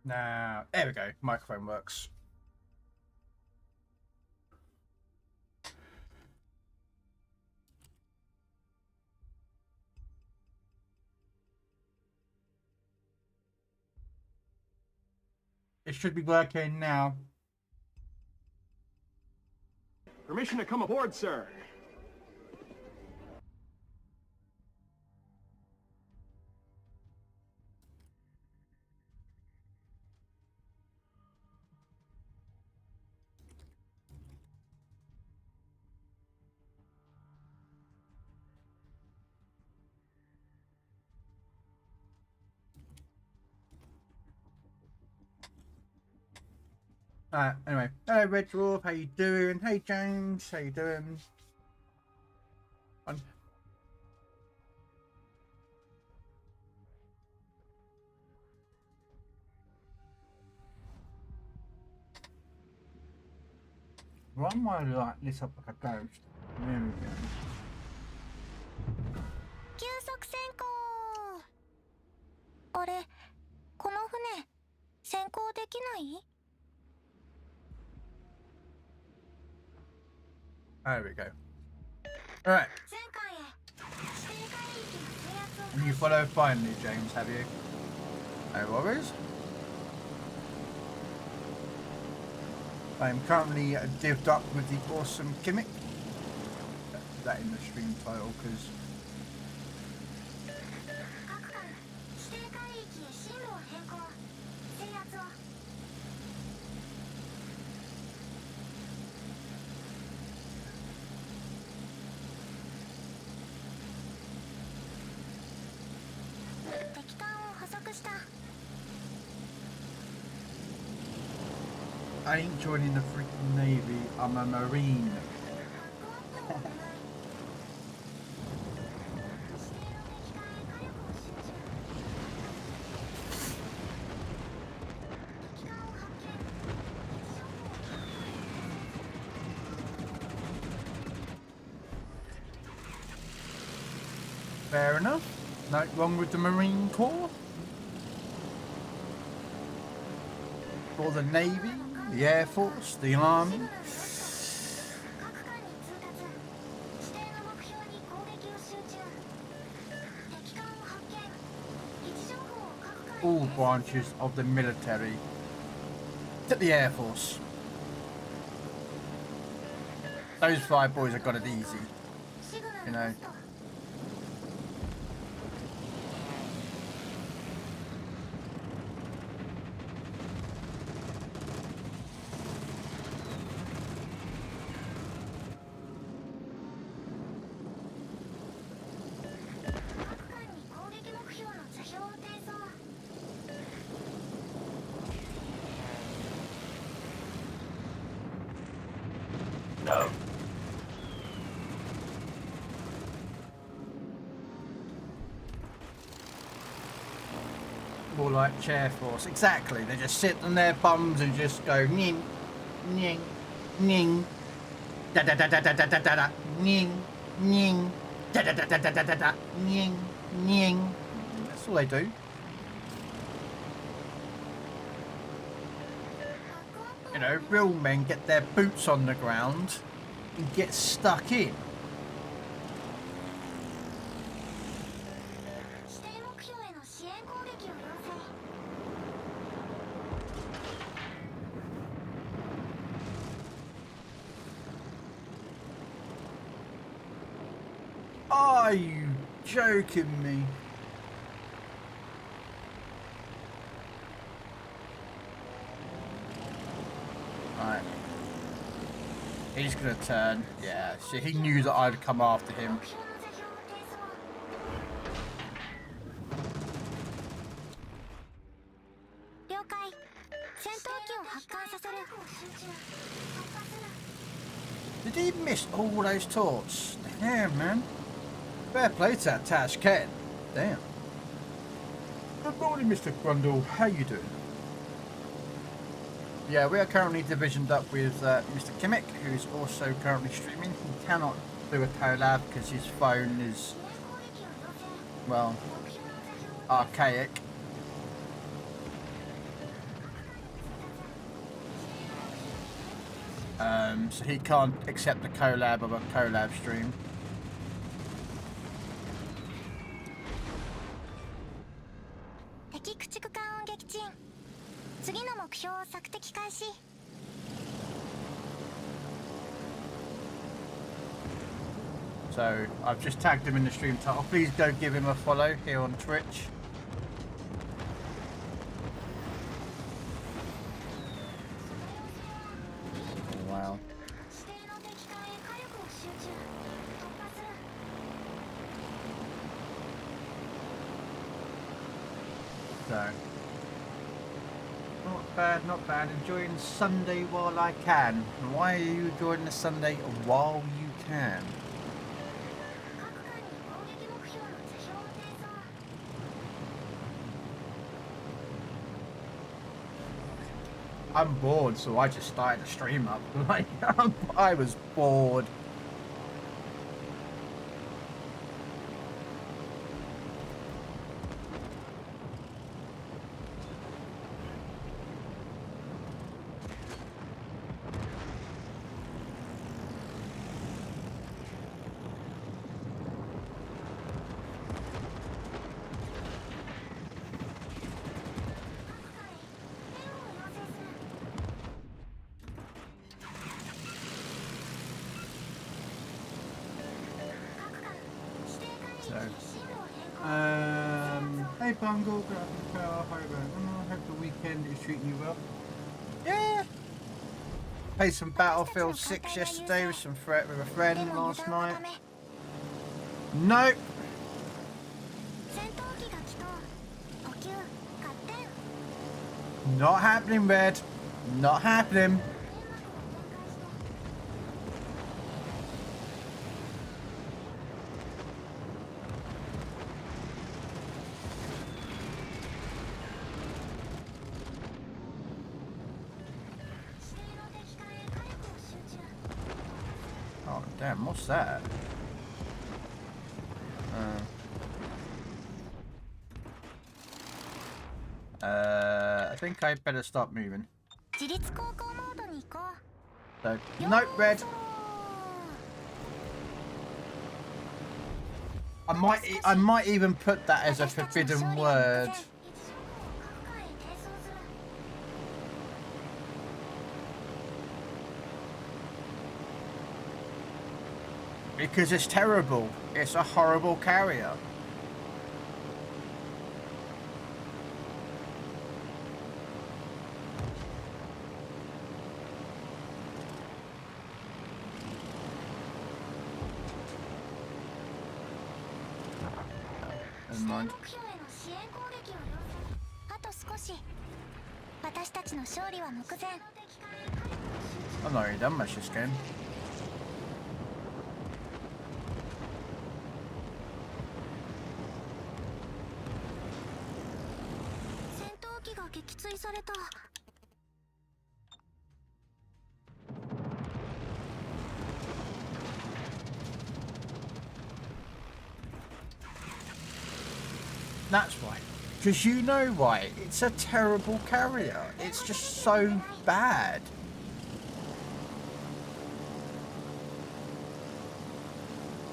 Now, there we go. Microphone works. It should be working now. Permission to come aboard, sir. Anyway, hello Red Dwarf, how you doing? Hey James, how you doing? Why am I like lit up like a ghost? There we go. 急速潜行。あれ、この船潜行できない？ There we go. Alright. And you follow finally, James, have you? No worries. I am currently divvied up with the awesome gimmick. Put that in the stream title because I ain't joining the freaking Navy, I'm a Marine. Fair enough. Nothing wrong with the Marine Corps. Or the Navy, the Air Force, the Army. All branches of the military. Except the Air Force. Those 5 boys have got it easy. You know. More like chair force. Exactly. They just sit on their bums and just go ning, ning, ning, da da da da da da da da da, ning, ning, da da da da da da da da, ning, ning. That's all they do. You know, real men get their boots on the ground and get stuck in. Are you joking me? Right. He's gonna turn. Yeah, see, he knew that I'd come after him. Did he miss all those torts? Damn, man. Fair play to that Tash Ken. Damn. Good morning, Mr. Grundle. How you doing? Yeah, we are currently divisioned up with Mr. Kimmick, who's also currently streaming. He cannot do a collab because his phone is, well, archaic. So he can't accept a collab of a collab stream. 敵駆逐艦を撃沈。次の目標を索敵開始。 So I've just tagged him in the stream title. Please go give him a follow here on Twitch. Wow. So, not bad, not bad. Enjoying Sunday while I can. Why are you enjoying the Sunday while you can? I'm bored, so I just started the stream up. Like, I was bored. Hey Bungle, I hope the weekend is treating you well. Yeah. Played some Battlefield 6 yesterday with with a friend last night. Nope. Not happening, Red. Not happening. Oh, damn, what's that? I think I better start moving. So, nope, Red. I might even put that as a forbidden word. Because it's terrible. It's a horrible carrier. Never mind. I'm not really done much this game. That's why. Because you know why. It's a terrible carrier. It's just so bad.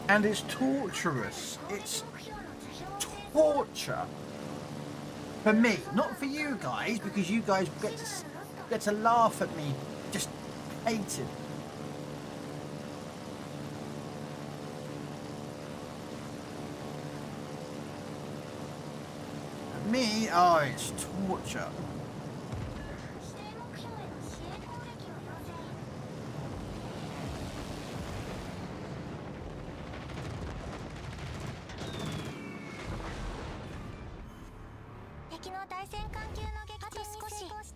And it's torturous. It's torture. For me, not for you guys, because you guys get to laugh at me. Just hate it. Me, oh, it's torture.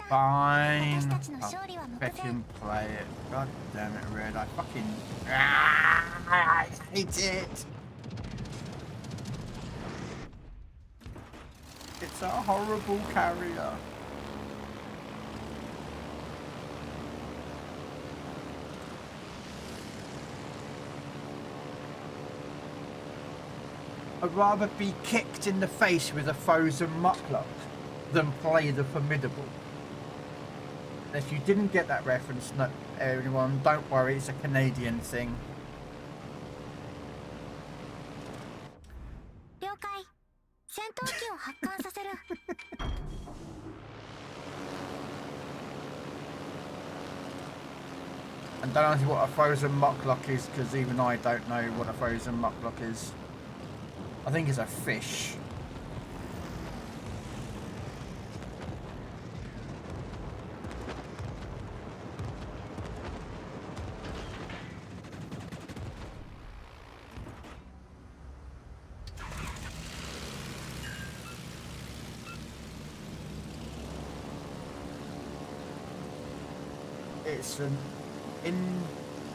Fine. I'll fucking play it. God damn it, Red. I fucking... I hate it. It's a horrible carrier. I'd rather be kicked in the face with a frozen muckluck than play the formidable. If you didn't get that reference, no, everyone, don't worry, it's a Canadian thing. 了解。戦闘機を発艦させる。And don't ask me what a frozen mucklock is, because even I don't know what a frozen mucklock is. I think it's a fish. It's an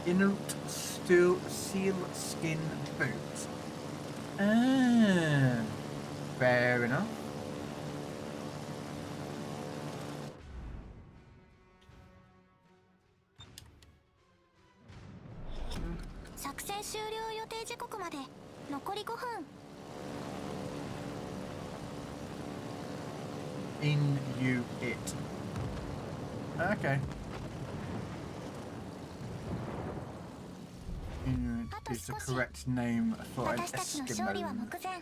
inert steel skin boot. Ah, fair enough. 作戦終了予定時刻まで残り5分。In you it. Okay. Inuit is the correct name for an 私たちの勝利は Eskimo. 目前。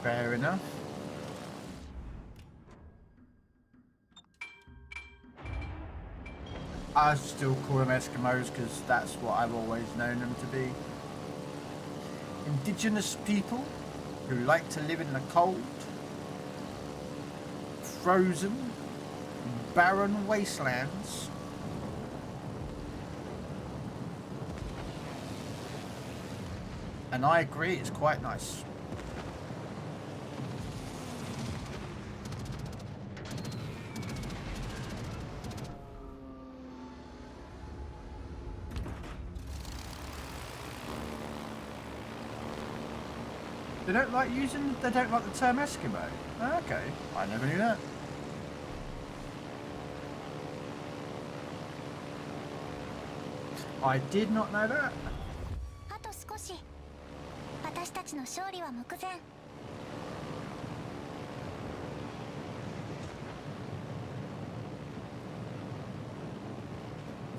Fair enough. I still call them Eskimos because that's what I've always known them to be. Indigenous people who like to live in the cold, frozen, barren wastelands. And I agree, it's quite nice. They don't like the term Eskimo. Okay, I never knew that. I did not know that. あと少し。私たちの勝利は目前。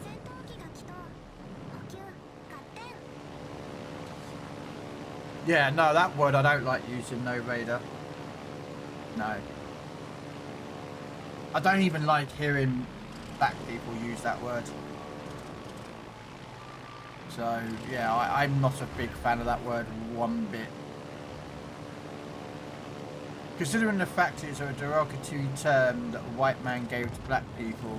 戦闘機が来た。補給、合点。 Yeah, no, that word I don't like using, no Raider. No. I don't even like hearing black people use that word. So, yeah, I'm not a big fan of that word one bit. Considering the fact it's a derogatory term that a white man gave to black people,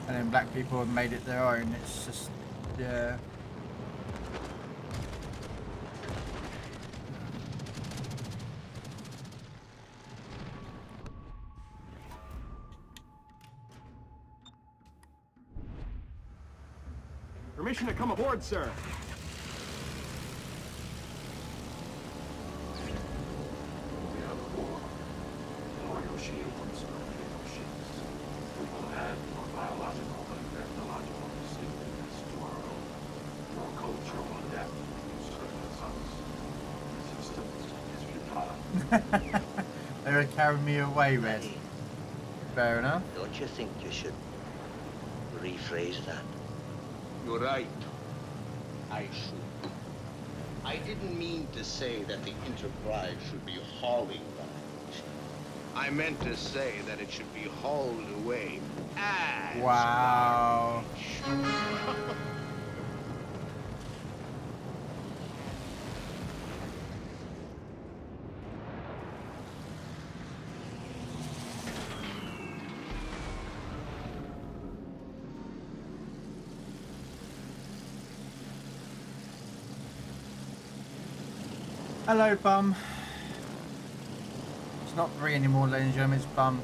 and then black people have made it their own, it's just, yeah. Permission to come aboard, sir. They would carry me away, Red. Fair enough. Don't you think you should rephrase that? You're right. I should. I didn't mean to say that the Enterprise should be hauling guns. I meant to say that it should be hauled away as Wow. Hello, Bum. It's not Bree anymore, ladies and gentlemen, it's Bum.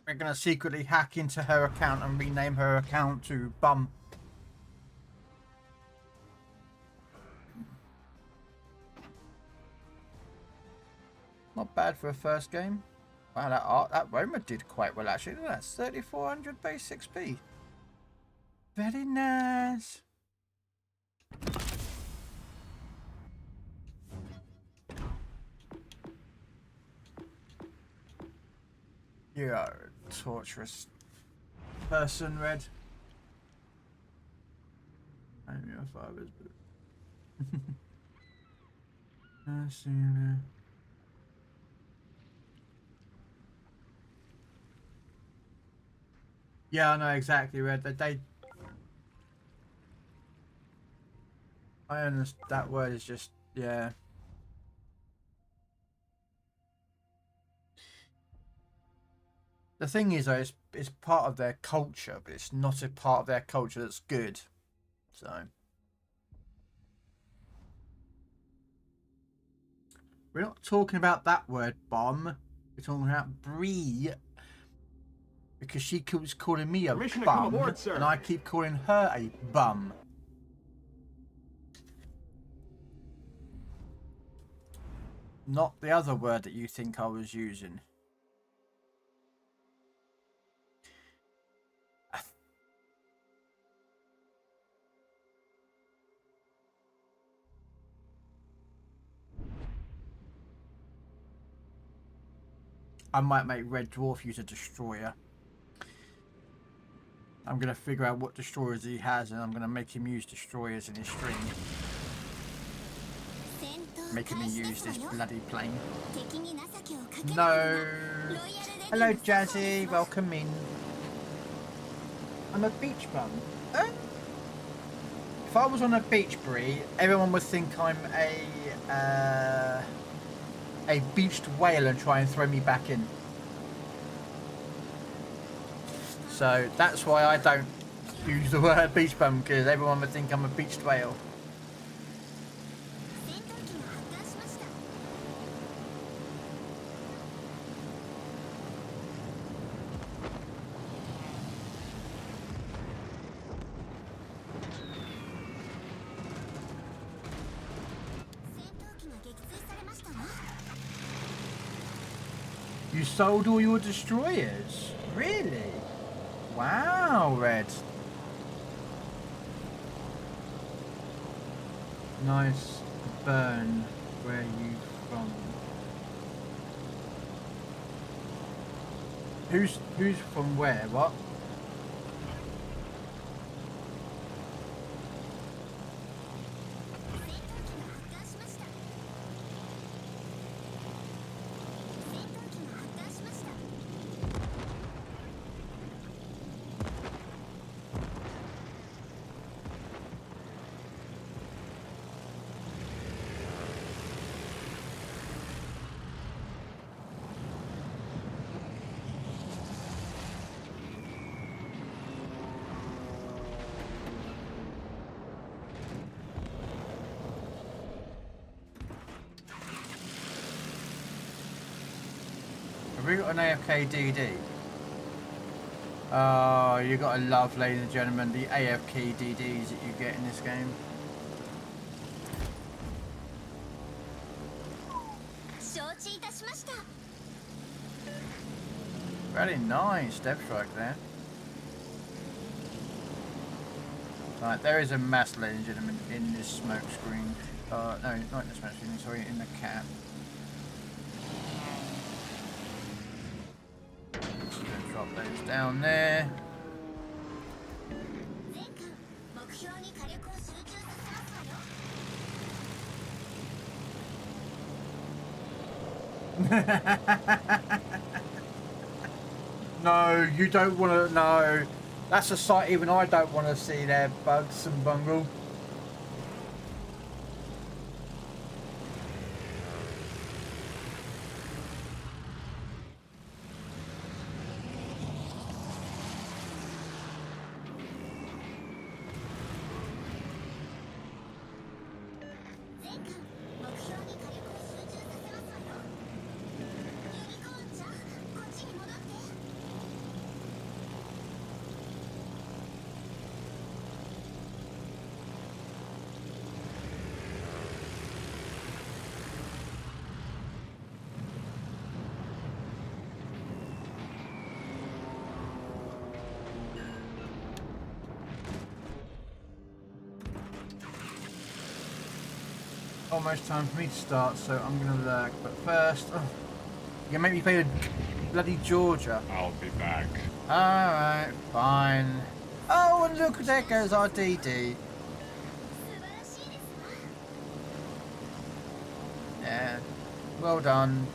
We're gonna secretly hack into her account and rename her account to Bum. Not bad for a first game. Wow, that Roma did quite well actually. That's 3,400 base XP. Very nice. You're a torturous person, Red. I'm your father's boot. I see you. Yeah, I know exactly, Red. I understand that word is just, yeah. The thing is, though, it's part of their culture, but it's not a part of their culture that's good. So. We're not talking about that word, bomb. We're talking about Bree. Because she keeps calling me a Permission to come bum, aboard, sir. and I keep calling her a bum. Not the other word that you think I was using. I might make Red Dwarf use a destroyer. I'm going to figure out what destroyers he has, and I'm going to make him use destroyers in his stream. Making me use this bloody plane. No. Hello, Jazzy. Welcome in. I'm a beach bum. If I was on a beach, Bree, everyone would think I'm a beached whale and try and throw me back in. So that's why I don't use the word beach bum, because everyone would think I'm a beached whale. You sold all your destroyers? Really? Wow, Red. Nice burn. Where are you from? Who's from where? What? Have we got an AFK DD? Oh, you gotta love, ladies and gentlemen, the AFK DDs that you get in this game. Very nice depth strike there. Right, there is a mass, ladies and gentlemen, in this smoke screen. No, not in the smoke screen, sorry, in the cap. Just gonna drop those down there. No, you don't want to. No, that's a sight even I don't want to see there, Bugs and Bungle. Almost time for me to start, so I'm gonna lurk. But first, You make me play with bloody Georgia. I'll be back. Alright, fine. Oh, and look, there goes our DD. Yeah, well done.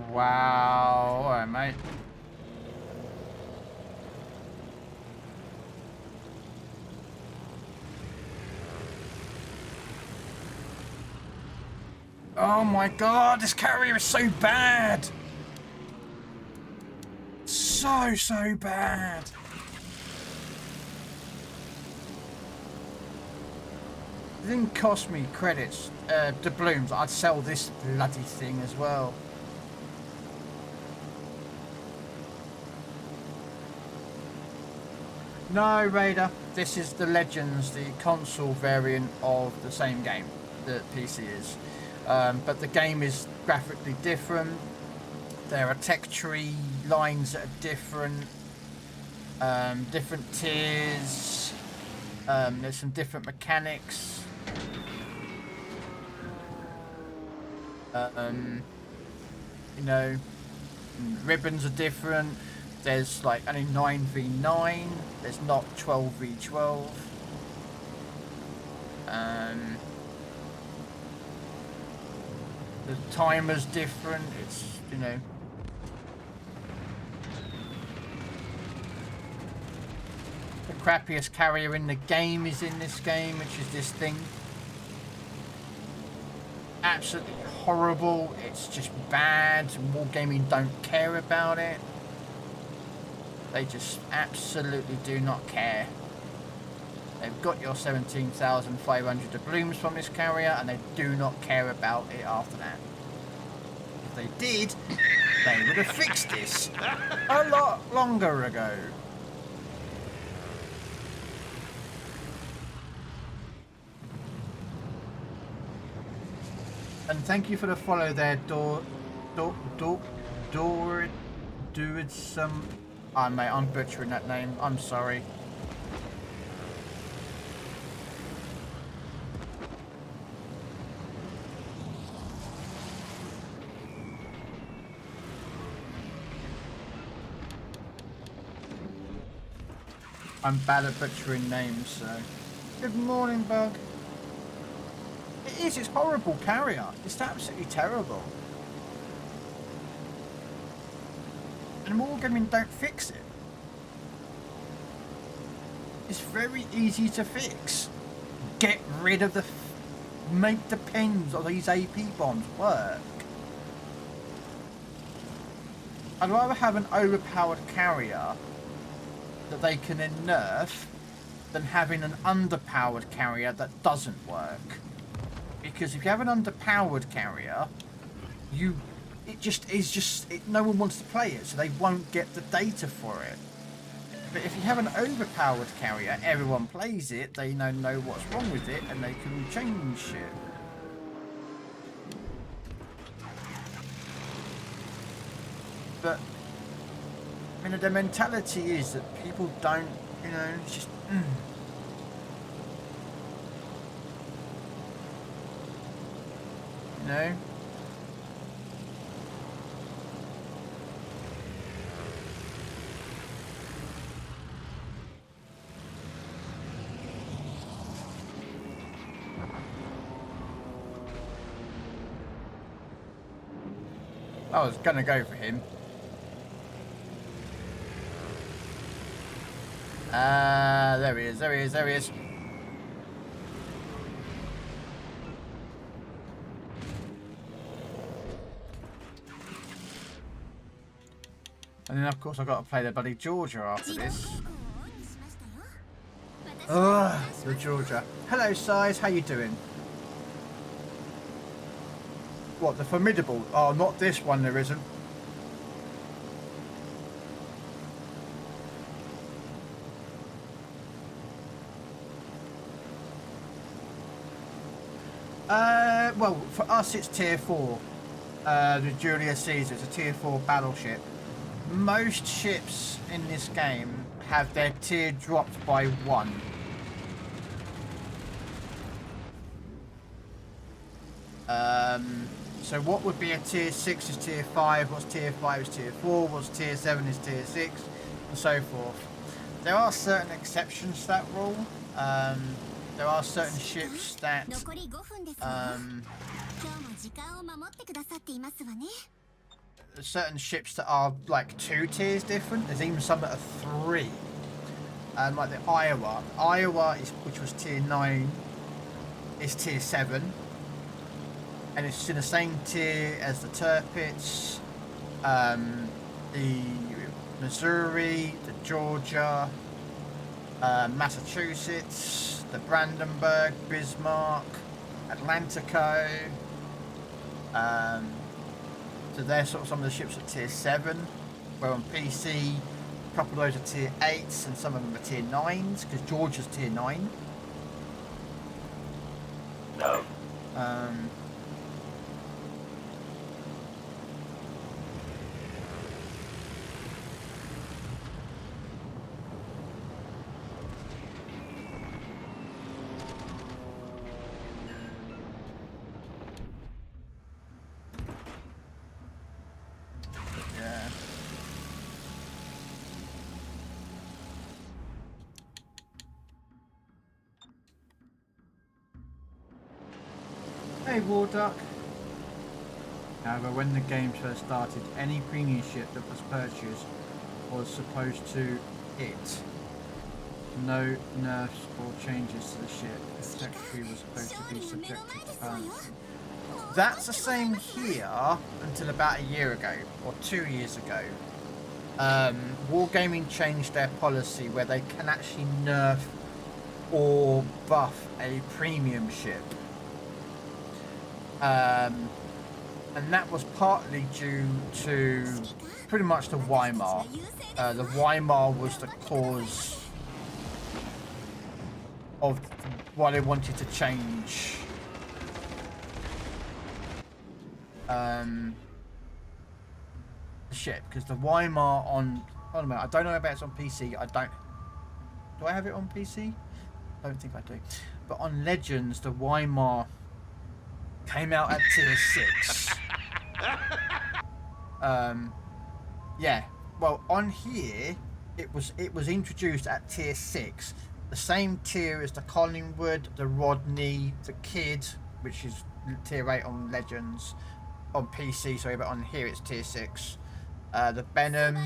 Wow, alright, mate. Oh my god, this carrier is so bad! So bad! It didn't cost me credits, doubloons. I'd sell this bloody thing as well. No, Raider. This is the Legends, the console variant of the same game that PC is. But the game is graphically different. There are tech tree lines that are different. Different tiers. There's some different mechanics. You know, ribbons are different. There's like only 9v9. There's not 12v12. The timer's different. It's, you know. The crappiest carrier in the game is in this game, which is this thing. Absolutely horrible. It's just bad. Wargaming don't care about it. They just absolutely do not care. They've got your 17,500 doubloons from this carrier and they do not care about it after that. If they did, they would have fixed this a lot longer ago. And thank you for the follow there, Oh, mate, I'm butchering that name. I'm sorry. I'm bad at butchering names, so... Good morning, Bug. It is, it's horrible carrier. It's absolutely terrible. And Wargaming don't fix it. It's very easy to fix. Get rid of the... Make the pins of these AP bombs work. I'd rather have an overpowered carrier that they can then nerf than having an underpowered carrier that doesn't work. Because if you have an underpowered carrier, no one wants to play it, so they won't get the data for it. But if you have an overpowered carrier, everyone plays it, they know what's wrong with it, and they can change shit. But, I mean, the mentality is that people don't, you know, it's just... You know? I was gonna go for him. There he is, there he is, there he is. And then of course I've got to play the bloody Georgia after this. Ugh, the Georgia. Hello, Size, how you doing? What, the Formidable? Oh, not this one, there isn't. Well, for us it's tier 4. The Julius Caesar, it's a tier 4 battleship. Most ships in this game have their tier dropped by 1. So what would be a tier 6 is tier 5, what's tier 5 is tier 4, what's tier 7 is tier 6, and so forth. There are certain exceptions to that rule. There are certain ships that certain ships that are like 2 tiers different. There's even some that are 3. Like the Iowa. Iowa is, which was tier 9, is tier 7. And it's in the same tier as the Tirpitz, the Missouri, the Georgia, Massachusetts, the Brandenburg, Bismarck, Atlantico. So they're sort of some of the ships at tier 7, where on PC a couple of those are tier 8s and some of them are tier 9s, because Georgia's tier 9. No. Hey Warduck. However, when the game first started, any premium ship that was purchased was supposed to hit. No nerfs or changes to the ship. The texture was supposed to be subjected to balance. That's the same here until about a year ago, or 2 years ago. Wargaming changed their policy where they can actually nerf or buff a premium ship. And that was partly due to pretty much the Weimar. The Weimar was the cause of why they wanted to change the ship, because the Weimar on a minute, I don't know about it's on PC. Do I have it on PC? I don't think I do. But on Legends, the Weimar came out at tier 6. Yeah. Well, on here, it was introduced at tier 6, the same tier as the Collingwood, the Rodney, the Kid, which is tier 8 on Legends, on PC. Sorry, but on here it's tier 6. The Benham,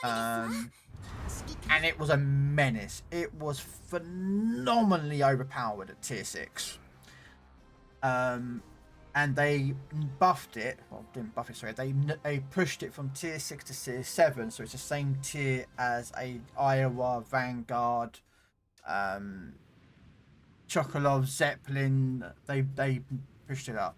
and it was a menace. It was phenomenally overpowered at tier 6. And they buffed it, well, didn't buff it, sorry, they pushed it from tier 6 to tier 7, so it's the same tier as a Iowa, Vanguard, Chokolov, Zeppelin. They pushed it up.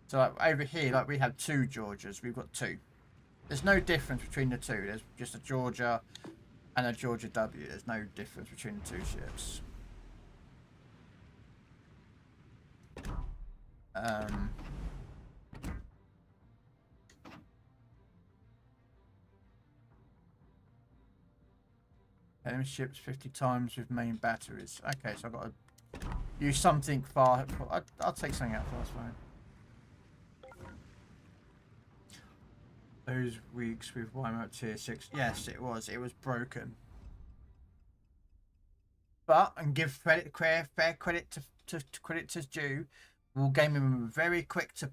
So like over here, like we have 2 Georgias, we've got 2. There's no difference between the 2. There's just a Georgia and a Georgia W. There's no difference between the 2 ships. Enemy ships 50 times with main batteries. Okay, so I've got to use something far. I'll take something out first, fine. Those weeks with Weimar tier 6. Yes, it was. It was broken. But, and give fair credit to creditors due, War Gaming were very quick to,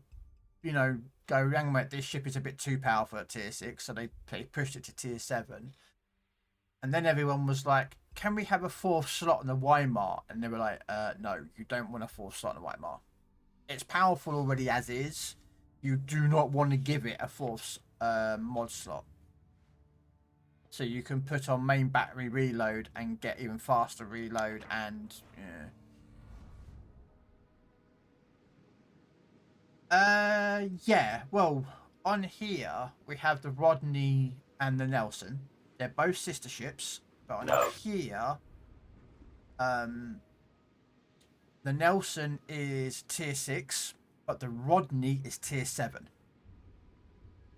you know, go, hang on, mate, this ship is a bit too powerful at tier 6, so they pushed it to tier 7. And then everyone was like, can we have a 4th slot in the Weimar? And they were like, no, you don't want a 4th slot in the Weimar. It's powerful already as is. You do not want to give it a 4th mod slot. So you can put on main battery reload and get even faster reload and yeah, well, on here we have the Rodney and the Nelson. They're both sister ships, but on here the Nelson is tier 6, but the Rodney is tier 7.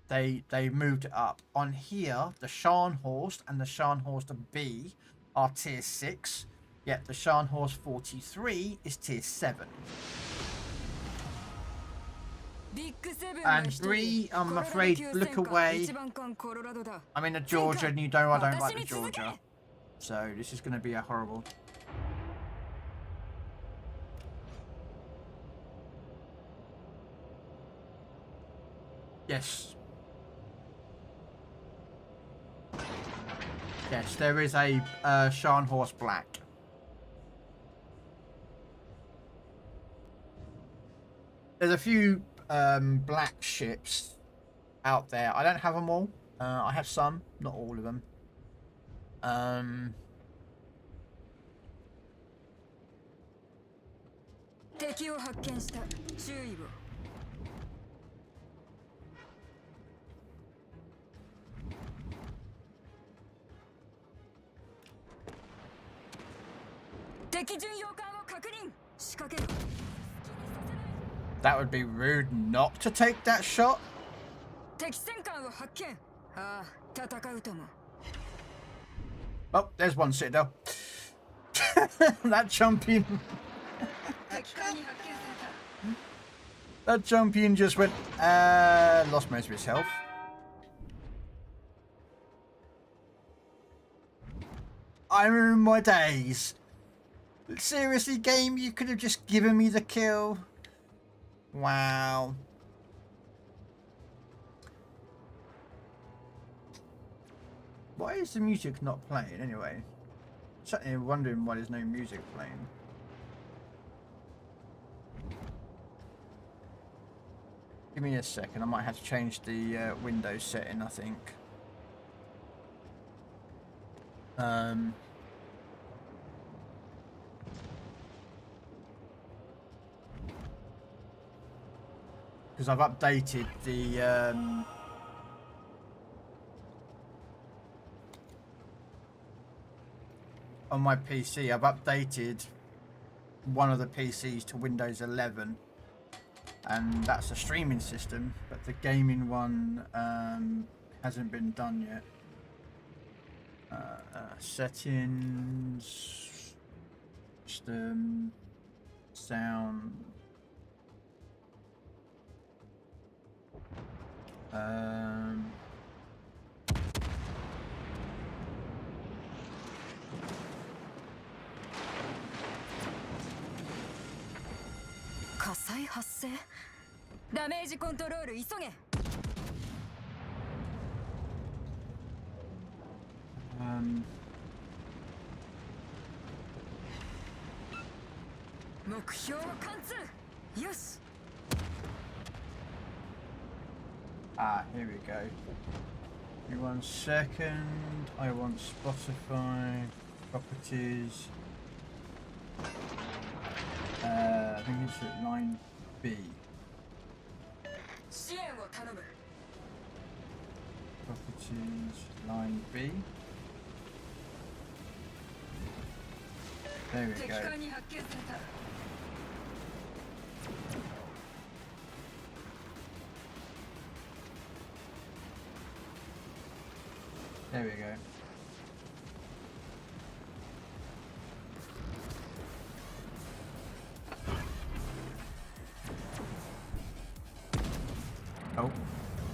They moved it up. On here, the Scharnhorst and the Scharnhorst B are tier 6, yet the Scharnhorst 43 is tier 7. And Bree, I'm afraid, look away. I'm in a Georgia and you know I don't like the Georgia. So this is going to be a horrible... Yes. Yes, there is a Scharnhorst Black. There's a few black ships out there. I don't have them all. I have some, not all of them. That would be rude not to take that shot. Oh, there's one citadel. That champion. That champion just went, lost most of his health. I remember my days. Seriously, game, you could have just given me the kill. Wow. Why is the music not playing anyway? Certainly wondering why there's no music playing. Give me a second, I might have to change the Windows setting, I think. Because I've updated the on my PC, I've updated one of the PCs to Windows 11, and that's a streaming system, but the gaming one hasn't been done yet. Settings, system, sound. Here we go. Give me 1 second. I want Spotify properties. I think it's at line B. Properties, line B. There we go. There we go. Oh,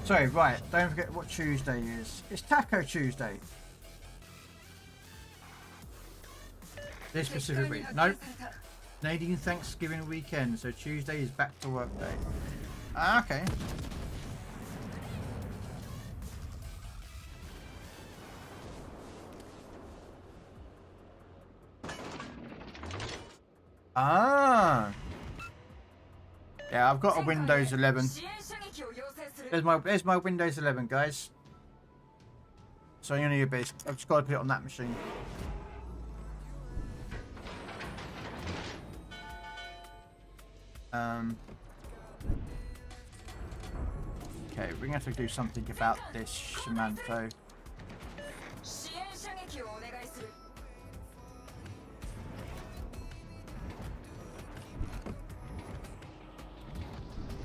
Sorry, right. Don't forget what Tuesday is. It's Taco Tuesday. This specific week. Nope. Canadian Thanksgiving weekend, so Tuesday is back to work day. Ah, okay. Ah. Yeah, I've got a Windows 11. There's my Windows 11, guys. So you need a base. I've just got to put it on that machine. Okay, we're going to have to do something about this Shamanto.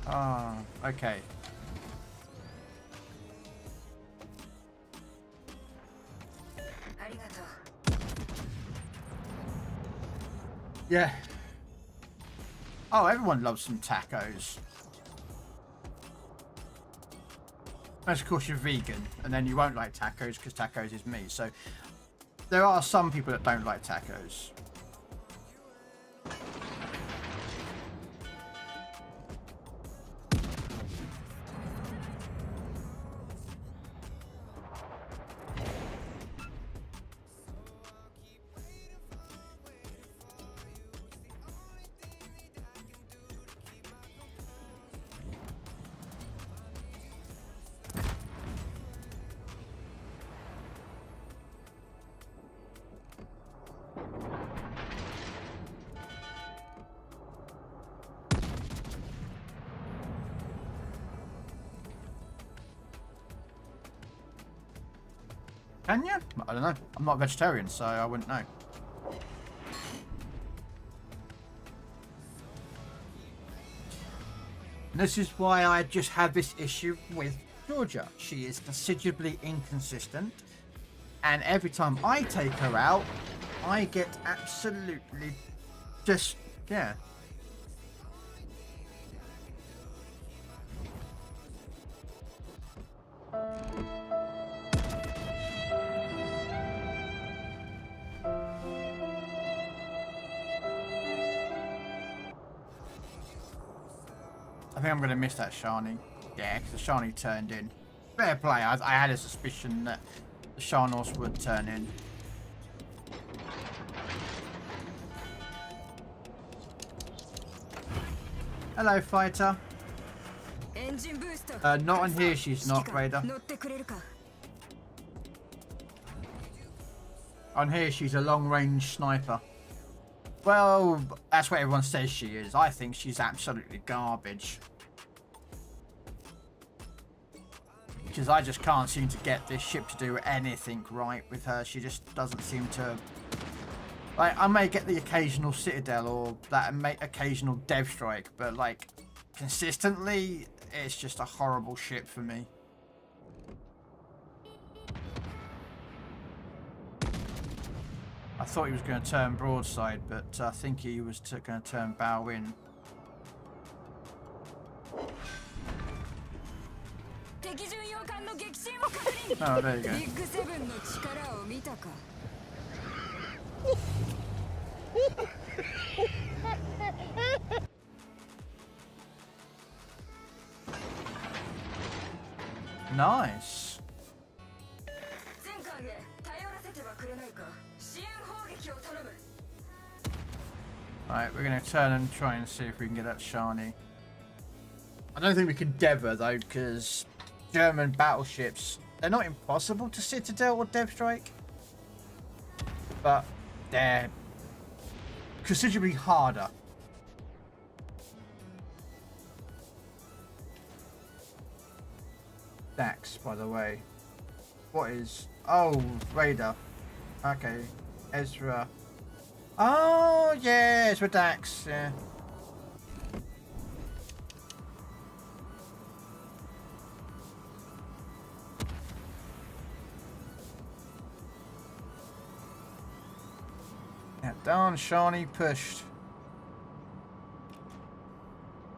Ah, okay. Yeah. Oh, everyone loves some tacos. Unless, of course, you're vegan, and then you won't like tacos because tacos is meat. So there are some people that don't like tacos. Can you? I don't know. I'm not a vegetarian, so I wouldn't know. And this is why I just have this issue with Georgia. She is considerably inconsistent, and every time I take her out, I get absolutely just, yeah. I think I'm going to miss that Shani. Yeah, because the Shani turned in. Fair play. I had a suspicion that the Sharnos would turn in. Hello, fighter. Not on here, she's not, Raider. On here, she's a long-range sniper. Well, that's what everyone says she is. I think she's absolutely garbage. Because I just can't seem to get this ship to do anything right with her. She just doesn't seem to... Like, I may get the occasional Citadel or that occasional Dev Strike, but, like, consistently, it's just a horrible ship for me. I thought he was going to turn broadside, but I think he was going to turn bow in. Oh, there you go. Nice. Alright, we're going to turn and try and see if we can get that Shani. I don't think we can Dever though, because German battleships, they're not impossible to Citadel or Dev Strike, but they're considerably harder. Dax, by the way. What is... Oh, Raider. Okay. Ezra. Oh, yeah, Ezra Dax, yeah. Yeah, darn Shani pushed.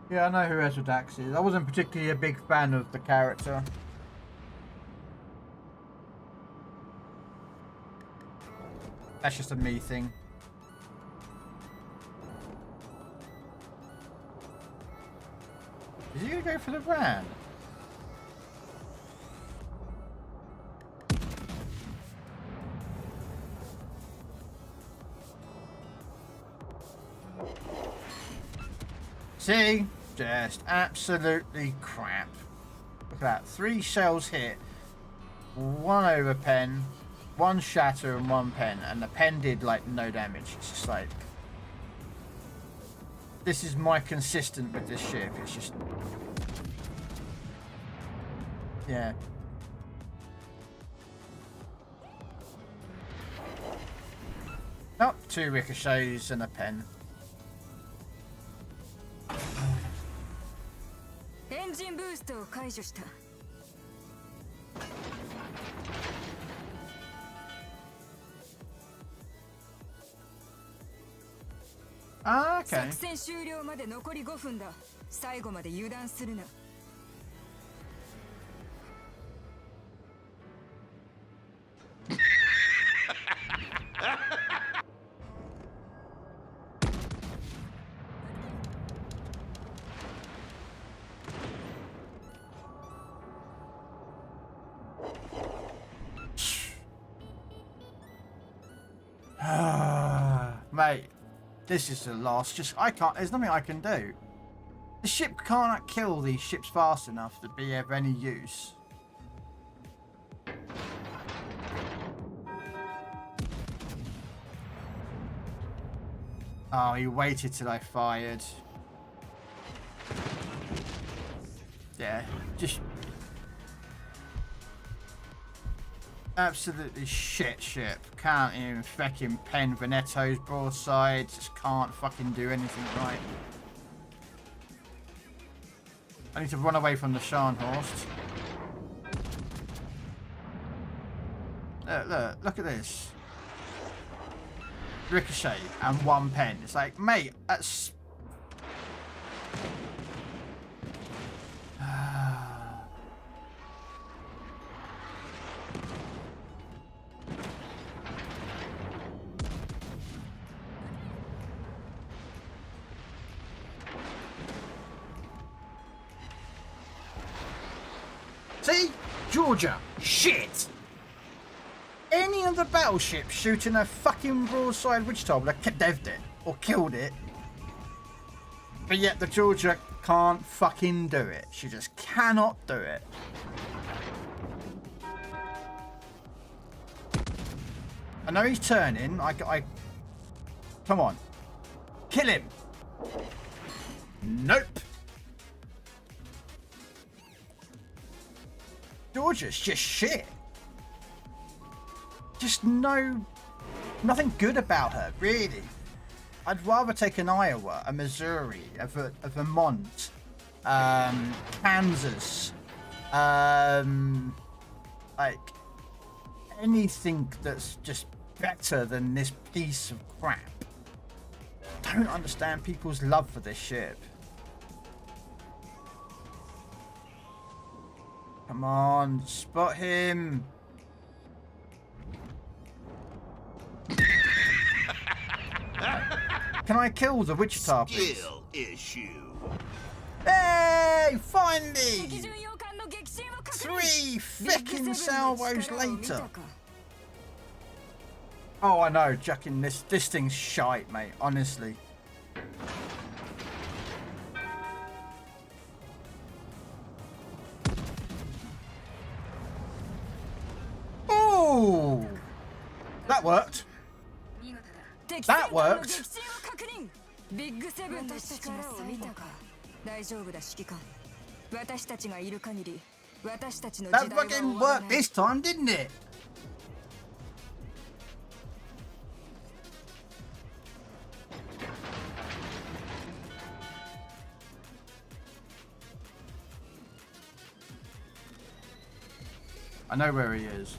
Yeah, I know who Ezra Dax is. I wasn't particularly a big fan of the character. That's just a me thing. Is he gonna go for the van? See? Just absolutely crap. Look at that. 3 shells hit. 1 over pen, 1 shatter and 1 pen. And the pen did like no damage. It's just like... This is my consistent with this ship. It's just... Yeah. Oh, 2 ricochets and a pen. エンジンブーストを解除した。 Ah, okay. 作戦終了まで残り5分だ。最後まで油断するな。 Mate, this is the last. Just I can't. There's nothing I can do. The ship can't kill these ships fast enough to be of any use. Oh, he waited till I fired. Yeah, just absolutely shit ship. Can't even fucking pen Venetto's broadside. Just can't fucking do anything right. I need to run away from the Scharnhorst. Look at this. Ricochet and 1 pen. It's like, mate, that's... See? Georgia. Shit! Any of the battleships shooting a fucking broadside witch top would have dev'd it or killed it. But yet the Georgia can't fucking do it. She just cannot do it. I know he's turning. Come on. Kill him. Nope. Georgia's just shit. Just nothing good about her, really. I'd rather take an Iowa, a Missouri, a Vermont, Kansas, like anything that's just better than this piece of crap. Don't understand people's love for this ship. Come on, spot him. Can I kill the Wichita, please? Skill issue. Hey, finally! 3 fucking salvos later. Oh, I know, Jacking, this thing's shite, mate, honestly. Ooh! That worked. That worked. ビッグセブンの力を見たか。大丈夫だ、指揮官。私たちがいる限り、私たちの時代 That は fucking 終わらな worked い。 this time, didn't it? I know where he is.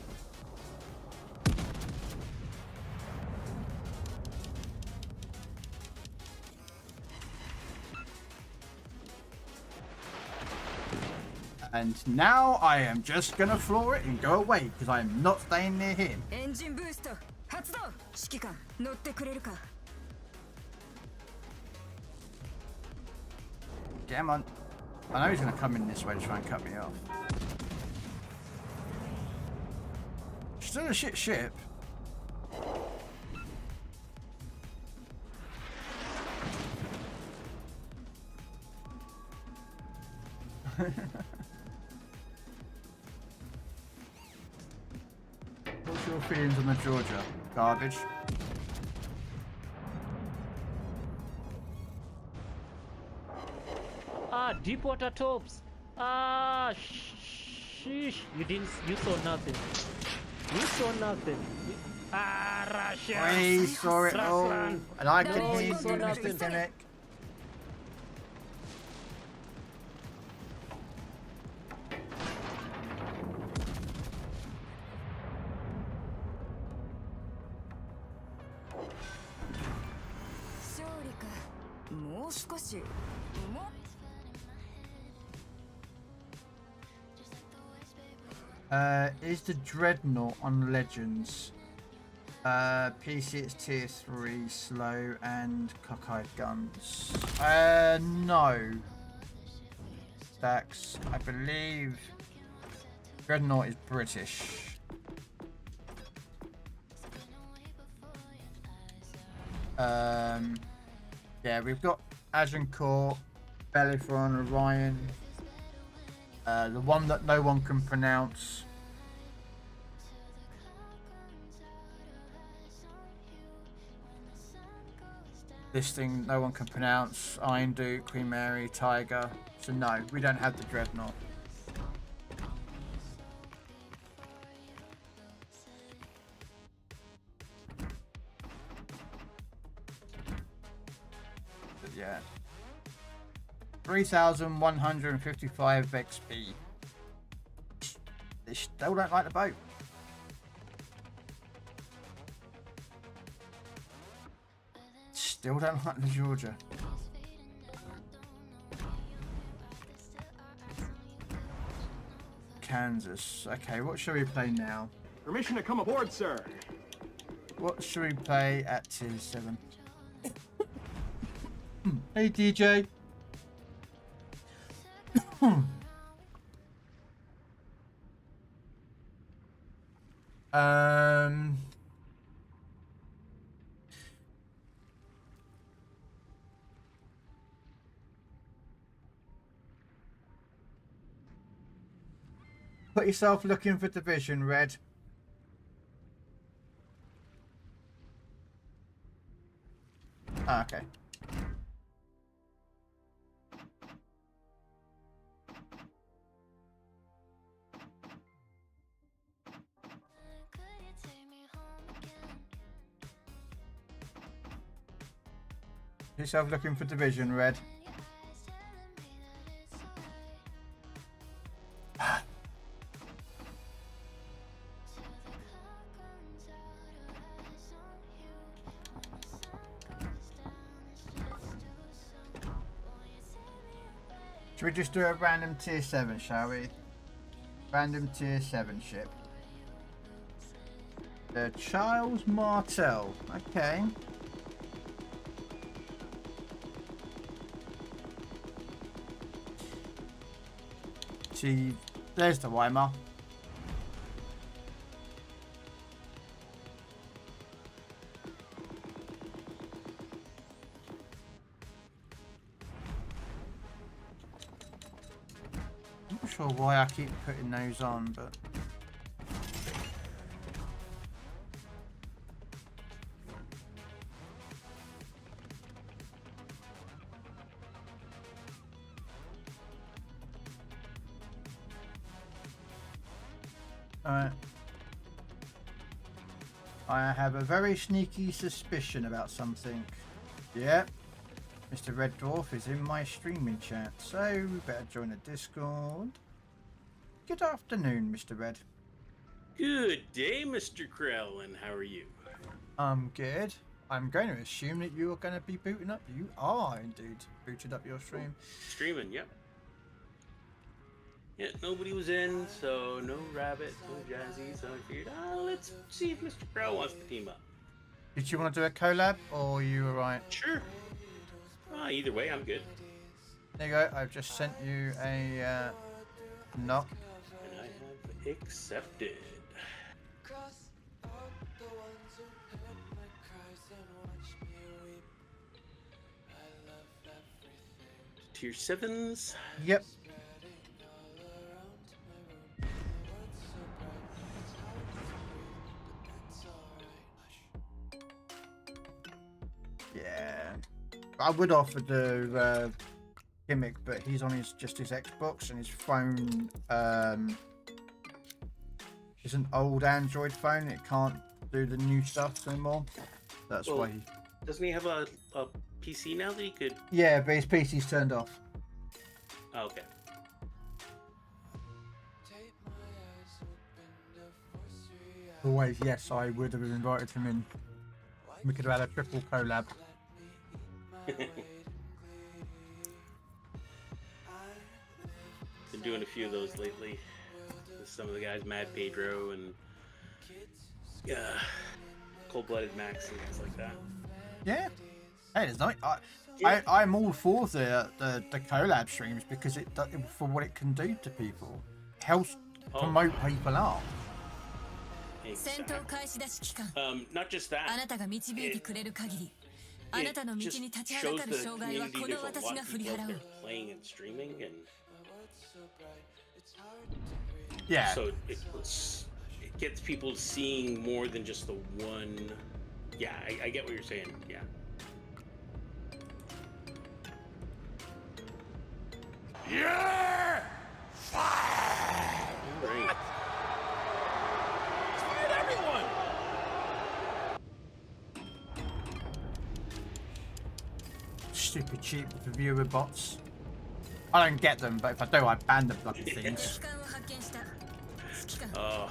And now I am just gonna floor it and go away because I am not staying near him. エンジンブースト発動。指揮官乗ってくれるか。 Come on. I know he's gonna come in this way to try and cut me off. Still a shit ship. What's your feelings on the Georgia? Garbage. Deepwater tops. Sheesh. You saw nothing. You saw nothing. Russia. We saw it all. Ruslan. And I can No, hear you you, saw Mr. nothing. Dimick. Is the Dreadnought on Legends? PC it's tier 3, slow and cockeyed guns. No. Stacks. I believe Dreadnought is British. Yeah, we've got Agincourt, Bellerophon, Orion. The one that no one can pronounce. This thing no one can pronounce. Iron Duke, Queen Mary, Tiger. So no, we don't have the Dreadnought. But yeah. 3,155 XP. They still don't like the boat. Still don't like the Georgia. Kansas. Okay, what shall we play now? Permission to come aboard, sir. What should we play at tier 7? Hey DJ. Put yourself looking for division, Red. Ah, okay. Yourself looking for division, Red. Should we just do a random tier 7, shall we? Random tier 7 ship. The Charles Martel. Okay. See, there's the Weimar. I'm not sure why I keep putting those on, but I have a very sneaky suspicion about something. Yep, Mr. Red Dwarf is in my streaming chat, so we better join the Discord. Good afternoon, Mr. Red. Good day, Mr. Krell, and how are you? I'm good. I'm going to assume that you are going to be booting up. You are indeed booted up your stream. Streaming, yep. Yeah, nobody was in, so no rabbit, no jazzy, so I figured, let's see if Mr. Krell wants to team up. Did you want to do a collab, or you alright? Sure. Either way, I'm good. There you go. I've just sent you a knock. And I have accepted. Tier 7s. Yep. Yeah. I would offer the gimmick, but he's on just his Xbox, and his phone is an old Android phone. It can't do the new stuff anymore. That's why he... Doesn't he have a PC now that he could... Yeah, but his PC's turned off. Oh, okay. Always, yes, I would have invited him in. We could have had a triple collab. Been doing a few of those lately with some of the guys, Mad Pedro and Cold-Blooded Max and things like that. Yeah. Hey, there's no... I'm all for the collab streams because it for what it can do to people. It helps promote people up. Exactly. Not just that. It just shows the community there's a lot of people out there playing and streaming, and yeah. So it gets people seeing more than just the one. Yeah, I get what you're saying. Yeah. Yeah! All right. Fired everyone! Stupid cheap viewer bots. I don't get them, but if I do, I ban the bloody things. I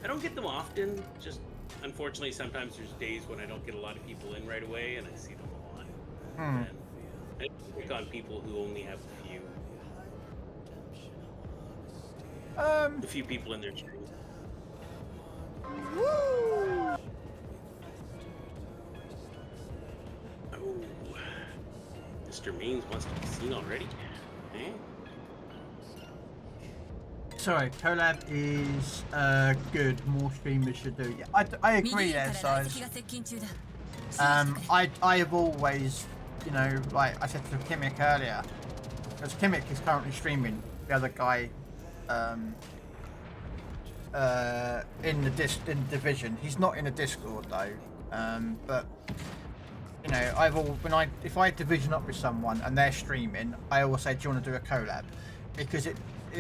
don't get them often. Just unfortunately, sometimes there's days when I don't get a lot of people in right away, and I see them a lot. And I pick on people who only have a few people in their stream. Woo! Oh, Mr. Means wants to be seen already. Eh? Sorry, collab is good. More streamers should do. Yeah, I agree there, size. I have always, you know, like I said to Kimmick earlier, because Kimmick is currently streaming. The other guy, in the division. He's not in a Discord though. But you know, if I division up with someone and they're streaming, I always say, do you want to do a collab? Because it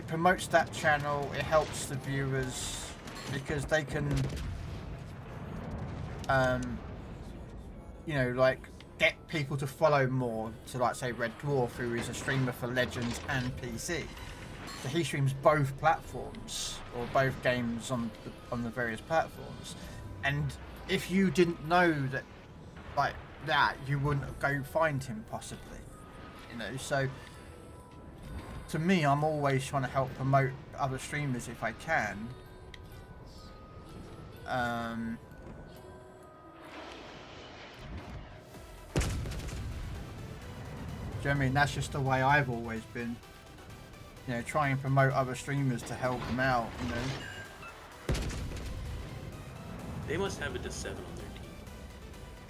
promotes that channel, it helps the viewers because they can you know, like get people to follow more to, like, say Red Dwarf, who is a streamer for Legends and PC. So he streams both platforms or both games on the various platforms. And if you didn't know that, like that, you wouldn't go find him possibly. You know, so to me, I'm always trying to help promote other streamers if I can. Do you know what I mean? That's just the way I've always been. You know, try and promote other streamers to help them out, you know. They must have it to 7 on their team.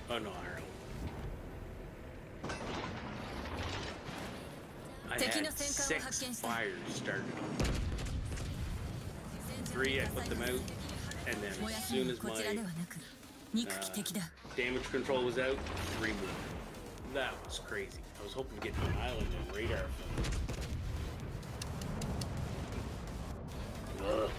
Oh no, I had 6 fires started. 3, I put them out, and then as soon as my damage control was out, 3 more. That was crazy. I was hoping to get to an island and radar. Ugh.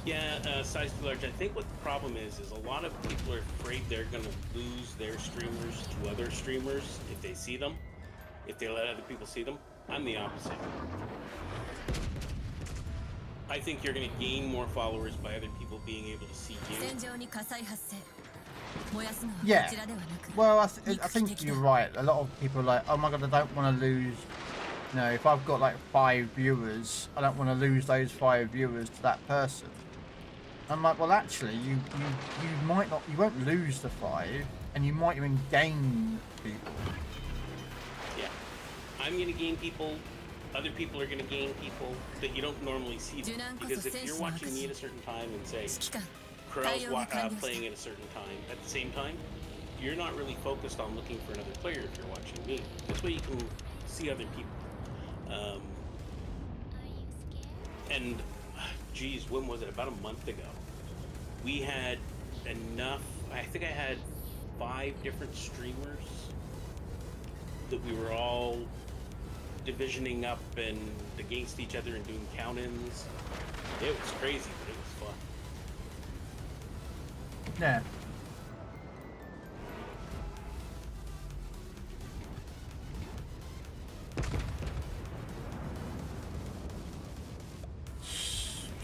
Yeah, size too large. I think what the problem is a lot of people are afraid they're going to lose their streamers to other streamers if they see them, if they let other people see them. I'm the opposite. I think you're going to gain more followers by other people being able to see you. 戦場に火災発生燃やすのは Yeah. こちらではなく Well, I think you're right. A lot of people are like, oh my god, I don't want to lose. You know, if I've got like 5 viewers, I don't want to lose those 5 viewers to that person. I'm like, well, actually, you might not, you won't lose the 5, and you might even gain people. Yeah. I'm going to gain people. Other people are going to gain people that you don't normally see. Because if you're watching me at a certain time and say, 指揮官 Krell's playing at a certain time, at the same time, you're not really focused on looking for another player if you're watching me. This way you can see other people. And, geez, when was it? About a month ago. We had enough, I think I had 5 different streamers that we were all divisioning up and against each other and doing count-ins. It was crazy, but it was fun. Yeah.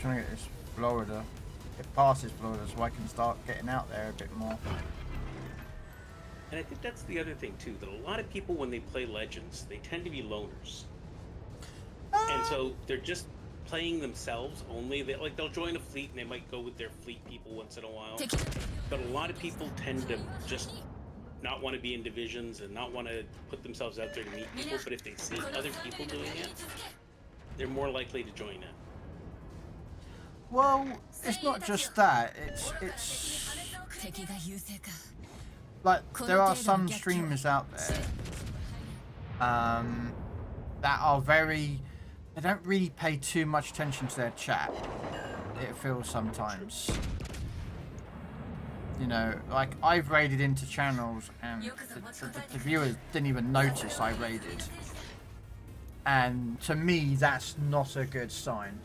Trying to get this Florida. It passes Florida so I can start getting out there a bit more. And I think that's the other thing too, that a lot of people when they play Legends, they tend to be loners. And so they're just playing themselves only. They'll join a fleet and they might go with their fleet people once in a while. But a lot of people tend to just not want to be in divisions and not want to put themselves out there to meet people. But if they see other people doing it, they're more likely to join in. Well, it's not just that. It's 敵が優勢か like there are some streamers out there that are very. They don't really pay too much attention to their chat. It feels sometimes. You know, like I've raided into channels and the viewers didn't even notice I raided. And to me, that's not a good sign.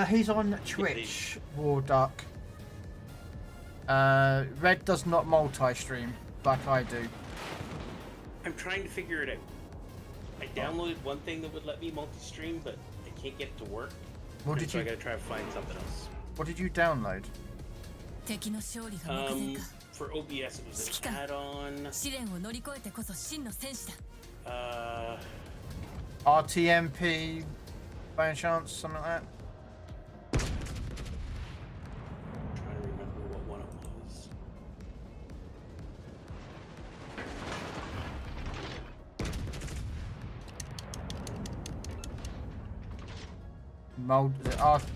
He's on Twitch, War Duck. Red does not multi-stream like I do. I'm trying to figure it out. I downloaded one thing that would let me multi-stream, but I can't get it to work. What did so you? I gotta try to find something else. What did you download? 敵の勝利が目前か For OBS, it was an add-on. 試練を乗り越えてこそ真の戦士だ RTMP, by any chance, something like that? Trying to remember what one it was.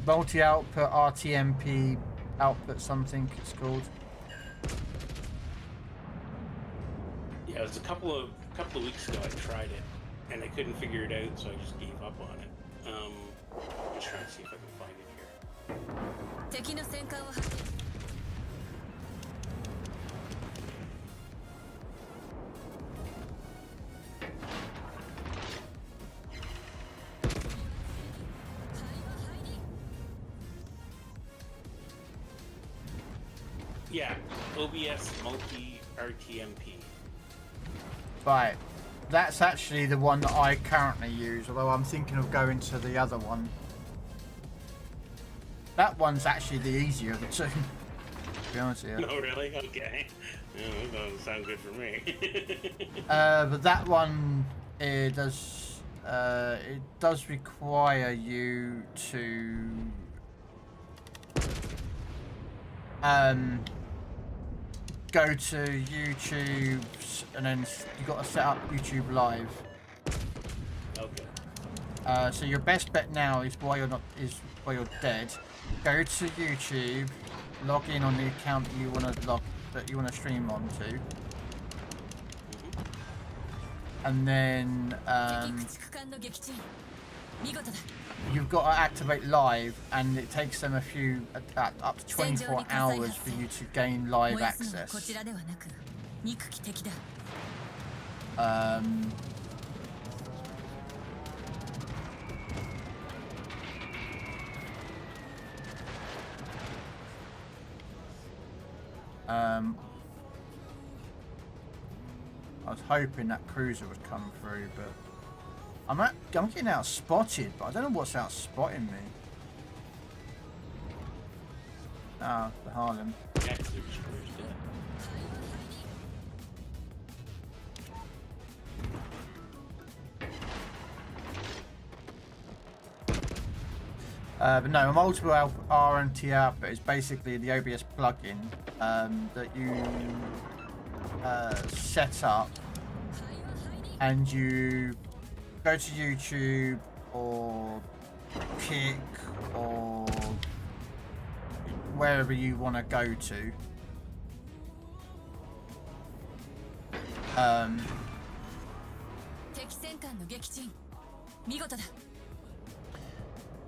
Multi-output RTMP output something it's called. Yeah, it was a couple of weeks ago. I tried it and I couldn't figure it out, so I just gave up on it. Just trying to see if I can find it here. 敵の戦艦を発見 Yeah, OBS multi RTMP. Right, that's actually the one that I currently use, although I'm thinking of going to the other one. That one's actually the easier of the two, to be honest with you. No, really? Okay. That doesn't sound good for me. But that one, it does require you to go to YouTube, and then you got to set up YouTube Live. Okay. So your best bet now is while you're dead. Go to YouTube, log in on the account that you want to stream onto, and then 敵駆逐艦の撃沈見事だ you've got to activate live, and it takes them up to 24 hours for you to gain live 燃やすのは access. こちらではなく憎き敵だ I was hoping that cruiser would come through, but I'm getting out spotted, but I don't know what's out spotting me. Ah, the Harlem. Yeah, 'cause they're destroyers dead. But no, a multiple RNT output is basically the OBS plugin that you set up, and you go to YouTube or Kick or wherever you want to go to.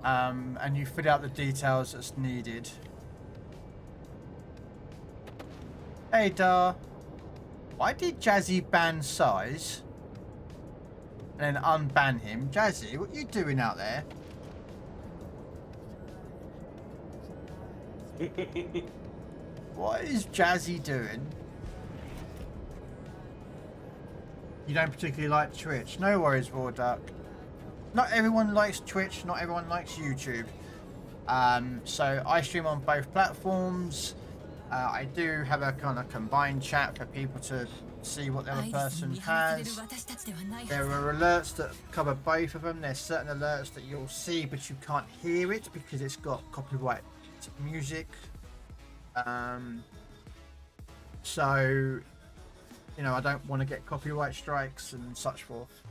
And you fill out the details that's needed. Hey Dar, why did Jazzy ban Size and then unban him? Jazzy, what are you doing out there? What is Jazzy doing? You don't particularly like Twitch. No worries, Warduck. Not everyone likes Twitch, not everyone likes YouTube. So I stream on both platforms. I do have a kind of combined chat for people to see what the other person has. There are alerts that cover both of them. There's certain alerts that you'll see but you can't hear it because it's got copyright music. So, you know, I don't want to get copyright strikes and such forth.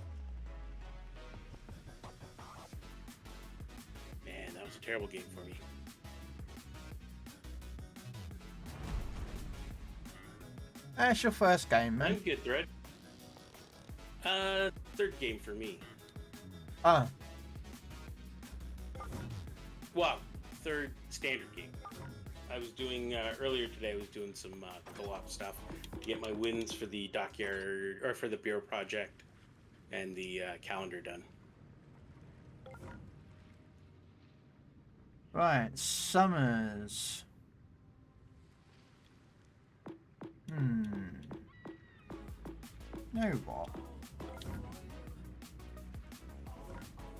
Man, that was a terrible game for me. That's your first game, man. I'm good, Thread. Third game for me. Ah. Well, third standard game. I was doing earlier today. I was doing some co-op stuff to get my wins for the dockyard or for the bureau project and the calendar done. Right, Summers. Know what?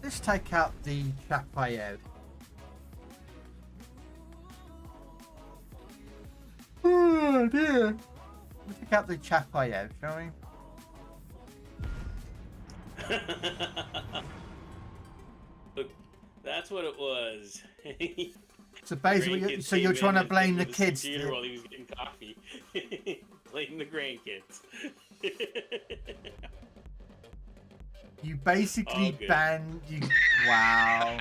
Let's take out the Chapayev. Oh dear. Let's take out the Chapayev, shall we? Look, that's what it was. So basically, so you're trying to blame the kids. While he was getting coffee. Blame the grandkids. You basically banned you. Wow.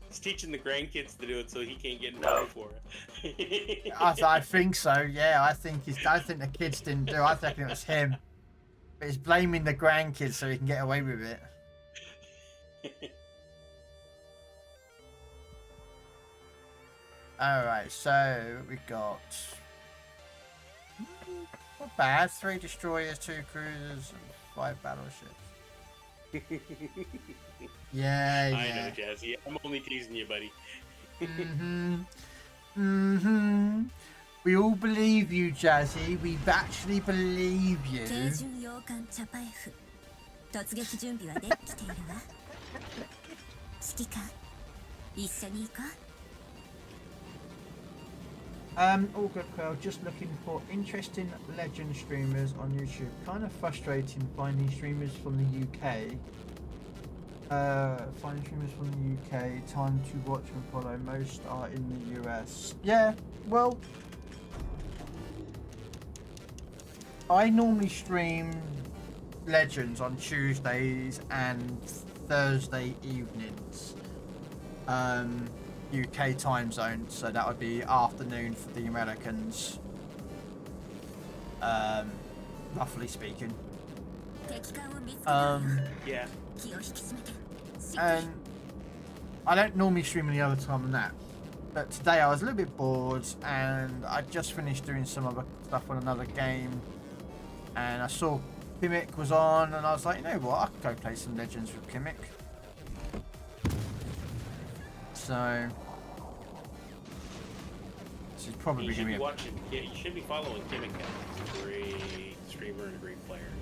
He's teaching the grandkids to do it so he can't get in trouble for it. I think so. Yeah, I think the kids didn't do it. I think it was him. But he's blaming the grandkids so he can get away with it. Alright, so we got not bad, 3 destroyers, 2 cruisers, and 5 battleships. Yeah, I know, Jazzy. I'm only teasing you, buddy. We all believe you, Jazzy. We actually believe you. All good, Krell. Just looking for interesting legend streamers on YouTube. Kind of frustrating finding streamers from the UK. Finding streamers from the UK. Time to watch and follow. Most are in the US. Yeah, well, I normally stream Legends on Tuesdays and Thursday evenings. UK time zone, so that would be afternoon for the Americans, roughly speaking. Yeah. And I don't normally stream any other time than that, but today I was a little bit bored and I just finished doing some other stuff on another game and I saw Kimmick was on and I was like, you know what, I could go play some Legends with Kimmick. So this is probably You should going to be be watching. Yeah, you should be following Kimmick. He's a great streamer and a great player.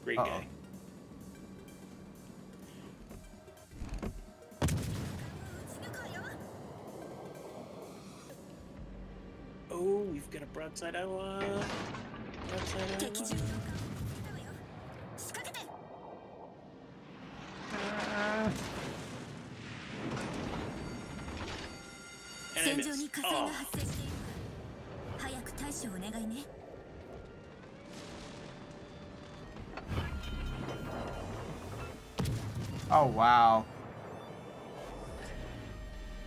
Great Uh-oh. guy. Oh, we've got a broadside Iowa. Broadside Iowa. 仕掛けて And I 戦場 missed. に火災が Oh, 発生している早く対処をお願いね Oh wow.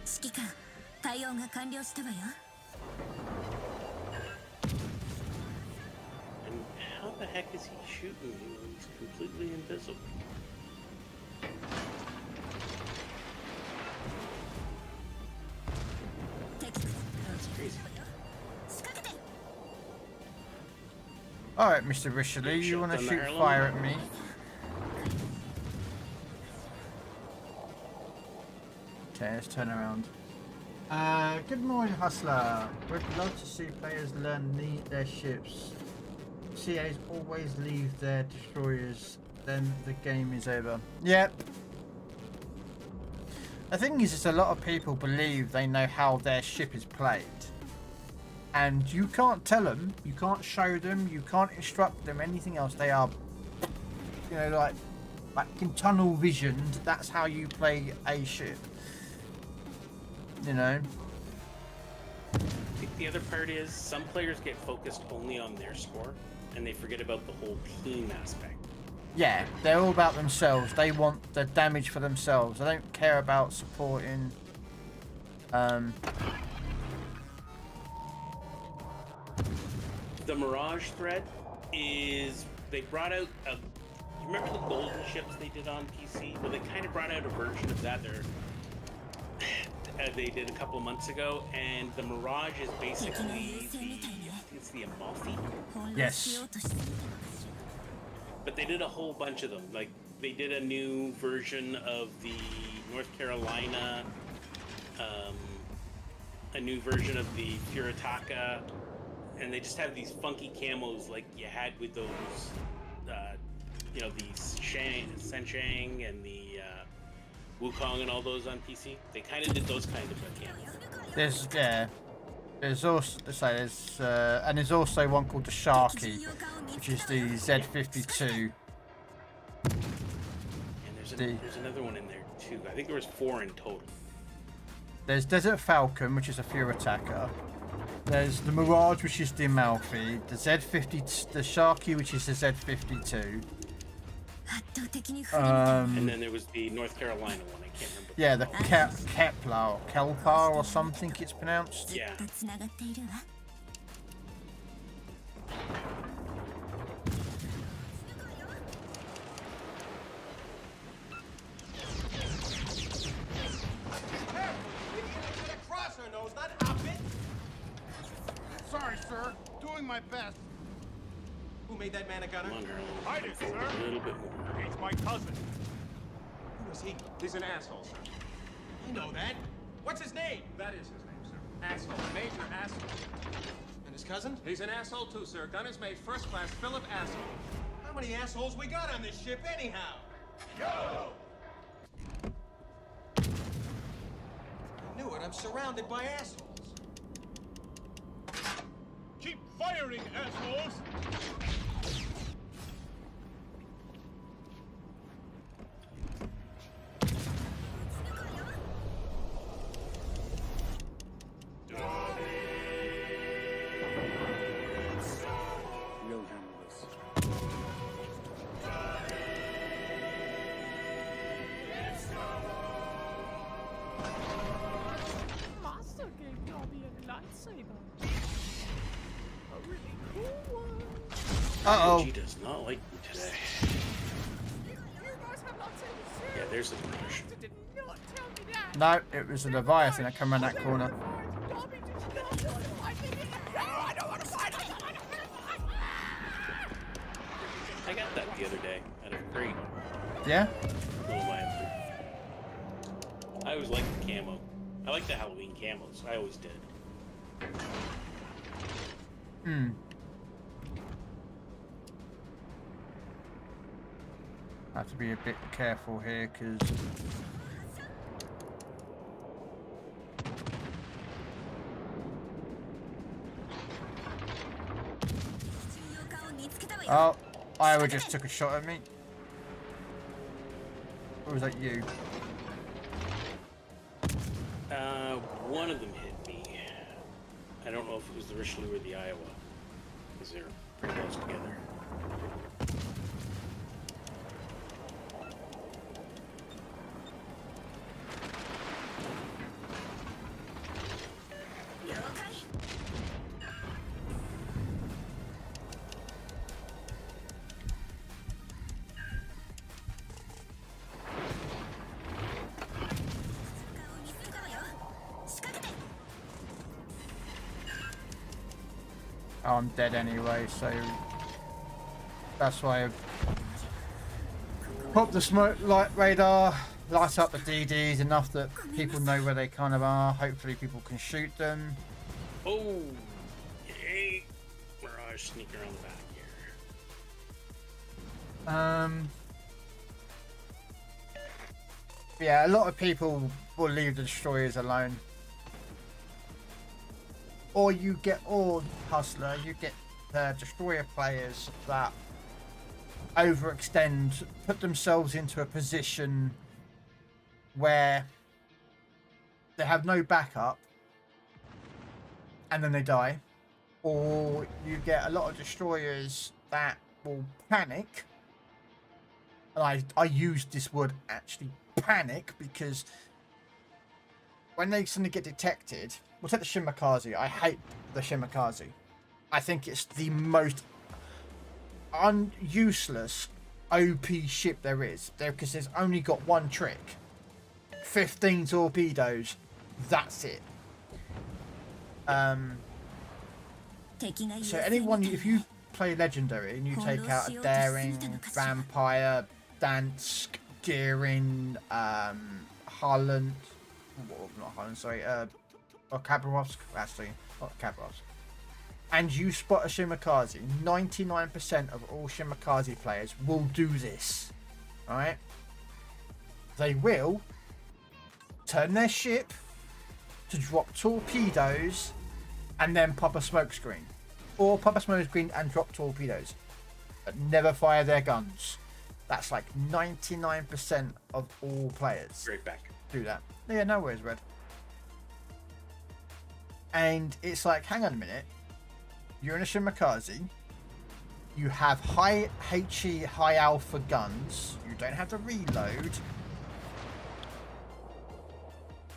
指揮官対応が完了したわよ and how the heck is he shooting me when he's completely invisible? That's crazy. 仕掛けて Alright, Mr. Richelieu, you Shut want to down the shoot Harlem? fire at me? Okay, let's turn around. Good morning, Hustler. We'd love to see players learn their ships. CAs always leave their destroyers, then the game is over. Yep. The thing is a lot of people believe they know how their ship is played. And you can't tell them, you can't show them, you can't instruct them, anything else. They are, you know, like in tunnel visioned. That's how you play a ship. You know? I think the other part is some players get focused only on their score and they forget about the whole team aspect. Yeah, they're all about themselves. They want the damage for themselves. They don't care about supporting. The Mirage thread is they brought out a. You remember the golden ships they did on PC? Well, they kind of brought out a version of that. They did a couple of months ago, and the Mirage is basically it's the Amalfi. 翻弄 Yes. しようとしていたのかし But they did a whole bunch of them. Like they did a new version of the North Carolina, a new version of the Furitaka, and they just have these funky camos like you had with those, you know, the Senshang and the Wukong and all those on PC. They kind of did those kind of camos. There's there's also and there's also one called the Sharky, which is the Z52. And there's another one in there too. I think there was 4 in total. There's Desert Falcon, which is a Furitaka. There's the Mirage, which is the Amalfi. The Z50, the Sharky, which is the Z52. 圧倒的に不利みたい And then there was the North Carolina one. I can't remember. Yeah, the Kepler or Kelpar or something it's pronounced. ずっとつながっているわ Sorry, sir. Doing my best. Who made that man a gunner? Come on, Harlan. I did, Come forward sir. a little bit more. He's my cousin. Who is he? He's an asshole, sir. I know that. What's his name? That is his name, sir. Asshole. Major asshole. And his cousin? He's an asshole too, sir. Gunner's mate, first class, Philip Asshole. How many assholes we got on this ship anyhow? Go! I knew it. I'm surrounded by assholes. Keep firing, assholes! We'll handle this. Master gave Dobby a lightsaber. A really cool one. Uh-oh. She does not like me today. You guys have lightsabers too. Yeah, there's a Mirage. You did not tell me that. No, it was the Leviathan that came around that corner. Dobby did not want to fight me. No, I don't want to fight. I don't want to fight. I got that the other day out of crate. Yeah? Little Leviathan. I always liked the camo. I like the Halloween camos. I always did. Have to be a bit careful here because oh, Iowa just took a shot at me. Or was that you? One of them hit me. I don't know if it was the Richelieu or the Iowa, because they're pretty close together. Oh, I'm dead anyway, so that's why I pop the smoke light radar, light up the DDs enough that people know where they kind of are. Hopefully people can shoot them. Oh, yay! Mirage sneak around the back here. Yeah, a lot of people will leave the destroyers alone. Or you get, or Hustler, you get destroyer players that overextend, put themselves into a position where they have no backup and then they die. Or you get a lot of destroyers that will panic. And I use this word actually, panic, because when they suddenly get detected, we'll take the Shimakaze. I hate the Shimakaze. I think it's the most useless OP ship there is. Because there's only got one trick. 15 torpedoes. That's it. So anyone, if you play Legendary and you take out a Daring, Vampire, Dansk, Gearing, Holland, not Holland, sorry, or Khabarovsk, actually, not Khabarovsk, and you spot a Shimakaze, 99% of all Shimakaze players will do this, alright? They will turn their ship to drop torpedoes and then pop a smoke screen. Or pop a smoke screen and drop torpedoes, but never fire their guns. That's like 99% of all players. Straight back. Do that. Yeah, no worries, Red. And it's like, hang on a minute. You're in a Shimakaze. You have high HE, high alpha guns. You don't have to reload.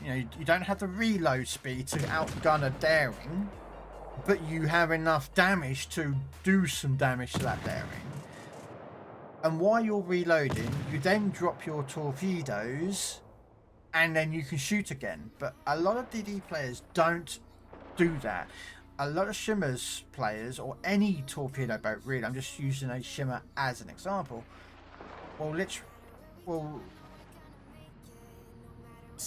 You know, you don't have the reload speed to outgun a Daring, but you have enough damage to do some damage to that Daring. And while you're reloading, you then drop your torpedoes, and then you can shoot again. But a lot of DD players don't do that. A lot of Shimmers players, or any torpedo boat really, I'm just using a Shimmer as an example, will literally, will... I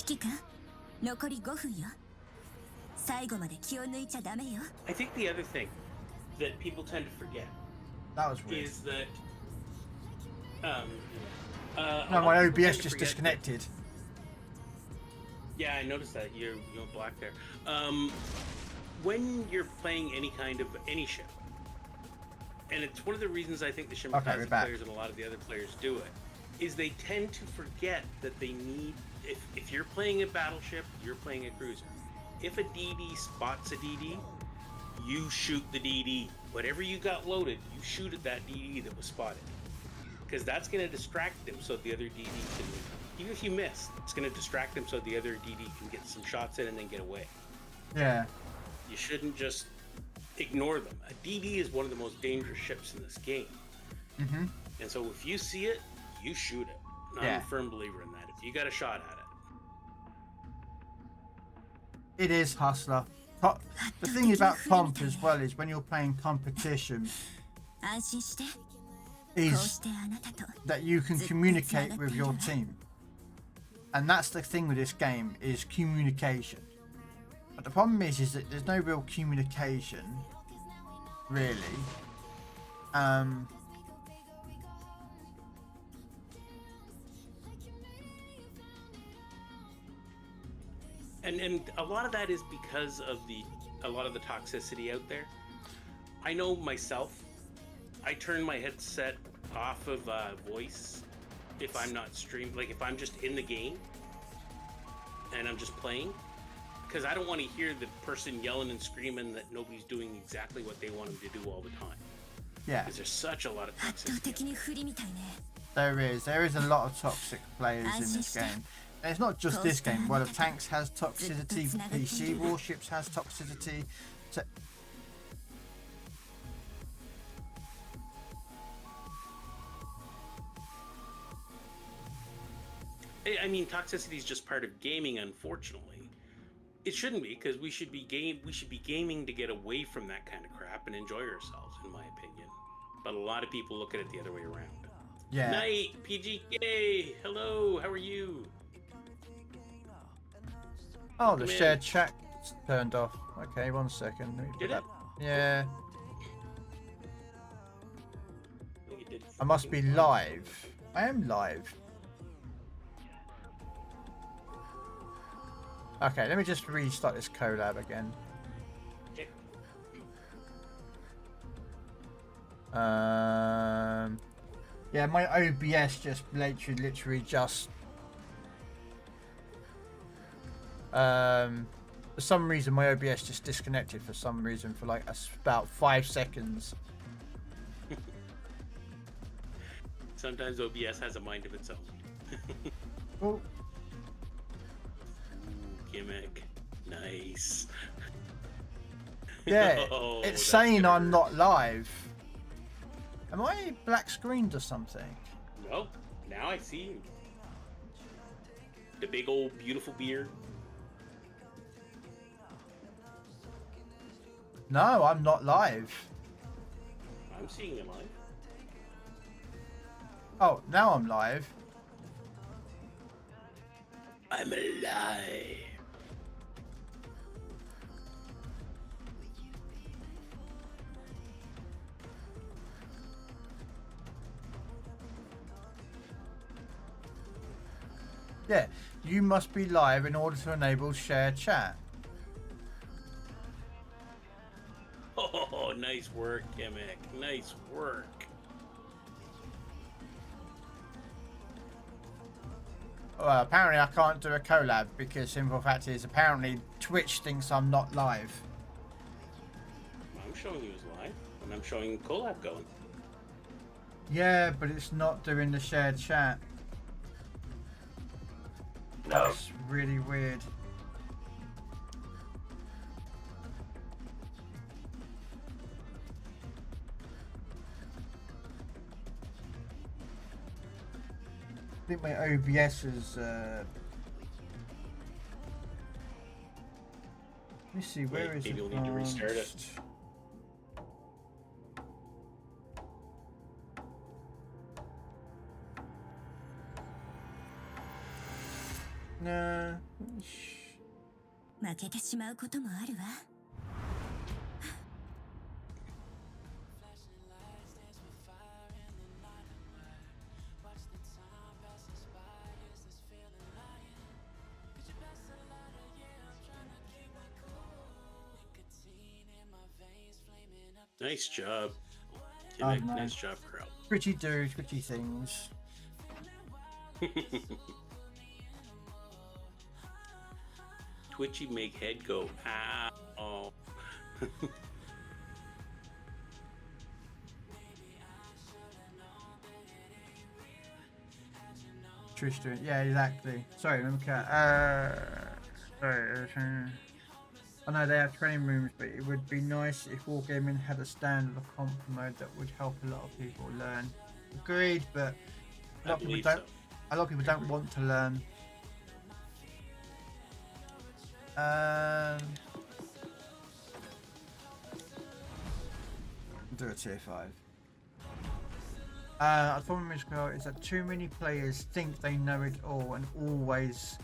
think the other thing that people tend to forget that was weird. Is that no, my OBS just disconnected. Yeah, I noticed that. You're black there. When you're playing any ship, and it's one of the reasons I think the Shimakaze players and a lot of the other players do it, is they tend to forget that they need, if you're playing a battleship, you're playing a cruiser. If a DD spots a DD, you shoot the DD. Whatever you got loaded, you shoot at that DD that was spotted. Because that's going to distract them so the other DD can, even if you miss, it's going to distract them so the other DD can get some shots in and then get away. Yeah. You shouldn't just ignore them. A DD is one of the most dangerous ships in this game. Mm-hmm. And so if you see it, you shoot it. I'm a firm believer in that. If you got a shot at it. It is Hustler. The thing about comp as well is when you're playing competition is that you can communicate with your team. And that's the thing with this game, is communication. But the problem is that there's no real communication, really. And a lot of that is because of a lot of the toxicity out there. I know myself, I turn my headset off of voice if I'm not streamed, like if I'm just in the game and I'm just playing, because I don't want to hear the person yelling and screaming that nobody's doing exactly what they want them to do all the time. Yeah. Because there's such a lot of toxicity. There is a lot of toxic players in this game. And it's not just this game. World of Tanks has toxicity, PC Warships has toxicity. So I mean, toxicity is just part of gaming, unfortunately. It shouldn't be, because we should be gaming to get away from that kind of crap and enjoy ourselves, in my opinion. But a lot of people look at it the other way around. Yeah. Night, PGK, hello, how are you? Oh, the shared chat turned off. Okay, 1 second. Let me put that. Yeah. I must be live. I am live. Okay, let me just restart this collab again. Yeah, my OBS just literally just for some reason my OBS just disconnected for some reason for like about 5 seconds. Sometimes OBS has a mind of its own. Oh. Gimmick. Nice. Yeah, Oh, it's saying I'm not live. Am I black screened or something? No, now I see you. The big old beautiful beard. No, I'm not live. I'm seeing you live. Oh, now I'm live. I'm alive. Yeah, you must be live in order to enable share chat. Oh, nice work, Gimmick. Nice work. Well, apparently I can't do a collab because simple fact is apparently Twitch thinks I'm not live. I'm showing you as live, and I'm showing collab going. Yeah, but it's not doing the shared chat. No. That's really weird. I think my OBS is let me see, where is it? Maybe you'll need to restart it. No. 負けてしまうこともあるわ。Nice job. Gimmick, nice job, Krell. Pretty do pretty things. Twitchy make head go, ow. Tristan, yeah, exactly. Sorry, let me cut. Sorry. I know they have training rooms, but it would be nice if Wargaming had a standard of comp mode that would help a lot of people learn. Agreed, but a lot of people don't. A lot of people don't want to learn. Do a tier 5. The problem is that too many players think they know it all and always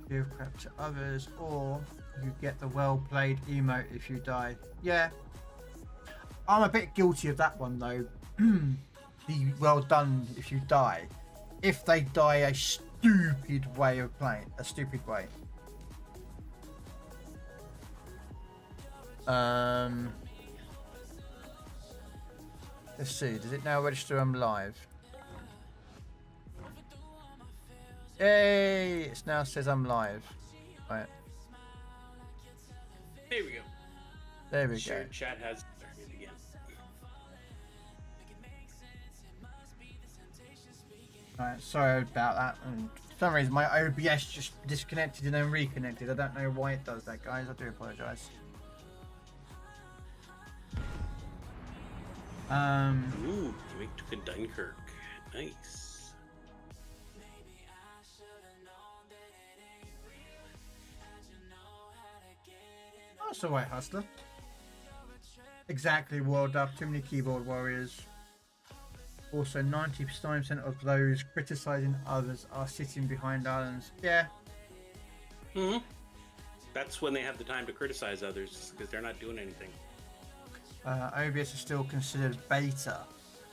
give crap to others, or you get the well played emote if you die. Yeah, I'm a bit guilty of that one though. The well done if you die. If they die a stupid way of playing, a stupid way. Let's see. Does it now register I'm live? Yay! It now says I'm live. Right. There we go. There we go. Shared chat has started again. Right, sorry about that. And for some reason, my OBS just disconnected and then reconnected. I don't know why it does that, guys. I do apologise. Ooh, you took a Dunkirk. Nice. That's alright, Hustler. Exactly, World Up. Too many keyboard warriors. Also, 90% of those criticising others are sitting behind islands. Yeah. Mm-hmm. That's when they have the time to criticize others, because they're not doing anything. OBS is still considered beta.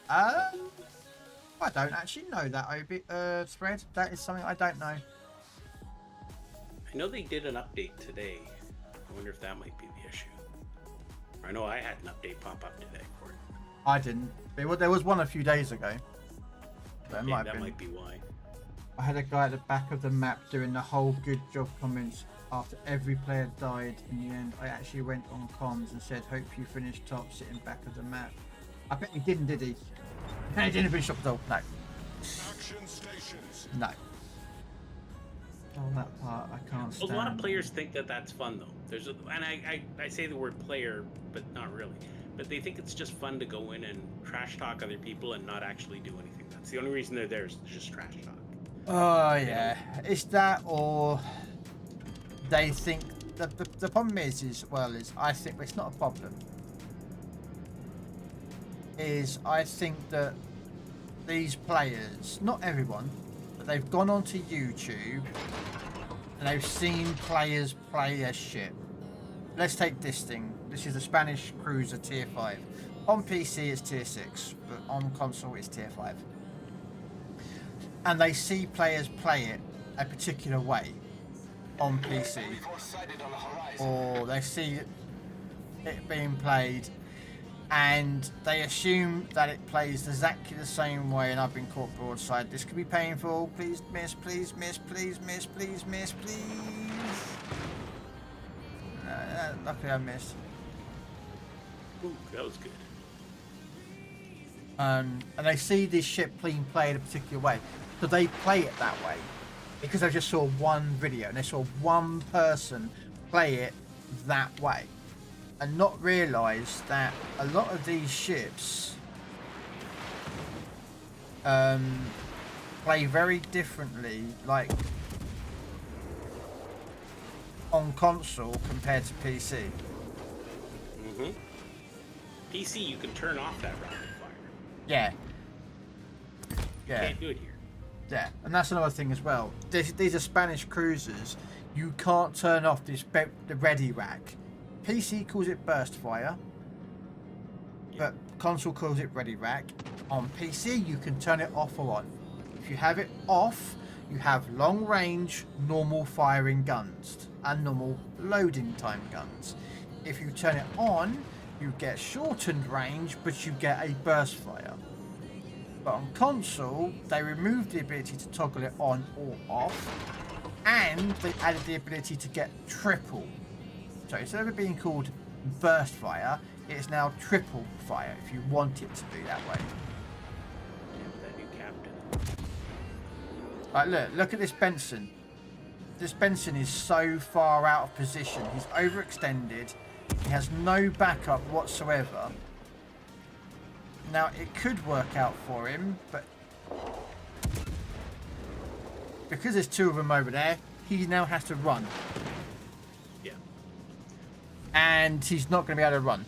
I don't actually know that spread. That is something I don't know. I know they did an update today. I wonder if that might be the issue. I know I had an update pop up today for it. I didn't. There was one a few days ago. That might be why. I had a guy at the back of the map doing the whole good job comments after every player died. In the end, I actually went on comms and said, "Hope you finish top, sitting back of the map." I bet he didn't, did he? He didn't finish top at all. No. Action stations. No. On that part, I can't stand. A lot of players think that that's fun, though. And I say the word player, but not really. But they think it's just fun to go in and trash talk other people and not actually do anything. That's the only reason they're there, is to just trash talk. Oh yeah, it's that, or they think the problem is I think it's not a problem. I think that these players, not everyone, but they've gone onto YouTube and they've seen players play their shit. Let's take this thing. This is a Spanish cruiser tier 5. On PC it's tier 6, but on console it's tier 5. And they see players play it a particular way on PC, or they see it being played and they assume that it plays exactly the same way, and I've been caught broadside. This could be painful. Please miss, please miss, please miss, please miss, please. No, luckily I missed. Ooh, that was good. And they see this shit being played a particular way, so they play it that way because they just saw one video and they saw one person play it that way, and not realise that a lot of these ships play very differently, like on console compared to PC. Mm-hmm. PC, you can turn off that rapid fire. Yeah. You can't do it here. Yeah, and that's another thing as well. These are Spanish cruisers. You can't turn off the ready rack. PC calls it burst fire, but console calls it ready rack. On PC, you can turn it off or on. If you have it off, you have long range, normal firing guns and normal loading time guns. If you turn it on, you get shortened range, but you get a burst fire. But on console, they removed the ability to toggle it on or off, and they added the ability to get triple. So instead of it being called burst fire, it's now triple fire if you want it to be that way. That new captain. Right, look at this Benson. This Benson is so far out of position. He's overextended. He has no backup whatsoever. Now, it could work out for him, but because there's two of them over there, he now has to run. Yeah. And he's not going to be able to run.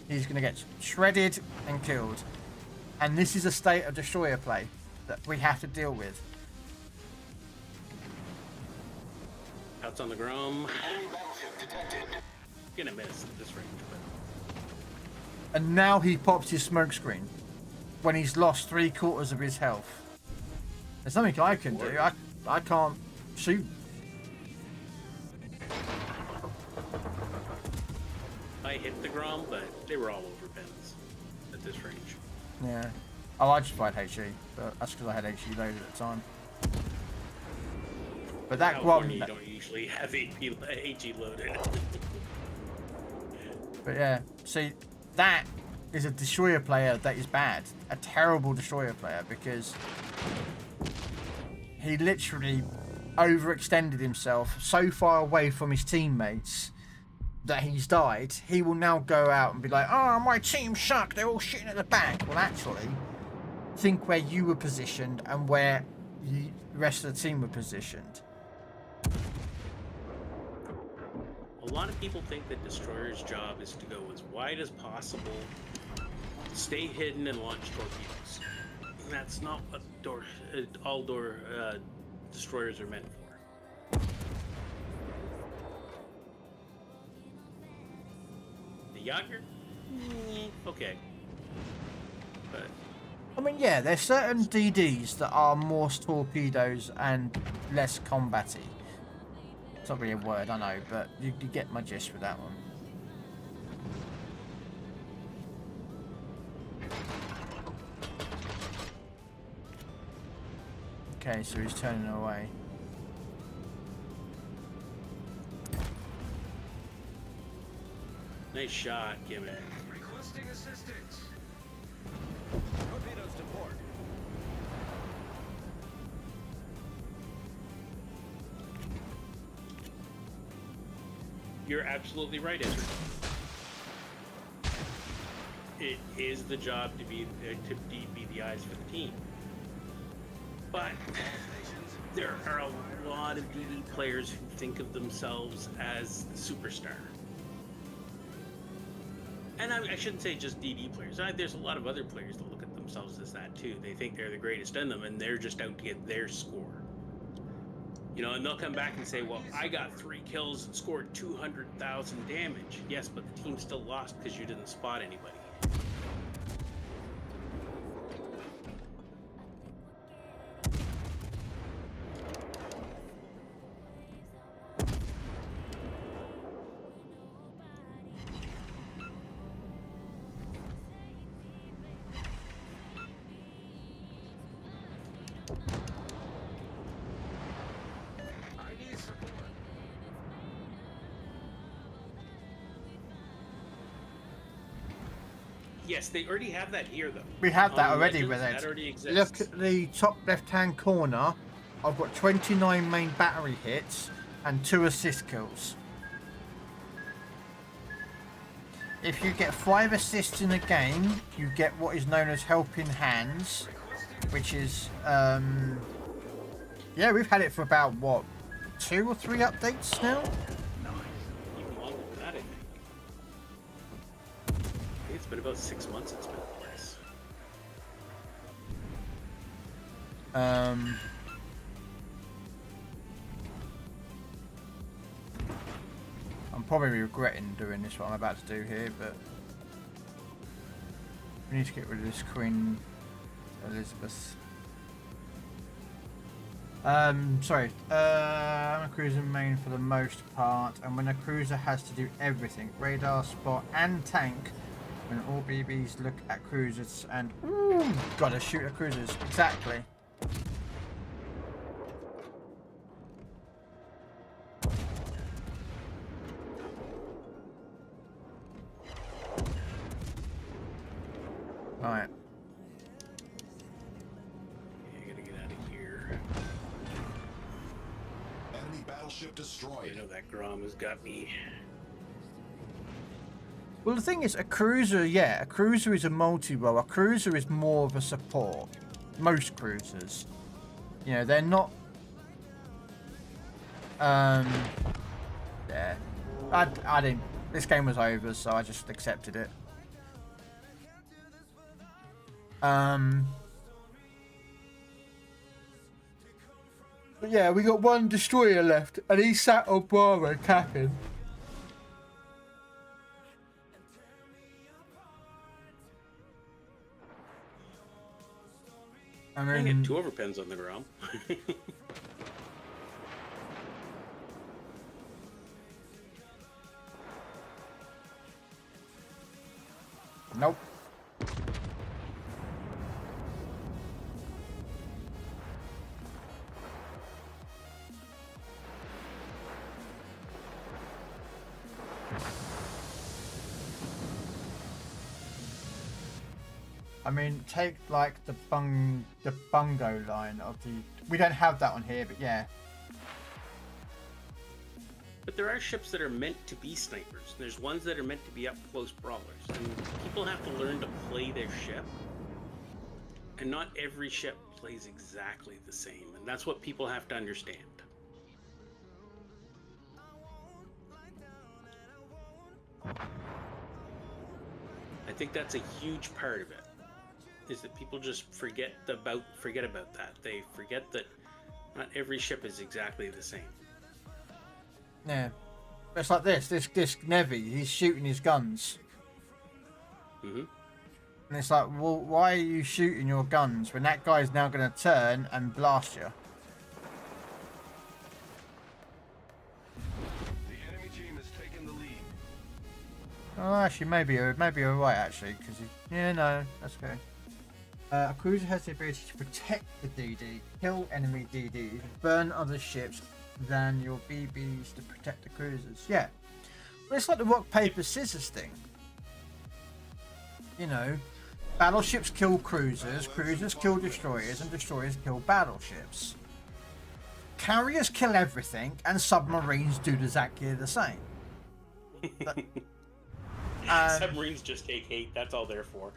He's going to get shredded and killed. And this is a state of destroyer play that we have to deal with. Outs on the Grom. Gonna miss at this range, but... And now he pops his smoke screen when he's lost 3/4 of his health. There's nothing I can do. I can't shoot. I hit hit the Grom, but they were all over pens at this range. Yeah. Oh, I just played HE, but that's because I had HE loaded at the time. But that California, Grom... you don't usually have HE loaded. But yeah, see, that is a destroyer player that is bad. A terrible destroyer player, because he literally overextended himself so far away from his teammates that he's died. He will now go out and be like, oh, my team suck, they're all shooting at the back. Well, actually, think where you were positioned and where the rest of the team were positioned. A lot of people think that Destroyer's job is to go as wide as possible, stay hidden, and launch torpedoes. And that's not what all destroyers are meant for. The Yager? Okay. But I mean, yeah, there's certain DDs that are more torpedoes and less combat-y. It's not really a word, I know, but you get my gist with that one. Okay, so he's turning away. nice shot, give it. Requesting assistance. Torpedoes to port. You're absolutely right, Ezra. It is the job to be the eyes for the team. But there are a lot of DD players who think of themselves as the superstar. And I shouldn't say just DD players. There's a lot of other players that look at themselves as that too. They think they're the greatest in them, and they're just out to get their score. You know, and they'll come back and say, well, I got 3 kills and scored 200,000 damage. Yes, but the team still lost because you didn't spot anybody. Yes, they already have that here, though. We have that already Legends, with it. that already exists. Look at the top left-hand corner. I've got 29 main battery hits and 2 assist kills. If you get 5 assists in a game, you get what is known as helping hands, which is, yeah, we've had it for about, what, 2 or 3 updates now? Even longer than that, I think. It's been about 6 months it's been in place. I'm probably regretting doing this what I'm about to do here, but we need to get rid of this Queen Elizabeth. Sorry, I'm a cruiser main for the most part, and when a cruiser has to do everything, radar, spot and tank, when all BBs look at cruisers and gotta shoot at cruisers, exactly. Right. Yeah, I gotta get out of here. Enemy battleship destroyed. I know that Grom has got me. Well, the thing is, a cruiser, yeah, a cruiser is a multi-role. A cruiser is more of a support. Most cruisers. You know, they're not... yeah. I didn't... This game was over, so I just accepted it. But yeah, we got 1 destroyer left, and he sat on Bravo capping. I get 2 overpens on the Grom. I mean, take like the bungo line of the. We don't have that on here, but yeah. But there are ships that are meant to be snipers. There's ones that are meant to be up close brawlers, and people have to learn to play their ship. And not every ship plays exactly the same, and that's what people have to understand. I think that's a huge part of it, is that people just forget about that. They forget that not every ship is exactly the same. Yeah. It's like this Nevi, he's shooting his guns. Mm-hmm. And it's like, well, why are you shooting your guns when that guy's now going to turn and blast you? The enemy team has taken the lead. Oh, actually, maybe you're right, actually, because yeah, no, that's okay. A cruiser has the ability to protect the DD, kill enemy DDs, burn other ships than your BBs to protect the cruisers. Yeah, well, it's like the rock paper scissors thing. You know, battleships kill cruisers, cruisers kill destroyers, and destroyers kill battleships. Carriers kill everything, and submarines do exactly the same. But, submarines just take hate. That's all they're for.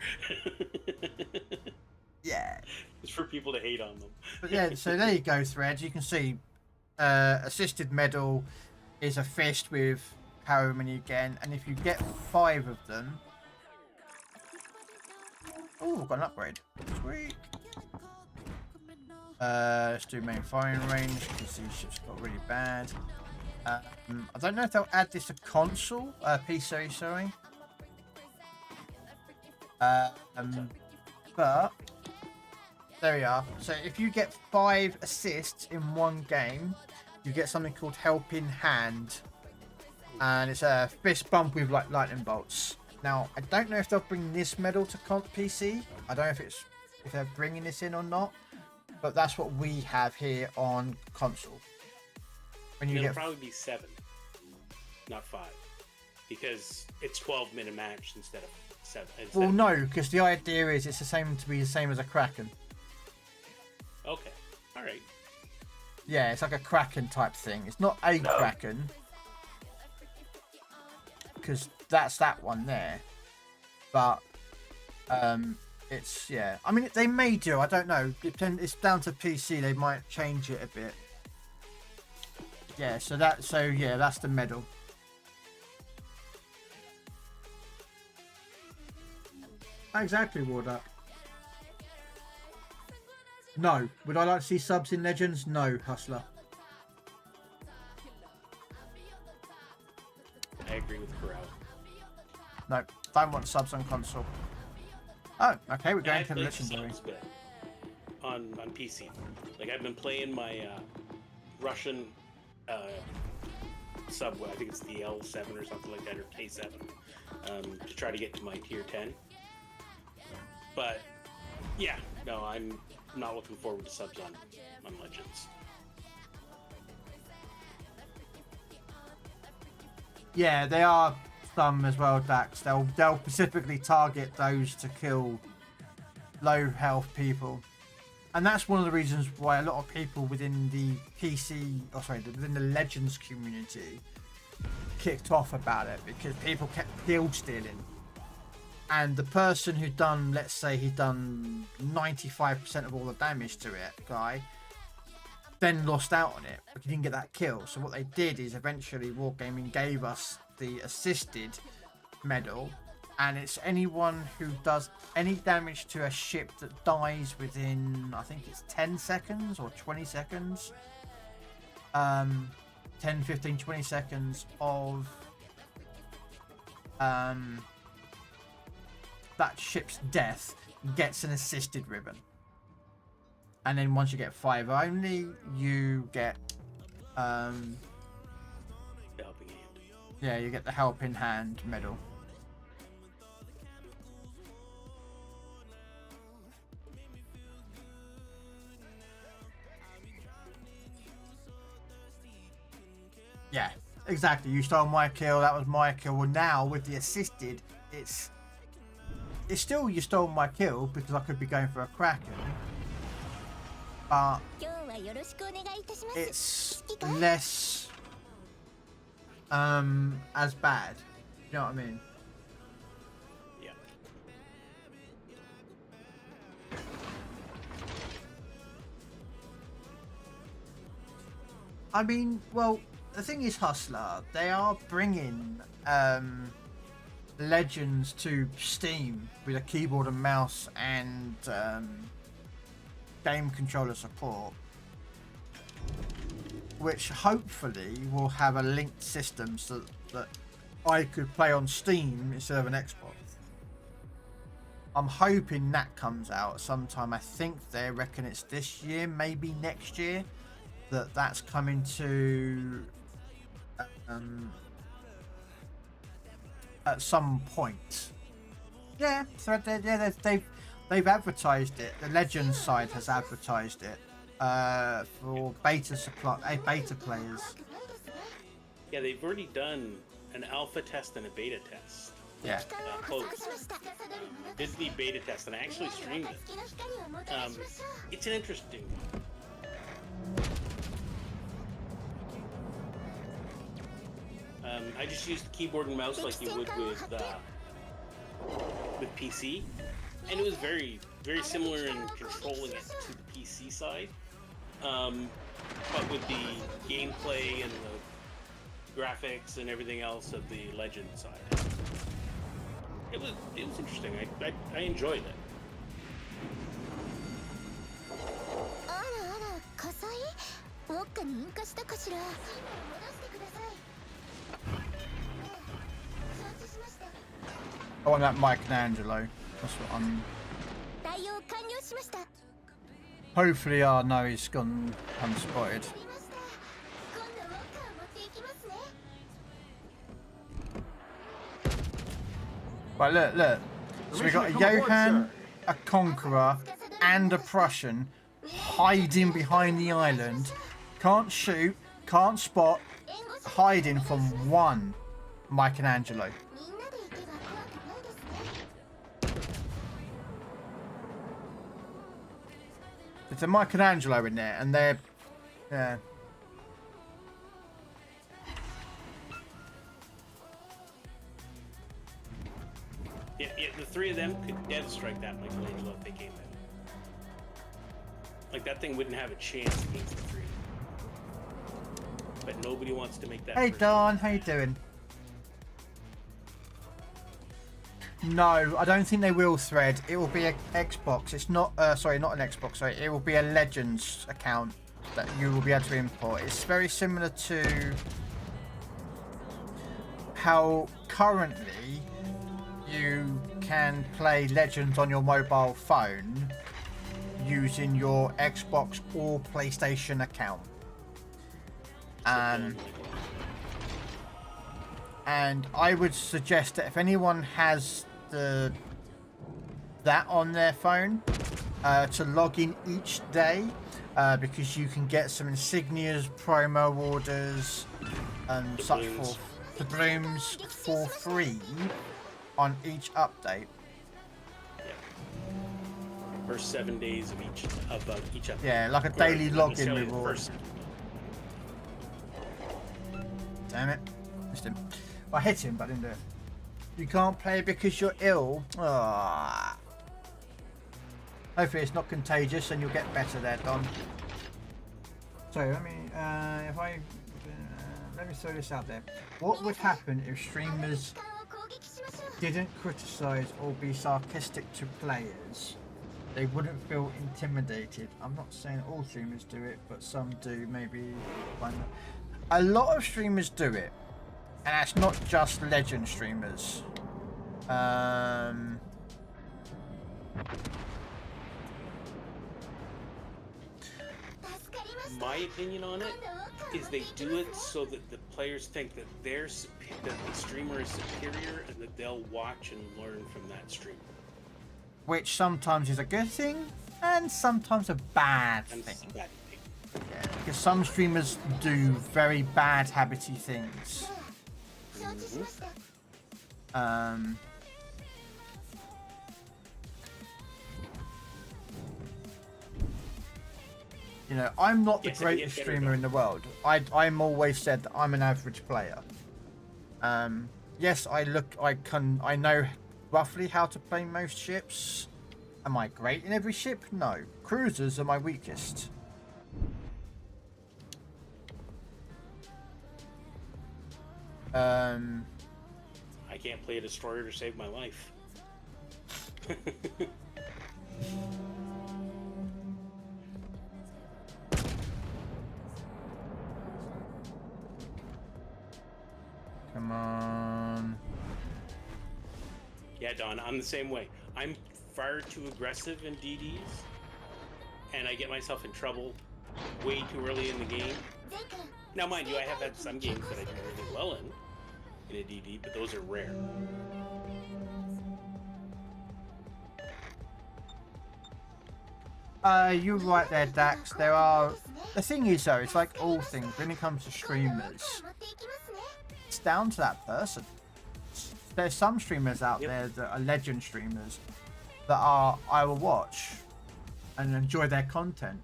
Yeah. It's for people to hate on them. But yeah, so there you go, Threads. You can see assisted medal is a fist with however many again, and if you get 5 of them. Oh, we've got an upgrade. Sweet. Let's do main firing range because these ships got really bad. I don't know if they'll add this to console, PC, sorry. But there we are. So if you get 5 assists in one game, you get something called helping hand, and it's a fist bump with like lightning bolts. Now I don't know if they'll bring this medal to PC. I don't know if they're bringing this in or not, but that's what we have here on console. When It'll probably be 7, not 5, because it's 12-minute match instead of 7. Well, no, because the idea is it's the same as a Kraken. Okay, all right. Yeah, it's like a Kraken type thing. It's not a Kraken, because that's that one there. But it's yeah. I mean, they may do. I don't know. It's down to PC. They might change it a bit. Yeah. So that's the medal. Exactly, Warduck. No. Would I like to see subs in Legends? No, Hustler. I agree with Krell. No, don't want subs on console. Oh, okay, we're going to the played Legendary. subs bit on PC. Like, I've been playing my Russian sub, I think it's the L7 or something like that, or K7, to try to get to my tier 10. But yeah, no, I'm not looking forward to subs on Legends. Yeah, they are some as well, Dax. They'll specifically target those to kill low health people. And that's one of the reasons why a lot of people within the within the Legends community kicked off about it, because people kept kill stealing. And the person who done, let's say he done 95% of all the damage to it, guy, then lost out on it, but he didn't get that kill. So what they did is eventually Wargaming gave us the assisted medal, and it's anyone who does any damage to a ship that dies within, I think it's 10 seconds or 20 seconds. 10, 15, 20 seconds of that ship's death gets an assisted ribbon. And then once you get 5 only, you get The helping hand. yeah, you get the helping hand medal. Yeah, exactly. You stole my kill, that was my kill. Well, now with the assisted, it's it's still you stole my kill because I could be going for a Kraken, but 今日はよろしくお願いいたします。 it's 指揮官 less as bad. You know what I mean? Yeah. I mean, well, the thing is, Hustler, they are bringing Legends to Steam with a keyboard and mouse and game controller support, which hopefully will have a linked system so that I could play on Steam instead of an Xbox. I'm hoping that comes out sometime. I think they reckon it's this year, maybe next year, that's coming to at some point. Yeah, so they've advertised it. The Legends side has advertised it for beta players. Yeah, they've already done an alpha test and a beta test. Yeah. Close. Did the beta test and I actually streamed it. It's an interesting one. I just used keyboard and mouse like you would with PC, and it was very, very similar in controlling it to the PC side. But with the gameplay and the graphics and everything else of the Legend side, it was interesting. I enjoyed it. あらあら火災？ウォッカに引火したかしら。戻してください。承知しました。 I want that Michelangelo. That's what I'm. 対応完了しました。 Hopefully, no, he's gone unspotted. ありました。今度ウォッカを持っていきますね。 But look. So we got a Johann, a Conqueror, and a Prussian hiding behind the island. Can't shoot, can't spot, hiding from one Michelangelo. みんなで行けば怖くないですね。 There's a Michelangelo in there, and they're. Yeah. Yeah, the three of them could dead strike that Michelangelo if they came in. Like, that thing wouldn't have a chance against the three. But nobody wants to make that. Hey Don, how you doing? No, I don't think they will thread. It will be an Xbox. It's not. Sorry, not an Xbox. Sorry, it will be a Legends account that you will be able to import. It's very similar to how currently you can play Legends on your mobile phone using your Xbox or PlayStation account. And I would suggest that if anyone has that on their phone, to log in each day, because you can get some insignias, promo orders, and such forth, the blooms for free on each update. First 7 days of each update. Yeah, like a daily login reward. Damn it, missed him. I hit him, but I didn't do it. You can't play because you're ill. Aww. Hopefully it's not contagious and you'll get better there, Don. So let me, let me throw this out there. What would happen if streamers didn't criticize or be sarcastic to players? They wouldn't feel intimidated. I'm not saying all streamers do it, but some do. Maybe one. A lot of streamers do it. And that's not just Legend streamers. My opinion on it is they do it so that the players think that that the streamer is superior and that they'll watch and learn from that streamer. Which sometimes is a good thing and sometimes a bad thing. Yeah, because some streamers do very bad habity things. You know, I'm not the Yes, I can greatest get better streamer in the world. I'm always said that I'm an average player. Yes, I know roughly how to play most ships. Am I great in every ship? No. Cruisers are my weakest. I can't play a destroyer to save my life. Come on. Yeah, Don, I'm the same way. I'm far too aggressive in DDs, and I get myself in trouble way too early in the game. Now, mind you, I have had some games that I do really well in a DD, but those are rare. You're right there, Dax. There are... The thing is, though, it's like all things. When it comes to streamers, it's down to that person. There's some streamers out there that are legend streamers that I will watch and enjoy their content.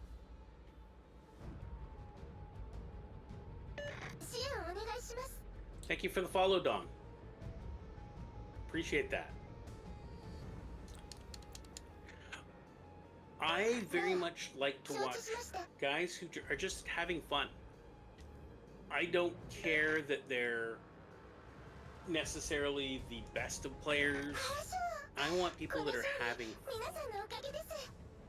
Thank you for the follow, Don. Appreciate that. I very much like to watch guys who are just having fun. I don't care that they're necessarily the best of players. I want people that are having fun.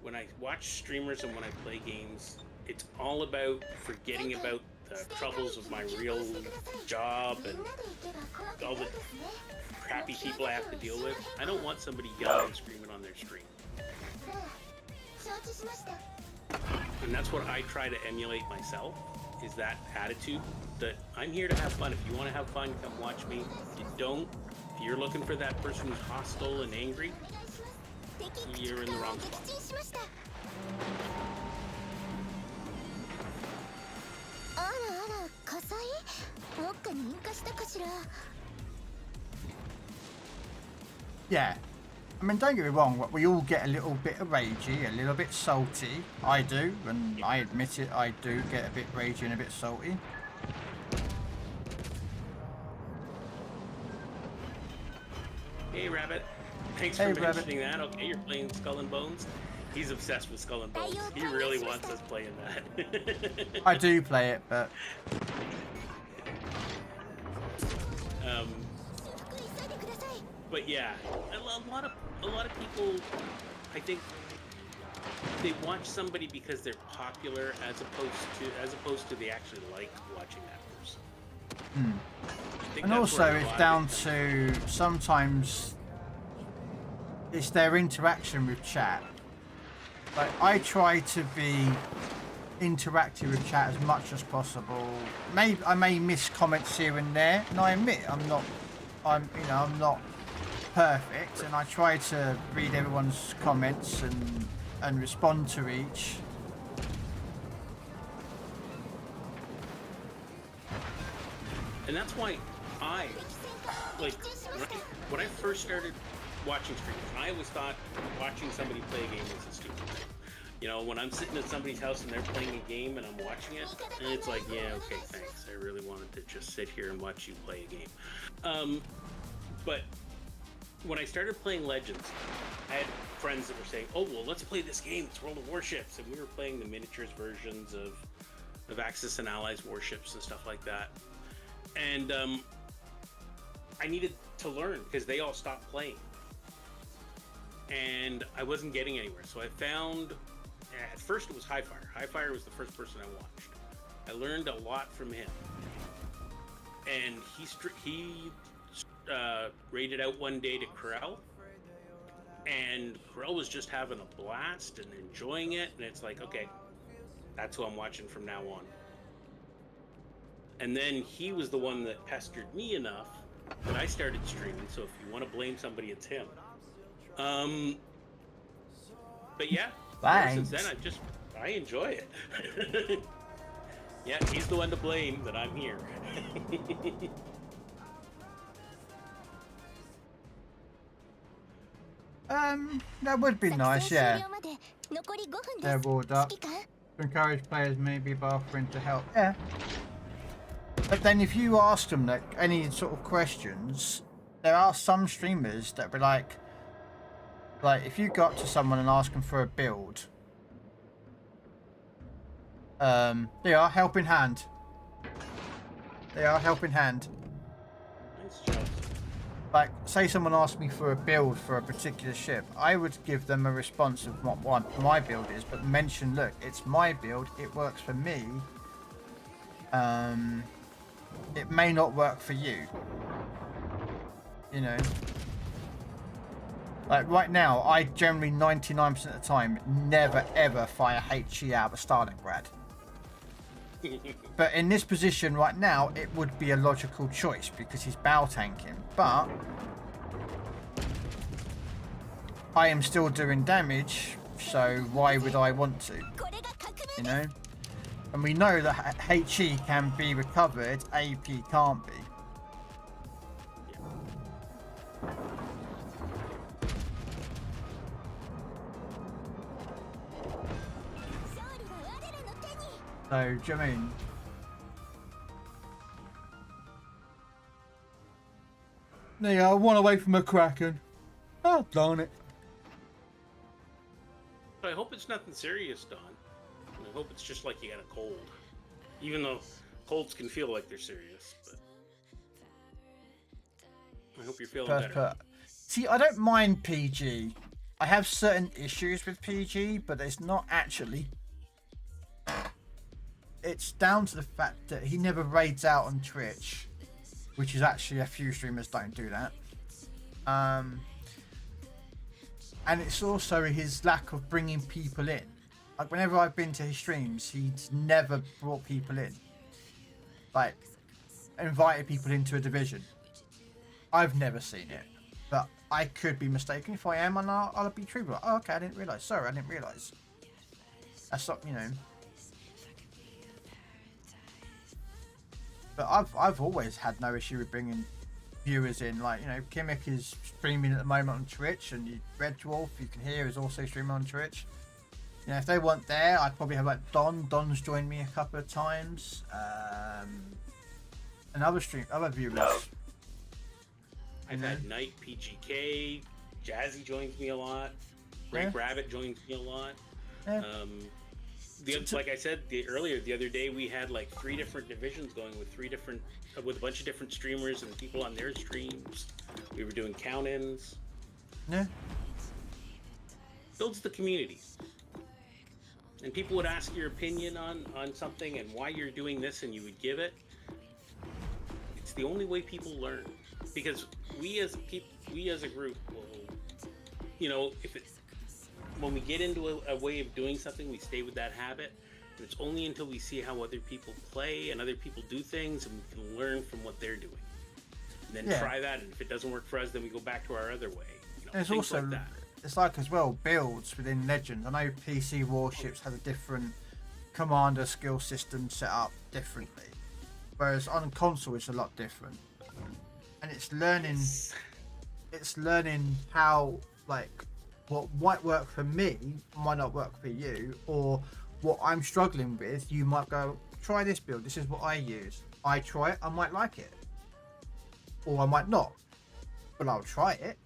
When I watch streamers and when I play games, it's all about forgetting about the troubles of my real job and all the crappy people I have to deal with. I don't want somebody yelling and screaming on their stream. And that's what I try to emulate myself, is that attitude that I'm here to have fun. If you want to have fun, come watch me. If you don't, if you're looking for that person who's hostile and angry, you're in the wrong spot. Yeah. I mean, don't get me wrong, we all get a little bit of ragey, a little bit salty. I do, and I admit it, I do get a bit ragey and a bit salty. Hey, Rabbit. Thanks for mentioning that. Okay, you're playing Skull and Bones. He's obsessed with Skull and Bones. He really wants us playing that. I do play it, but... But yeah, a lot of people, I think, they watch somebody because they're popular as opposed to they actually like watching that person. And also, it's down to sometimes it's their interaction with chat. Like, I try to be interactive with chat as much as possible. I may miss comments here and there, and I admit I'm not perfect, and I try to read everyone's comments and respond to each. And that's why I like when I first started watching streams, I always thought watching somebody play a game was a stupid thing. You know, when I'm sitting at somebody's house and they're playing a game and I'm watching it, and it's like, yeah, okay, thanks. I really wanted to just sit here and watch you play a game. But when I started playing Legends, I had friends that were saying, oh, well, let's play this game. It's World of Warships. And we were playing the miniatures versions of Axis and Allies warships and stuff like that. And I needed to learn because they all stopped playing. And I wasn't getting anywhere. So I found, at first it was Highfire. Highfire was the first person I watched. I learned a lot from him. And he raided out one day to Krell, and Krell was just having a blast and enjoying it, and it's like, okay, that's who I'm watching from now on. And then he was the one that pestered me enough that I started streaming, so if you want to blame somebody, it's him. But yeah, since then I enjoy it. Yeah, he's the one to blame that I'm here. That would be nice, yeah. Their order. To encourage players maybe by offering to help. Yeah. But then if you ask them like any sort of questions, there are some streamers that be like if you got to someone and ask them for a build, they are helping hand. They are helping hand. Nice job. Like, say someone asked me for a build for a particular ship, I would give them a response of what my build is, but mention, look, it's my build, it works for me. It may not work for you. You know? Like, right now, I generally, 99% of the time, never ever fire HE out of a Stalingrad. But in this position right now, it would be a logical choice because he's bow tanking. But I am still doing damage, so why would I want to? You know? And we know that HE can be recovered, AP can't be. So, do you know what I mean? Yeah, I want away from a Kraken. Oh, darn it. I hope it's nothing serious, Don. I hope it's just like you got a cold. Even though colds can feel like they're serious, but I hope you're feeling better. See, I don't mind PG. I have certain issues with PG, but it's not actually. It's down to the fact that he never raids out on Twitch, which is actually a few streamers don't do that. And it's also his lack of bringing people in. Like, whenever I've been to his streams, he's never brought people in. Like, invited people into a division. I've never seen it. But I could be mistaken. If I am, and I'll be true. Like, oh, okay, I didn't realise. Sorry, I didn't realise. That's not, you know. But I've always had no issue with bringing viewers in. Like, you know, Kimmik is streaming at the moment on Twitch, and Red Dwarf, you can hear, is also streaming on Twitch. You know, if they weren't there, I'd probably have like Don's joined me a couple of times, and other viewers. I've had Knight, PGK, Jazzy joins me a lot, Great Rabbit joins me a lot. Yeah. Like I said earlier, the other day we had like 3 different divisions going with a bunch of different streamers and people on their streams. We were doing count-ins. Yeah. Builds the community. And people would ask your opinion on something and why you're doing this, and you would give it. It's the only way people learn. Because we as a group will, you know, when we get into a way of doing something, we stay with that habit. And it's only until we see how other people play and other people do things, and we can learn from what they're doing. And then try that, and if it doesn't work for us, then we go back to our other way. You know, there's also like that. It's like as well builds within Legends. I know PC Warships has a different commander skill system set up differently, whereas on console it's a lot different. And it's learning how, like, what might work for me might not work for you, or what I'm struggling with, you might go, try this build, this is what I use. I try it, I might like it, or I might not, but I'll try it,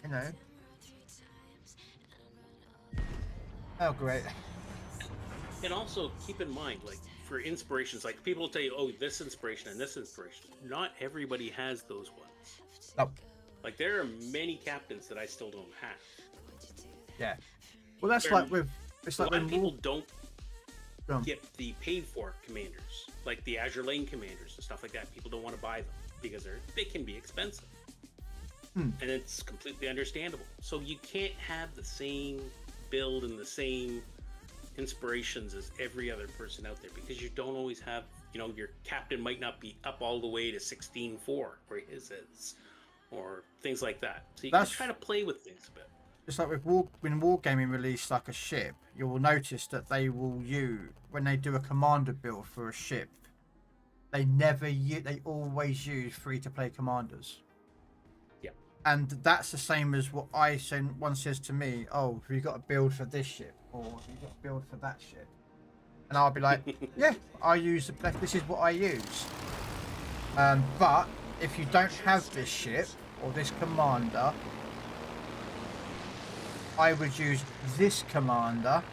you know. Oh, great. And also keep in mind, like, for inspirations, like, people will tell you, oh, this inspiration and this inspiration. Not everybody has those ones. No. Like, there are many captains that I still don't have. Yeah. Well, that's like with... It's like a lot of people don't get the paid for commanders, like the Azure Lane commanders and stuff like that. People don't want to buy them because they can be expensive. And it's completely understandable. So you can't have the same build and the same inspirations as every other person out there, because you don't always have, you know, your captain might not be up all the way to 16.4 where his is, or things like that. So you can try to play with things a bit. It's like with when Wargaming release like a ship, you will notice that they will when they do a commander build for a ship, they always use free-to-play commanders. Yeah. And that's the same as what one says to me, oh, have you got a build for this ship? Or have you got a build for that ship? And I'll be like, yeah, I use this is what I use. But if you don't have this ship or this commander, I would use this commander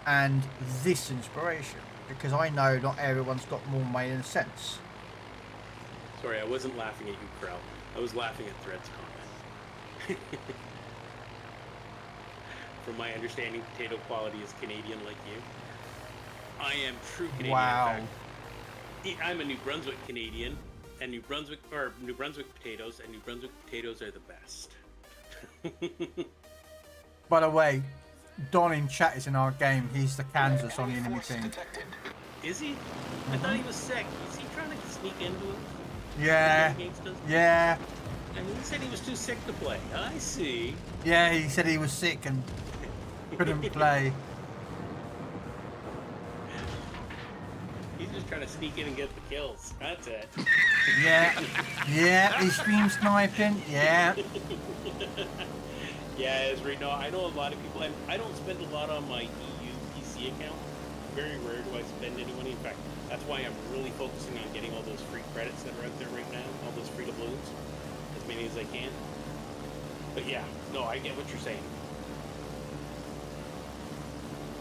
and this inspiration, because I know not everyone's got more money than sense. Sorry, I wasn't laughing at you, Krell. I was laughing at Thread's comment. From my understanding, potato quality is Canadian like you. I am true Canadian. Wow. In fact, I'm a New Brunswick Canadian, and New Brunswick potatoes, and New Brunswick potatoes are the best. By the way, Don in chat is in our game. He's the Kansas on the enemy team. Is he? I thought he was sick. Is he trying to sneak into it? Yeah. Yeah. I mean, he said he was too sick to play. I see. Yeah, he said he was sick and couldn't play. He's just trying to sneak in and get the kills. That's it. Yeah. Yeah, he's stream sniping. Yeah. Yeah, Esri, no, I know a lot of people, and I don't spend a lot on my EU PC account. Very rare do I spend any money. In fact, that's why I'm really focusing on getting all those free credits that are out there right now, all those free doubloons, as many as I can. But yeah, no, I get what you're saying.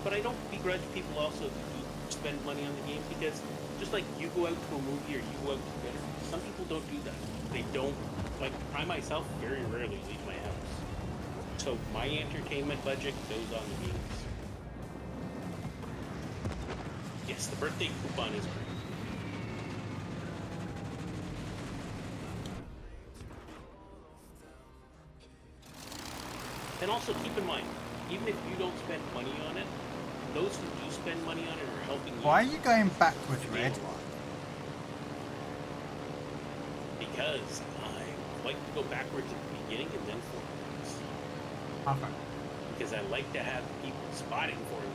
But I don't begrudge people also who spend money on the game, because just like you go out to a movie or you go out to dinner, some people don't do that. They don't, like I myself very rarely leave my house. So my entertainment budget goes on the games. Yes, the birthday coupon is great. And also keep in mind, even if you don't spend money on it, those who do spend money on it are helping you. Why are you going backwards, Red? Because I like to go backwards at the beginning and then forwards. Okay. Because I like to have people spotting for me.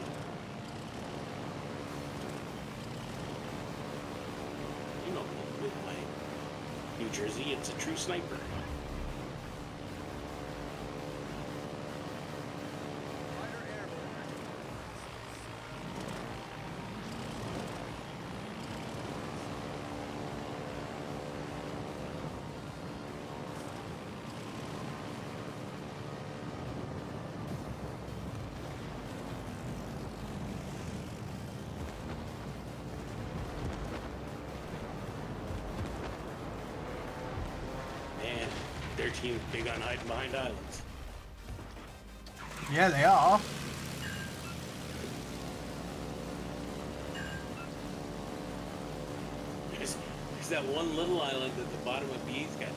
You know, with my New Jersey, it's a true sniper. Their team's big on hiding behind islands. Yeah, they are. There's that one little island at the bottom of B's got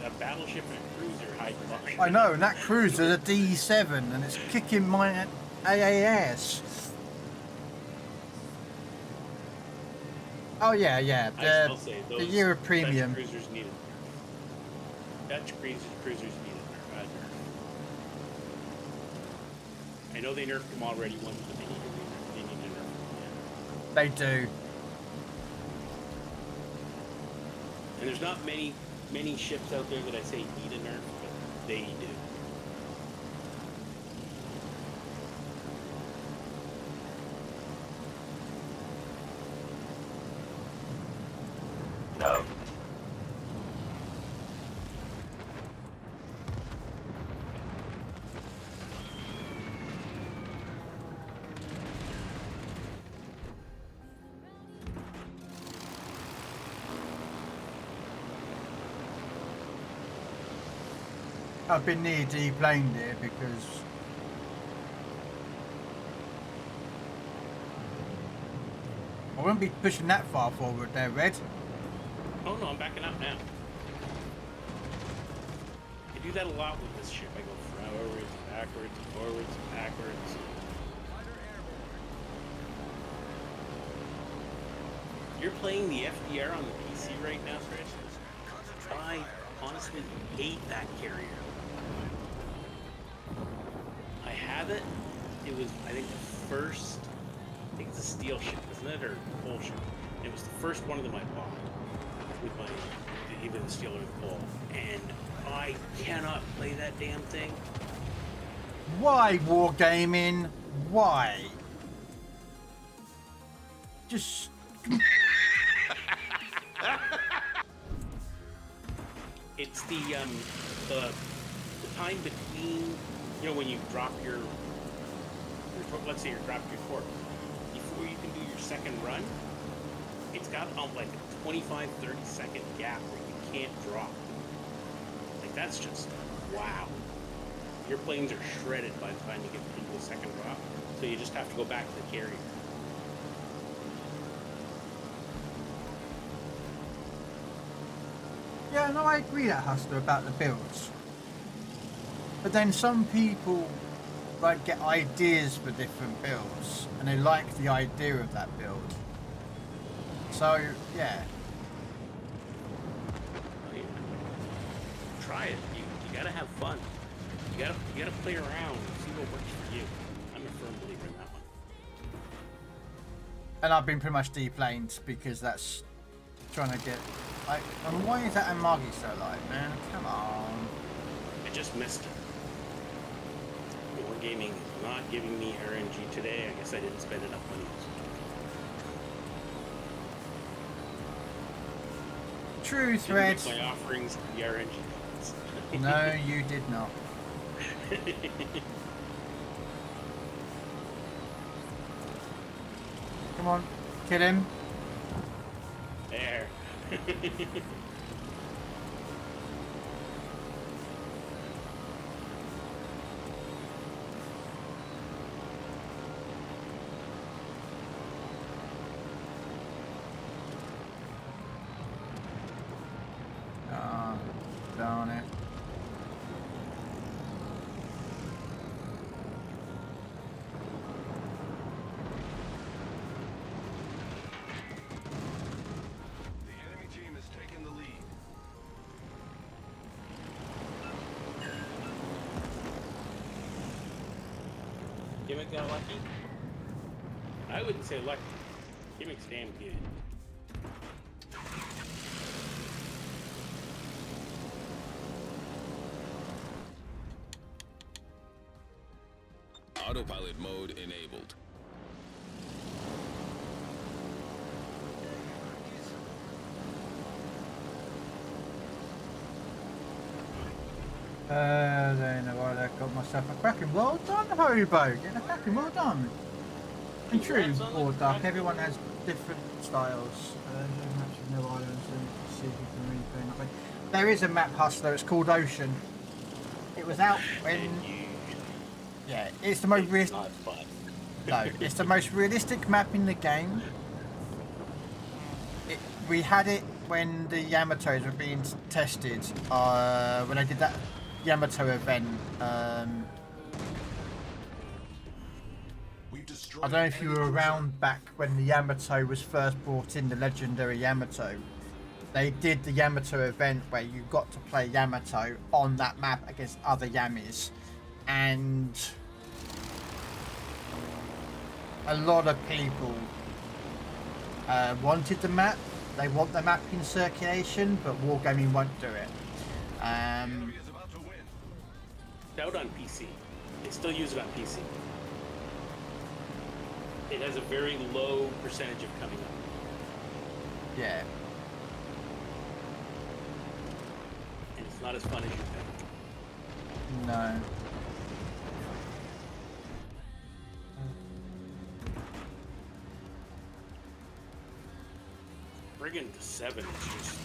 a battleship and a cruiser hiding behind. I know, and that cruiser's a D7 and it's kicking my AAS. Oh yeah, yeah. The Euro Premium. Dutch cruisers needed. Dutch cruisers needed nerf. I know they nerfed them already once, but they need to nerf them again. They do. And there's not many ships out there that I say need a nerf, but they do. No. I've been near deplaned here because I won't be pushing that far forward there, Red. Oh no, I'm backing up now. I do that a lot with this ship. I go forwards, backwards, forwards, backwards. You're playing the FDR on the PC right now, Chris? I honestly hate that carrier. I have it. It was, I think, the first, I think it's a steel ship, isn't it? Or coal ship. It was the first one of them I bought with my, either the steel or the coal. And I cannot play that damn thing. Why, Wargaming? Why? just. It's the time between, you know, when you drop your let's say you drop your torque before you can do your second run. It's got like a 25-30 second gap where you can't drop. Like that's just wow. Your planes are shredded by the time you get into the second drop, so you just have to go back to the carrier. Yeah, no, I agree that Hustler about the builds. But then some people like get ideas for different builds, and they like the idea of that build. So yeah. Oh, yeah. Try it. You gotta have fun. You gotta play around and see what works for you. I'm a firm believer in that one. And I've been pretty much deplaned because that's trying to get. Like, and why is that Amagi so light, man? Come on. I just missed it. Wargaming is not giving me RNG today. I guess I didn't spend enough money. True thread. My offerings for the RNG. No, you did not. Come on, kill him. There. Ah, darn it. Gimmick got lucky? I wouldn't say lucky. Gimmick's damn good. Autopilot mode enabled. Then I got myself a cracking. Well done, Haribo. Getting a cracking. Well done. And true, or Duck. Everyone has different styles. No islands. See if you can really play nothing. There is a map, Hustler. It's called Ocean. It was out when. Yeah, it's the most realistic. No, it's the most realistic map in the game. We had it when the Yamatos were being tested. When I did that Yamato event. I don't know if you were around back when the Yamato was first brought in, the legendary Yamato. They did the Yamato event where you got to play Yamato on that map against other Yamis, and a lot of people wanted the map. They want the map in circulation, but Wargaming won't do it. It's out on PC. They still use it on PC. It has a very low percentage of coming up. Yeah. And it's not as fun as you think. No. Friggin' the 7 is just...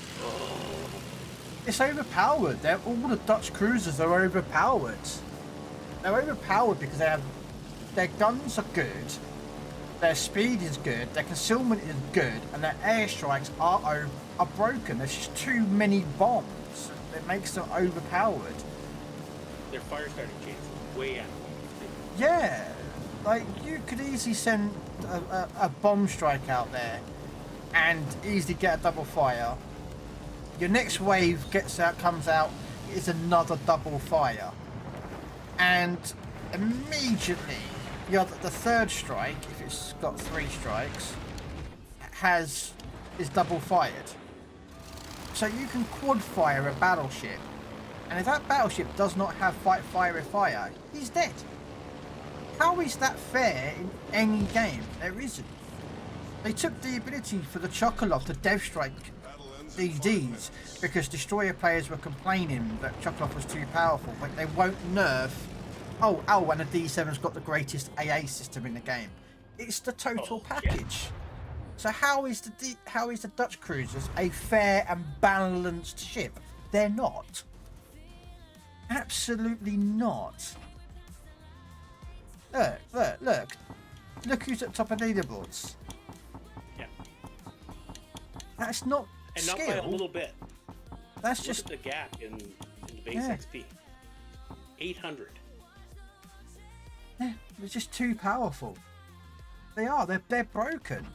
It's overpowered. All the Dutch cruisers are overpowered. They're overpowered because their guns are good, their speed is good, their concealment is good, and their airstrikes are broken. There's just too many bombs. It makes them overpowered. Their fire starting chance is way out. Yeah, like you could easily send a bomb strike out there and easily get a double fire. Your next wave comes out, is another double fire, and immediately the third strike, if it's got 3 strikes, is double fired. So you can quad fire a battleship, and if that battleship does not have fire, he's dead. How is that fair in any game? There isn't. They took the ability for the Chocolat to Dev Strike DDs because destroyer players were complaining that Chocolat was too powerful, but they won't nerf. Oh, and the D7's got the greatest AA system in the game. It's the total package. So how is the Dutch cruisers a fair and balanced ship? They're not. Absolutely not. Look who's at top of leaderboards. Yeah. That's not and skill. not by a little bit. That's Look just at the gap in the base XP. 800. Yeah, they're just too powerful. They are. They're broken.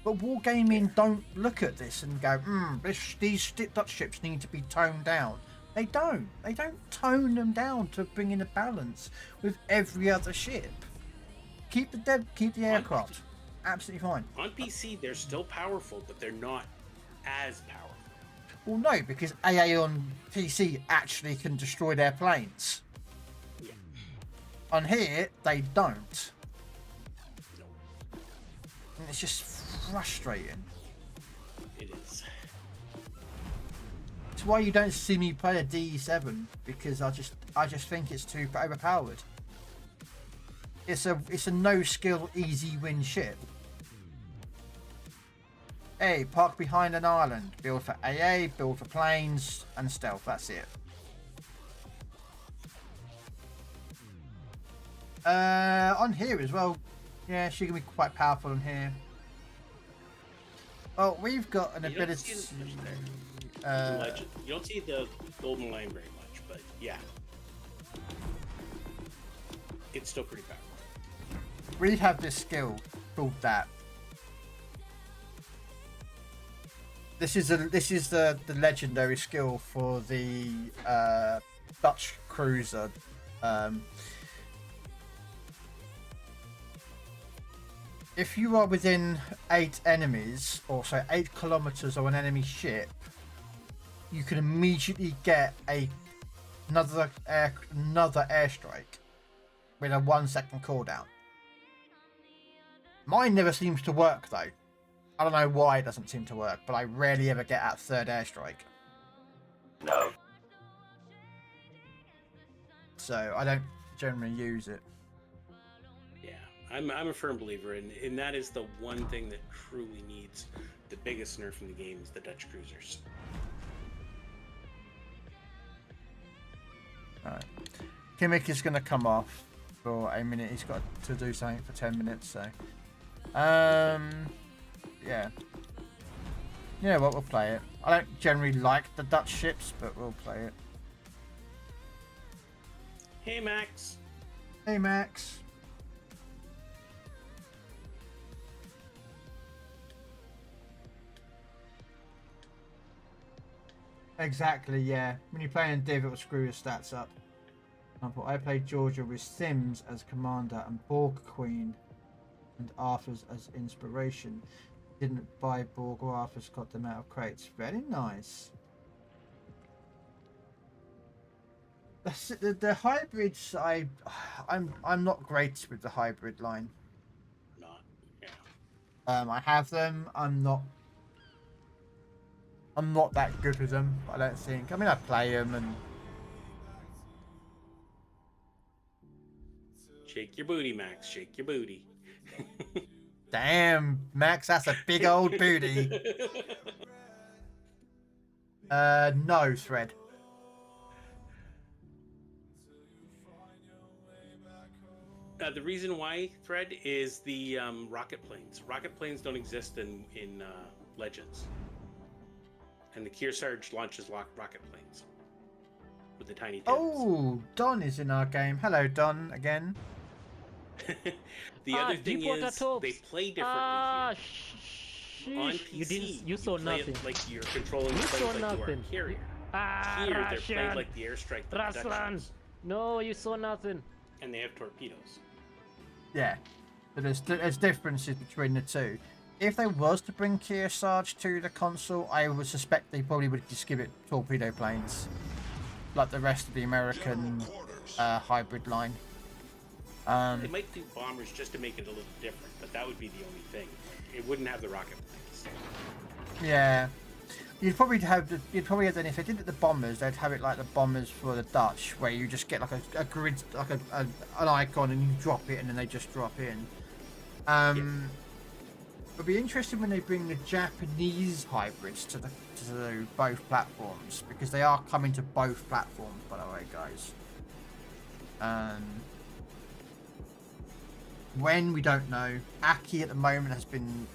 But Wargaming don't look at this and go, these Dutch ships need to be toned down. They don't. They don't tone them down to bring in a balance with every other ship. Keep the aircraft. Absolutely fine. On PC, they're still powerful, but they're not as powerful. Well, no, because AA on PC actually can destroy their planes. Yeah. On here, they don't. No. And it's just frustrating. It is. It's why you don't see me play a D7, because I just think it's too overpowered. It's a no skill easy win ship. A, park behind an island, build for AA, build for planes and stealth. That's it. On here as well, yeah, she can be quite powerful on here. Well, we've got an ability. You don't see the golden line very much, but yeah, it's still pretty powerful. We have this skill called that. This is the legendary skill for the Dutch cruiser. If you are within 8 enemies, or so 8 kilometers of an enemy ship, you can immediately get another airstrike with a 1 second cooldown. Mine never seems to work though. I don't know why it doesn't seem to work, but I rarely ever get that 3rd airstrike. No. So I don't generally use it. Yeah, I'm a firm believer, and that is the one thing that truly needs the biggest nerf in the game is the Dutch cruisers. Alright. Kimmich is going to come off for a minute. He's got to do something for 10 minutes, so... yeah. You know what, we'll play it. I don't generally like the Dutch ships, but we'll play it. Hey, Max. Hey, Max. Exactly, yeah. When you're playing Div, it will screw your stats up. For example, I played Georgia with Sims as commander and Borg Queen and Arthur's as inspiration. Didn't buy Borg or Arthur's, got them out of crates. Very nice. The hybrids, I'm not great with the hybrid line. Not, yeah. I have them. I'm not that good with them. I don't think. I mean, I play them and. Shake your booty, Max. Shake your booty. Damn, Max, that's a big old booty. No, Thread. The reason why, Thread, is the rocket planes. Rocket planes don't exist in Legends. And the Kearsarge launches rocket planes with the tiny tails. Oh, Don is in our game. Hello, Don, again. The other thing is they play differently here. On PC, you saw play nothing. it like you're controlling the planes like you are a carrier. Here, they're played like the airstrike that the Dutch use. No, you saw nothing. And they have torpedoes. Yeah, but there's differences between the two. If they was to bring Kearsarge to the console, I would suspect they probably would just give it torpedo planes, like the rest of the American hybrid line. They might do bombers just to make it a little different, but that would be the only thing. It wouldn't have the rocket planes. Yeah. You'd probably have then if they did it the bombers, they'd have it like the bombers for the Dutch, where you just get like a grid, like an icon, and you drop it, and then they just drop in. It'll be interesting when they bring the Japanese hybrids to both platforms, because they are coming to both platforms, by the way, guys. When we don't know. Aki at the moment has been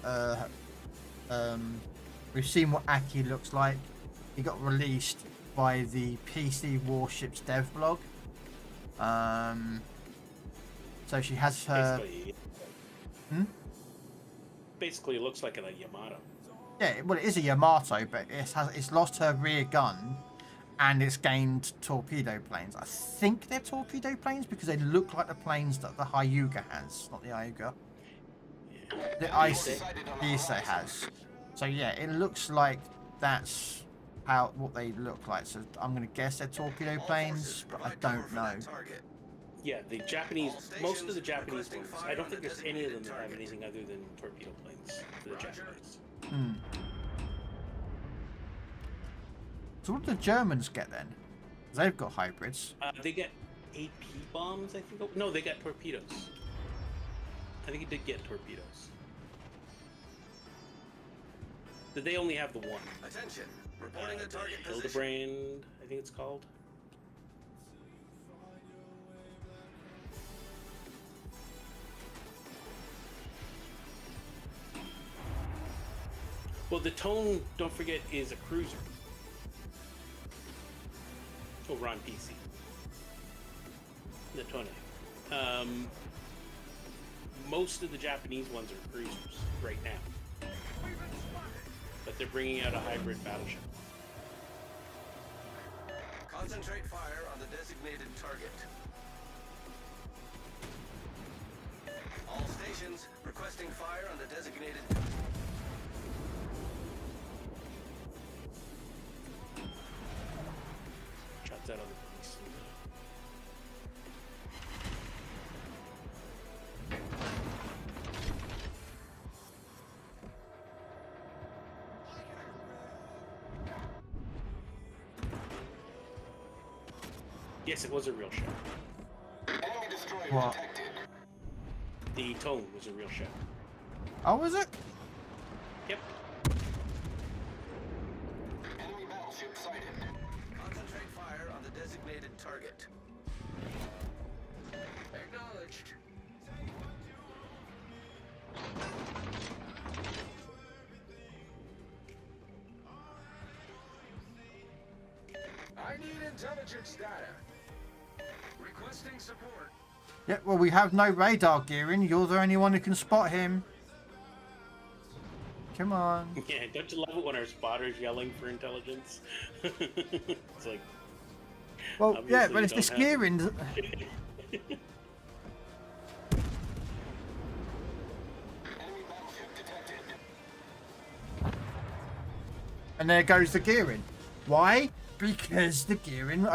we've seen what Aki looks like. He got released by the PC Warships dev blog. So she has her. Basically, it looks like a Yamato. Yeah, well, it is a Yamato, but it's lost her rear gun, and it's gained torpedo planes. I think they're torpedo planes because they look like the planes that the Hyuga has, not the Hyuga. The Ise has. So yeah, it looks like that's what they look like. So I'm gonna guess they're torpedo planes, but I don't know. Yeah, the Japanese, most of the Japanese ones, I don't think there's any of them that have anything other than torpedo planes for the Japanese. So what do the Germans get then? 'Cause they've got hybrids. They get AP bombs, I think. No, they got torpedoes. I think it did get torpedoes. Did they only have the one? Attention. Reporting the target position. Hildebrand, I think it's called. Well, the Tone, don't forget, is a cruiser. Over on PC. The Tone. Most of the Japanese ones are cruisers right now. But they're bringing out a hybrid battleship. Concentrate fire on the designated target. All stations requesting fire on the designated target. Shots out on the police. Yes, it was a real ship. Enemy destroyer What? detected. The Tone was a real ship. Oh, was it? Yep. Enemy battleship sighted. Concentrate fire on the designated target. Acknowledged. I need intelligence data. Requesting support. Yeah, well, we have no radar gearing. You're the only one who can spot him. Come on. Yeah, don't you love it when our spotter's yelling for intelligence? It's like... Well, yeah, obviously but it's you this don't have gearing. Enemy battleship detected. And there goes the gearing. Why? Because the gearing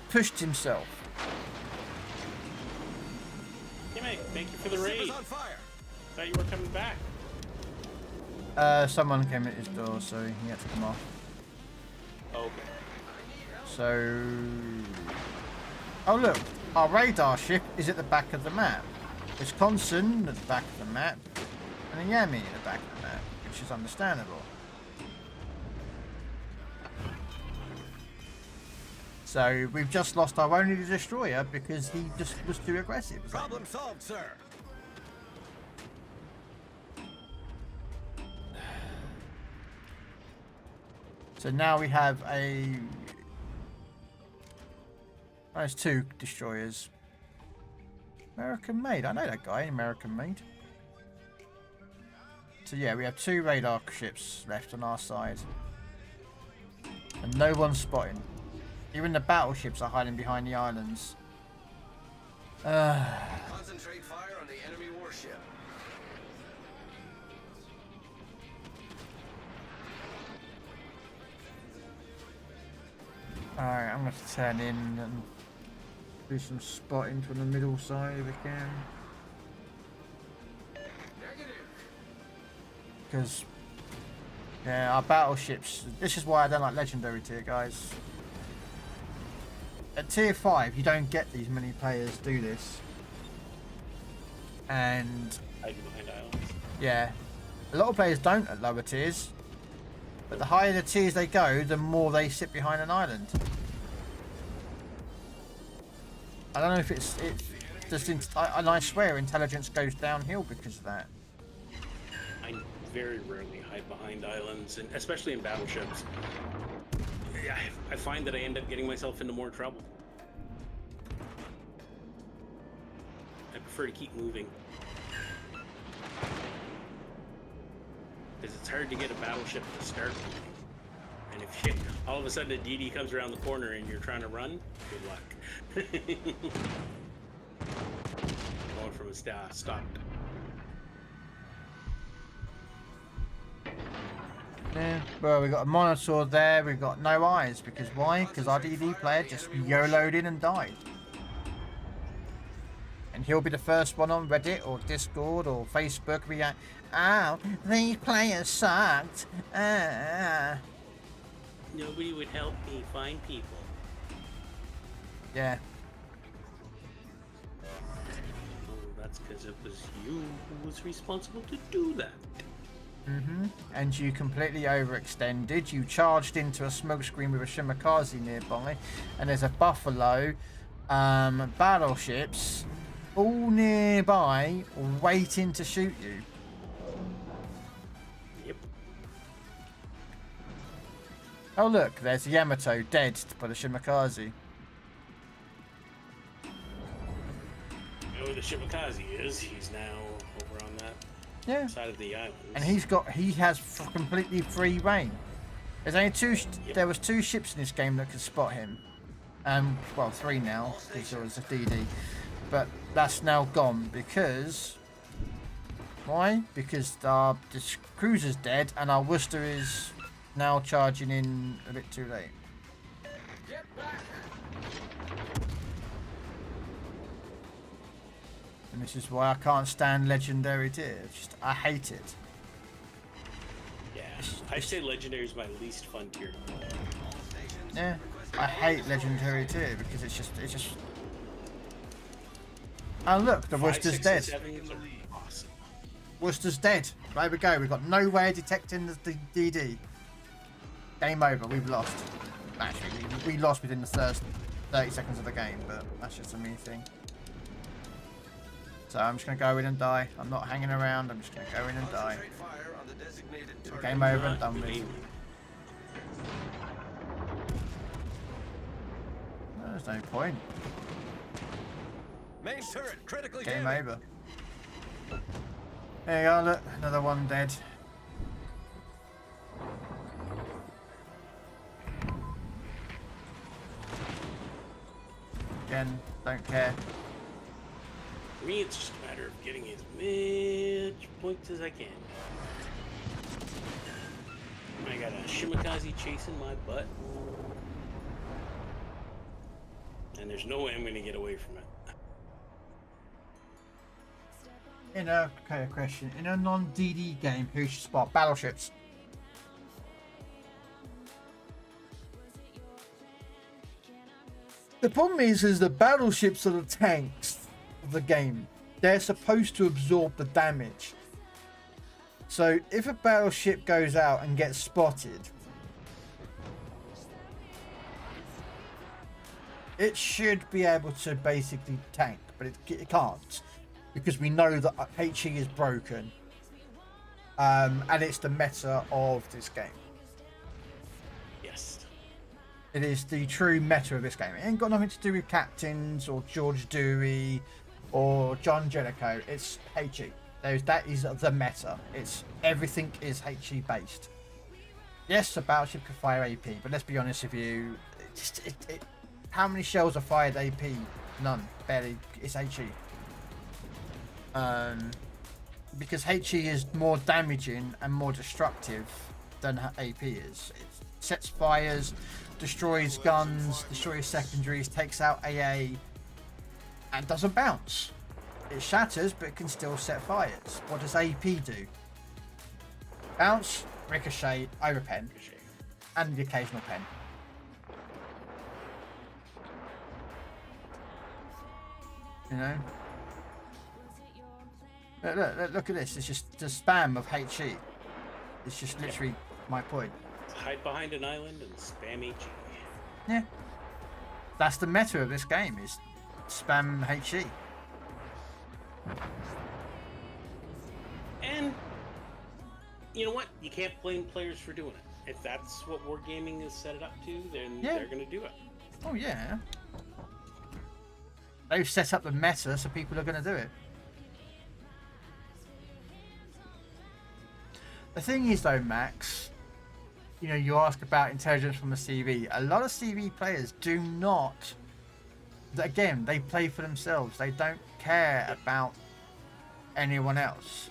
pushed himself. Hey mate, thank you for the raid. Ship is on fire. Thought you were coming back. Someone came at his door, so he had to come off. Okay. So... Oh look, our radar ship is at the back of the map. Wisconsin at the back of the map. And Yami at the back of the map, which is understandable. So we've just lost our only destroyer because he just was too aggressive. Problem solved, sir. So now we have there's two destroyers. American made. I know that guy, American made. So yeah, we have two radar ships left on our side. And no one's spotting. Even the battleships are hiding behind the islands. Concentrate fire on the enemy warship. Alright, I'm going to turn in and Do some spotting from the middle side if we can. Because, yeah, our battleships, this is why I don't like legendary tier, guys. At tier 5, you don't get these many players do this. And, Hiding behind islands. yeah, a lot of players don't at lower tiers. But the higher the tiers they go, the more they sit behind an island. I don't know if it's just, and I swear intelligence goes downhill because of that. I very rarely hide behind islands, and especially in battleships. Yeah, I find that I end up getting myself into more trouble. I prefer to keep moving. Because it's hard to get a battleship to start moving. And if shit, all of a sudden a DD comes around the corner and you're trying to run, good luck. Going from a stopped. Yeah, well, we got a monitor there, we've got no eyes, because why? Because our DD player just YOLO'd in and died. And he'll be the first one on Reddit or Discord or Facebook to be like, oh, these players sucked. Nobody would help me find people. Yeah. Oh, that's because it was you who was responsible to do that. And you completely overextended. You charged into a smokescreen with a Shimakaze nearby, and there's a Buffalo, battleships, all nearby, waiting to shoot you. Yep. Oh look, there's Yamato dead by the Shimakaze. You know where the Shimakaze is? He's now over on that side of the island. And he has completely free reign. There's only there was 2 ships in this game that could spot him. Well, 3 now, because there was a DD. But that's now gone because... Why? Because this cruiser's dead and our Worcester is now charging in a bit too late. And this is why I can't stand legendary tier. I hate it. Yeah, I'd say legendary is my least fun tier. Yeah, I hate legendary tier because it's just. Oh look, the 5, Worcester's 6, dead. and 7 are awesome. Worcester's dead. There we go. We've got no way of detecting the DD. Game over. We've lost. Actually, we lost within the first 30 seconds of the game, but that's just a me thing. So I'm just going to go in and die. I'm not hanging around. I'm just going to go in and die. Game over and done with. No, there's no point. Main turret critically Game damaged. over. There you go, look. Another one dead. Again, don't care. For me, it's just a matter of getting as much points as I can. I got a Shimakaze chasing my butt. And there's no way I'm going to get away from it. Question. In a non-DD game, who should spot battleships? The problem is the battleships are the tanks of the game. They're supposed to absorb the damage. So if a battleship goes out and gets spotted, it should be able to basically tank, but it can't. Because we know that HE is broken. And it's the meta of this game. Yes. It is the true meta of this game. It ain't got nothing to do with captains or George Dewey or John Jellicoe. It's HE. That is the meta. Everything is HE based. Yes, a battleship can fire AP, but let's be honest with you. How many shells are fired AP? None. Barely. It's HE. Because HE is more damaging and more destructive than AP is. It sets fires, destroys guns, destroys secondaries, takes out AA, and doesn't bounce. It shatters, but it can still set fires. What does AP do? Bounce, ricochet, overpen, and the occasional pen. You know? Look at this. It's just the spam of HE. It's just literally my point. Hide behind an island and spam HE. Yeah. That's the meta of this game, is spam HE. And you know what? You can't blame players for doing it. If that's what wargaming is set it up to, then they're going to do it. Oh yeah. They've set up the meta, so people are going to do it. The thing is though, Max, you know, you ask about intelligence from a CV. A lot of CV players do not, again, they play for themselves. They don't care about anyone else.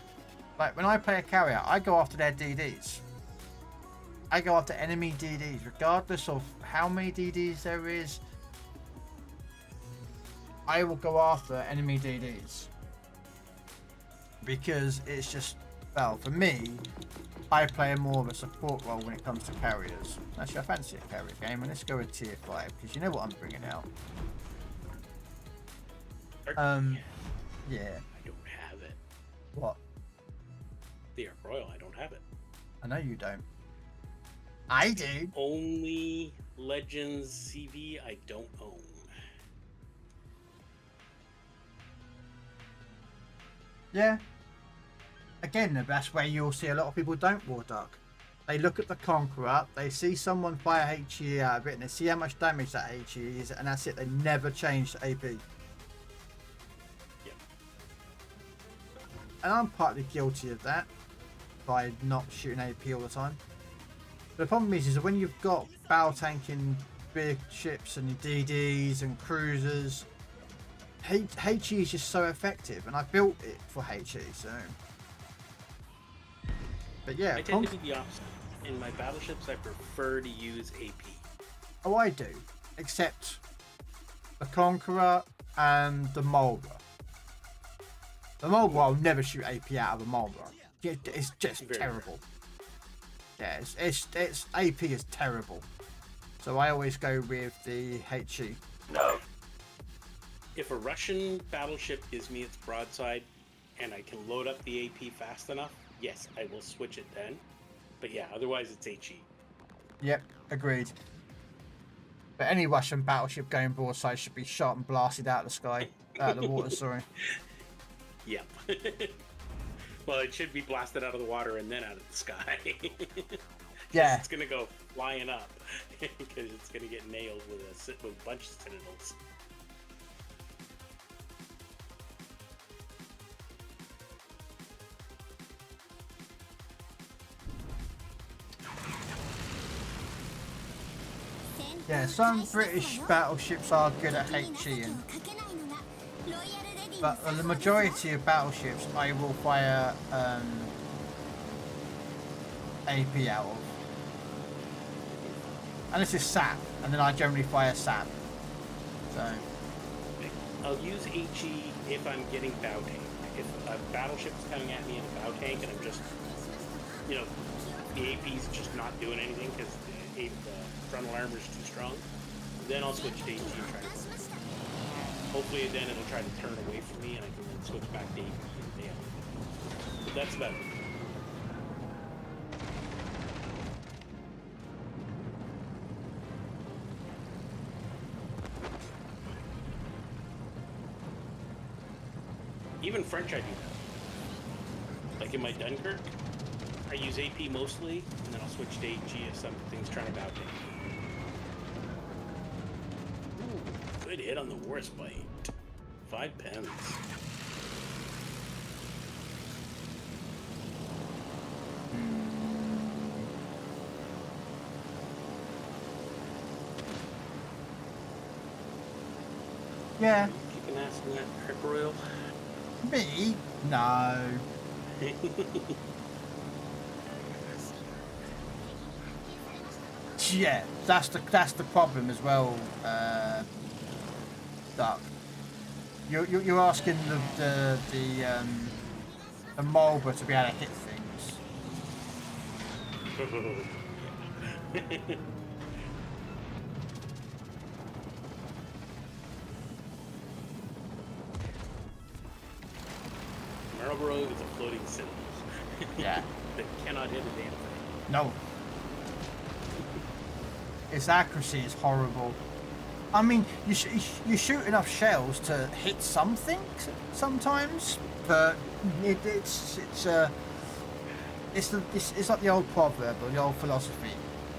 Like when I play a carrier, I go after their DDs. I go after enemy DDs, regardless of how many DDs there is. I will go after enemy DDs. Because it's just, well, for me, I play more of a support role when it comes to carriers. Actually, I fancy a carrier game, and let's go with tier 5, because you know what I'm bringing out. Yeah. I don't have it. What? The Ark Royal, I don't have it. I know you don't. I do. Only Legends CV I don't own. Yeah. Again, that's where you'll see a lot of people don't War Duck. They look at the Conqueror, they see someone fire HE out of it, and they see how much damage that HE is, and that's it. They never change the AP. Yeah. And I'm partly guilty of that by not shooting AP all the time. But the problem is that when you've got battle tanking big ships and DDs and cruisers, HE is just so effective, and I built it for HE, so. But yeah, I tend to be the opposite. In my battleships, I prefer to use AP. Oh, I do, except the Conqueror and the Mulder. The Mulder, I'll never shoot AP out of a Mulder. It's just Very terrible. Yeah, it's AP is terrible. So I always go with the HE. No. If a Russian battleship gives me its broadside and I can load up the AP fast enough, yes, I will switch it then. But yeah, otherwise it's HE. Yep, agreed. But any Russian battleship going broadside should be shot and blasted out of the sky. Out of the water, sorry. Yep. Well, it should be blasted out of the water and then out of the sky. Yeah. It's going to go flying up because it's going to get nailed with a bunch of citadels. Yeah, some British battleships are good at HE, but the majority of battleships I will fire AP out of. And this is SAP, and then I generally fire SAP. So I'll use HE if I'm getting bow tank. If a battleship's coming at me in a bow tank and I'm just, you know, the AP's just not doing anything because the frontal armor's too strong, then I'll switch to HE and try to. Hopefully then it'll try to turn away from me and I can then switch back to AP and nail it. But that's about it. Even French I do that. Like in my Dunkirk, I use AP mostly, and then I'll switch to HE if something's trying to bow tank. Ooh, good hit on the worst bite. 5 pens. yeah, Keeping asking that Ark Royal. me, no. Yeah, that's the problem as well, Duck. You're asking the Mulber to be able to hit things. Marlboro is a floating cylinder. Yeah. That cannot hit a damn thing. No. Its accuracy is horrible. I mean, you shoot enough shells to hit something sometimes, but it's like the old proverb or the old philosophy.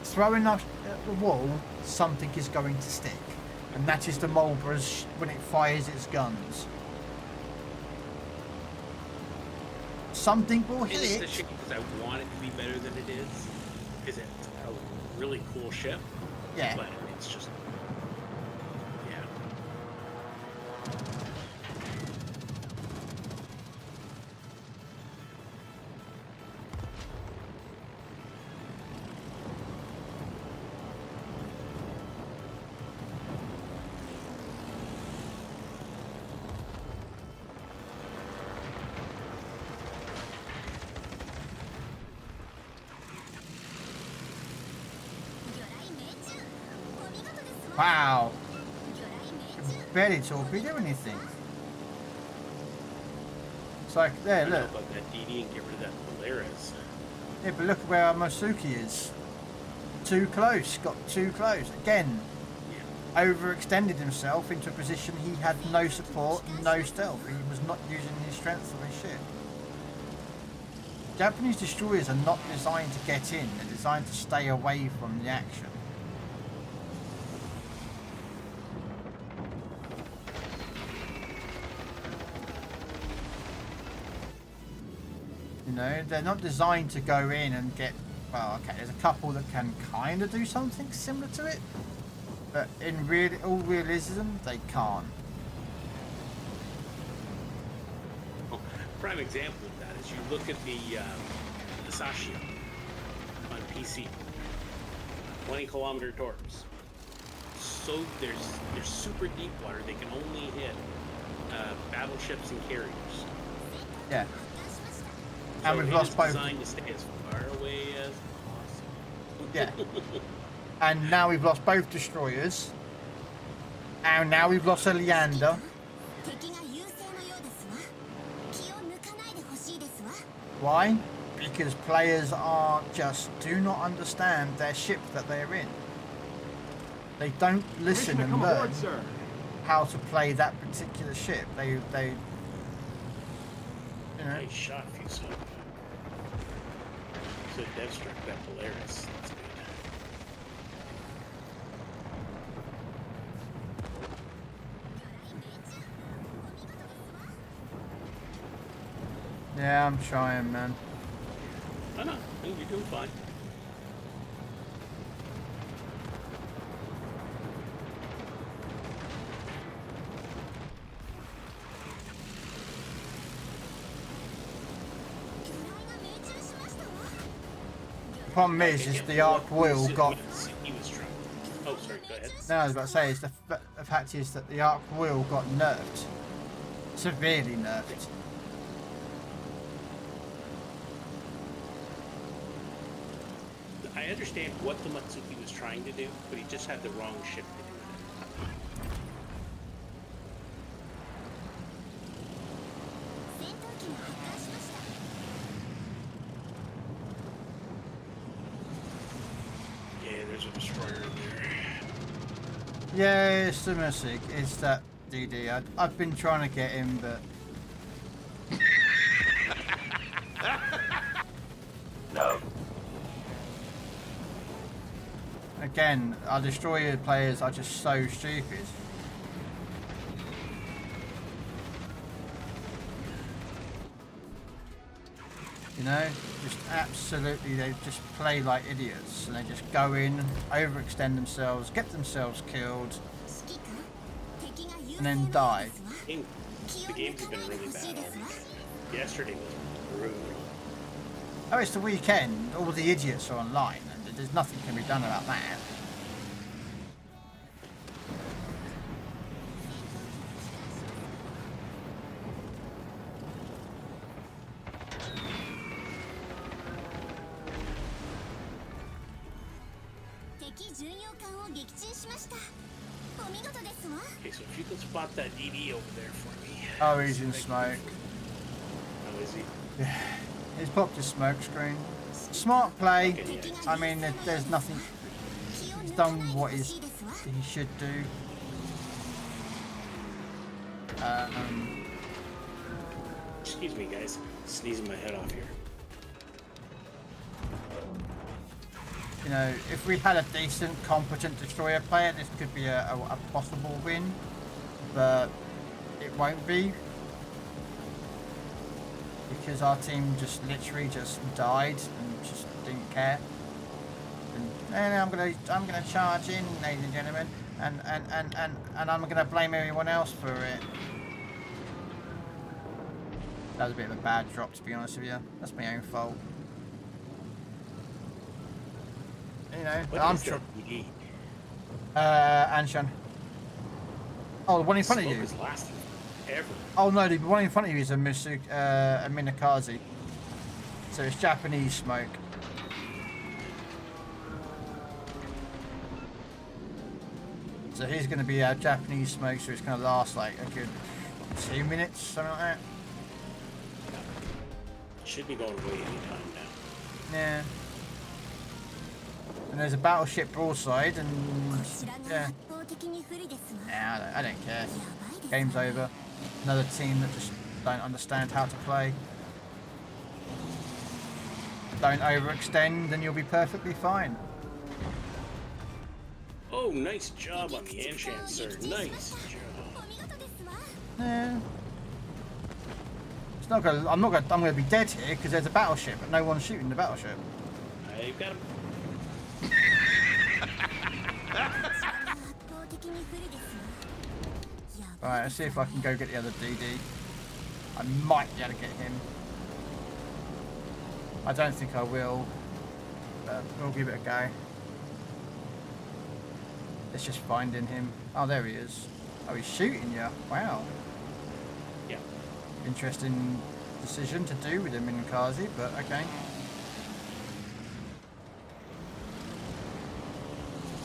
Throw enough at the wall, something is going to stick, and that is the Marlboro's when it fires its guns. Something will hit. It's a shame because I want it to be better than it is. Because it's a really cool ship. Yeah. But it's just. Yeah. Wow. Barely torpedo anything. It's like, there, I look. know about that DD and get rid of that Polaris. Yeah, but look where our Mosuki is. Too close. Got too close. Again, overextended himself into a position he had no support, no stealth. He was not using his strength of his ship. Japanese destroyers are not designed to get in. They're designed to stay away from the action. You know, they're not designed to go in and get, well, okay, there's a couple that can kind of do something similar to it, but in all realism, they can't. Oh, prime example of that is you look at the Sashio on PC, 20-kilometer torps. So there's super deep water. They can only hit battleships and carriers. Yeah. So And we've lost both. Designed to stay as far away as possible. Yeah. And now we've lost both destroyers. And now we've lost a Leander. Why? Because players do not understand their ship that they're in. They don't listen and learn how to play that particular ship. They you know. Nice shot, if you saw. So Dev struck that Polaris. That's good. Yeah, I'm trying, man. Oh no, you're doing fine. The problem is the Arc Wheel got. He was trying. Oh, sorry. Go ahead. No, I was about to say is the fact is that the Arc Wheel got nerfed, severely nerfed. I understand what the Matsuki was trying to do, but he just had the wrong ship to do it. Yeah, there's a destroyer in there. Yeah, it's the music. It's that DD. I've been trying to get him, but No. again, our destroyer players are just so stupid. You know, just absolutely, they just play like idiots, and they just go in, overextend themselves, get themselves killed, and then die. The games have been really bad all weekend. Yesterday was brutal. Oh, it's the weekend. All the idiots are online, and there's nothing can be done about that. Okay, so if you can spot that DD over there for me. Oh, he's in smoke. Oh, is he? Yeah, he's popped his smoke screen. Smart play. Okay, I mean, there's nothing. He's done what he should do. Excuse me, guys. Sneezing my head off here. You know, if we had a decent, competent destroyer player, this could be a possible win, but it won't be because our team just literally just died and just didn't care. And I'm gonna charge in, ladies and gentlemen, and I'm gonna blame everyone else for it. That was a bit of a bad drop, to be honest with you. That's my own fault. You know, I'm sure. Anshan. Oh, the one in front of you. Ever. Oh no, the one in front of you is a Minakaze. So it's Japanese smoke. So he's going to be our Japanese smoke, so it's going to last like a good 2 minutes, something like that. Should be going away anytime now. Yeah. And there's a battleship broadside, and yeah. Yeah, I don't care. Game's over. Another team that just don't understand how to play. Don't overextend, and you'll be perfectly fine. Oh, nice job on the enchant, sir. Nice job. Yeah. It's not gonna. I'm gonna be dead here because there's a battleship, but no one's shooting the battleship. I've got him. Alright, let's see if I can go get the other DD. I might be able to get him. I don't think I will, but we'll give it a go. Let's just finding him. Oh, there he is. Oh, he's shooting you. Wow. Yeah. Interesting decision to do with him in Kazi, but okay.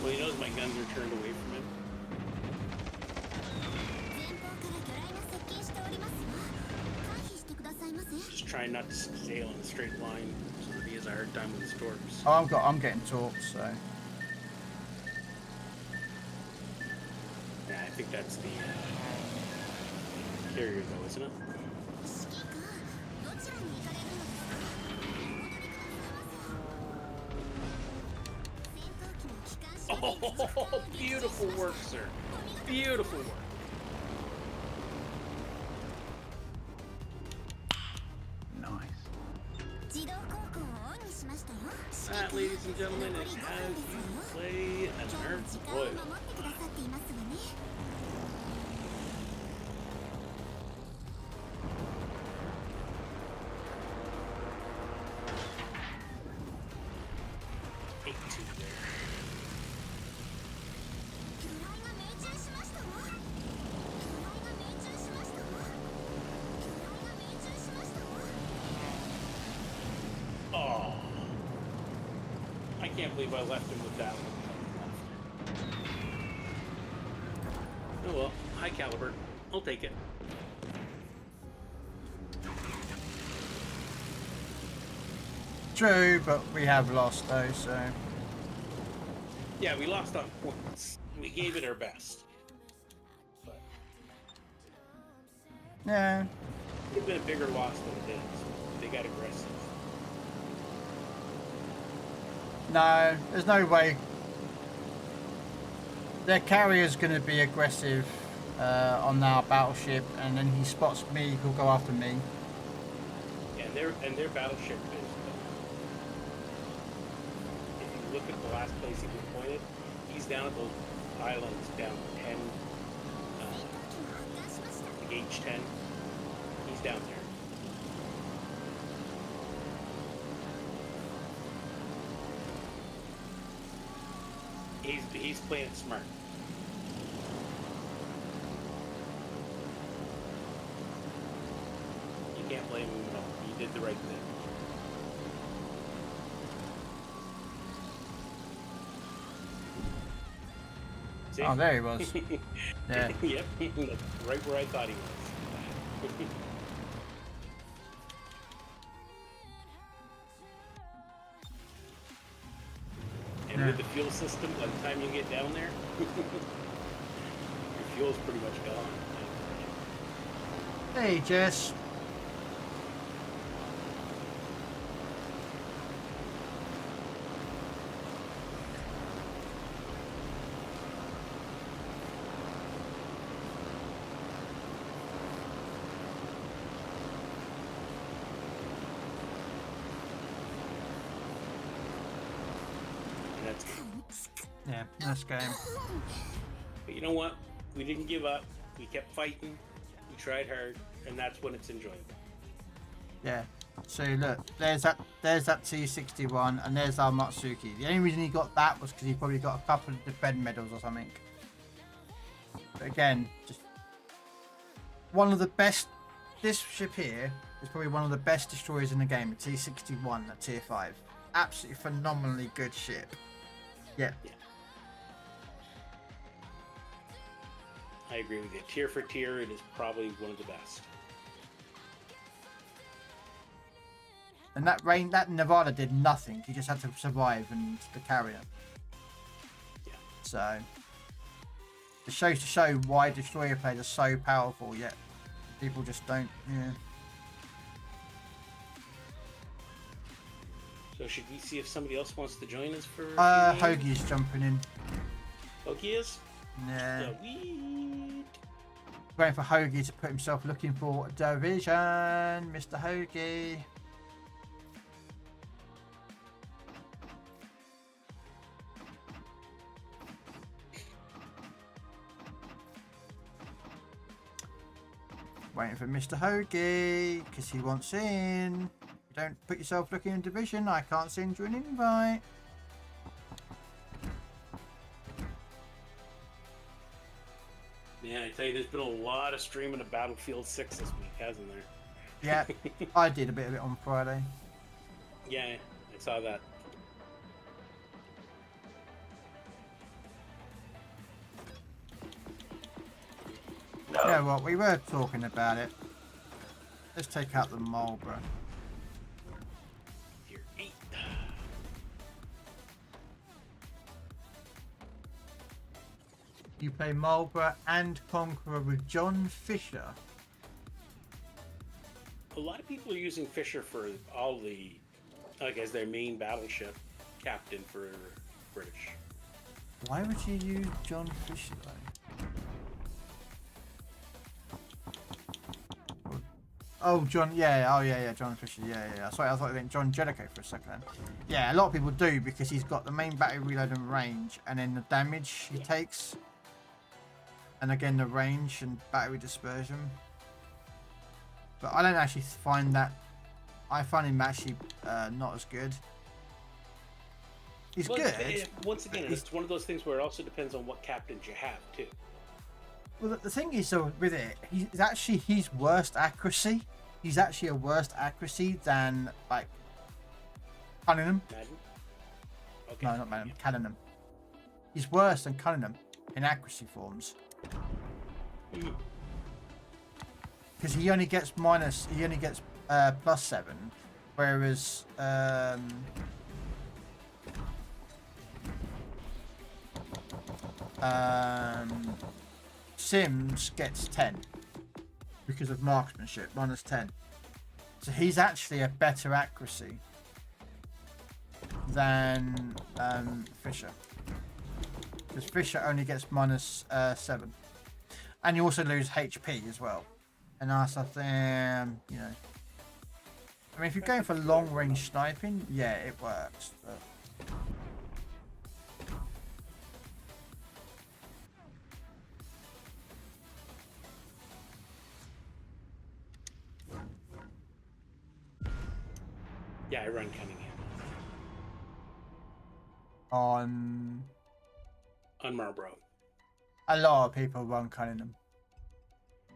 Well, he knows my guns are turned away from him. Just trying not to sail in a straight line so that he has a hard time with the storms. Oh, I'm getting torqued, so. Yeah, I think that's the carrier though, isn't it? Oh, beautiful work, sir. Beautiful work. That, ladies and gentlemen, is how you play an Earth Royal. Oh, I can't believe I left him with that one. Oh well, high caliber. I'll take it. True, but we have lost though, so. Yeah, we lost on points. We gave it our best. But yeah. It would have been a bigger loss than it is. They got aggressive. No, there's no way. Their carrier's going to be aggressive on our battleship, and then he spots me, he'll go after me. Yeah, and their battleship is. If you look at the last place he was pointed, he's down at those islands down 10, like H10. He's down there. He's playing it smart. You can't blame him at all. He did the right thing. See? Oh, there he was. Yeah. Yep, right where I thought he was. And Yeah. with the fuel system, by the time you get down there, your fuel's pretty much gone. Hey, Jess. And that's, Yeah, nice game. but you know what? We didn't give up. We kept fighting. We tried hard, and that's when it's enjoyable. Yeah. So look, there's that T61, and there's our Matsuki. The only reason he got that was because he probably got a couple of defend medals or something. But again, just one of the best. This ship here is probably one of the best destroyers in the game. The T61 at tier 5. Absolutely phenomenally good ship. Yeah. I agree with you. Tier for tier, it is probably one of the best. And that Nevada did nothing. He just had to survive and the carrier. Yeah. So it shows to show why destroyer players are so powerful. Yet people just don't. Yeah. So should we see if somebody else wants to join us for? Hoagie's jumping in. Hoagie is. Yeah. Sweet. Waiting for Hoagie to put himself looking for division, Mr. Hoagie. Waiting for Mr. Hoagie because he wants in. You don't put yourself looking in division, I can't send you an invite. Man, I tell you, there's been a lot of streaming of Battlefield 6 this week, hasn't there? Yeah, I did a bit of it on Friday. Yeah, I saw that. You know what, we were talking about it. Let's take out the Marlboro. Tier 8. You play Marlboro and Conqueror with John Fisher. A lot of people are using Fisher for all the, like, as their main battleship captain for British. Why would you use John Fisher though? Oh, John, yeah, John Fisher, yeah. Sorry, I thought you meant John Jellicoe for a second. Yeah, a lot of people do because he's got the main battery reload and range, and then the damage he takes, and again the range and battery dispersion. But I don't actually find that. I find him actually not as good. He's good. Once again, it's one of those things where it also depends on what captains you have too. Well, the thing is, so with it, he's actually his worst accuracy. He's actually a worse accuracy than like Cunningham. Madden? Okay. No, not Madden. Cunningham. He's worse than Cunningham in accuracy forms. Because he only gets +7, whereas Sims gets 10 because of marksmanship, -10. So he's actually a better accuracy than Fisher. Because Fisher only gets -7. And you also lose HP as well. And I thought, you know. I mean, if you're going for long range sniping, yeah, it works. But... Yeah, I run Cunningham. On Marlboro. a lot of people run Cunningham.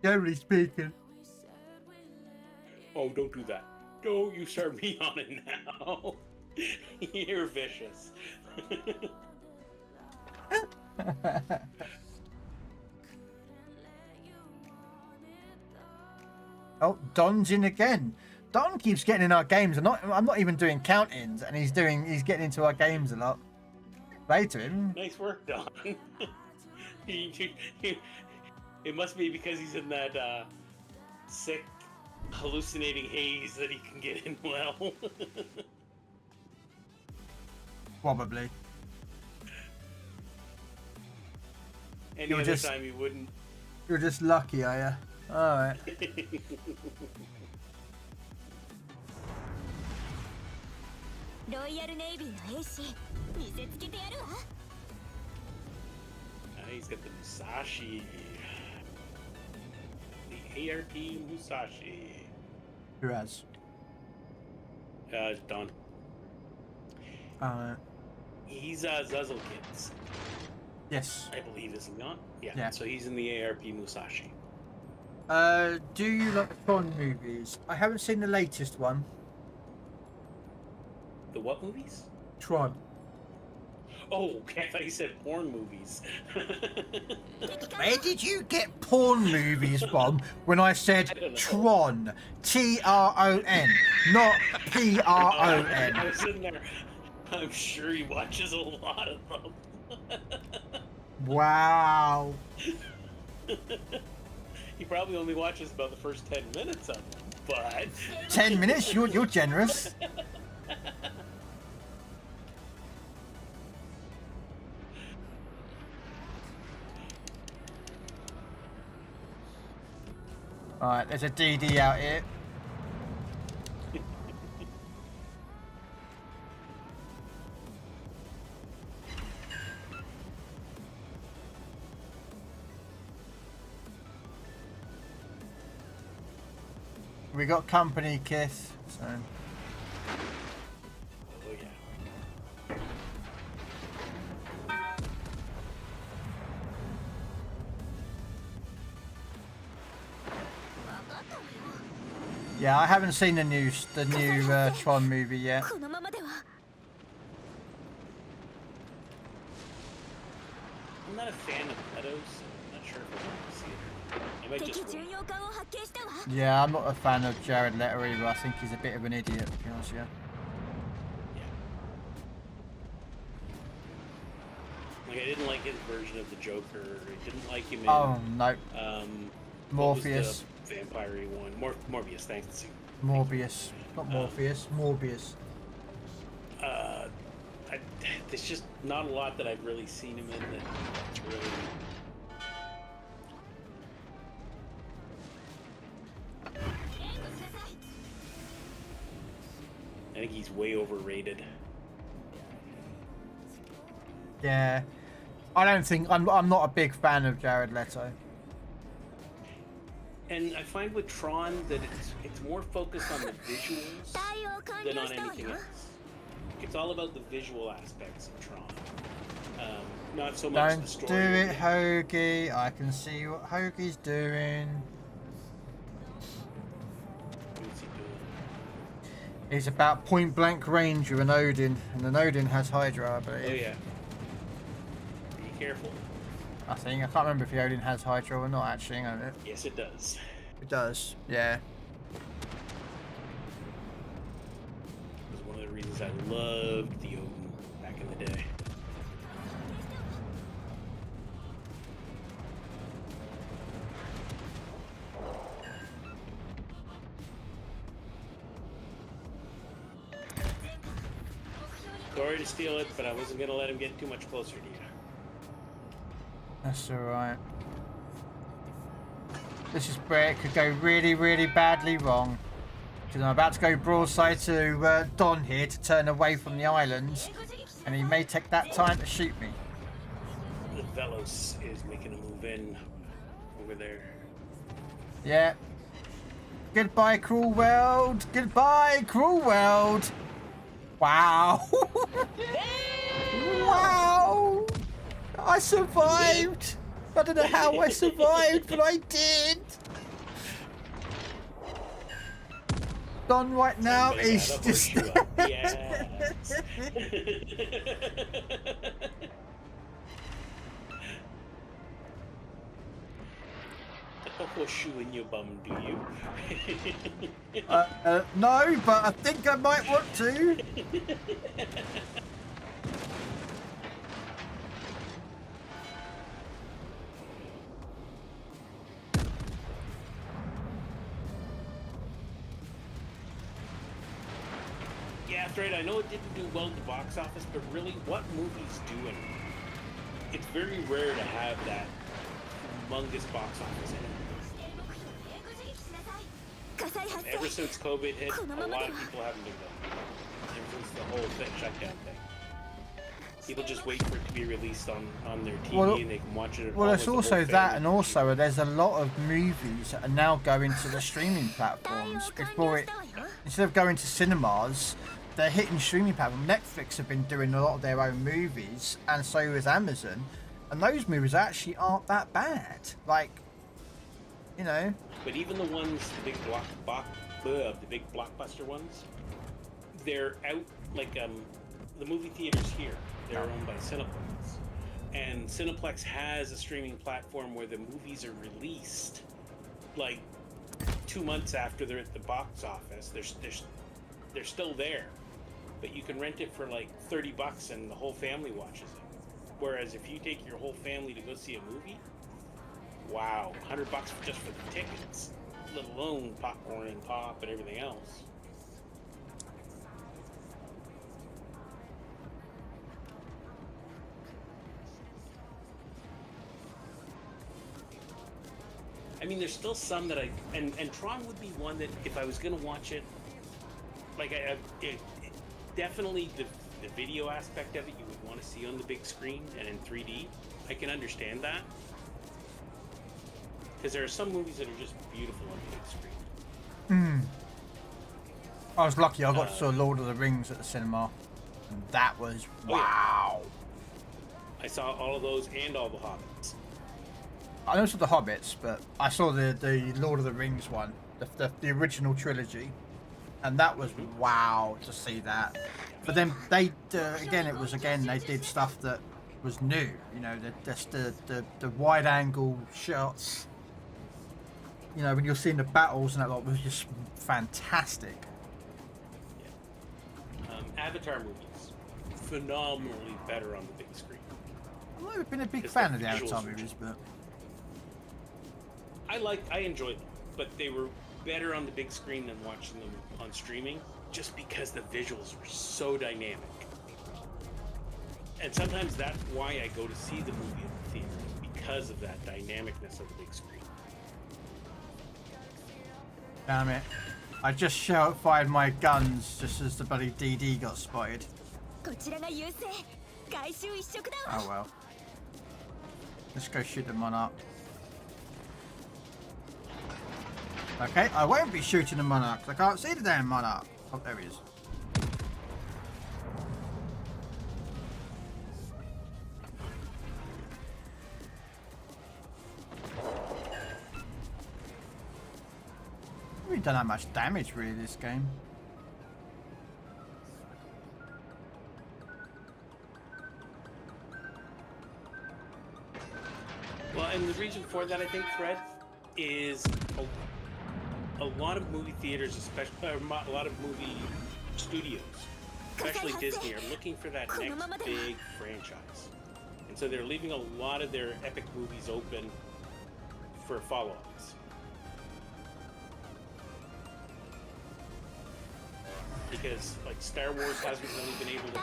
Generally speaking. Oh, don't do that. Don't you start me on it now. You're vicious. Oh, Don's in again. Don keeps getting in our games. I'm not even doing count-ins, and he's getting into our games a lot. Play to him. Nice work, Don. It must be because he's in that sick, hallucinating haze that he can get in well. Probably. Any other time he wouldn't. You're just lucky, are you? Alright. He's got the Musashi. The ARP Musashi. Who has? Don. Alright. He's Zuzzle Kids. Yes. I believe, is he not? Yeah. Yeah. So he's in the ARP Musashi. Do you like Tron movies? I haven't seen the latest one. The what movies? Tron. Oh, okay. I thought you said porn movies. Where did you get porn movies from when I said Tron? Tron, not Pron. I was sitting there. I'm sure he watches a lot of them. Wow. He probably only watches about the first 10 minutes of them, but... 10 minutes? You're generous. Alright, there's a DD out here. We got company, Kiss. So. Oh, yeah. Yeah, I haven't seen the new Tron movie yet. I'm not a fan of Meadows. I'm not sure if I want to see it. I might just wait. Yeah, I'm not a fan of Jared Leto either. I think he's a bit of an idiot, to be honest, yeah. Like, I didn't like his version of the Joker. I didn't like him in... Oh, no. Morpheus. The vampire-y one. Morbius, thanks. Morbius. Not Morpheus. Morbius. There's just not a lot that I've really seen him in that's really... I think he's way overrated. Yeah. I don't think... I'm not a big fan of Jared Leto. And I find with Tron that it's more focused on the visuals than on anything else. It's all about the visual aspects of Tron. Not so much the story. Don't do it, Hoagie. I can see what Hoagie's doing. What's he doing? He's about point blank range with an Odin, and an Odin has Hydra, I believe. Oh yeah. Be careful. I think. I can't remember if the Odin has Hydra or not, actually. Hang on a minute. Yes, it does. It does, yeah. It was one of the reasons I loved the Odin back in the day. Sorry to steal it, but I wasn't going to let him get too much closer to you. That's alright. This is where it could go really, really badly wrong. Because I'm about to go broadside to Don here to turn away from the islands. And he may take that time to shoot me. The Velos is making a move in over there. Yeah. Goodbye, cruel world. Goodbye, cruel world. Wow. Wow. I survived. I don't know how I survived, but I did. Don right now is just... Yes. horseshoe in your bum, do you? No, but I think I might want to. Yeah, that's right. I know it didn't do well at the box office, but really, what movies do anymore? It's very rare to have that humongous box office in it. Ever since COVID hit, a lot of people haven't been going. Ever since the whole shutdown thing. People just wait for it to be released on their TV and they can watch it at home. Well, it's also that, and also there's a lot of movies that are now going to the streaming platforms. Before it, instead of going to cinemas, they're hitting streaming platforms. Netflix have been doing a lot of their own movies, and so is Amazon. And those movies actually aren't that bad. Like, you know. But even the ones, the big blockbuster ones, they're out, like, the movie theaters here, they're owned by Cineplex. And Cineplex has a streaming platform where the movies are released, like, 2 months after they're at the box office. They're still there. But you can rent it for, like, $30 and the whole family watches it. Whereas if you take your whole family to go see a movie, wow, $100 just for the tickets, let alone popcorn and pop and everything else. I mean, there's still some that and Tron would be one that if I was going to watch it, like definitely the video aspect of it you would want to see on the big screen and in 3D. I can understand that. Because there are some movies that are just beautiful on the big screen. I was lucky. I got to saw Lord of the Rings at the cinema, and that was wow. Yeah. I saw all of those and all the Hobbits. I never saw the Hobbits, but I saw the Lord of the Rings one, the original trilogy, and that was wow to see that. But then they they did stuff that was new. You know, the wide angle shots. You know, when you're seeing the battles and that lot was just fantastic. Yeah. Avatar movies, phenomenally better on the big screen. I've never been a big fan of the Avatar movies, but I enjoyed them, but they were better on the big screen than watching them on streaming, just because the visuals were so dynamic. And sometimes that's why I go to see the movie in the theater, because of that dynamicness of the big screen. Damn it. I just fired my guns just as the bloody DD got spotted. Oh well. Let's go shoot them on up. Okay, I won't be shooting the monarch because I can't see the damn monarch. Oh, there he is. We don't have much damage really this game. Well, and the reason for that, I think, Fred, is a lot of movie theaters, especially a lot of movie studios, especially Disney, are looking for that next big franchise. And so they're leaving a lot of their epic movies open for follow-ups. Because, like, Star Wars hasn't really been able to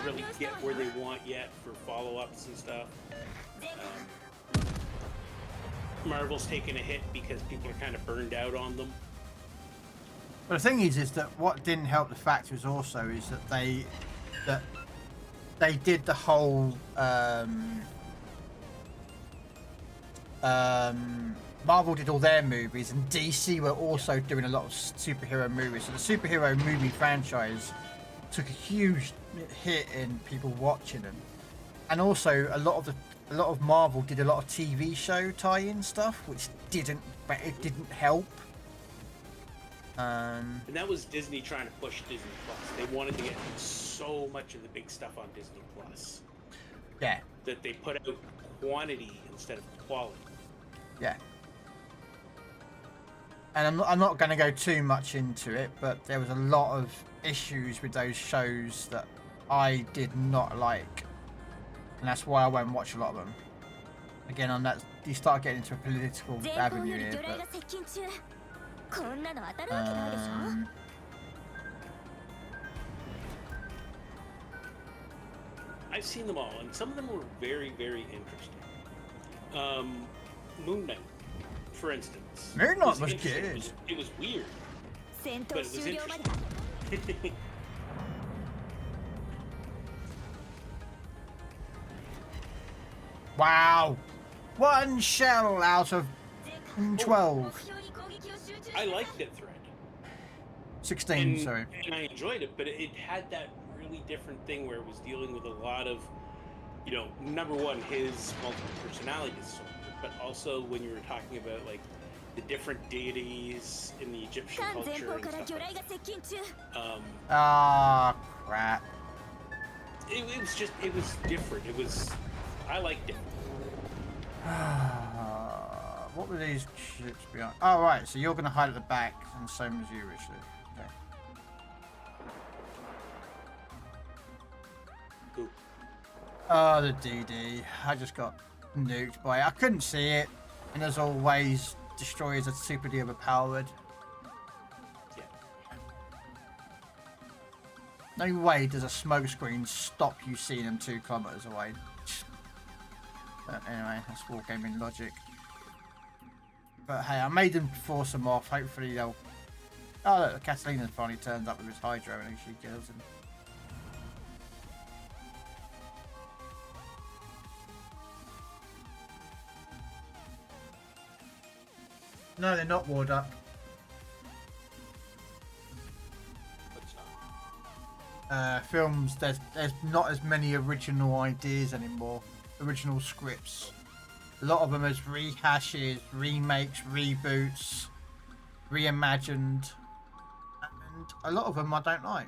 really get where they want yet for follow-ups and stuff. Marvel's taken a hit because people are kind of burned out on them. But the thing is that what didn't help the fact was also is that they did the whole Marvel did all their movies, and DC were also doing a lot of superhero movies. So the superhero movie franchise took a huge hit in people watching them, and also a lot of Marvel did a lot of TV show tie-in stuff, which didn't help. And that was Disney trying to push Disney Plus. They wanted to get so much of the big stuff on Disney Plus. Yeah. That they put out quantity instead of quality. Yeah. and I'm not going to go too much into it, but there was a lot of issues with those shows that I did not like, and that's why I won't watch a lot of them. Again, on that, you start getting into a political avenue here, but I've seen them all, and some of them were very, very interesting. Moon Knight, for instance. Moon Knight was interesting. good. It was weird, but it was interesting. Wow, 1 shell out of 12. I liked that thread. 16, sorry. And I enjoyed it, but it had that really different thing where it was dealing with a lot of, you know, number one, his multiple personality disorder, but also when you were talking about like the different deities in the Egyptian culture and stuff like that. Ah, crap. It was different. I liked it. What were these ships behind? Oh, right, so you're going to hide at the back, and same as you, Richard. Okay. Ooh. Oh, the DD. I just got nuked by it. I couldn't see it, and as always, destroyers are super overpowered. Yeah. No way does a smoke screen stop you seeing them 2 kilometers away. But anyway, that's wargaming logic. But hey, I made them force them off. Hopefully they'll... Oh look, Catalina finally turns up with his Hydro and she kills him. No, they're not warred up. Films, there's not as many original ideas anymore. Original scripts. A lot of them as rehashes, remakes, reboots, reimagined, and a lot of them I don't like.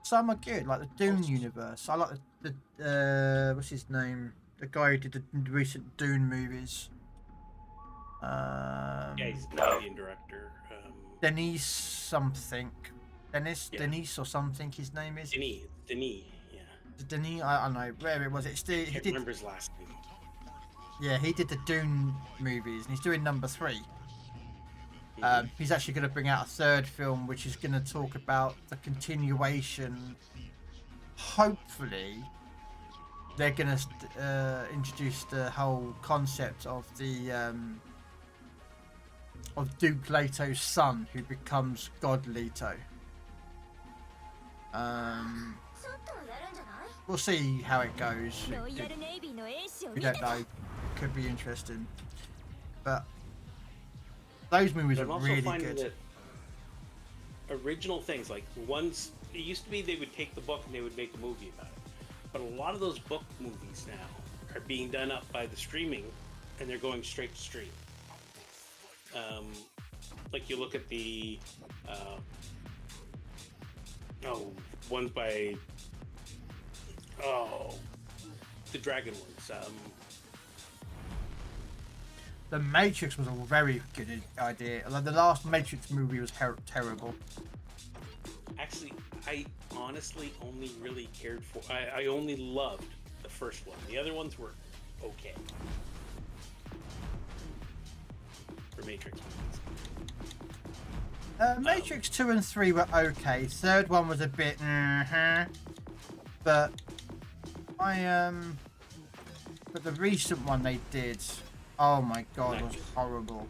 Some are good, like the Dune universe. I like the what's his name? The guy who did the recent Dune movies. Yeah, he's a Canadian director. Denis something. Denis or something. His name is. Denis. Yeah. Denis. I don't know where it was. He can't did. Remember his last name. Yeah, he did the Dune movies, and he's doing number 3. He's actually going to bring out a 3rd film, which is going to talk about the continuation. Hopefully, they're going to introduce the whole concept of the of Duke Leto's son, who becomes God Leto. We'll see how it goes. We don't know. Could be interesting. But those movies are really good. That original things, like ones, it used to be they would take the book and they would make a movie about it. But a lot of those book movies now are being done up by the streaming and they're going straight to stream. Like you look at the ones by the Dragon ones. The Matrix was a very good idea. Like the last Matrix movie was terrible. Actually, I honestly only really cared for. I only loved the first one. The other ones were okay. For Matrix movies. Matrix 2 and 3 were okay. 3rd one was a bit, but but the recent one they did, oh my god, was horrible.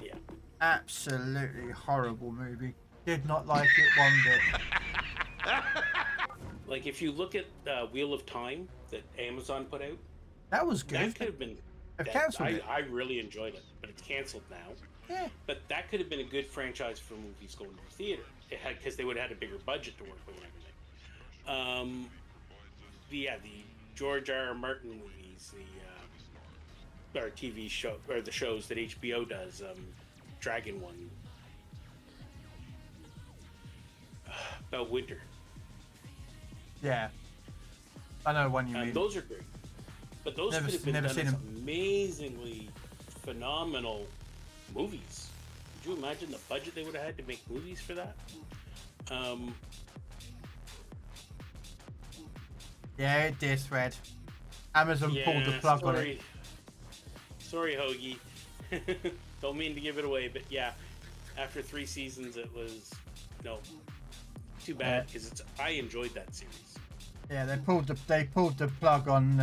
Yeah. Absolutely horrible movie. Did not like it one bit. Like if you look at Wheel of Time that Amazon put out, that was good. That could have been. I really enjoyed it, but it's canceled now. Yeah. But that could have been a good franchise for movies going to the theater. It had, because they would have had a bigger budget to work with and everything. The George R. R. Martin movies, or TV show, or the shows that HBO does. Dragon one about winter. Yeah, I know one you mean. Those are great, but those could have been done as amazingly phenomenal movies. you imagine the budget they would have had to make movies for that? Yeah, it did, Thread. Amazon pulled the plug on it. Sorry, Hoagie. Don't mean to give it away, but yeah, after 3 seasons, it was too bad because I enjoyed that series. Yeah, they pulled the plug on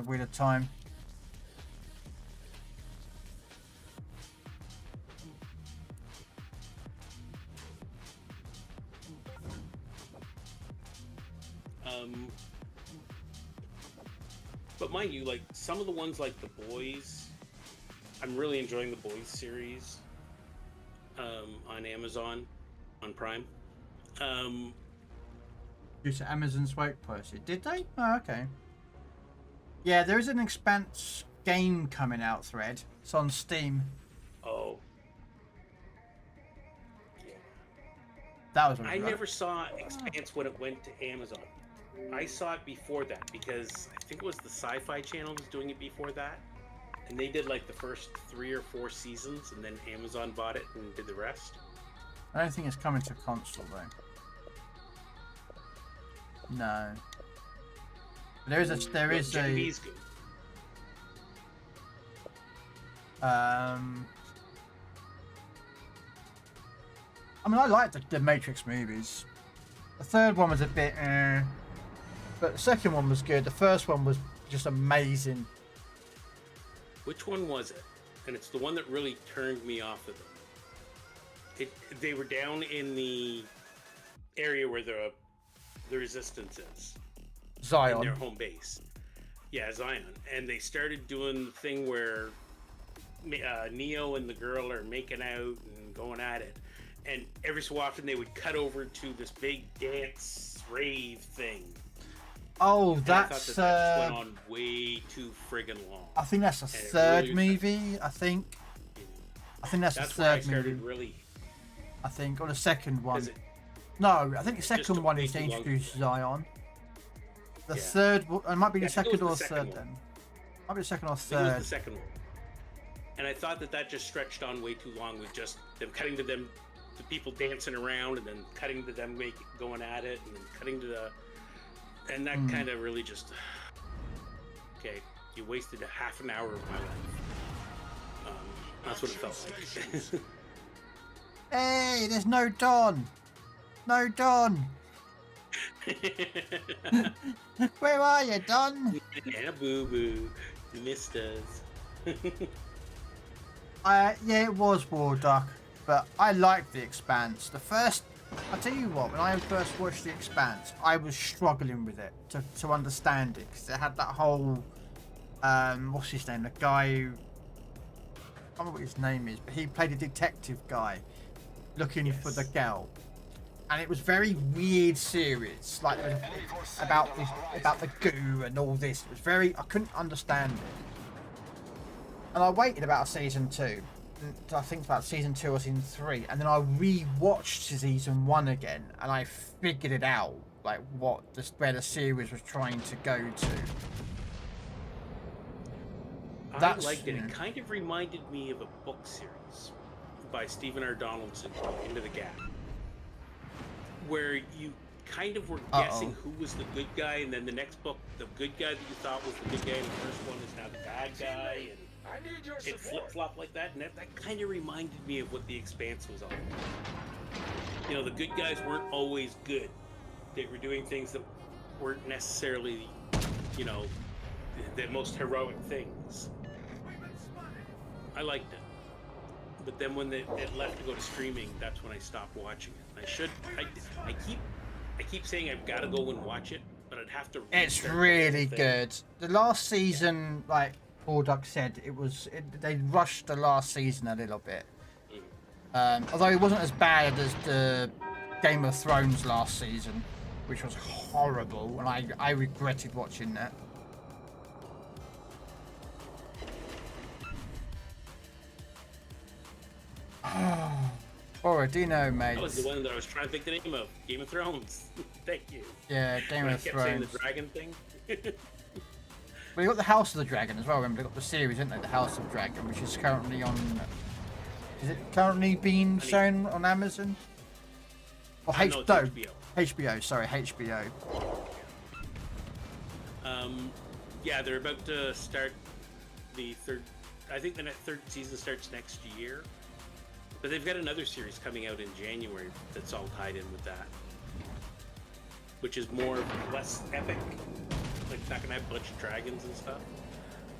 Wheel of Time. But mind you, like some of the ones like The Boys, I'm really enjoying the Boys series on Amazon, on Prime. Due to Amazon's weight posted. Did they? Oh, okay. Yeah, there is an Expanse game coming out, Thread. It's on Steam. Oh. Yeah. That was. I never saw Expanse when it went to Amazon. I saw it before that because I think it was the Sci-Fi Channel was doing it before that, and they did like the first 3 or 4 seasons, and then Amazon bought it and did the rest. I don't think it's coming to console though. No. There is a. Genevieve's good. I mean, I liked the Matrix movies. The third one was a bit, but the second one was good. The first one was just amazing. Which one was it? And it's the one that really turned me off of them. They were down in the area where the Resistance is. Zion. In their home base. Yeah, Zion. And they started doing the thing where Neo and the girl are making out and going at it. And every so often they would cut over to this big dance rave thing. Oh, and that's. I thought that went on way too friggin' long. I think that's the third movie. I think that's the third movie. Really. I think, or the second one. No, I think the second one is to introduce Zion. The third, it might be the second or third then. Might be the second or third. It was the second one. And I thought that just stretched on way too long with just them cutting to them, the people dancing around, and then cutting to them going at it, and then cutting to the, and that kind of really just, okay, you wasted a half an hour of my life. That's what it felt like. Hey, there's no Don. No Don. Where are you, Don? Yeah, boo boo. You missed us. Yeah, it was War Duck, but I liked The Expanse. I'll tell you what, when I first watched The Expanse, I was struggling with it to understand it, because it had that whole, what's his name, the guy who, I don't know what his name is, but he played a detective guy looking for the girl. And it was very weird series, like about the goo and all this. It was very, I couldn't understand it. And I waited about season 2. I think about season 2 or season 3, and then I re-watched season 1 again, and I figured it out, like where the series was trying to go to. I liked it. It kind of reminded me of a book series by Stephen R. Donaldson, Into the Gap, where you kind of were guessing who was the good guy, and then the next book, the good guy that you thought was the good guy in the first one is now the bad guy, and it flip-flopped like that, and that kind of reminded me of what The Expanse was all about. You know, the good guys weren't always good. They were doing things that weren't necessarily, you know, the most heroic things. I liked it. But then when it left to go to streaming, that's when I stopped watching it. I keep saying I've got to go and watch it, but I'd have to. It's really good. The last season, like Borduck said, they rushed the last season a little bit. Although it wasn't as bad as the Game of Thrones last season, which was horrible, and I regretted watching that. Borodino, mate. That was the one that I was trying to think the name of. Game of Thrones. Thank you. Yeah, Game of Thrones. I kept saying the dragon thing. Well, you got the House of the Dragon as well. Remember, they got the series, didn't they? The House of the Dragon, which is currently on Is it currently being shown on Amazon? Or No, it's HBO. HBO, sorry, HBO. Yeah, they're about to start the third. I think the third season starts next year. But they've got another series coming out in January that's all tied in with that, which is less epic. Like, it's not gonna have a bunch of dragons and stuff.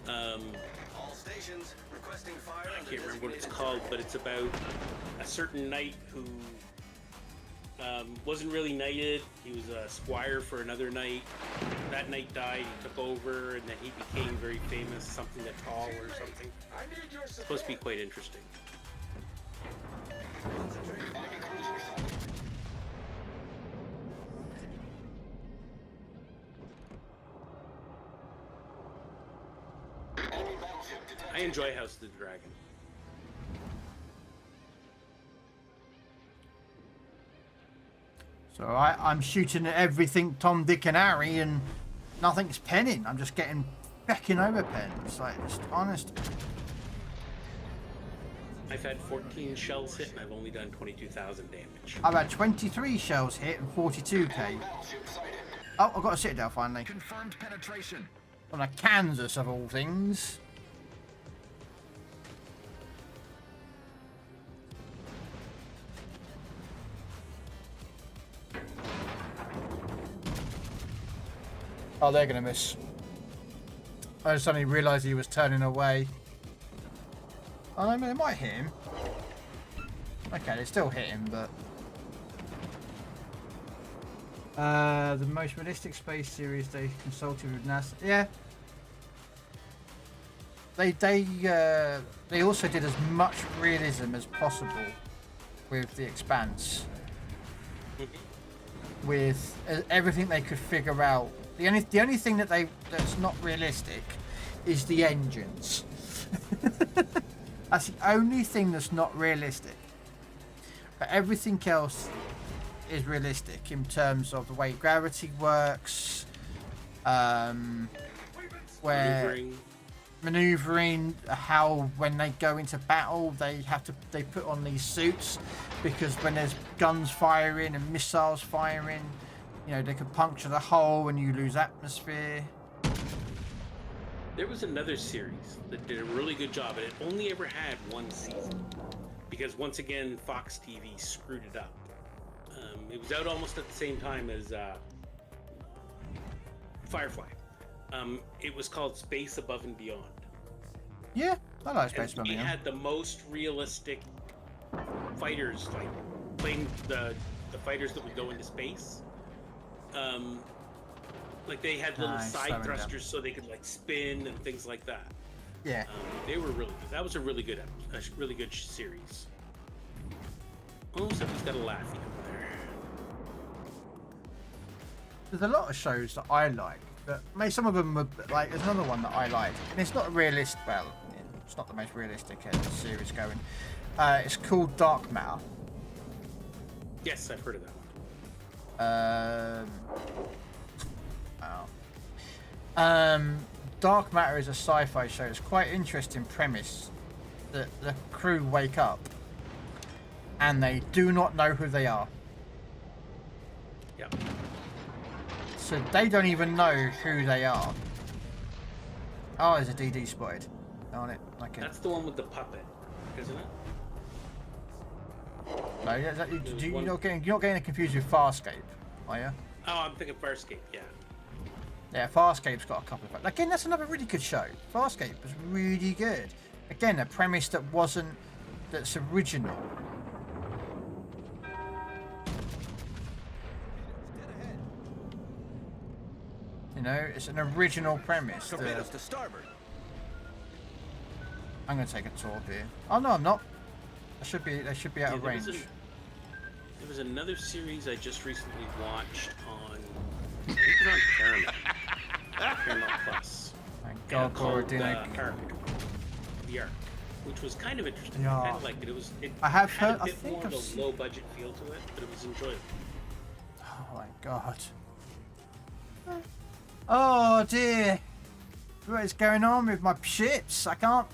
All stations requesting fire. I can't remember what it's called, but it's about a certain knight who wasn't really knighted. He was a squire for another knight. That knight died, he took over, and then he became very famous, something that tall or something. It's supposed to be quite interesting. I enjoy House of the Dragon. So I'm shooting at everything Tom, Dick and Harry and nothing's penning. I'm just getting becking over pens. Like, just honest. I've had 14 shells hit and I've only done 22,000 damage. I've had 23 shells hit and 42k. Oh, I've got a citadel finally. Confirmed penetration. On a Kansas of all things. Oh, they're gonna miss. I just suddenly realised he was turning away. Oh, I mean, it might hit him. Okay, they still hit him, but... the most realistic space series they consulted with NASA. Yeah. They also did as much realism as possible with The Expanse. With everything they could figure out. The only thing that's not realistic is the engines. That's the only thing that's not realistic. But everything else is realistic in terms of the way gravity works, where maneuvering, how when they go into battle they put on these suits, because when there's guns firing and missiles firing, you know, they could puncture the hull and you lose atmosphere. There was another series that did a really good job, and it only ever had one season because, once again, Fox TV screwed it up. It was out almost at the same time as Firefly. It was called Space Above and Beyond. Yeah, I like Space Above and Beyond. Beyond. It had the most realistic fighters, like playing the fighters that would go into space. Like they had little side thrusters so they could like spin and things like that. Yeah. They were really good. That was a really good series. Oh, somebody's got a laugh over there. There's a lot of shows that I like, but maybe some of them are like. There's another one that I like, and it's not a realist. Well, it's not the most realistic series going. It's called Dark Matter. Yes, I've heard of that one. Dark Matter is a sci-fi show. It's quite interesting premise. That the crew wake up and they do not know who they are. Yep. So they don't even know who they are. Oh, there's a DD spotted on it. Okay. That's the one with the puppet, isn't it? No, you're not getting confused with Farscape, are you? Oh, I'm thinking Farscape. Yeah. Yeah, Farscape's got a couple of... Again, that's another really good show. Farscape was really good. Again, a premise that's original. You know, it's an original premise. Torpedoes to starboard. I'm going to take a torp here. Oh, no, I'm not. They should be out of range. There was another series I just recently watched on... I think it was on Paramount. Paramount Plus. Thank God, called Ark. The Ark. Which was kind of interesting. Yeah. I kind of liked it. I have had heard... a bit more of a low budget feel to it, but it was enjoyable. Oh my God. Oh dear. What is going on with my ships? I can't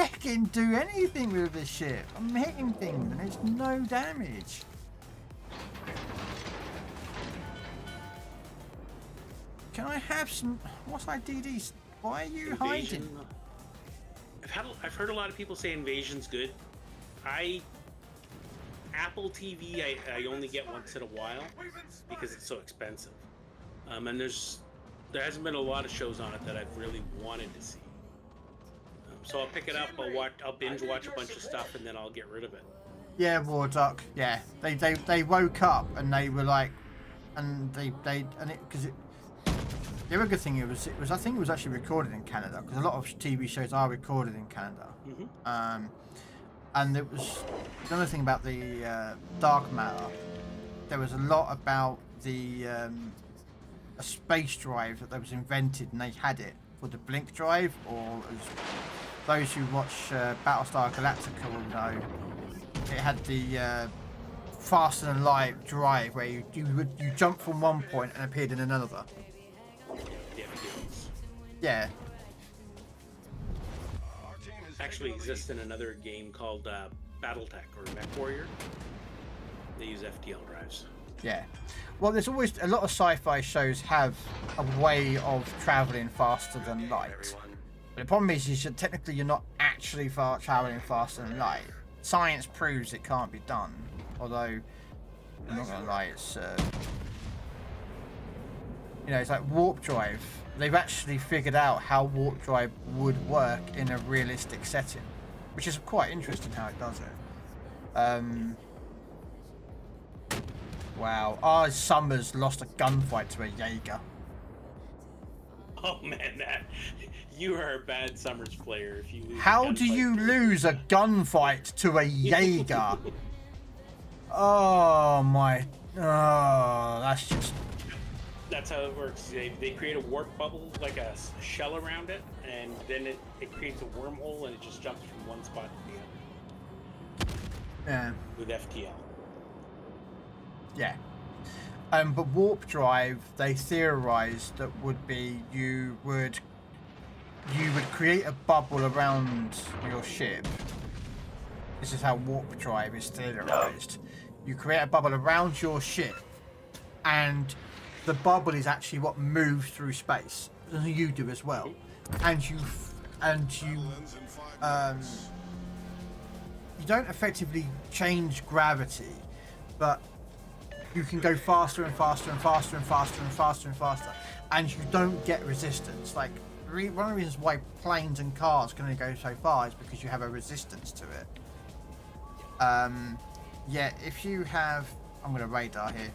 freaking do anything with this ship. I'm hitting things and it's no damage. Can I have some? What's IDDs? Why are you Invasion. hiding? I've heard a lot of people say Invasion's good. Apple TV I only get once in a while because it's so expensive. And there hasn't been a lot of shows on it that I've really wanted to see. So I'll pick it up. I'll binge watch a bunch of stuff and then I'll get rid of it. Yeah, War Duck. Yeah, they woke up and they were like, and because the other good thing it was I think it was actually recorded in Canada because a lot of TV shows are recorded in Canada. Mm-hmm. And it was another thing about the dark matter. There was a lot about the a space drive that was invented, and they had it called the blink drive, or as those who watch Battlestar Galactica will know, it had the faster than light drive where you jump from one point and appeared in another. Yeah. Actually exists in another game called Battletech or Mech Warrior. They use FTL drives. Yeah. Well, there's always a lot of sci-fi shows have a way of traveling faster than light. But the problem is that technically you're not actually traveling faster than light. Science proves it can't be done. Although, I'm not gonna lie, it's it's like warp drive. They've actually figured out how warp drive would work in a realistic setting, which is quite interesting how it does it. Wow, our Summers lost a gunfight to a Jaeger. Oh man, you are a bad Summers player if you lose. How do you lose a gunfight to a Jaeger? Oh my, that's just. That's how it works. They create a warp bubble, like a shell around it, and then it creates a wormhole and it just jumps from one spot to the other. Yeah. With FTL. Yeah. But warp drive, they theorized that would be you would create a bubble around your ship. This is how warp drive is theorized. You create a bubble around your ship, and the bubble is actually what moves through space, and you do as well. And you don't effectively change gravity, but you can go faster and faster and faster and faster and faster and faster, and you don't get resistance. Like one of the reasons why planes and cars can only go so far is because you have a resistance to it. Yeah, if you have, I'm gonna radar here.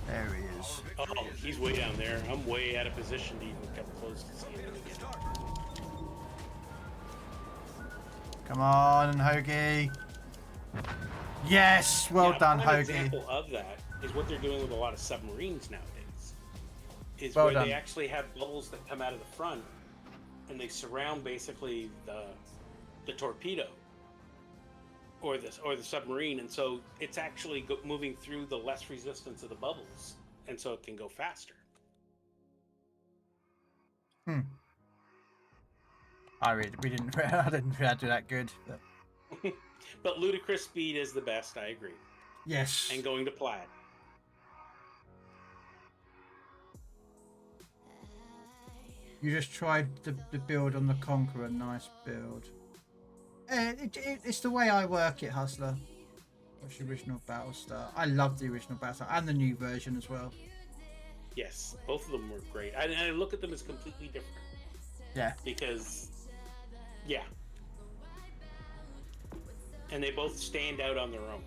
There he is. Oh, he's way down there. I'm way out of position to even come close to seeing him again. Come on, Hoagie. Yes, well done, One Hoagie. example of that is what they're doing with a lot of submarines nowadays. Is Well where done. they actually have bubbles that come out of the front, and they surround basically the torpedo or the submarine, and so it's actually moving through the less resistance of the bubbles, and so it can go faster. I didn't do that good. But... But ludicrous speed is the best. I agree. Yes. And going to plaid. You just tried the build on the Conqueror. Nice build. It's the way I work it, Hustler. What's the original Battlestar? I love the original Battlestar and the new version as well. Yes, both of them were great. I look at them as completely different. Yeah. Because, yeah. And they both stand out on their own.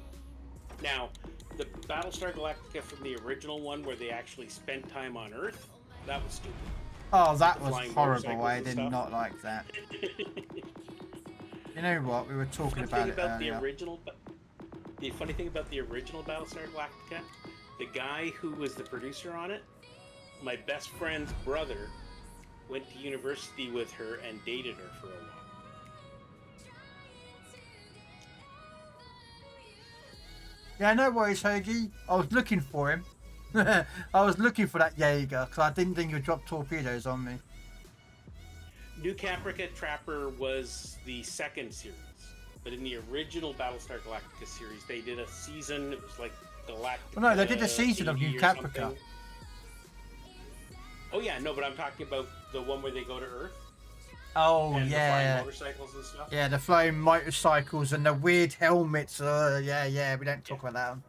Now, the Battlestar Galactica from the original one, where they actually spent time on Earth, that was stupid. Oh, that was Flying horrible. motorcycles I and did stuff. not like that. You know what? We were talking about it earlier. The funny thing about the original Battlestar Galactica, the guy who was the producer on it, my best friend's brother, went to university with her and dated her for a while. Yeah, no worries, Hoagie. I was looking for him. I was looking for that Jaeger because I didn't think he'd drop torpedoes on me. New Caprica Trapper was the second series, but in the original Battlestar Galactica series, they did a season. It was like Galactica. Well, no, they did a season of 80 New or Caprica. something. Oh yeah, no, but I'm talking about the one where they go to Earth. Oh And yeah. the flying motorcycles and stuff. Yeah, the flying motorcycles and the weird helmets. Yeah, we don't talk about that one.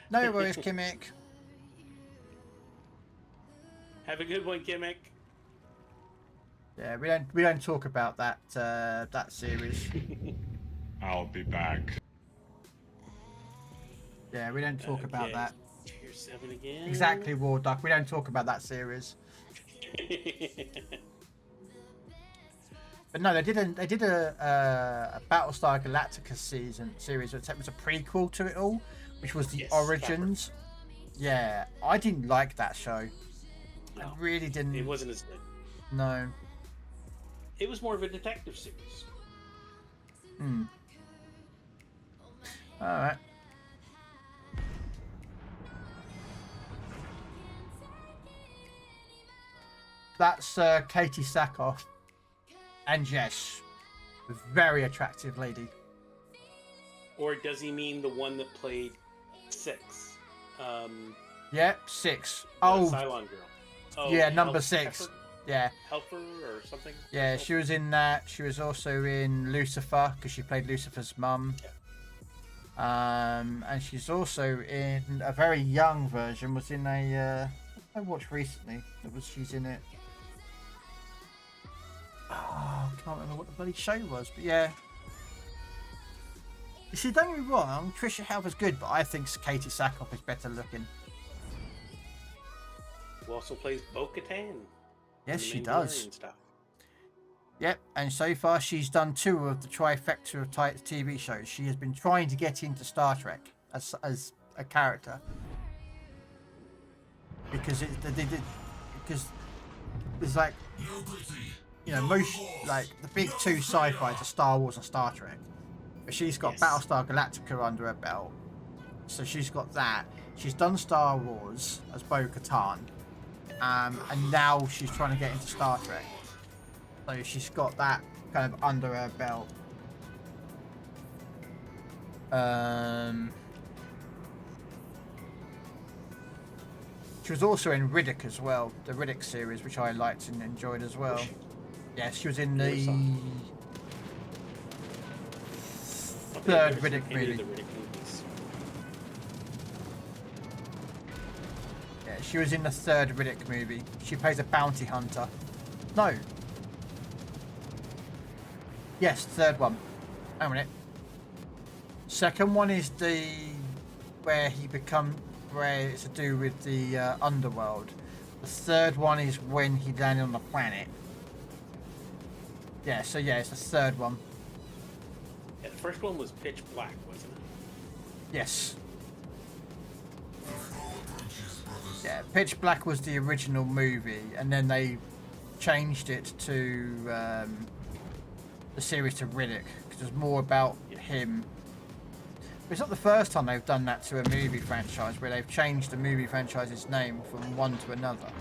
No worries, Kimmick. Have a good one, Kimmick. Yeah, we don't talk about that that series. I'll be back. Yeah, we don't talk about that. Tier 7 again. Exactly, War Duck. We don't talk about that series. But no, they did a Battlestar Galactica series. It was a prequel to it all, which was the Origins. Caprica. Yeah, I didn't like that show. No, I really didn't. It wasn't as good. No. It was more of a detective series. Hmm. All right. That's Katie Sackhoff. And yes, a very attractive lady. Or does he mean the one that played 6? Yep, 6. The Oh, Cylon girl. Oh, yeah, number 6. Yeah. Helper or something? Yeah, she was in that. She was also in Lucifer because she played Lucifer's mum. Yeah. And she's also in a very young version. Was in a I watched recently. She's in it. Oh, I can't remember what the bloody show was, but yeah. You see, don't get me wrong, Trisha Helfer's good, but I think Katie Sackhoff is better looking. Who also plays Bo-Katan. Yes, she does. Stuff. Yep, and so far she's done 2 of the trifecta of TV shows. She has been trying to get into Star Trek as a character because because it's like, you know, most like the big 2 sci-fi to Star Wars and Star Trek, but she's got Battlestar Galactica under her belt, so she's got that. She's done Star Wars as Bo-Katan. And now she's trying to get into Star Trek. So she's got that kind of under her belt. She was also in Riddick as well, the Riddick series, which I liked and enjoyed as well. Yeah, she was in the 3rd Riddick movie. She was in the 3rd Riddick movie. She plays a bounty hunter. No. Yes, 3rd one. Hang on a minute. 2nd one is where it's to do with the underworld. The 3rd one is when he landed on the planet. Yeah, so yeah, it's the 3rd one. Yeah, the first one was Pitch Black, wasn't it? Yes. Yeah, Pitch Black was the original movie, and then they changed it to the series to Riddick, because it was more about him. But it's not the first time they've done that to a movie franchise, where they've changed the movie franchise's name from one to another.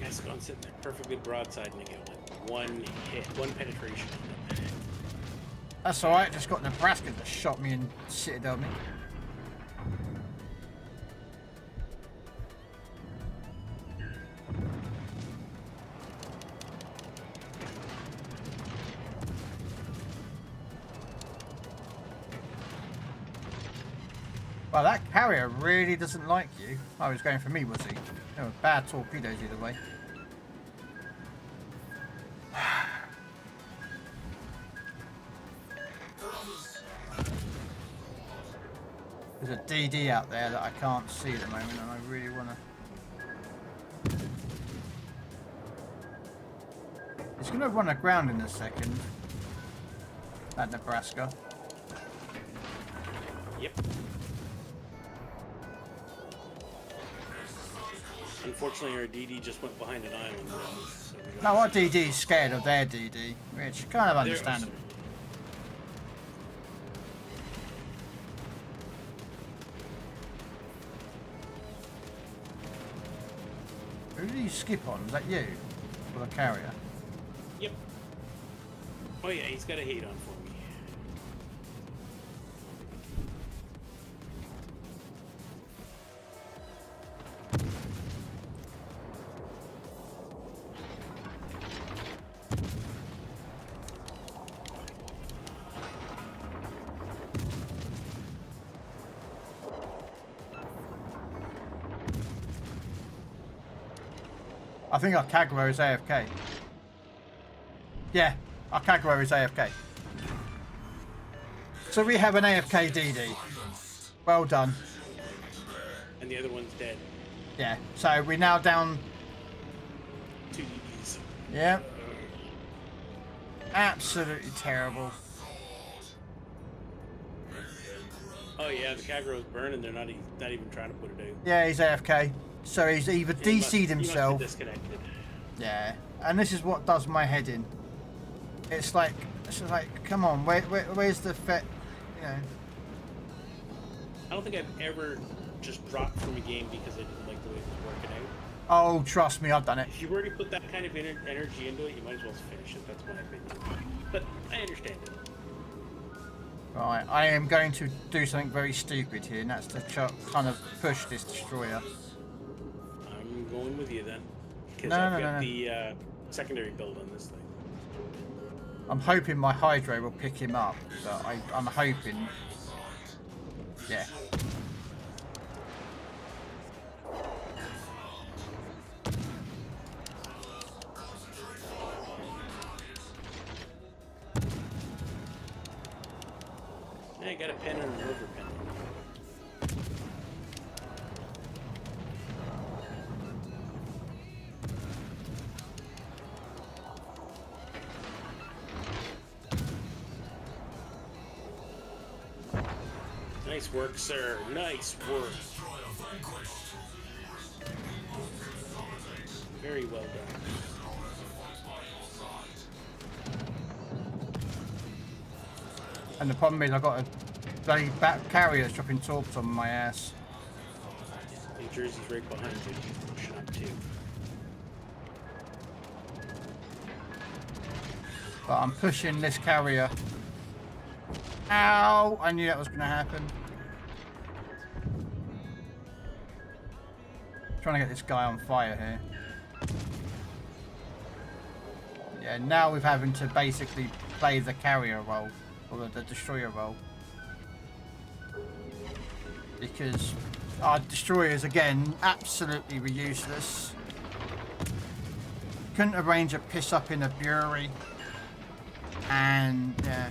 Guy's gone sitting there perfectly broadside and they get one hit, one penetration. That's alright, just got Nebraska that shot me and citadeled me. Well, that carrier really doesn't like you. Oh, he was going for me, was he? Oh, bad torpedoes either way. There's a DD out there that I can't see at the moment, and I really want to... It's going to run aground in a second. At Nebraska. Yep. Unfortunately, our DD just went behind an island. So no, our DD is scared of their DD, which kind of understandable. Who do you skip on? Is that you? Or the carrier? Yep. Oh yeah, he's got a hate on for me. I think our Kagura is AFK. Yeah, our Kagura is AFK. So we have an AFK DD. Well done. And the other one's dead. Yeah, so we're now down... 2 DDs. Yeah. Absolutely terrible. Oh yeah, the Kagero's burning. They're not even trying to put it out. Yeah, he's AFK. So he's either DC'd himself. He must have disconnected. Yeah, and this is what does my head in. It's like, come on, where's the fit? You know. I don't think I've ever just dropped from a game because I didn't like the way it was working out. Oh, trust me, I've done it. If you've already put that kind of energy into it, you might as well finish it. That's my opinion. But I understand it. Right, I am going to do something very stupid here, and that's to kind of push this destroyer. I'm going with you then. Because No, I've no, got no. the secondary build on this thing. I'm hoping my Hydro will pick him up, but I'm hoping... Yeah. Yeah, I got a pen and an over pen. Nice work, sir. Nice work. Very well done. And the problem is I've got a bloody back carrier dropping torps on my ass. New Jersey's right behind you. He's pushing up too. But I'm pushing this carrier. Ow! I knew that was going to happen. Trying to get this guy on fire here. Yeah, now we're having to basically play the carrier role, or the destroyer role. Because our destroyers, again, absolutely were useless. Couldn't arrange a piss up in a brewery. And, yeah.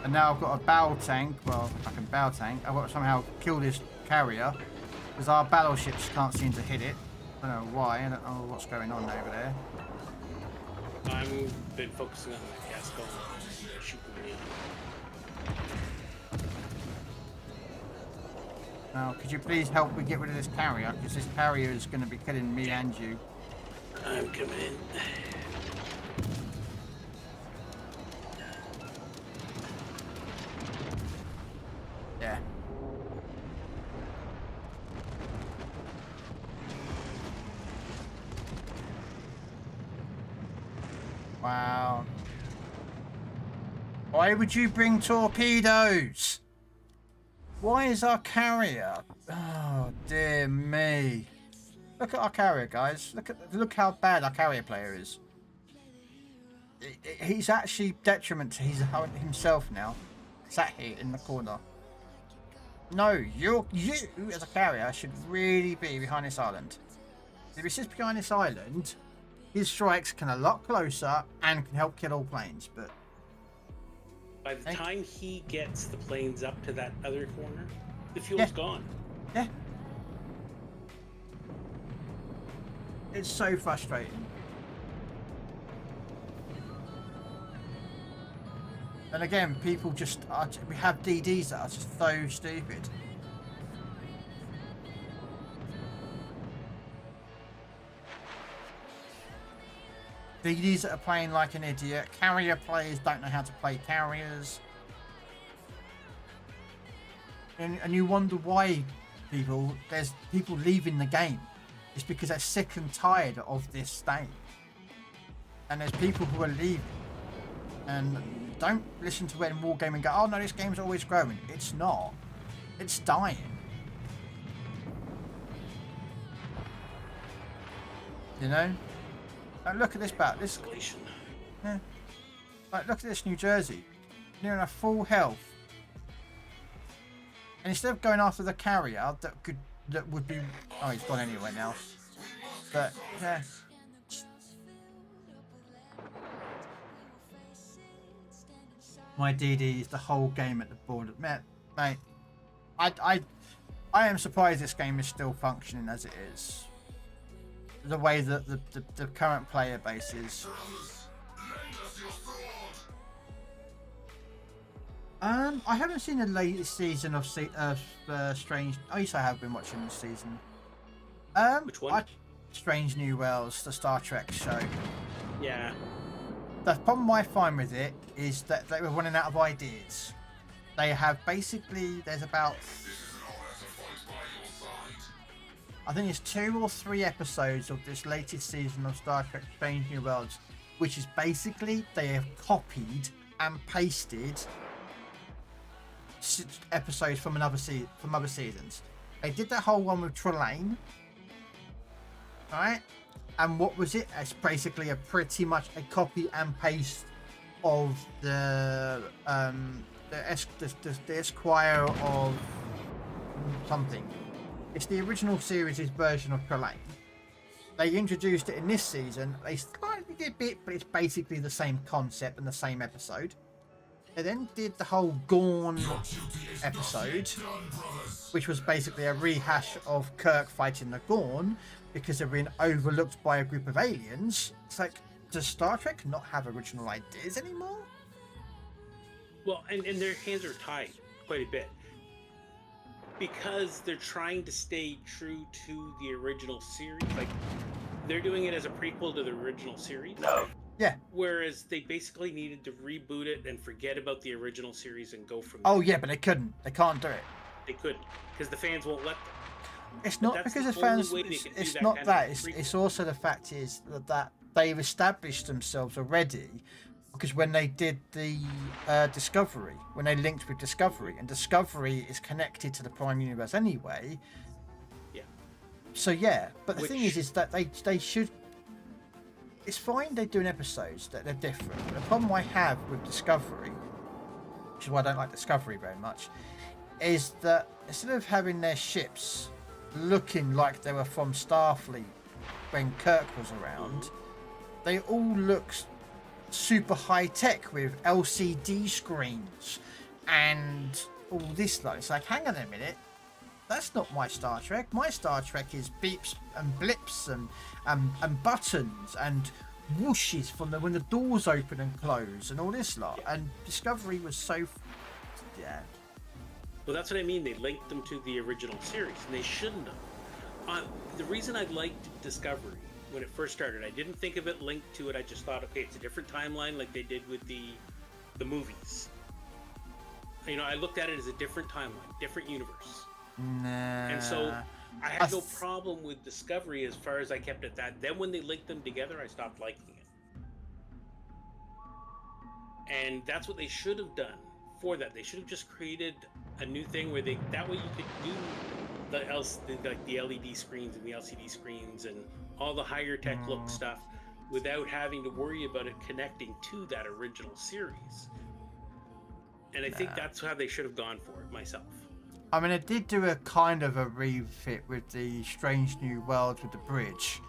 And now I've got a battle tank, well, like a battle tank. I've got to somehow kill this carrier, because our battleships can't seem to hit it. I don't know why, I don't know what's going on over there. I've been focusing on the Gascon shooting me. Now, could you please help me get rid of this carrier? Because this carrier is going to be killing me and you. I'm coming. Yeah. Wow. Why would you bring torpedoes? Why is our carrier? Oh dear me! Look at our carrier, guys. Look how bad our carrier player is. He's actually detriment to himself now. Sat here in the corner. No, you as a carrier should really be behind this island. If he sits behind this island, his strikes can a lot closer and can help kill all planes. But by the time he gets the planes up to that other corner, the fuel's gone. Yeah. It's so frustrating. And again, people just we have DDs that are just so stupid. DDs that are playing like an idiot. Carrier players don't know how to play carriers. and you wonder why there's people leaving the game. It's because they're sick and tired of this state. And there's people who are leaving. And don't listen to when Wargaming go, oh no, this game's always growing. It's not. It's dying. You know? Like, look at this battle. This, yeah. Like, look at this New Jersey. Near enough full health. And instead of going after the carrier that would be, oh, he's gone anyway now. But yeah. My DD is the whole game at the board. Mate, I am surprised this game is still functioning as it is. The way that the current player base is. I haven't seen the latest season of Strange. Oh, yes, I have been watching this season. Which one? Strange New Worlds, the Star Trek show. Yeah. The problem I find with it is that they were running out of ideas. They have basically, there's about, I think it's 2 or 3 episodes of this latest season of Star Trek Strange New Worlds, which is basically they have copied and pasted episodes from other seasons. They did that whole one with Trelane, right? And what was it? It's basically pretty much a copy and paste of the Esquire of something. It's the original series' version of Krell. They introduced it in this season. They slightly did a bit, but it's basically the same concept and the same episode. They then did the whole Gorn episode, which was basically a rehash of Kirk fighting the Gorn because they're being overlooked by a group of aliens. It's like, does Star Trek not have original ideas anymore? Well, and their hands are tied quite a bit because they're trying to stay true to the original series. Like, they're doing it as a prequel to the original series. No. Yeah. Whereas they basically needed to reboot it and forget about the original series and go from there. Oh yeah, but they couldn't. They can't do it. They couldn't because the fans won't let them. It's not because the fans. It's not that. It's also the fact is that they've established themselves already. Because when they did the Discovery, when they linked with Discovery, and Discovery is connected to the Prime Universe anyway. Yeah. So yeah, but the thing is that they should. It's fine they're doing episodes that they're different. But the problem I have with Discovery, which is why I don't like Discovery very much, is that instead of having their ships looking like they were from Starfleet when Kirk was around, they all look super high tech with LCD screens and all this lot. It's like, hang on a minute, that's not my Star Trek. My Star Trek is beeps and blips and buttons and whooshes from when the doors open and close and all this lot. And Discovery was so, yeah. Well, that's what I mean. They linked them to the original series, and they shouldn't have. The reason I liked Discovery when it first started, I didn't think of it linked to it. I just thought, okay, it's a different timeline, like they did with the movies. You know, I looked at it as a different timeline, different universe. Nah. And so I had no problem with Discovery as far as I kept it that. Then when they linked them together, I stopped liking it. And that's what they should have done for that. They should have just created a new thing where that way you could do the LED screens and the LCD screens and all the higher tech look stuff without having to worry about it connecting to that original series. And I think that's how they should have gone for it myself. I mean, it did do a kind of a refit with the Strange New Worlds with the bridge.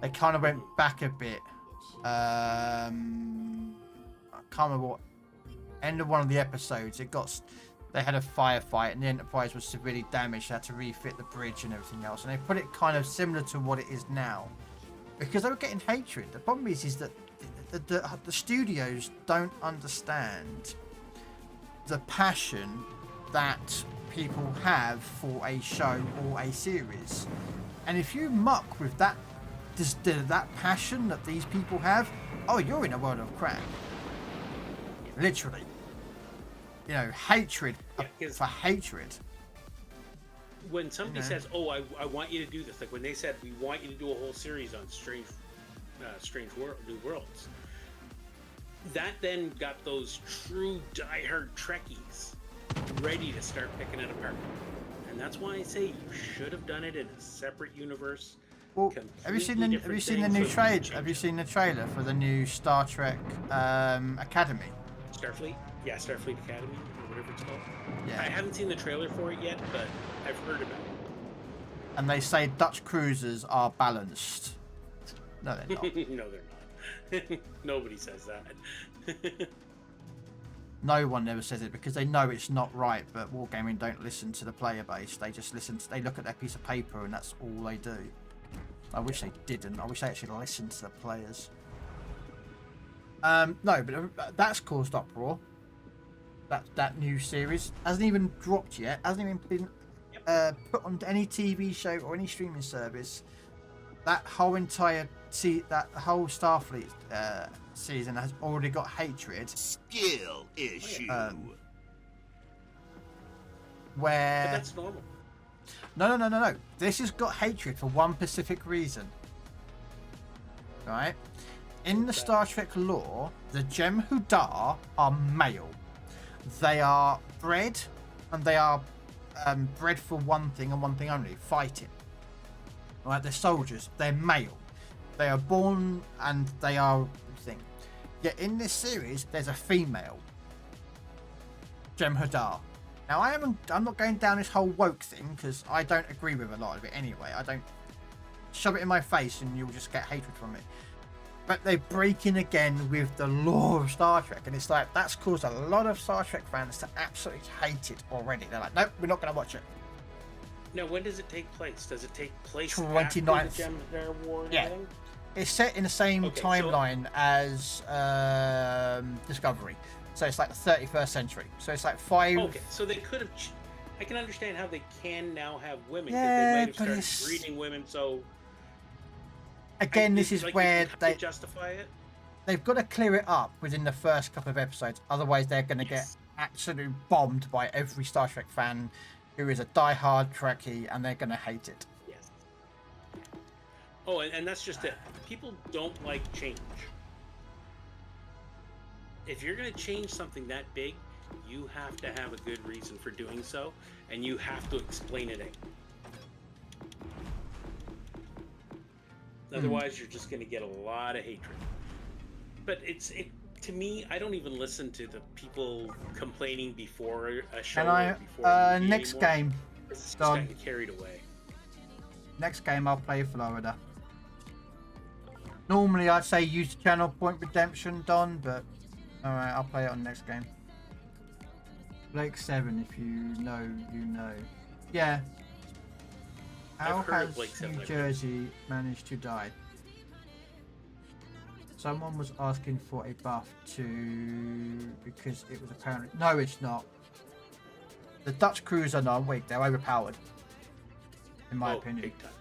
They kind of went back a bit. I can't remember what. End of one of the episodes, they had a firefight and the Enterprise was severely damaged. They had to refit the bridge and everything else. And they put it kind of similar to what it is now. Because they were getting hatred. The problem is that the studios don't understand the passion that people have for a show or a series. And if you muck with that passion that these people have, oh, you're in a world of crap. Literally. You know, hatred for hatred. when somebody says, "Oh, I want you to do this," like when they said, "We want you to do a whole series on New Worlds," that then got those true diehard Trekkies ready to start picking it apart. And that's why I say you should have done it in a separate universe. Well, have you seen the new trailer? Have you seen the trailer for the new Star Trek Academy? Starfleet? Yeah, Starfleet Academy, or whatever it's called. Yeah. I haven't seen the trailer for it yet, but I've heard about it. And they say Dutch cruisers are balanced. No, they're not. No, they're not. Nobody says that. No one ever says it because they know it's not right. But Wargaming don't listen to the player base. They just they look at their piece of paper and that's all they do. I wish they didn't. I wish they actually listened to the players. No, but that's caused uproar. That new series hasn't even dropped yet. Hasn't even been put on any TV show or any streaming service. That whole entire that whole Starfleet season has already got hatred. Skill issue. Where? But that's normal. No. This has got hatred for one specific reason. Right? In the Star Trek lore, the Jem'Hadar are male. They are bred, and they are bred for one thing and one thing only: fighting. Right? They're soldiers. They're male. They are born and they are thing. Yet in this series, there's a female Jem'Hadar. Now I'm not going down this whole woke thing because I don't agree with a lot of it anyway. I don't shove it in my face and you'll just get hatred from it. But they're breaking again with the lore of Star Trek, and it's like that's caused a lot of Star Trek fans to absolutely hate it already. They're like, nope, we're not going to watch it. Now, when does it take place? Does it take place 29th. after the Jem'Hadar War and everything? It's set in the same timeline as Discovery. So it's like the 31st century. So it's like 5... Okay, so they could have... I can understand how they can now have women, because Yeah, they might but have started breeding women, so... Again, this is like where they... justify it? They've got to clear it up within the first couple of episodes. Otherwise, they're going to get absolutely bombed by every Star Trek fan who is a die-hard Trekkie, and they're going to hate it. Yes. Oh, and that's just it. People don't like change. If you're going to change something that big, you have to have a good reason for doing so, and you have to explain it out. Otherwise, you're just going to get a lot of hatred. But to me, I don't even listen to the people complaining before a show. And or before a movie next anymore. game. It's just Done. getting carried away. Next game, I'll play Florida. Normally, I'd say use Channel Point Redemption, Don, but alright, I'll play it on next game. Blake 7, if you know, you know. Yeah. How I've heard of has Blake 7, New I've heard. Jersey managed to die? Someone was asking for a buff because it was apparently... No, it's not. The Dutch crews are not weak, they're overpowered. In my opinion. Big time.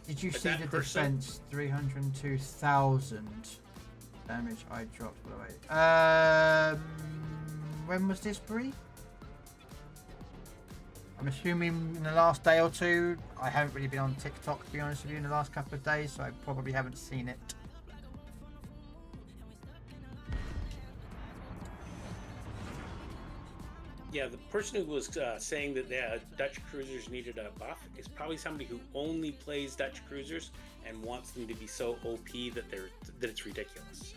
Did you But see that the person- defense? 302,000 damage I dropped away. When was this, Bree? I'm assuming in the last day or two. I haven't really been on TikTok, to be honest with you, in the last couple of days, so I probably haven't seen it. Yeah, the person who was saying that the Dutch cruisers needed a buff is probably somebody who only plays Dutch cruisers and wants them to be so OP that it's ridiculous.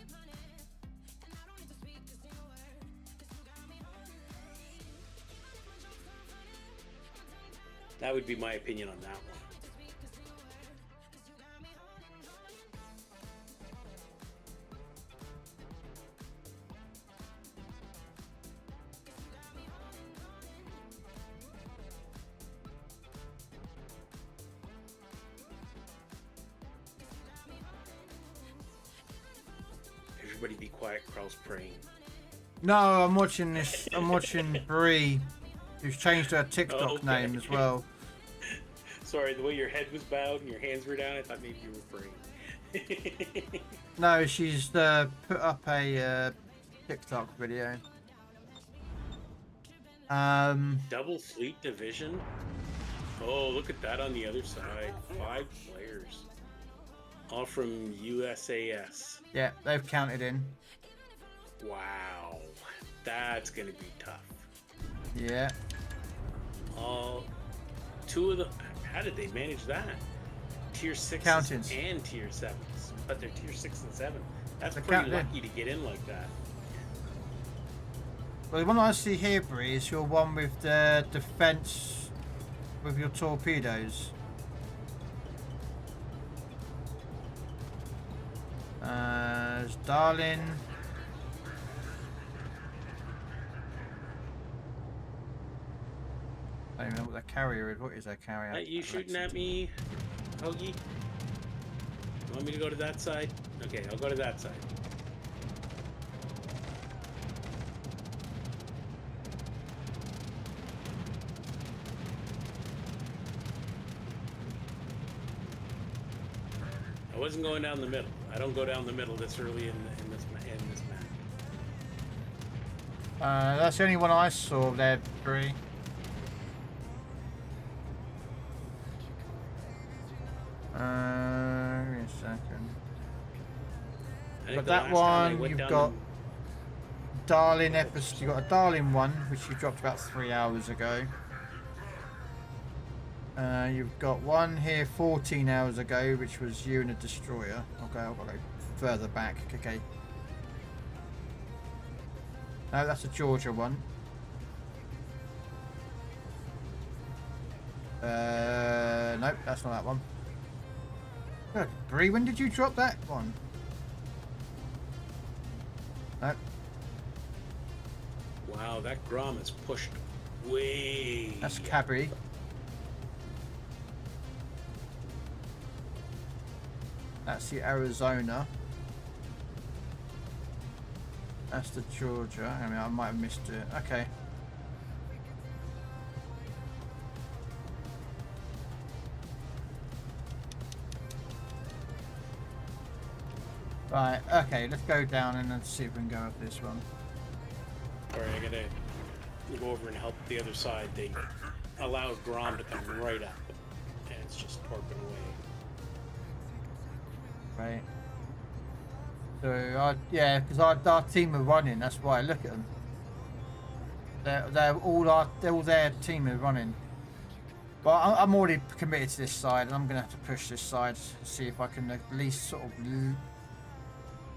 That would be my opinion on that one. Everybody be quiet, Krell's praying. No, I'm watching this. I'm watching Bree, who's changed her TikTok name as well. Sorry, the way your head was bowed and your hands were down, I thought maybe you were praying. No, she's put up a TikTok video. Double Fleet Division? Oh, look at that on the other side. 5 players. All from USAS. Yeah, they've counted in. Wow. That's going to be tough. Yeah. All 2 of the... How did they manage that? Tier 6s Countings. and Tier 7s. But they're Tier 6 and 7. That's They're pretty counted in. lucky to get in like that. Well, the one I see here, Bree, is your one with the defense with your torpedoes. There's Darling. I don't even know what their carrier is. What is their carrier? You shooting at me, Hoagie? You want me to go to that side? Okay, I'll go to that side. I wasn't going down the middle. I don't go down the middle this early in this map. That's the only one I saw there, Bree. Give me a second. But that one, you've got Darling episode. You've got a Darling one, which you dropped about 3 hours ago. You've got one here 14 hours ago, which was you and a destroyer. Okay, I'll go further back. Okay. No, that's a Georgia one. Nope, that's not that one. Good. Bree, when did you drop that one? Nope. Wow, that Grom is pushed way. That's Cabri. That's the Arizona. That's the Georgia. I mean, I might have missed it. Okay. Right, okay, let's go down and let's see if we can go with this one. Alright, I gotta go over and help the other side. They allow Grom to come right up, and it's just torping away. Right. So, yeah, because our team are running, that's why. Look at them. They're all their team are running. But I'm already committed to this side, and I'm going to have to push this side to see if I can at least sort of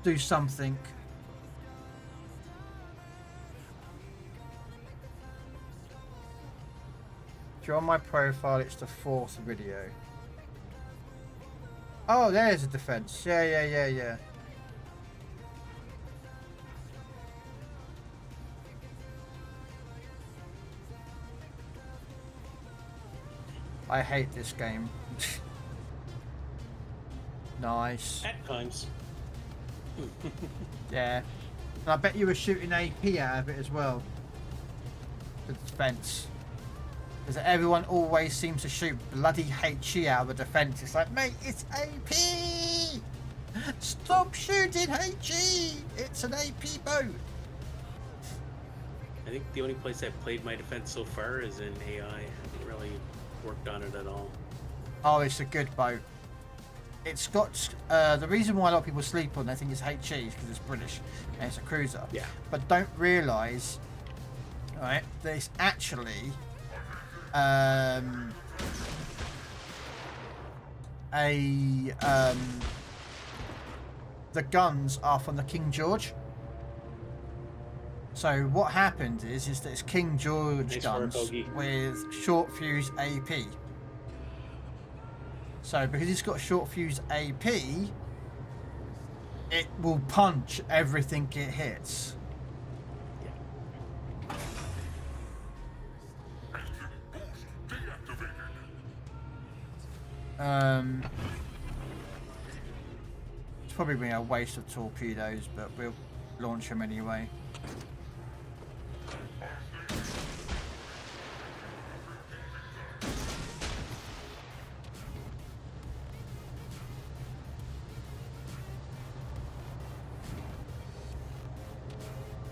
do something. If you're on my profile, it's the 4th video. Oh, there's a defense. Yeah. I hate this game. Nice. At times. Yeah. And I bet you were shooting AP out of it as well. The defense. Because everyone always seems to shoot bloody HE out of the defense. It's like, mate, it's AP! Stop shooting HE! It's an AP boat! I think the only place I've played my defense so far is in AI. I haven't really worked on it at all. Oh, it's a good boat. It's got the reason why a lot of people sleep on it, I think, is HE because it's British and it's a cruiser. Yeah. But don't realise, right? That it's actually the guns are from the King George. So what happened is that it's King George guns with short fuse AP. So because it's got short fuse AP, it will punch everything it hits. It's probably been a waste of torpedoes, but we'll launch them anyway.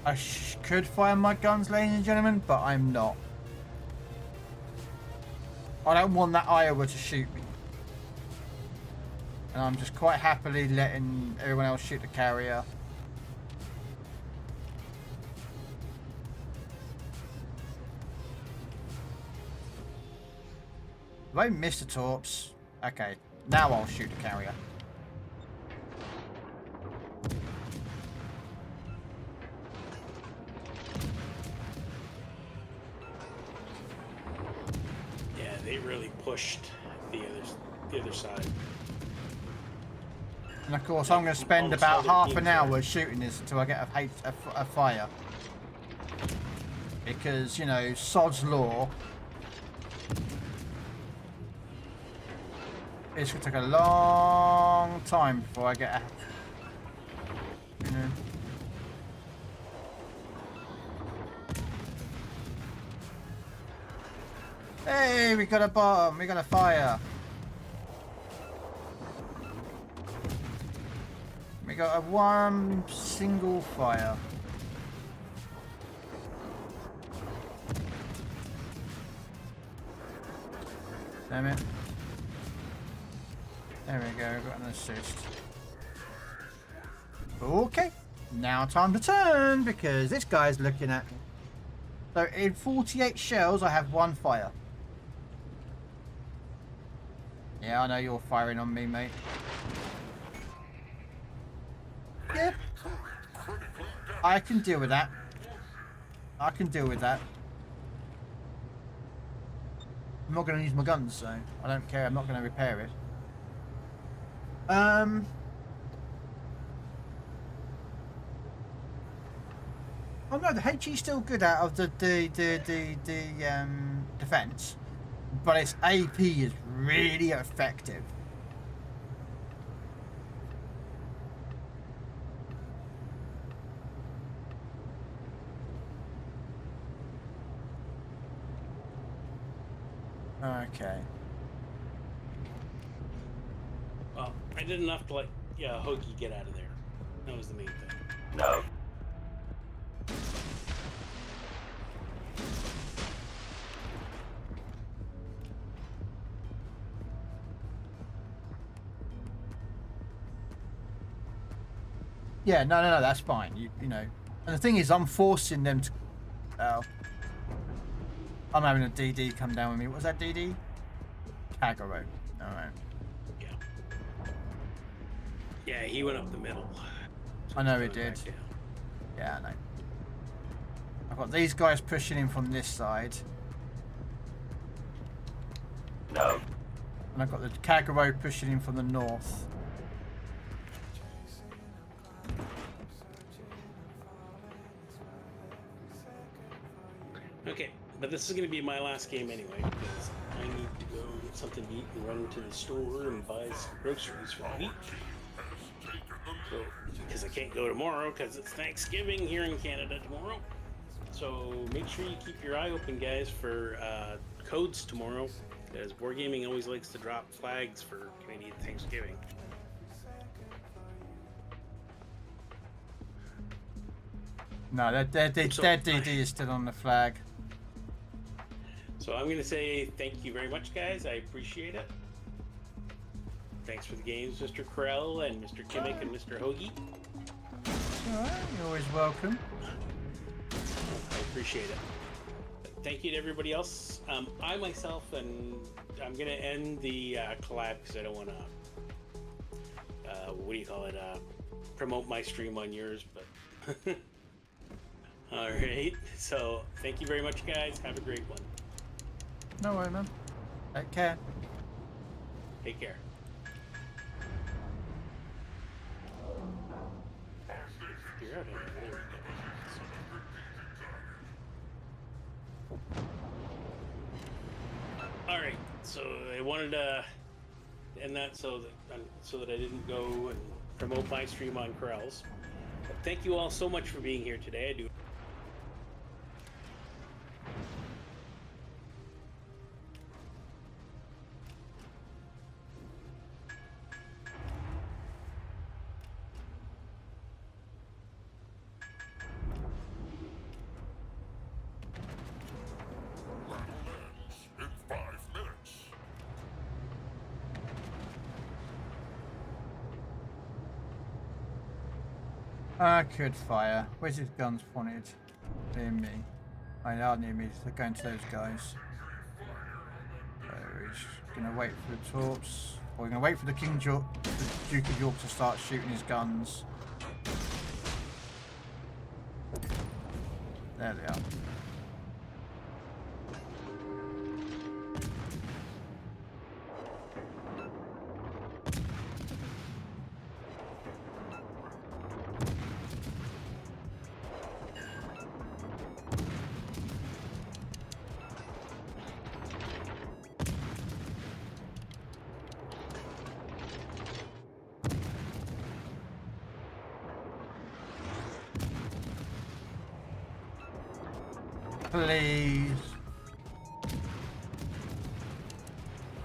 I could fire my guns, ladies and gentlemen, but I'm not. I don't want that Iowa to shoot me. And I'm just quite happily letting everyone else shoot the carrier. Have I missed the torps? Okay, now I'll shoot the carrier. Yeah, they really pushed the other side. And of course, I'm going to spend about half an hour shooting this until I get a fire. Because, you know, sod's law. It's going to take a long time before I get a... You know. Hey, we got a bomb. We got a fire. We got a one single fire. Damn it. There we go, got an assist. Okay, now time to turn because this guy's looking at me. So in 48 shells, I have one fire. Yeah, I know you're firing on me, mate. Yep. I can deal with that. I can deal with that. I'm not going to use my guns, so I don't care. I'm not going to repair it. Oh no, the HE's still good out of the defense, but its AP is really effective. Okay. Well, I did enough to let Hoagie get out of there. That was the main thing. No. Yeah, no, that's fine. You know, and the thing is, I'm forcing them to. Oh, I'm having a DD come down with me. What was that DD? Kagero. All right. Yeah. Yeah, he went up the middle. So I know he did. Yeah, I know. I've got these guys pushing in from this side. No. And I've got the Kagero pushing in from the north. Okay, but this is going to be my last game anyway, because I need to go get something to eat and run to the store and buy some groceries for the week. So, because I can't go tomorrow because it's Thanksgiving here in Canada tomorrow. So make sure you keep your eye open, guys, for codes tomorrow, because Wargaming always likes to drop flags for Canadian Thanksgiving. No, their DD is still on the flag. So I'm going to say thank you very much, guys. I appreciate it. Thanks for the games, Mr. Krell and Mr. Kimmick and Mr. Hoagie. Alright, you're always welcome. I appreciate it. Thank you to everybody else. I myself, and I'm going to end the collab because I don't want to, promote my stream on yours, but... Alright, so thank you very much, guys. Have a great one. No worry, man. Take care. Take care. You're out here. There we go. Alright, so I wanted to end that so that I didn't go and promote my stream on Krell's. But thank you all so much for being here today. I do. In 5 minutes. I could fire. Where's his guns pointed? Near me. I know, near me. They're going to those guys. So he's gonna wait for the torps. Or we're gonna wait for the Duke of York to start shooting his guns. There they are. Please.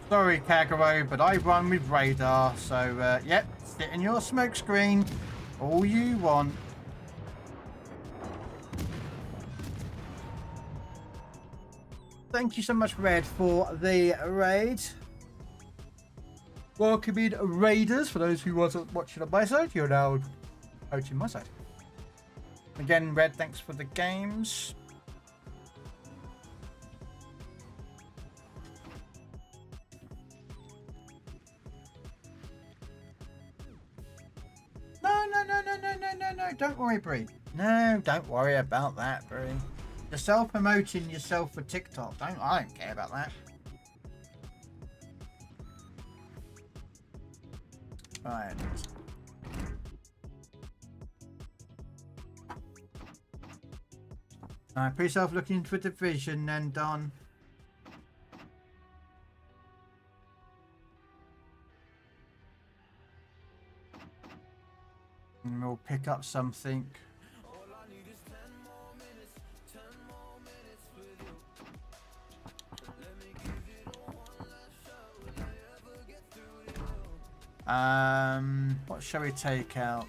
Sorry, Kagero, but I run with radar, so yep, sit in your smoke screen all you want. Thank you so much, Red, for the raid. Welcome in, Raiders. For those who wasn't watching on my side, you're now watching my side. Again, Red, thanks for the games. No, don't worry, Brie. No, don't worry about that, Brie. You're self-promoting yourself for TikTok. I don't care about that. Right. Alright, put yourself looking for division then, Don. And we'll pick up something. What shall we take out?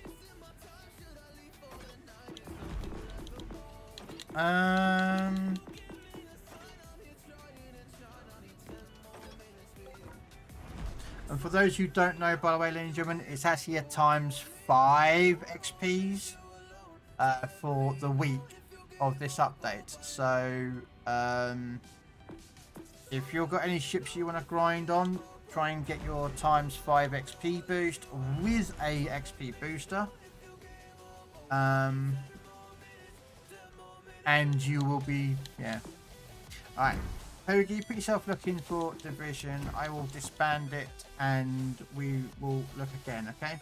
And for those who don't know, by the way, ladies and gentlemen, it's actually a ×5 XPs for the week of this update. So if you've got any ships you want to grind on, try and get your ×5 XP boost with a XP booster. And you will be, yeah. Alright, Hoagie, put yourself looking for division. I will disband it and we will look again, okay?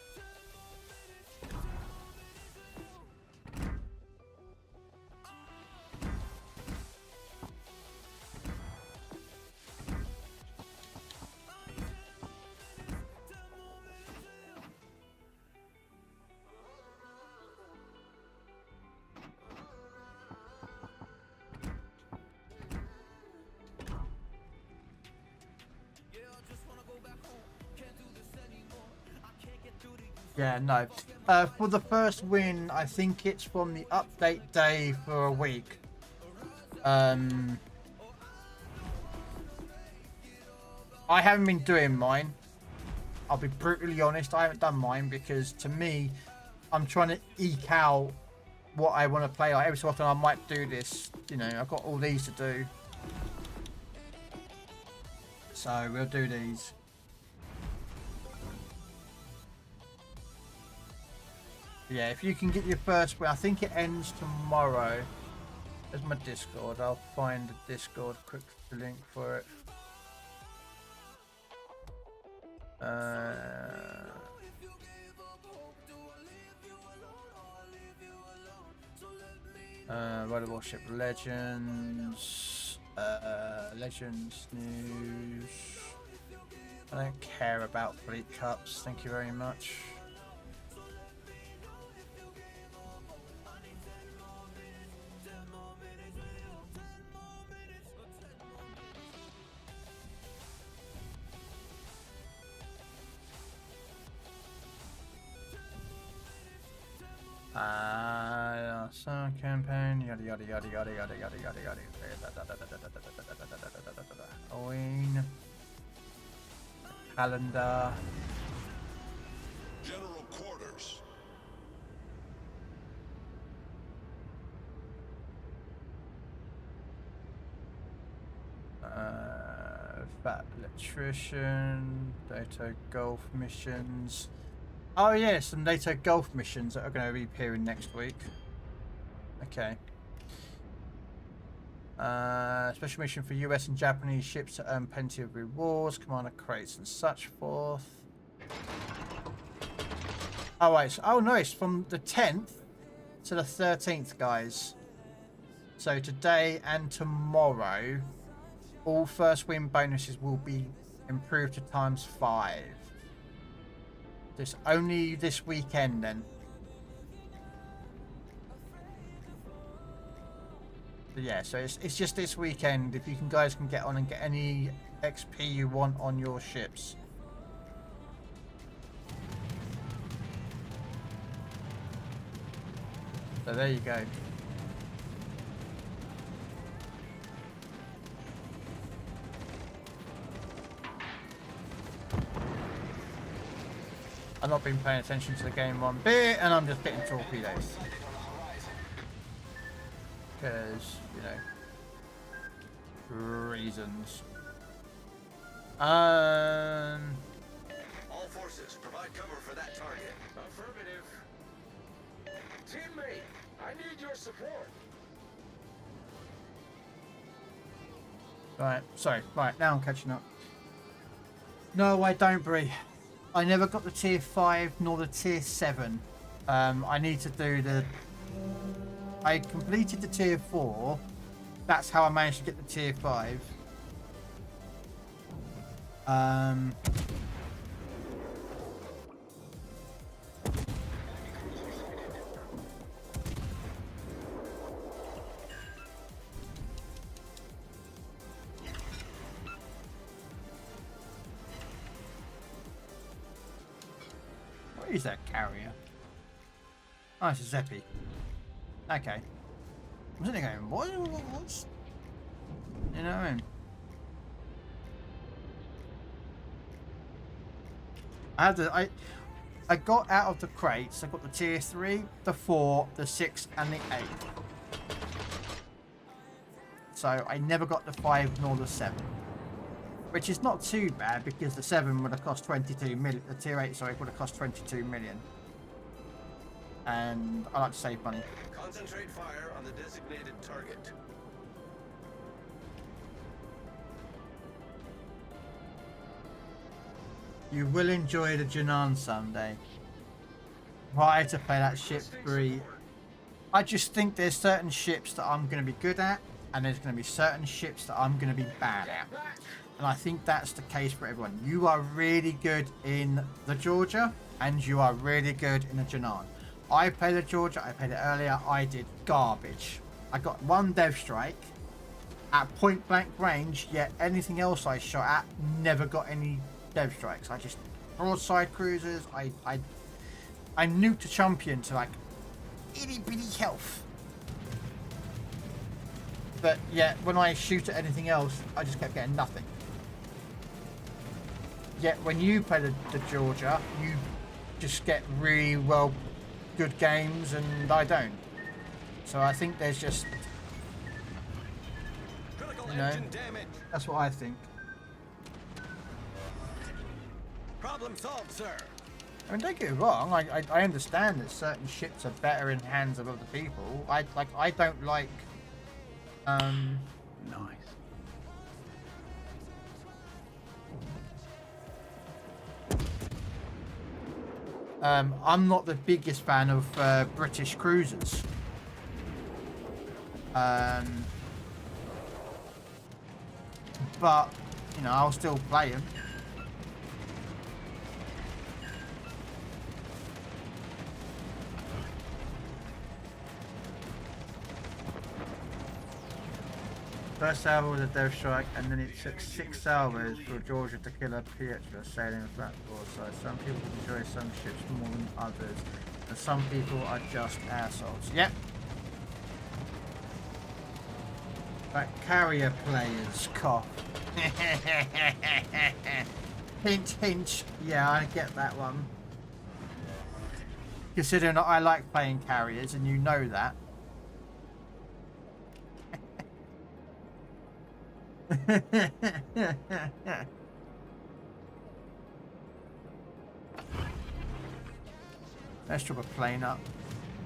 Yeah, no. For the first win, I think it's from the update day for a week. I haven't been doing mine. I'll be brutally honest, I haven't done mine because to me, I'm trying to eke out what I want to play. Like every so often I might do this, you know, I've got all these to do. So we'll do these. Yeah, if you can get your first win, I think it ends tomorrow. There's my Discord. I'll find the Discord quick link for it. Roller Warship Legends. Legends News. I don't care about Fleet Cups. Thank you very much. Summer campaign, yada yada yada yada yada yada yada yada. Halloween. Calendar. General quarters. Fat electrician, NATO Gulf missions. Oh yeah, some NATO Gulf missions that are going to be appearing next week. Okay. Special mission for US and Japanese ships to earn plenty of rewards, commander crates and such forth. Oh wait, so, oh no, it's from the 10th to the 13th, guys. So today and tomorrow, all first win bonuses will be improved to ×5. It's only this weekend then. But yeah, so it's just this weekend. If you guys can get on and get any XP you want on your ships. So there you go. I've not been paying attention to the game one bit, and I'm just getting torpedoes. Because, you know, reasons. All forces, provide cover for that target. Affirmative. Teammate, I need your support. Right, sorry. Right, now I'm catching up. No, I don't, Bree. I never got the tier 5 nor the tier 7. I need to do the... I completed the tier 4. That's how I managed to get the tier 5. What is that carrier? Oh, it's a Zeppy. Okay. I'm sitting there going, what's... You know what I mean? I got out of the crates. I got the tier 3, the 4, the 6, and the 8. So I never got the 5 nor the 7. Which is not too bad because the 7 would have cost 22 million. The tier 8, sorry, would have cost 22 million. And I like to save money. Concentrate fire on the designated target. You will enjoy the Janan someday. Try to play that ship free. I just think there's certain ships that I'm going to be good at, and there's going to be certain ships that I'm going to be bad at. And I think that's the case for everyone. You are really good in the Georgia, and you are really good in the Janan. I played the Georgia, I played it earlier, I did garbage. I got 1 dev strike at point blank range, yet anything else I shot at never got any dev strikes. I just broadside cruisers, I nuked a champion to like itty bitty health. But yet when I shoot at anything else, I just kept getting nothing. Yet when you play the Georgia, you just get really well good games and I don't. So I think there's just, you know, that's what I think. Problem solved, sir. I mean, don't get me wrong. I understand that certain ships are better in hands of other people. I don't like. Nice. I'm not the biggest fan of British cruisers. But you know, I'll still play them. First hour was a dev strike, and then it took 6 hours for Georgia to kill a Pietra sailing a flat broadside. Some people enjoy some ships more than others, and some people are just assholes. Yep. Like carrier players, cough. Hint, hint. Yeah, I get that one. Considering I like playing carriers, and you know that. Let's drop a plane up.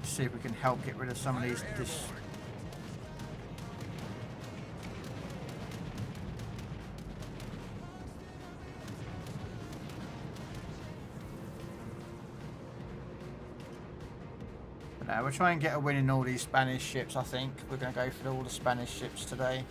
See if we can help get rid of some of these. Now we'll try and get a win in all these Spanish ships. I think we're going to go for all the Spanish ships today.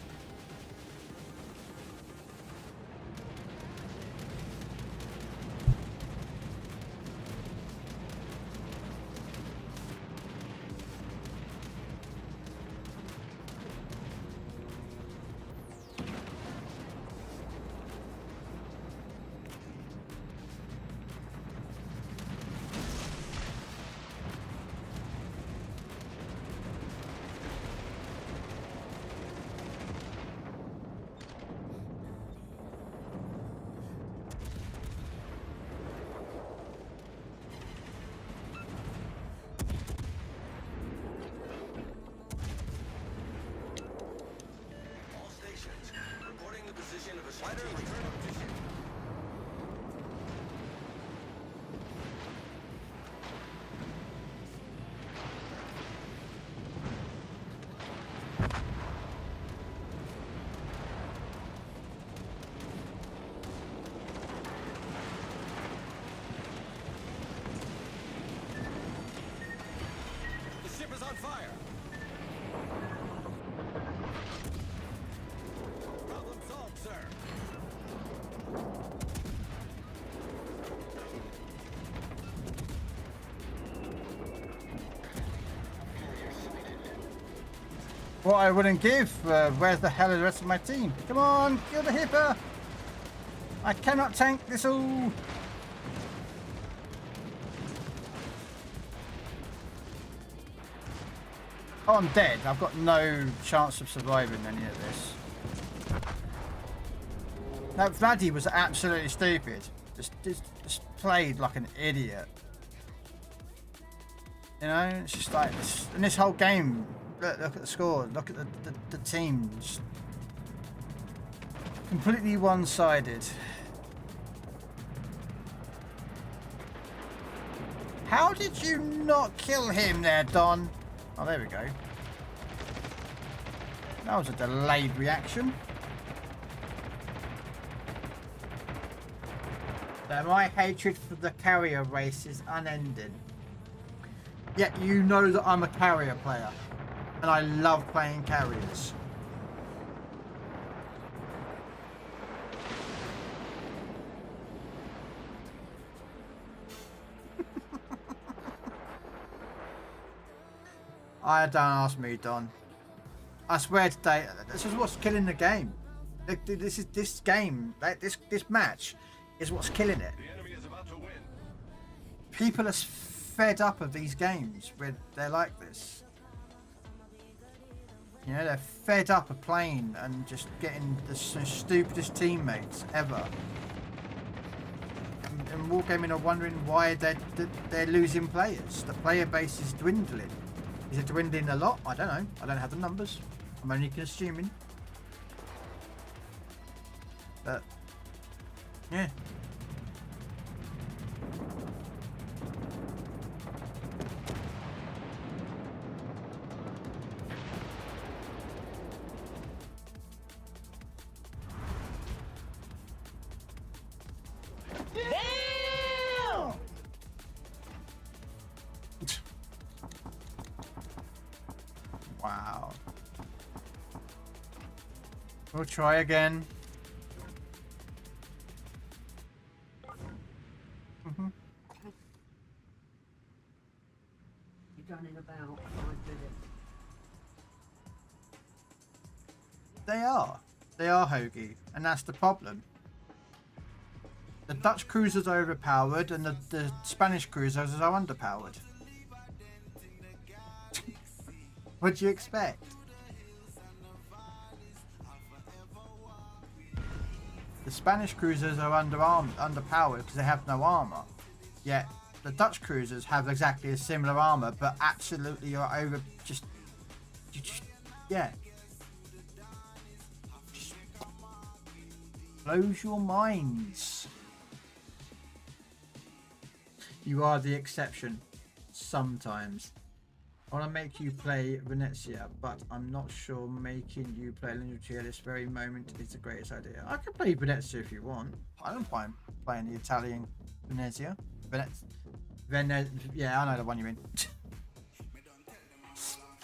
What I wouldn't give. Where's the hell is the rest of my team? Come on, kill the hipper. I cannot tank this all. Oh, I'm dead. I've got no chance of surviving any of this. That Vladdy was absolutely stupid. Just played like an idiot. You know, it's just like this, and this whole game. Look at the score. Look at the teams. Completely one-sided. How did you not kill him there, Don? Oh, there we go. That was a delayed reaction. Now, my hatred for the carrier race is unending. Yet you know that I'm a carrier player. And I love playing carriers. Don't ask me, Don. I swear today, this is what's killing the game. This game, this match, is what's killing it. The enemy is about to win. People are fed up of these games where they're like this. You know, they're fed up of playing and just getting the stupidest teammates ever. And Wargaming are wondering why they're losing players. The player base is dwindling. Is it dwindling a lot? I don't know. I don't have the numbers. I'm only assuming. But, yeah. Wow. We'll try again. You're done in about 5 minutes. They are, Hoagie, and that's the problem. The Dutch cruisers are overpowered and the Spanish cruisers are underpowered. What do you expect? The Spanish cruisers are underpowered because they have no armor. Yet the Dutch cruisers have exactly a similar armor, but absolutely are over. Yeah. blows your minds. You are the exception. Sometimes. I want to make you play Venezia, but I'm not sure making you play Logitech at this very moment is the greatest idea. I can play Venezia if you want. I don't mind playing the Italian Venezia. Yeah, I know the one you mean.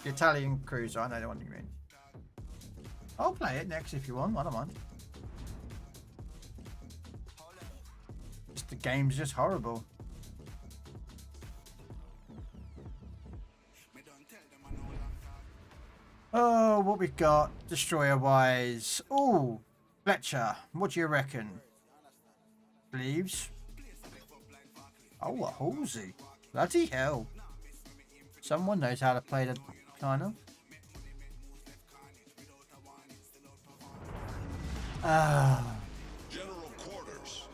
The Italian cruiser, I know the one you mean. I'll play it next if you want. I don't mind. Just the game's just horrible. Oh, what we got destroyer wise. Oh, Fletcher, what do you reckon? Leaves. Oh, a Halsey. Bloody hell. Someone knows how to play the kind of. General quarters.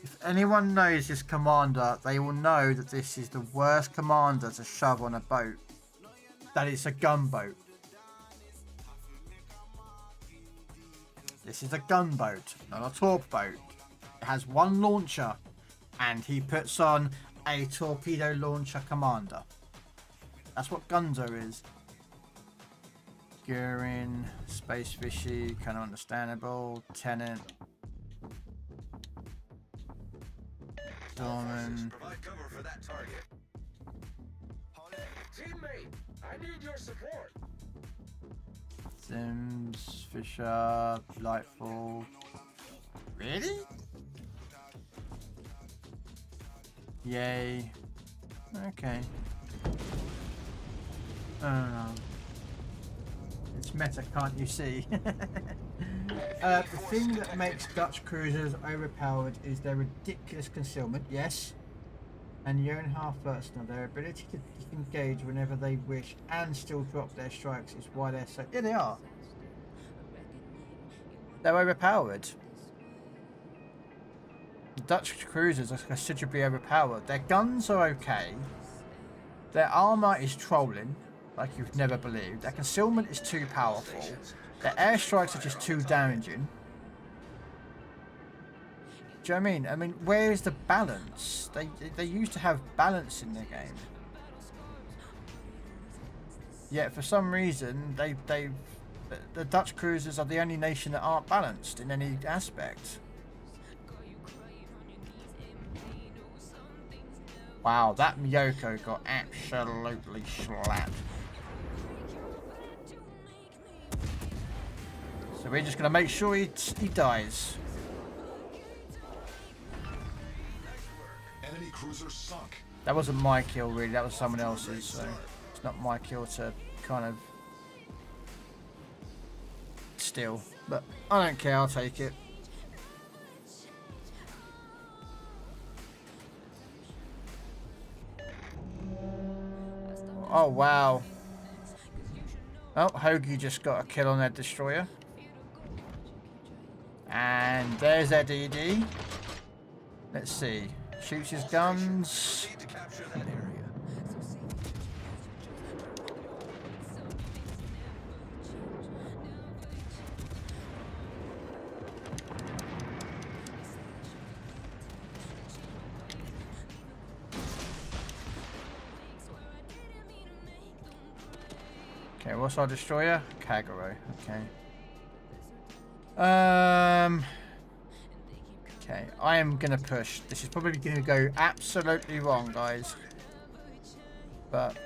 If anyone knows this commander, they will know that this is the worst commander to shove on a boat. That it's a gunboat. This is a gunboat, not a torp boat. It has one launcher, and he puts on a torpedo launcher commander. That's what Gunzo is. Gurin, Space Fishy, kind of understandable. Tenant. Dorman. Provide cover for that target. Teammate, I need your support. Sims, Fisher, Lightfall. Really? Yay. Okay. I don't know. It's meta, can't you see? The thing that makes Dutch cruisers overpowered is their ridiculous concealment, yes. And year and a half versatile. Their ability to disengage whenever they wish and still drop their strikes is why they're so... Yeah, they are. They're overpowered. The Dutch cruisers are considerably overpowered. Their guns are okay. Their armour is trolling, like you've never believed. Their concealment is too powerful. Their airstrikes are just too damaging. Do you know what I mean? I mean, where's the balance? They used to have balance in their game. Yet for some reason, the Dutch cruisers are the only nation that aren't balanced in any aspect. Wow, that Miyoko got absolutely slapped. So we're just going to make sure he dies. Enemy cruiser sunk. That wasn't my kill, really. That was someone else's. So it's not my kill to kind of steal. But I don't care. I'll take it. Oh, wow. Oh, Hoagie just got a kill on their destroyer. And there's their DD. Let's see. Shoots his guns. Okay, what's our destroyer? Kagero. Okay. Okay, I am gonna push. This is probably gonna go absolutely wrong, guys. But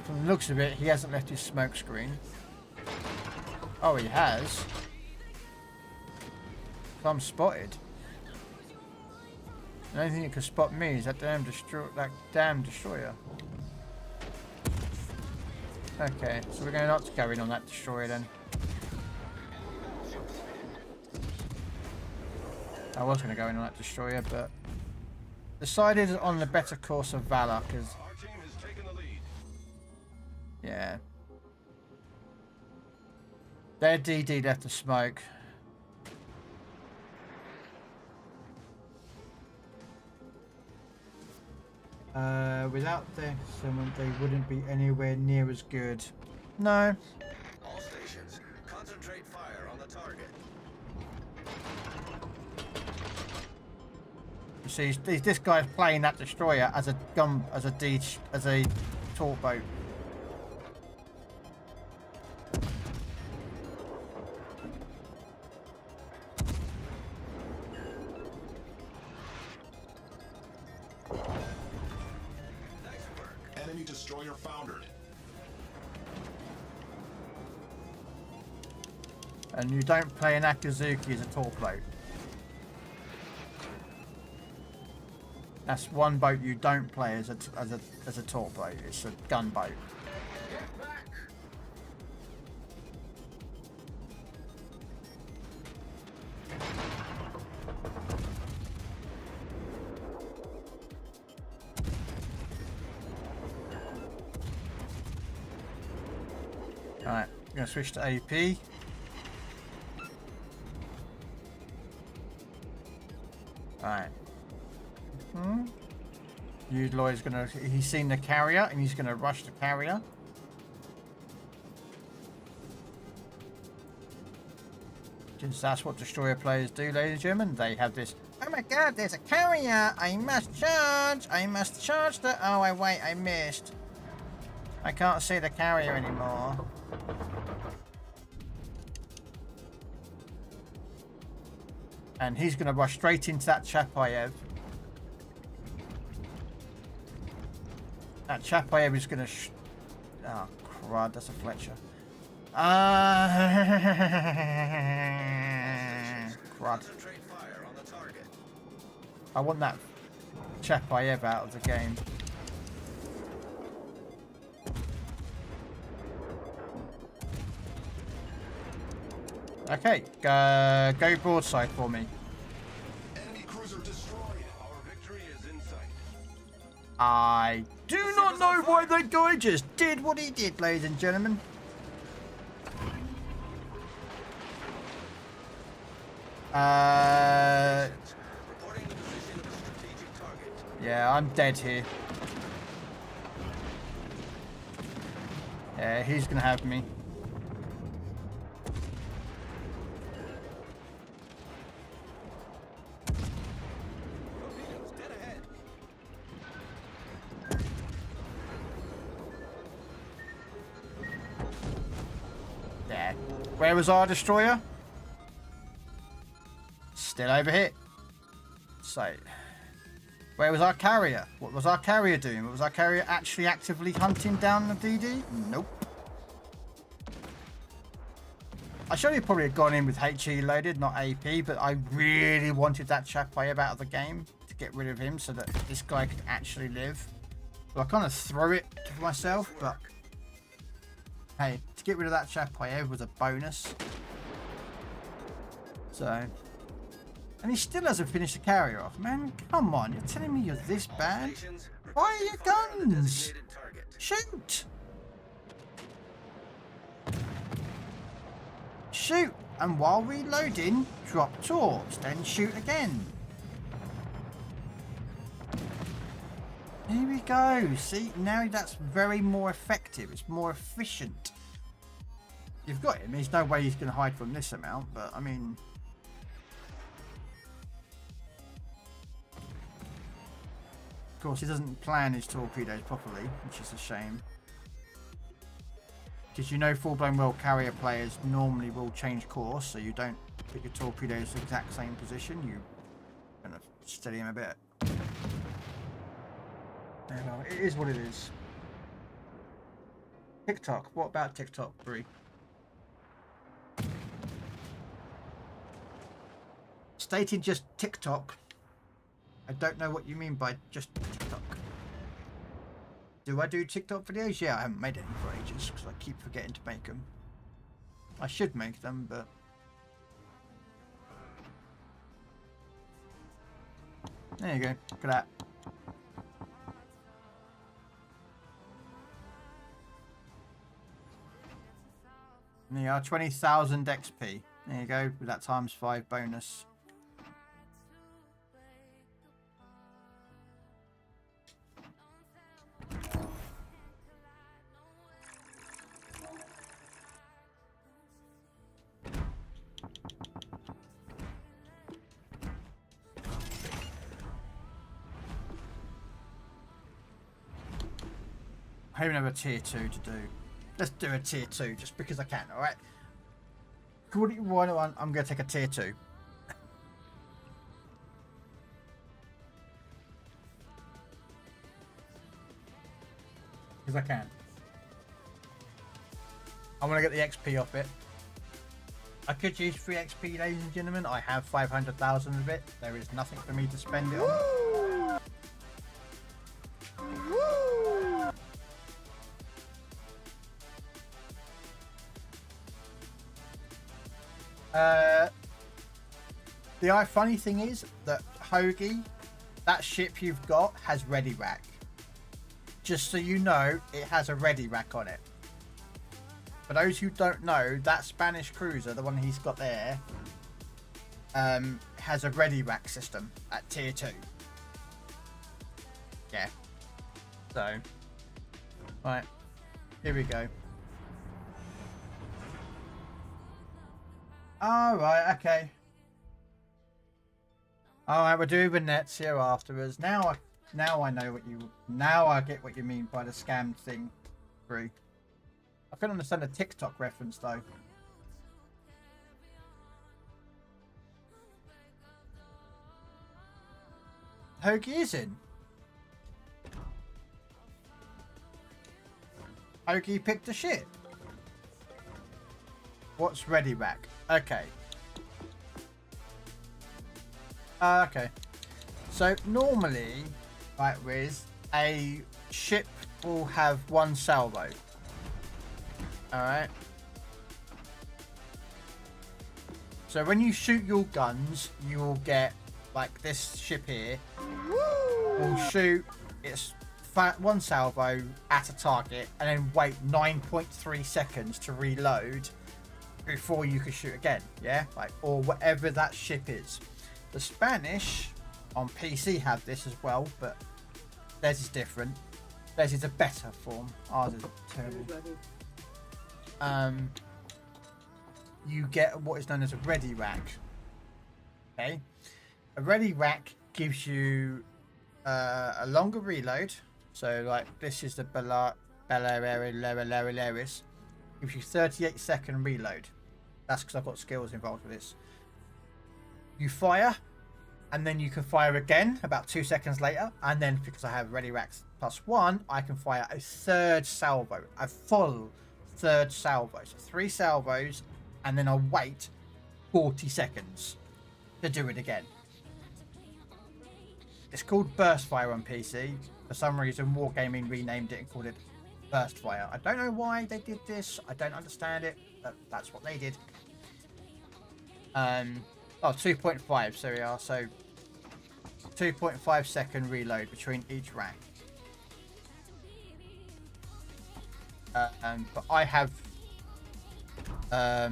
from the looks of it, he hasn't left his smoke screen. Oh, he has. I'm spotted. The only thing that can spot me is that damn destroyer. Okay, so we're going to not go in on that destroyer then. I was going to go in on that destroyer, but decided on the better course of valor because, yeah, their DD left the smoke. Without their someone, they wouldn't be anywhere near as good. No. All stations, concentrate fire on the target. You see, this guy's playing that destroyer as a torp boat. Enemy destroyer foundered. And you don't play an Akazuki as a torp boat. That's one boat you don't play as a torp boat. It's a gun boat. Alright, I'm going to switch to AP. Alright. Udloy's going to... He's seen the carrier and he's going to rush the carrier. Because that's what destroyer players do, ladies and gentlemen. They have this... Oh my god, there's a carrier! I must charge! I must charge the... Oh, wait, I missed. I can't see the carrier anymore. And he's going to rush straight into that Chapayev. That Chapayev is going to... Oh, crud, that's a Fletcher. Crud. I want that Chapayev out of the game. Okay, go broadside for me. Enemy cruiser destroyed. Our victory is in sight. I do not know why that guy just did what he did, ladies and gentlemen. Yeah, I'm dead here. Yeah, he's gonna have me. There. Where was our destroyer? Still over here. So, where was our carrier? What was our carrier doing? Was our carrier actually actively hunting down the DD? Nope. I should have probably gone in with HE loaded, not AP, but I really wanted that Chapayev out of the game to get rid of him so that this guy could actually live. So I kind of threw it to myself, but hey, to get rid of that Chapayev was a bonus. So... And he still hasn't finished the carrier off. Man, come on. You're telling me you're this bad? Why are your guns? Shoot! Shoot! And while reloading, drop torps, then shoot again. Here we go. See, now that's very more effective. It's more efficient. You've got him. There's no way he's going to hide from this amount, but I mean... Of course, he doesn't plan his torpedoes properly, which is a shame. Because you know full-blown world carrier players normally will change course, so you don't put your torpedoes in the exact same position. You kind of steady them a bit. There we go. It is what it is. TikTok. What about TikTok, Brie? Stating just TikTok. I don't know what you mean by just TikTok. Do I do TikTok videos? Yeah, I haven't made any for ages because I keep forgetting to make them. I should make them, but... There you go. Look at that. There you are, 20,000 XP. There you go, with that ×5 bonus. I even have a tier 2 to do. Let's do a tier 2 just because I can, alright? Call it 101, I'm going to take a tier 2. Because I can. I want to get the XP off it. I could use free XP, ladies and gentlemen. I have 500,000 of it. There is nothing for me to spend it on. The funny thing is that Hoagie, that ship you've got has ready rack. Just so you know, it has a ready rack on it. For those who don't know, that Spanish cruiser, the one he's got there, has a ready rack system at tier 2. Yeah. So, right, here we go. All right, okay. All right, we'll do the nets here afterwards. Now I know what you. Now I get what you mean by the scam thing. Free. I couldn't understand the TikTok reference though. Hoagie is in. Hoagie picked a shit. What's ready rack? Okay. Okay. So normally, right, Riz, a ship will have one salvo. Alright. So when you shoot your guns, you will get, like this ship here, will shoot its one salvo at a target and then wait 9.3 seconds to reload before you can shoot again, yeah? Like, or whatever that ship is. The Spanish on PC have this as well, but theirs is different. Theirs is a better form. Ours is terrible. You get what is known as a ready rack. Okay, a ready rack gives you a longer reload. So, like this is the Bellaris. Gives you 38-second reload. That's because I've got skills involved with this. You fire, and then you can fire again about 2 seconds later, and then because I have ready racks +1, I can fire a third salvo, a full third salvo. So 3 salvos, and then I'll wait 40 seconds to do it again. It's called burst fire on PC. For some reason, Wargaming renamed it and called it burst fire. I don't know why they did this. I don't understand it, but that's what they did. Oh, 2.5. So we are. So 2.5 second reload between each rack. But I have yeah.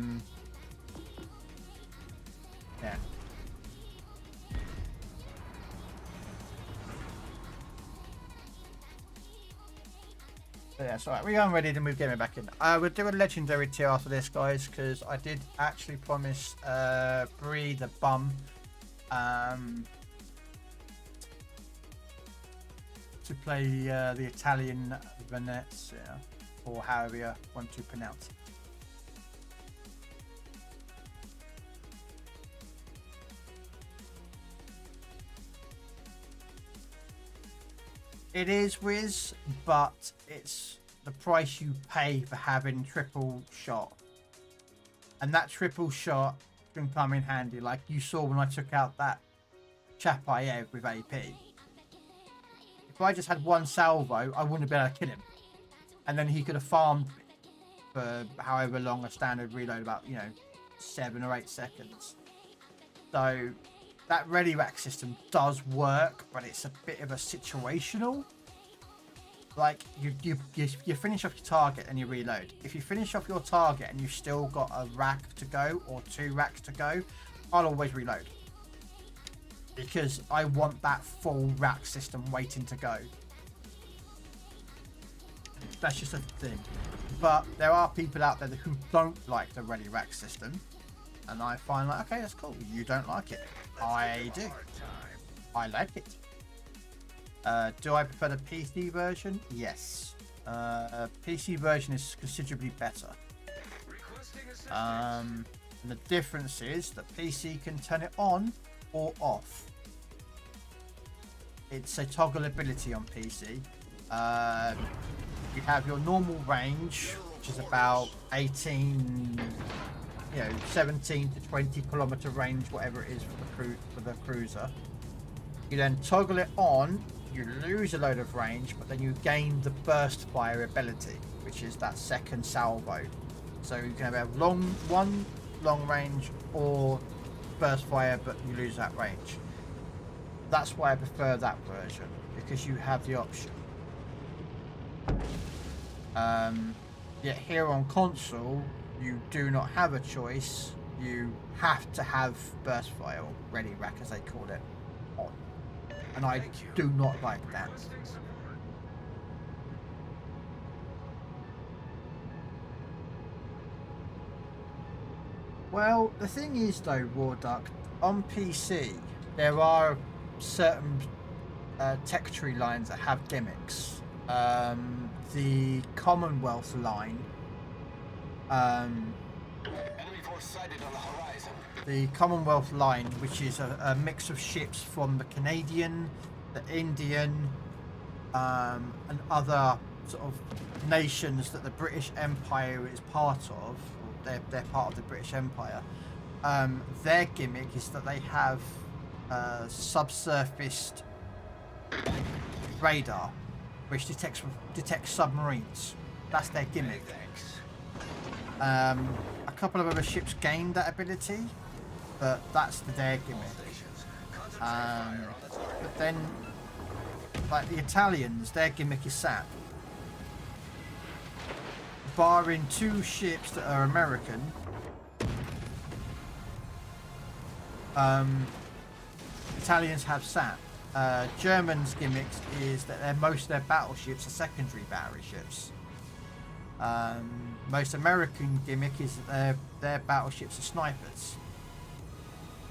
So yeah, so we are ready to move gaming back in. We'll do a legendary tier after this, guys, because I did actually promise Bree the bum to play the Italian Venezia, or however you want to pronounce it. It is Wiz, but it's the price you pay for having triple shot. And that triple shot can come in handy, like you saw when I took out that Chapayev with AP. If I just had one salvo, I wouldn't have been able to kill him. And then he could have farmed me for however long a standard reload, about, 7 or 8 seconds. So that ready rack system does work, but it's a bit of a situational. Like you finish off your target and you reload. If you finish off your target and you've still got a rack to go or 2 racks to go, I'll always reload, because I want that full rack system waiting to go. That's just a thing. But there are people out there who don't like the ready rack system, and I find like, okay, that's cool. You don't like it. I do. I like it. Do I prefer the PC version? Yes. PC version is considerably better. And the difference is that PC can turn it on or off. It's a toggle ability on PC. You have your normal range, which is about 18, 17 to 20 kilometer range, whatever it is for the cruiser. You then toggle it on, you lose a load of range, but then you gain the burst fire ability, which is that second salvo. So you can have one long range or burst fire, but you lose that range. That's why I prefer that version, because you have the option. Yet here on console, you do not have a choice. You have to have burst fire, or ready rack as they call it, on. And I do not like that. Well, the thing is though, Warduck, on PC, there are certain tech tree lines that have gimmicks. The Commonwealth line, the Commonwealth line, which is a mix of ships from the Canadian, the Indian, and other sort of nations that the British Empire is part of. They're part of the British Empire. Their gimmick is that they have subsurface radar, which detects submarines. That's their gimmick. A couple of other ships gained that ability, but that's their gimmick. But then, like the Italians, their gimmick is SAP. Barring 2 ships that are American, Italians have SAP. Germans' gimmicks is that most of their battleships are secondary battery ships. Most American gimmick is that their battleships are snipers.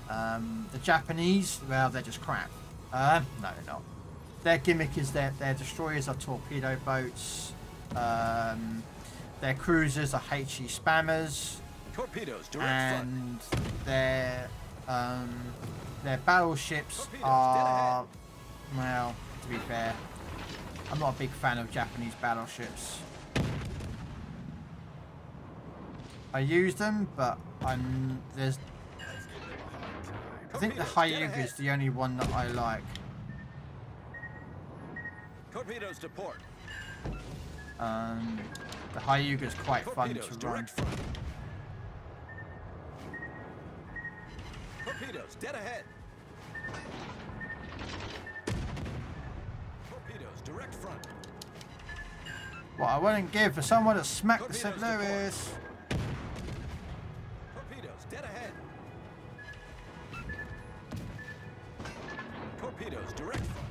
The Japanese, well, they're just crap. No, they're not. Their gimmick is their destroyers are torpedo boats. Their cruisers are HE spammers. Torpedoes, direct and their battleships are, well, to be fair, I'm not a big fan of Japanese battleships. I use them, but I think the Hyuga is the only one that I like. Torpedoes to port. The Hyuga is quite fun to run. Torpedoes, dead ahead. Torpedoes, direct front. What I wouldn't give for someone that smacked the St. Louis. Torpedoes, dead ahead. Torpedoes, direct front.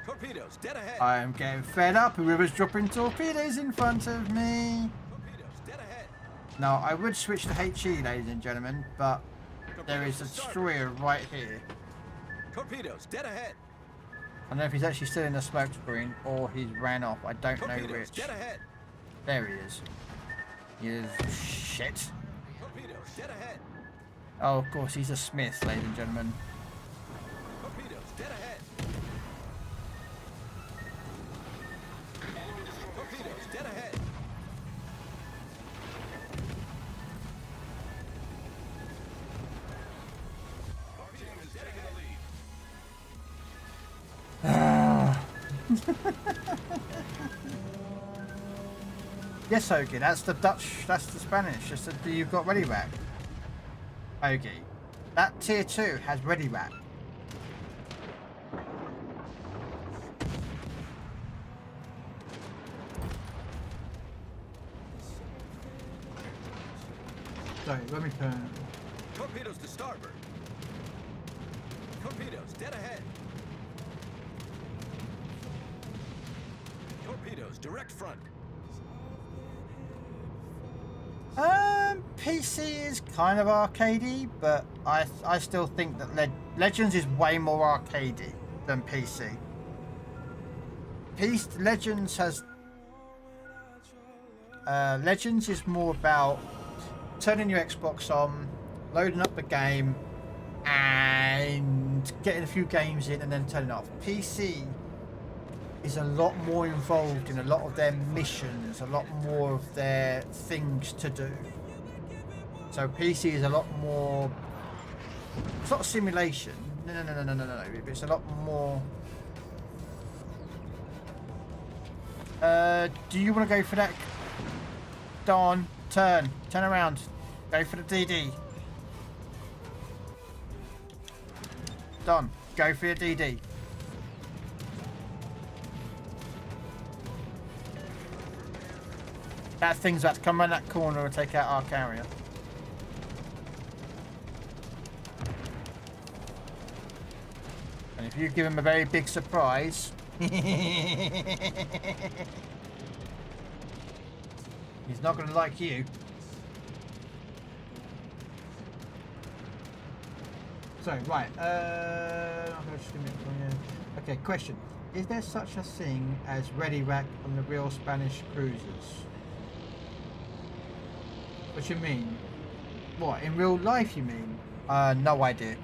Torpedoes, dead ahead. I am getting fed up. Whoever's dropping torpedoes in front of me. Torpedoes, dead ahead. Now, I would switch to HE, ladies and gentlemen, but there is a destroyer right here. Torpedoes, dead ahead. I don't know if he's actually still in the smoke screen or he's ran off. I don't know which. Dead ahead. There he is. You shit. Torpedoes, dead ahead. Oh, of course, he's a smith, ladies and gentlemen. Torpedoes, dead ahead. Torpedoes, dead ahead. Torpedoes, dead in the lead. Yes, Ogie, that's the Dutch, that's the Spanish, just that you've got ready rack. Ogie, that tier 2 has ready rack. Sorry, let me turn. Torpedoes to starboard. Torpedoes, dead ahead. Torpedoes, direct front. PC is kind of arcadey, but I still think that Legends is way more arcadey than PC. Legends has Legends is more about turning your Xbox on, loading up the game, and getting a few games in, and then turning it off. PC is a lot more involved in a lot of their missions, a lot more of their things to do. So PC is a lot more. It's not a simulation. No. It's a lot more. Do you want to go for that? Dawn, turn around. Go for the DD. Don, go for your DD. That thing's about to come around that corner and take out our carrier. And if you give him a very big surprise, he's not going to like you. So, right, okay, question. Is there such a thing as ready rack on the real Spanish cruisers? What you mean? What, in real life you mean? No idea.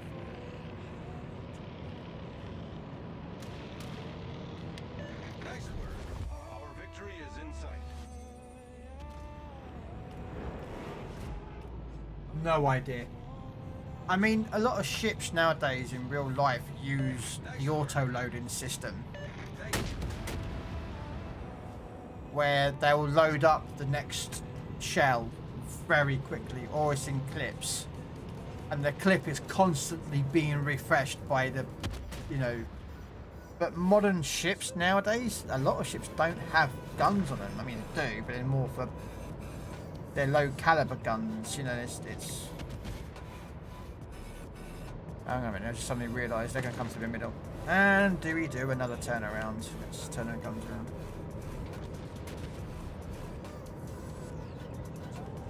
Nice work. Our victory is in sight. No idea. I mean, a lot of ships nowadays in real life use the auto-loading system, where they'll load up the next shell very quickly, or it's in clips, and the clip is constantly being refreshed by the, you know. But modern ships nowadays, a lot of ships don't have guns on them. I mean, they do, but they're more for their low caliber guns. You know, it's hang on a minute, I just suddenly realised they're going to come through the middle. And do we do another turnaround? Let's turn our guns around.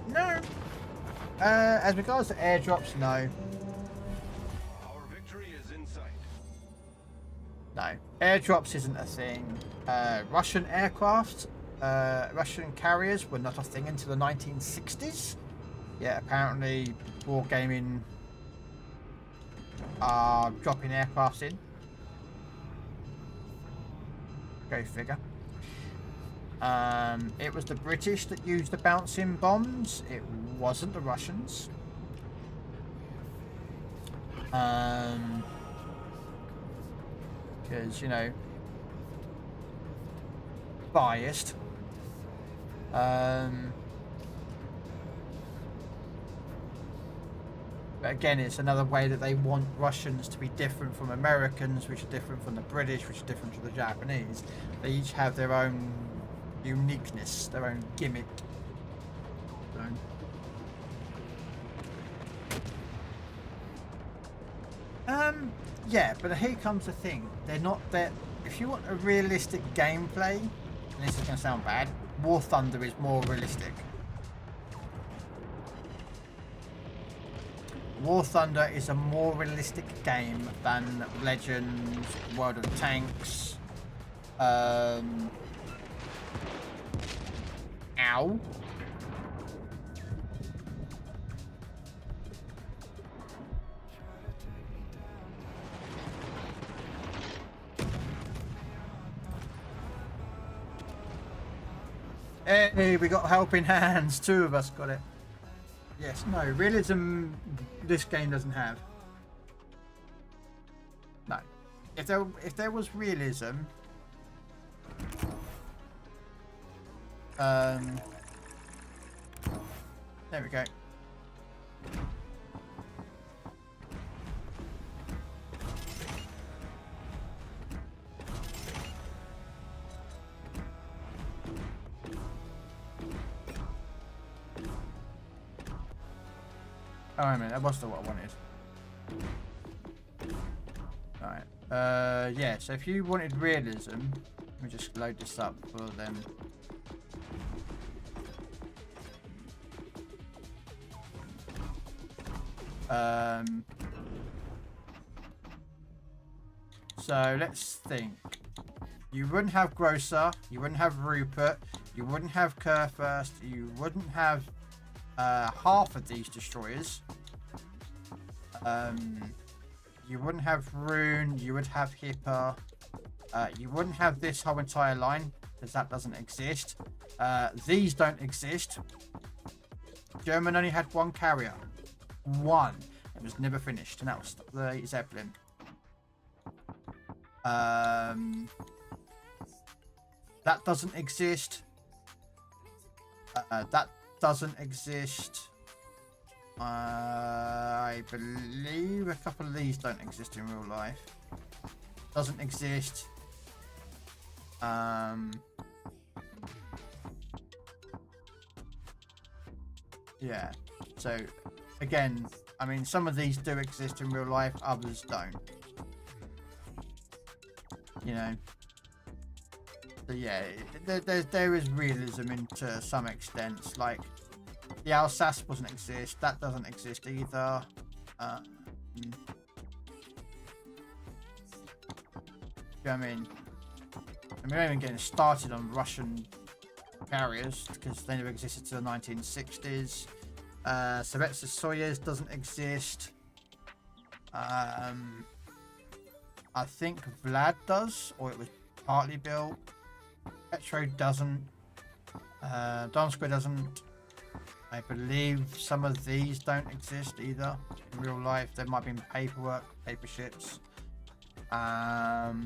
No! As regards to airdrops, no. Our victory is in sight. No. Airdrops isn't a thing. Russian aircraft, Russian carriers were not a thing until the 1960s. Yeah, apparently wargaming are dropping aircrafts in. Go figure. It was the British that used the bouncing bombs. It wasn't the Russians. Because, you know, biased. But again, it's another way that they want Russians to be different from Americans, which are different from the British, which are different from the Japanese. They each have their own uniqueness, their own gimmick. Yeah, but here comes the thing. They're not that. If you want a realistic gameplay, and this is going to sound bad, War Thunder is more realistic. War Thunder is a more realistic game than Legends, World of Tanks. Ow. Hey, we got helping hands. Two of us got it. Yes, no, realism this game doesn't have. No. If there was realism, there we go. Oh, wait a minute, that was still what I wanted. Alright. Yeah, so if you wanted realism, let me just load this up for them. So let's think. You wouldn't have Grocer, you wouldn't have Rupert, you wouldn't have Kurfürst, you wouldn't have half of these destroyers. You wouldn't have Rune, you would have Hipper. You wouldn't have this whole entire line, because that doesn't exist. These don't exist. German only had one carrier. One. It was never finished, and that was the Zeppelin. That doesn't exist. That doesn't exist. I believe a couple of these don't exist in real life. Doesn't exist. Yeah. So again, I mean, some of these do exist in real life, others don't. You know. So yeah, there is realism into some extent. Like the Alsace doesn't exist. That doesn't exist either. You know what I mean? And we're not even getting started on Russian carriers because they never existed till the 1960s. Sovetsa Soyuz doesn't exist. I think Vlad does, or it was partly built. Petro doesn't. Donskoy doesn't. I believe some of these don't exist either in real life. There might be paperwork, paper ships. Yeah.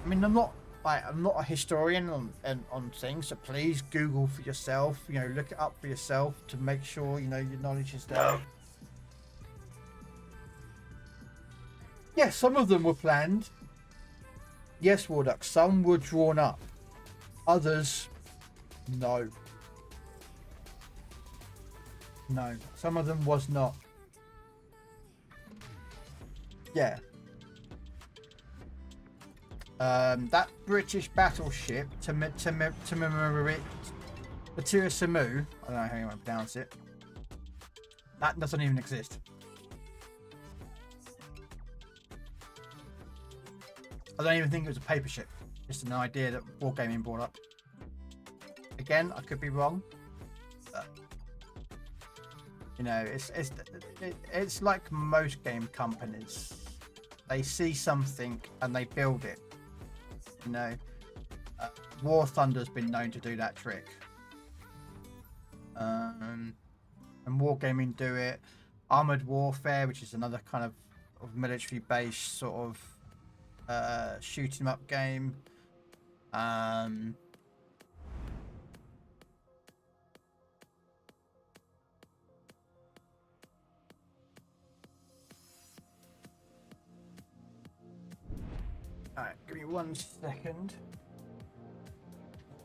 I mean, I'm not a historian on things, so please Google for yourself. You know, look it up for yourself to make sure you know your knowledge is there. Yes, some of them were planned. Yes, Warduck, some were drawn up. Others, no. No, some of them was not. Yeah. That British battleship, Batira Samu, I don't know how you want to pronounce it. That doesn't even exist. I don't even think it was a paper ship. Just an idea that Wargaming brought up. Again, I could be wrong. But, you know, it's like most game companies. They see something and they build it. You know, War Thunder's been known to do that trick. And Wargaming do it. Armored Warfare, which is another kind of military-based sort of shoot 'em up game. Alright, give me 1 second.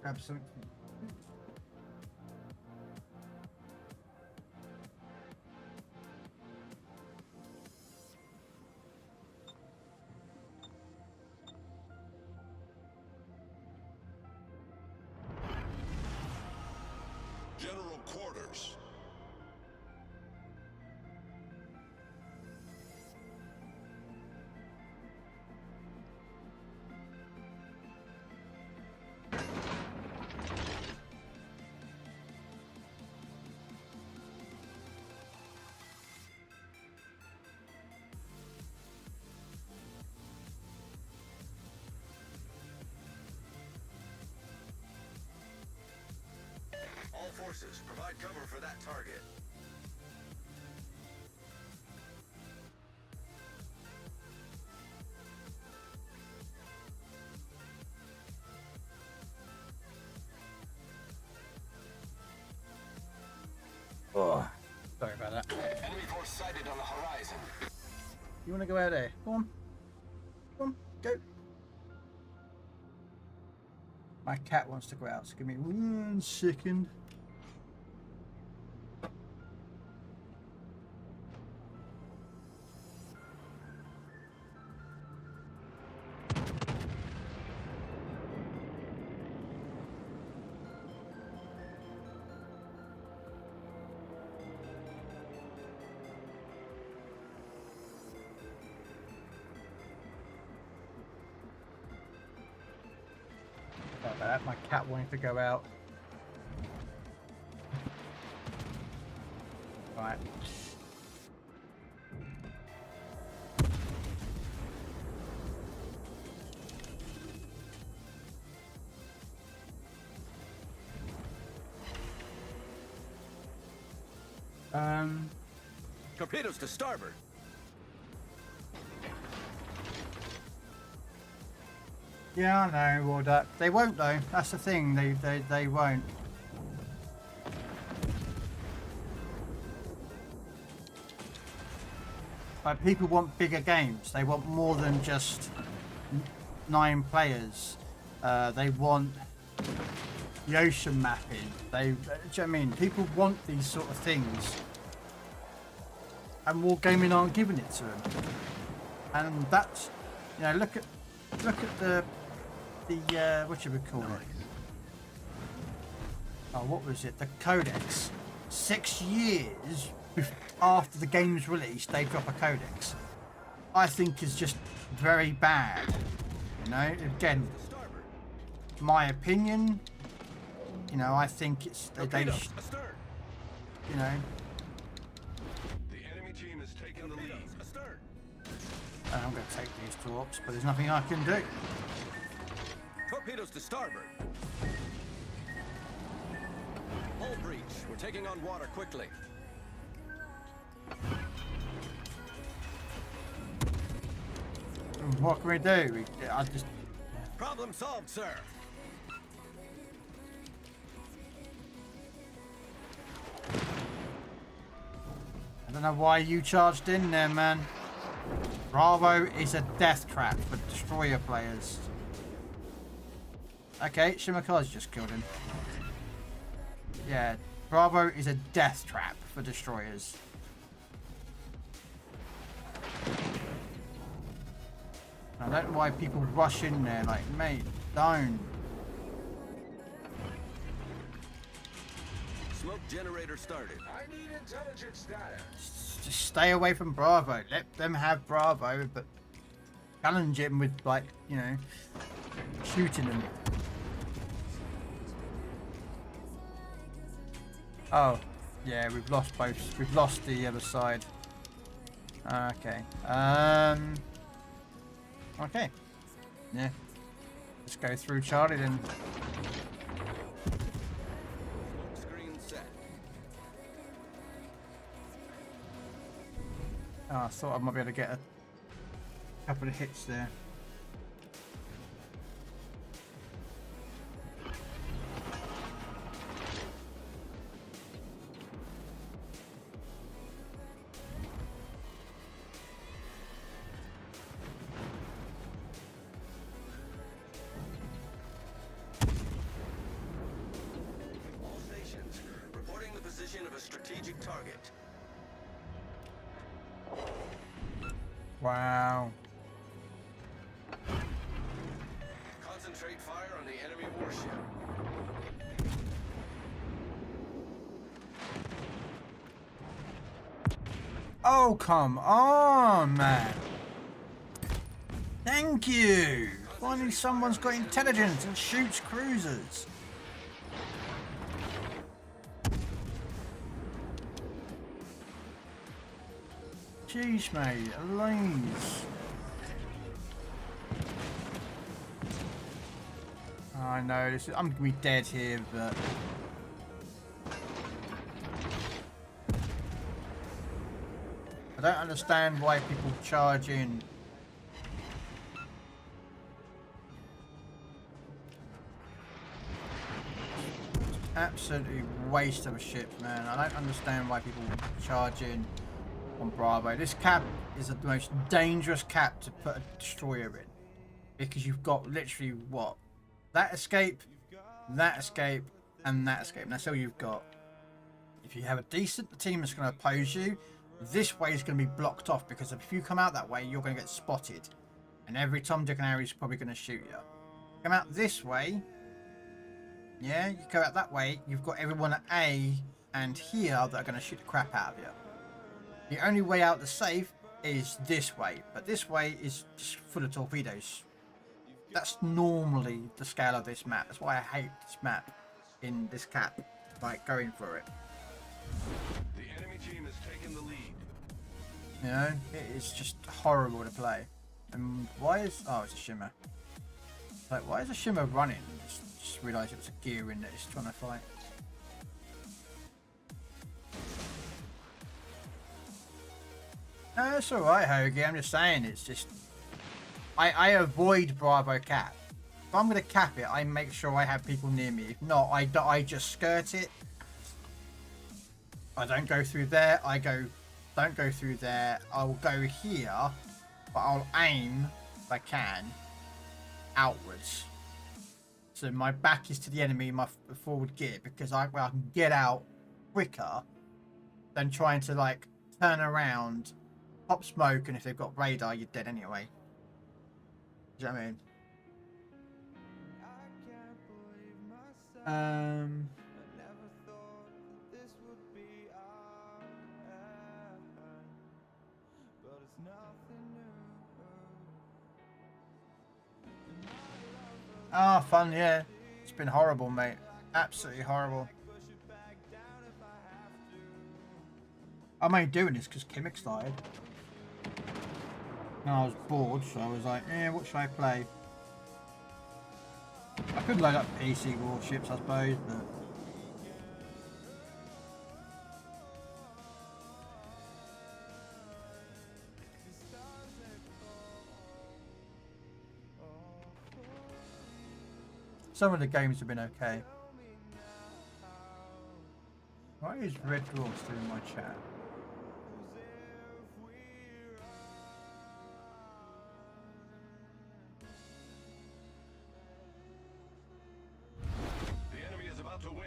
Grab something. General quarters. All forces, provide cover for that target. Oh, sorry about that. Enemy force sighted on the horizon. You want to go out there? Go on. Go on, go. My cat wants to go out, so give me 1 second. about that. My cat wanting to go out. Right. Torpedoes to starboard. Yeah, I know, well, they won't though. That's the thing. They won't. Like, people want bigger games. They want more than just 9 players. They want the ocean mapping. Do you know what I mean? People want these sort of things, and Wargaming aren't giving it to them. And that's, you know, look at the what should we call it? Oh, what was it? The Codex. 6 years after the game's released, they drop a Codex. I think is just very bad. You know, again, my opinion. You know, I think it's you know. The enemy team is taking the lead. Astern. I'm going to take these 2 ops, but there's nothing I can do. Torpedoes to starboard. Hull breach. We're taking on water quickly. What can we do? I just... Problem solved, sir. I don't know why you charged in there, man. Bravo is a death trap for destroyer players. Okay, Shimakaze just killed him. Yeah, Bravo is a death trap for destroyers. I don't know why people rush in there, like, mate, don't. Smoke generator started. I need intelligence data. Just stay away from Bravo. Let them have Bravo, but challenge him with, like, you know, shooting them. Oh, yeah, we've lost both. We've lost the other side. Okay. Okay. Yeah. Let's go through Charlie then. Screen set. Oh, I thought I might be able to get a couple of hits there. Strategic target. Wow. Concentrate fire on the enemy warship. Oh, come on, man. Thank you. Finally someone's got intelligence and shoots cruisers. Jeez, mate, Elise. I know, this is, I'm gonna be dead here, but I don't understand why people charge in. Absolutely waste of a ship, man. I don't understand why people charge in on Bravo. This cap is the most dangerous cap to put a destroyer in, because you've got literally what? That escape, and that escape. And that's all you've got. If you have a decent team that's going to oppose you, this way is going to be blocked off, because if you come out that way, you're going to get spotted. And every Tom, Dick and Harry is probably going to shoot you. Come out this way. Yeah, you go out that way, you've got everyone at A and here that are going to shoot the crap out of you. The only way out the safe is this way, but this way is just full of torpedoes. That's normally the scale of this map. That's why I hate this map in this cap. Like going for it. The enemy team has taken the lead. You know, it is just horrible to play. And why is it's a shimmer. Like why is a shimmer running? Just realised it was a gear in that it's trying to fight. No, it's alright, Hoagie. I'm just saying it's just I avoid Bravo cap. If I'm gonna cap it, I make sure I have people near me. If not, I just skirt it. I don't go through there. Don't go through there. I will go here, but I'll aim if I can outwards. So my back is to the enemy, my forward gear, because I can get out quicker than trying to like turn around, pop smoke, and if they've got radar, you're dead anyway. Do you know what I mean? Ah, fun, yeah. It's been horrible, mate. Absolutely horrible. I'm only doing this because Kimmick started. And I was bored, so I was like, what should I play? I could load up PC warships, I suppose, but... Some of the games have been okay. Why is Red Dwarf still in my chat? The enemy is about to win.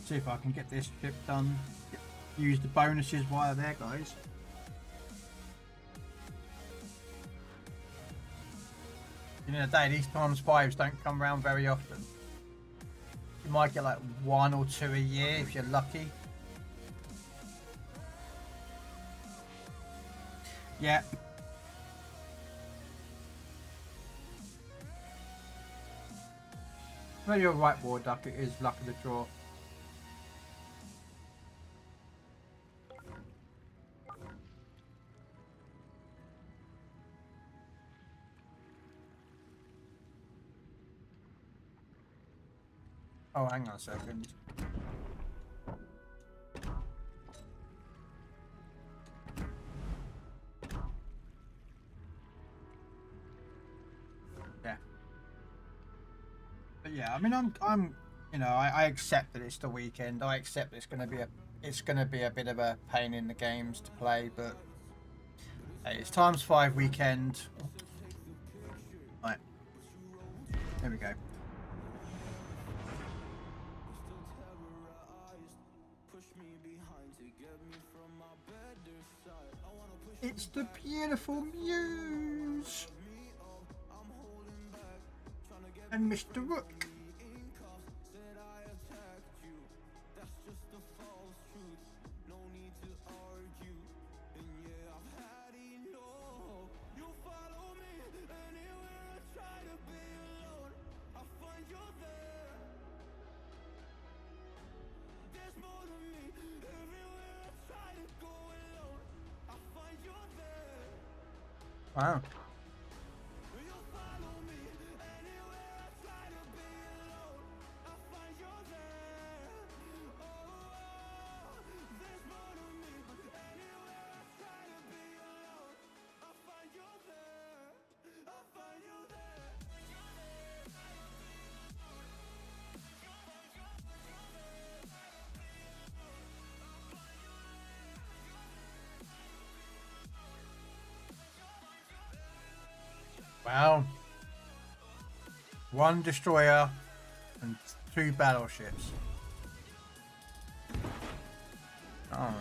See if I can get this ship done. Use the bonuses while they're there, guys. In a day, these times 5s don't come around very often. You might get like 1 or 2 a year if you're lucky. Yeah. No, you're right, War Duck. It is luck of the draw. Oh, hang on a second. Yeah. But yeah, I mean, I'm, you know, I accept that it's the weekend. I accept it's gonna be a bit of a pain in the games to play, but hey, it's times 5 weekend. Right. There we go. It's the beautiful Muse and Mr. Rook. Wow. Wow. 1 destroyer and 2 battleships. Oh.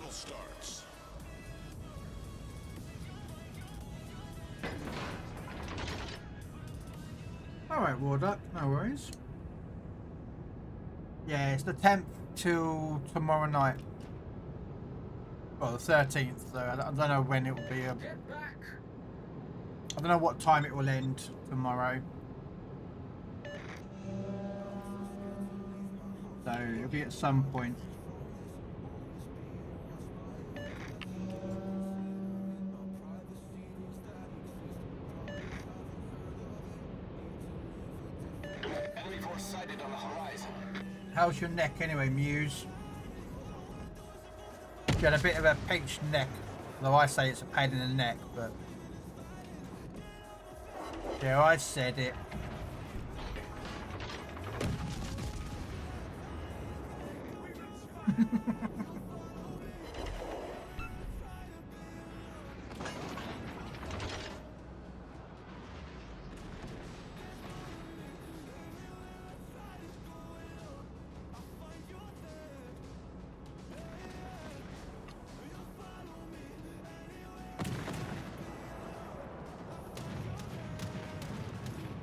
battle starts. Alright, Warduck, no worries. Yeah, it's the 10th till tomorrow night. Well, the 13th, so I don't know when it will be. I don't know what time it will end tomorrow. So it'll be at some point. Enemy force sighted on the horizon. How's your neck anyway, Muse? You had a bit of a pinched neck, though I say it's a pain in the neck, but yeah, I said it.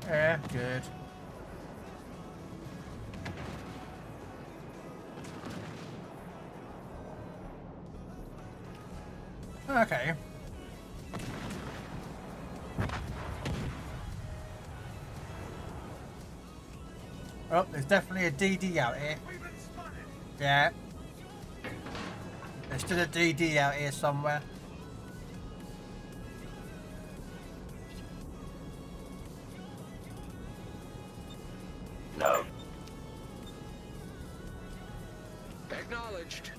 Yeah, good. Okay. Oh, there's definitely a DD out here. Yeah. There's still a DD out here somewhere. No. Acknowledged.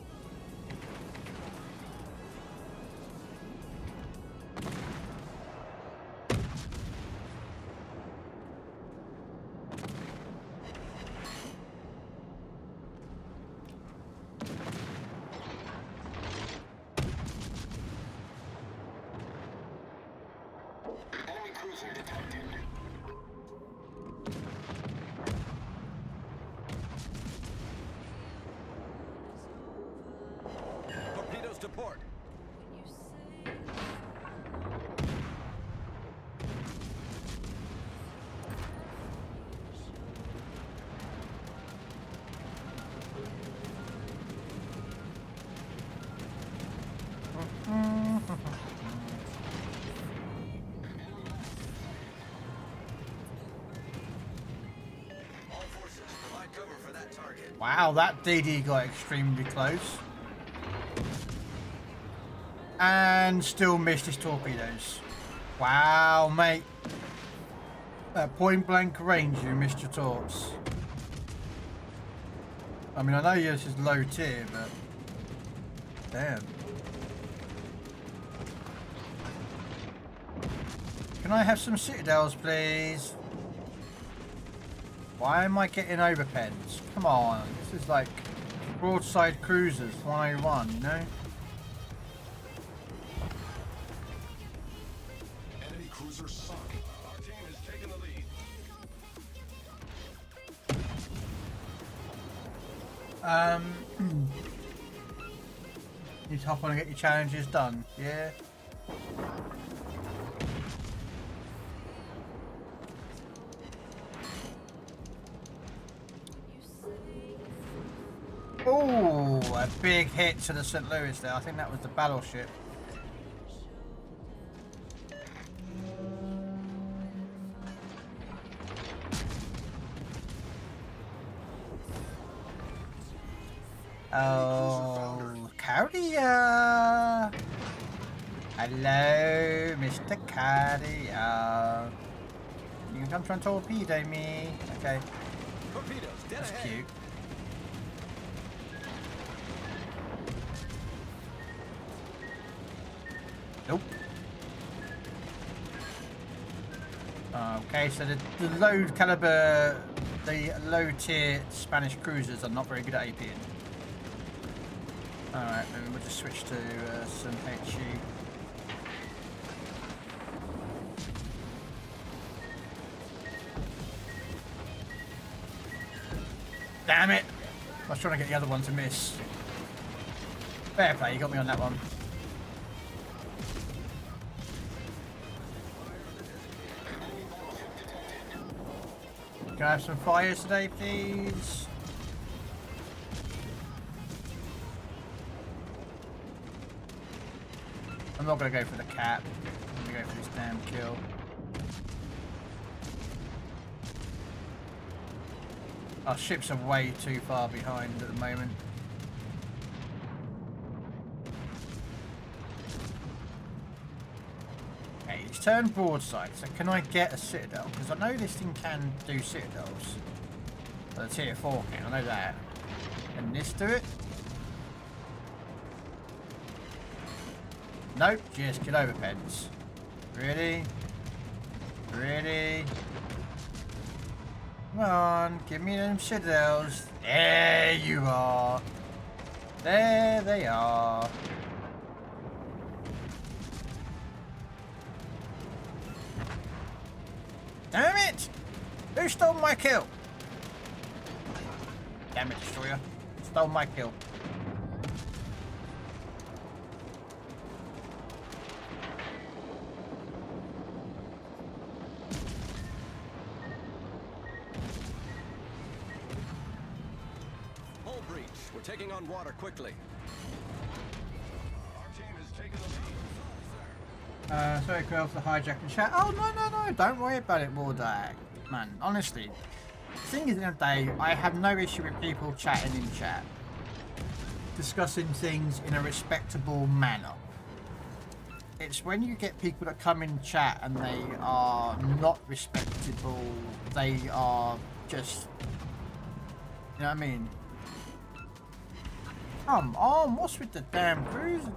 Enemy cruiser detected. Torpedoes to port. All forces, provide cover for that target. Wow, that DD got extremely close. And still missed his torpedoes. Wow, mate. At point blank range, you missed your torps. I mean, I know yours is low tier, but damn. Can I have some citadels, please? Why am I getting overpens? Come on, this is like broadside cruisers 101, you know? Enemy cruiser sunk. Our team has taken the lead. You hop on and get your challenges done, yeah? Oh, a big hit to the St. Louis there. I think that was the battleship. Oh, Carrier. Hello, Mr. Carrier. You can come try and torpedo me. Okay. Torpedoes, dead That's ahead. cute. Nope. Okay, so the low caliber, the low tier Spanish cruisers are not very good at APing. Alright, maybe we'll just switch to some HE. Damn it! I was trying to get the other one to miss. Fair play, you got me on that one. Can I have some fires today, please? I'm not gonna go for the cap. I'm gonna go for this damn kill. Our ships are way too far behind at the moment. Okay, he's turned broadside, so can I get a citadel? Because I know this thing can do citadels. Well, the tier 4 can, I know that. Can this do it? Nope, just get over pens. Really? Really? Come on, give me them citadels. There you are. There they are. Damn it! Who stole my kill? Damn it, destroyer. Stole my kill. Hull breach. We're taking on water quickly. Our team is taking the lead. Sorry, Krell, for the hijacking chat. Oh, no, don't worry about it, Wardag. Man, honestly, the thing is, at the end of the day, I have no issue with people chatting in chat. Discussing things in a respectable manner. It's when you get people that come in chat and they are not respectable, they are just... You know what I mean? Come on, what's with the damn cruiser?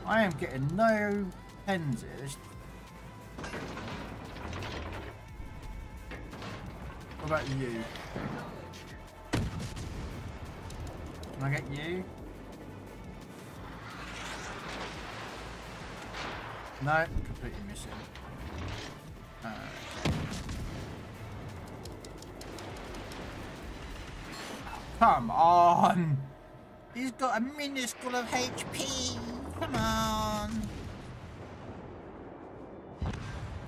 I am getting no pens here. What about you? Can I get you? No, completely missing. Come on! He's got a minuscule of HP! Come on!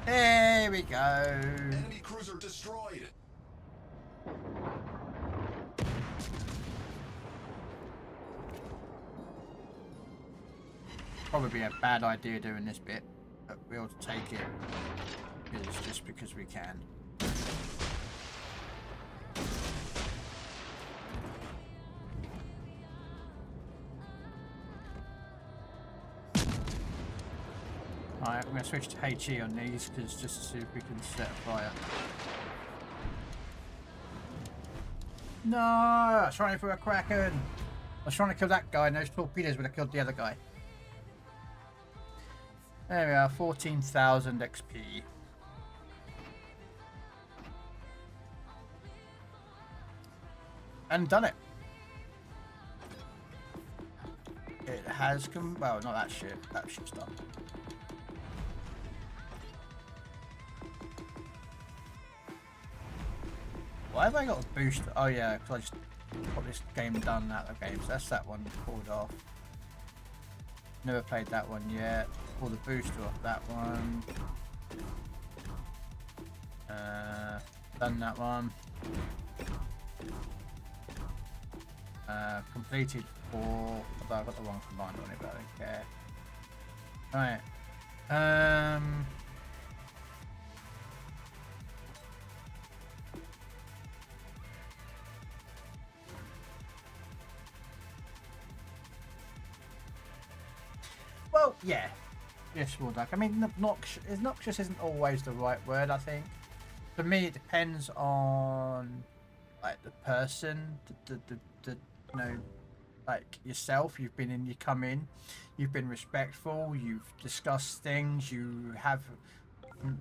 There we go! Enemy cruiser destroyed! Probably a bad idea doing this bit, but we'll take it. It's just because we can. Alright, I'm going to switch to HE on these, because just to see if we can set a fire. No! I was trying for a Kraken! I was trying to kill that guy, and those torpedoes would have killed the other guy. There we are, 14,000 XP. And done it! It has come... well, not that shit. That shit's done. Why have I got a boost? Oh yeah, because I just got this game done out of the game. So that's that one pulled off. Never played that one yet. Pull the booster off that one. Done that one. Completed 4. Although I got the wrong command on it, but I don't care. Right. Well, yeah. Yes, Warduck. I mean, obnoxious isn't always the right word, I think. For me, it depends on, like, the person, the you know, like, yourself. You come in, you've been respectful, you've discussed things, you have,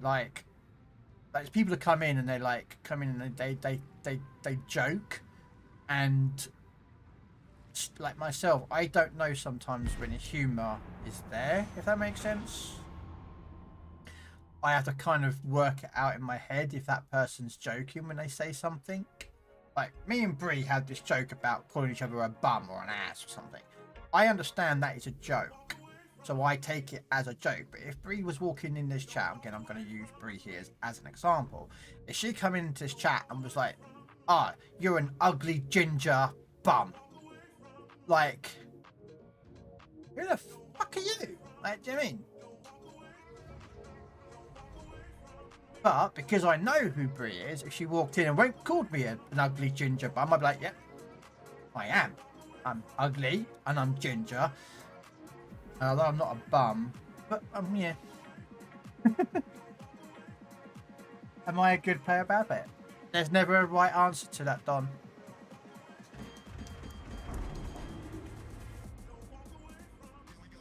like people that come in and they, like, come in and they joke, and... like myself, I don't know sometimes when humour is there, if that makes sense. I have to kind of work it out in my head if that person's joking when they say something. Like, me and Bree had this joke about calling each other a bum or an ass or something. I understand that is a joke, so I take it as a joke. But if Bree was walking in this chat, again, I'm going to use Bree here as an example. If she come into this chat and was like, "Ah, you're an ugly ginger bum," like, who the fuck are you? Like, do you know what I mean? But because I know who Bree is, if she walked in and called me an ugly ginger bum, I'd be like, "Yep, I am. I'm ugly and I'm ginger. Although I'm not a bum, but yeah." Am I a good player, bad player? There's never a right answer to that, Don.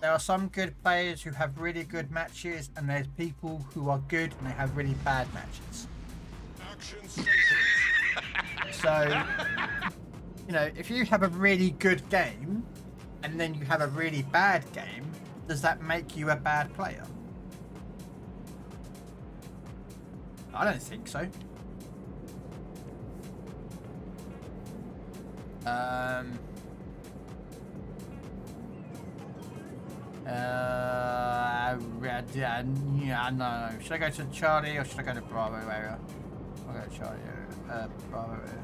There are some good players who have really good matches, and there's people who are good and they have really bad matches. So, you know, if you have a really good game and then you have a really bad game, does that make you a bad player? I don't think so. Yeah, no. Should I go to Charlie or should I go to Bravo area? I'll go to Charlie area. Bravo area.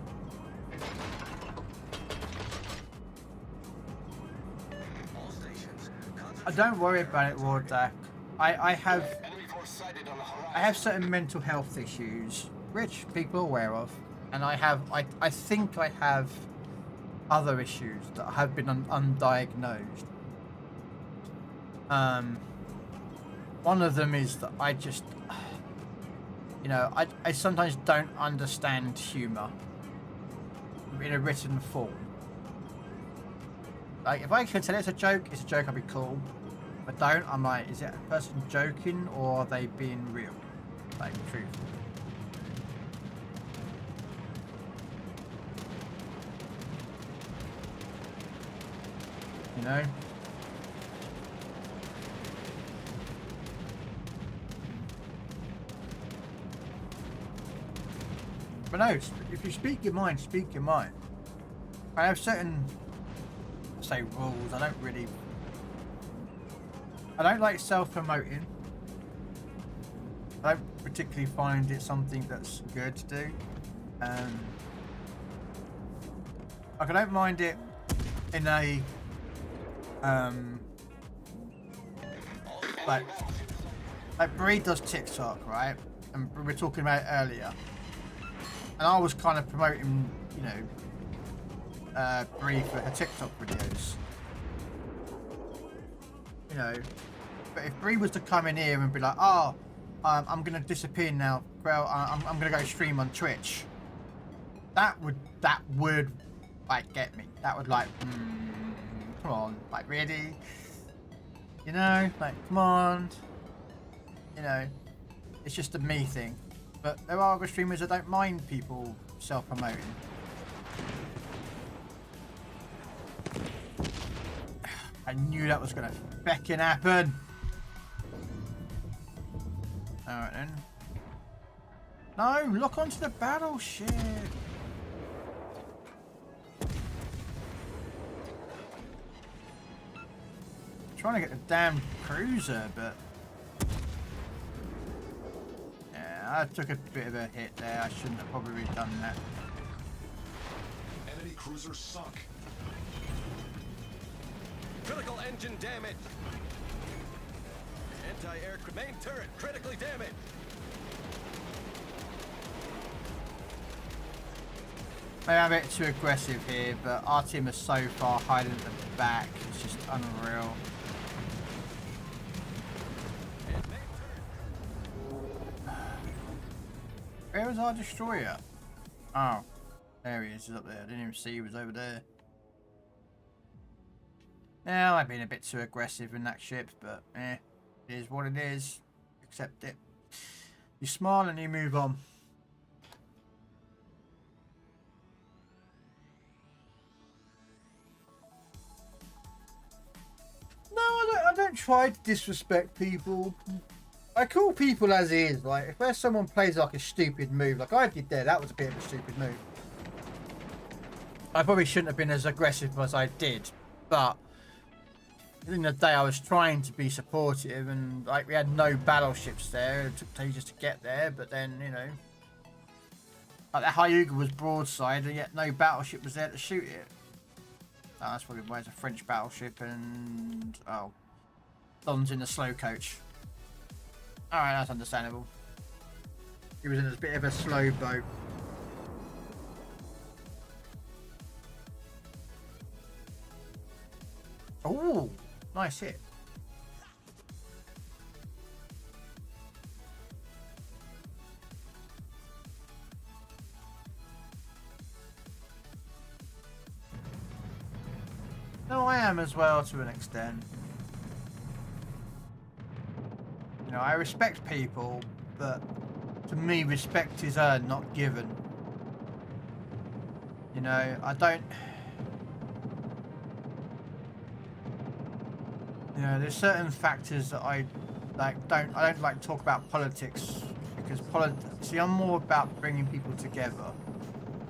Don't worry about it, Wardak. I have certain mental health issues, which people are aware of, and I think I have other issues that have been undiagnosed. One of them is that I just, you know, I sometimes don't understand humor in a written form. Like, if I can tell it's a joke, I'll be cool. If I don't, I'm like, is it a person joking or are they being real? Like, truthful. You know? But no, if you speak your mind, speak your mind. I have certain, say, rules. I don't like self-promoting. I don't particularly find it something that's good to do. Like, I don't mind it in a like Bree does TikTok, right? And we were talking about it earlier. And I was kind of promoting, you know, Bree for her TikTok videos. You know, but if Bree was to come in here and be like, "Oh, I'm gonna disappear now, Krell. I'm gonna go stream on Twitch," that would like get me. That would like, come on, like really, you know, like come on, you know, it's just a me thing. But there are other streamers that don't mind people self-promoting. I knew that was gonna feckin' happen. Alright then. No, lock onto the battle, shit. Trying to get the damn cruiser, but yeah, I took a bit of a hit there. I shouldn't have probably done that. Enemy cruiser sunk. Critical engine damage. Anti-air main turret critically damaged. Maybe I'm a bit too aggressive here, but our team is so far hiding at the back. It's just unreal. Where was our destroyer? Oh, there he is. He's up there. I didn't even see he was over there. Now, I've been a bit too aggressive in that ship, but it is what it is. Accept it. You smile and you move on. No, I don't try to disrespect people. I call people as is. Like, if there's someone plays like a stupid move, like I did there, that was a bit of a stupid move. I probably shouldn't have been as aggressive as I did, but in the day I was trying to be supportive, and like we had no battleships there. It took ages to get there, but then you know, like the Hyuga was broadside, and yet no battleship was there to shoot it. Oh, that's probably why it's a French battleship, and oh, Don's in the slow coach. All right, that's understandable. He was in a bit of a slow boat. Oh, nice hit. No, I am as well to an extent. You know, I respect people, but to me, respect is earned, not given. You know, I don't. You know, there's certain factors that I like. I don't like to talk about politics because See, I'm more about bringing people together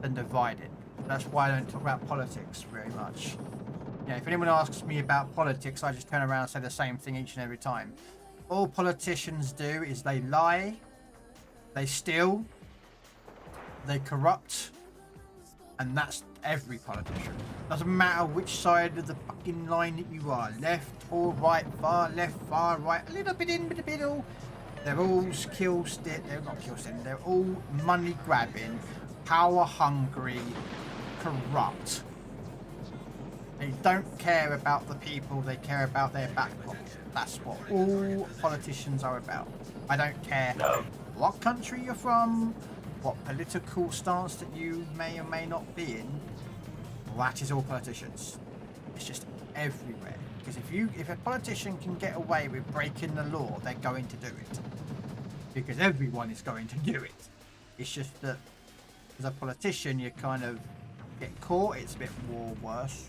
than dividing. That's why I don't talk about politics very much. You know, if anyone asks me about politics, I just turn around and say the same thing each and every time. All politicians do is they lie, they steal, they corrupt, and that's every politician. Doesn't matter which side of the fucking line that you are, left or right, far left, far right, a little bit in the middle. They're all they're not kill stick, they're all money grabbing, power hungry, corrupt. They don't care about the people, they care about their back pocket. That's what all politicians are about. I don't care what country you're from, what political stance that you may or may not be in. That is all politicians. It's just everywhere. Because if a politician can get away with breaking the law, they're going to do it. Because everyone is going to do it. It's just that as a politician, you kind of get caught. It's a bit more worse.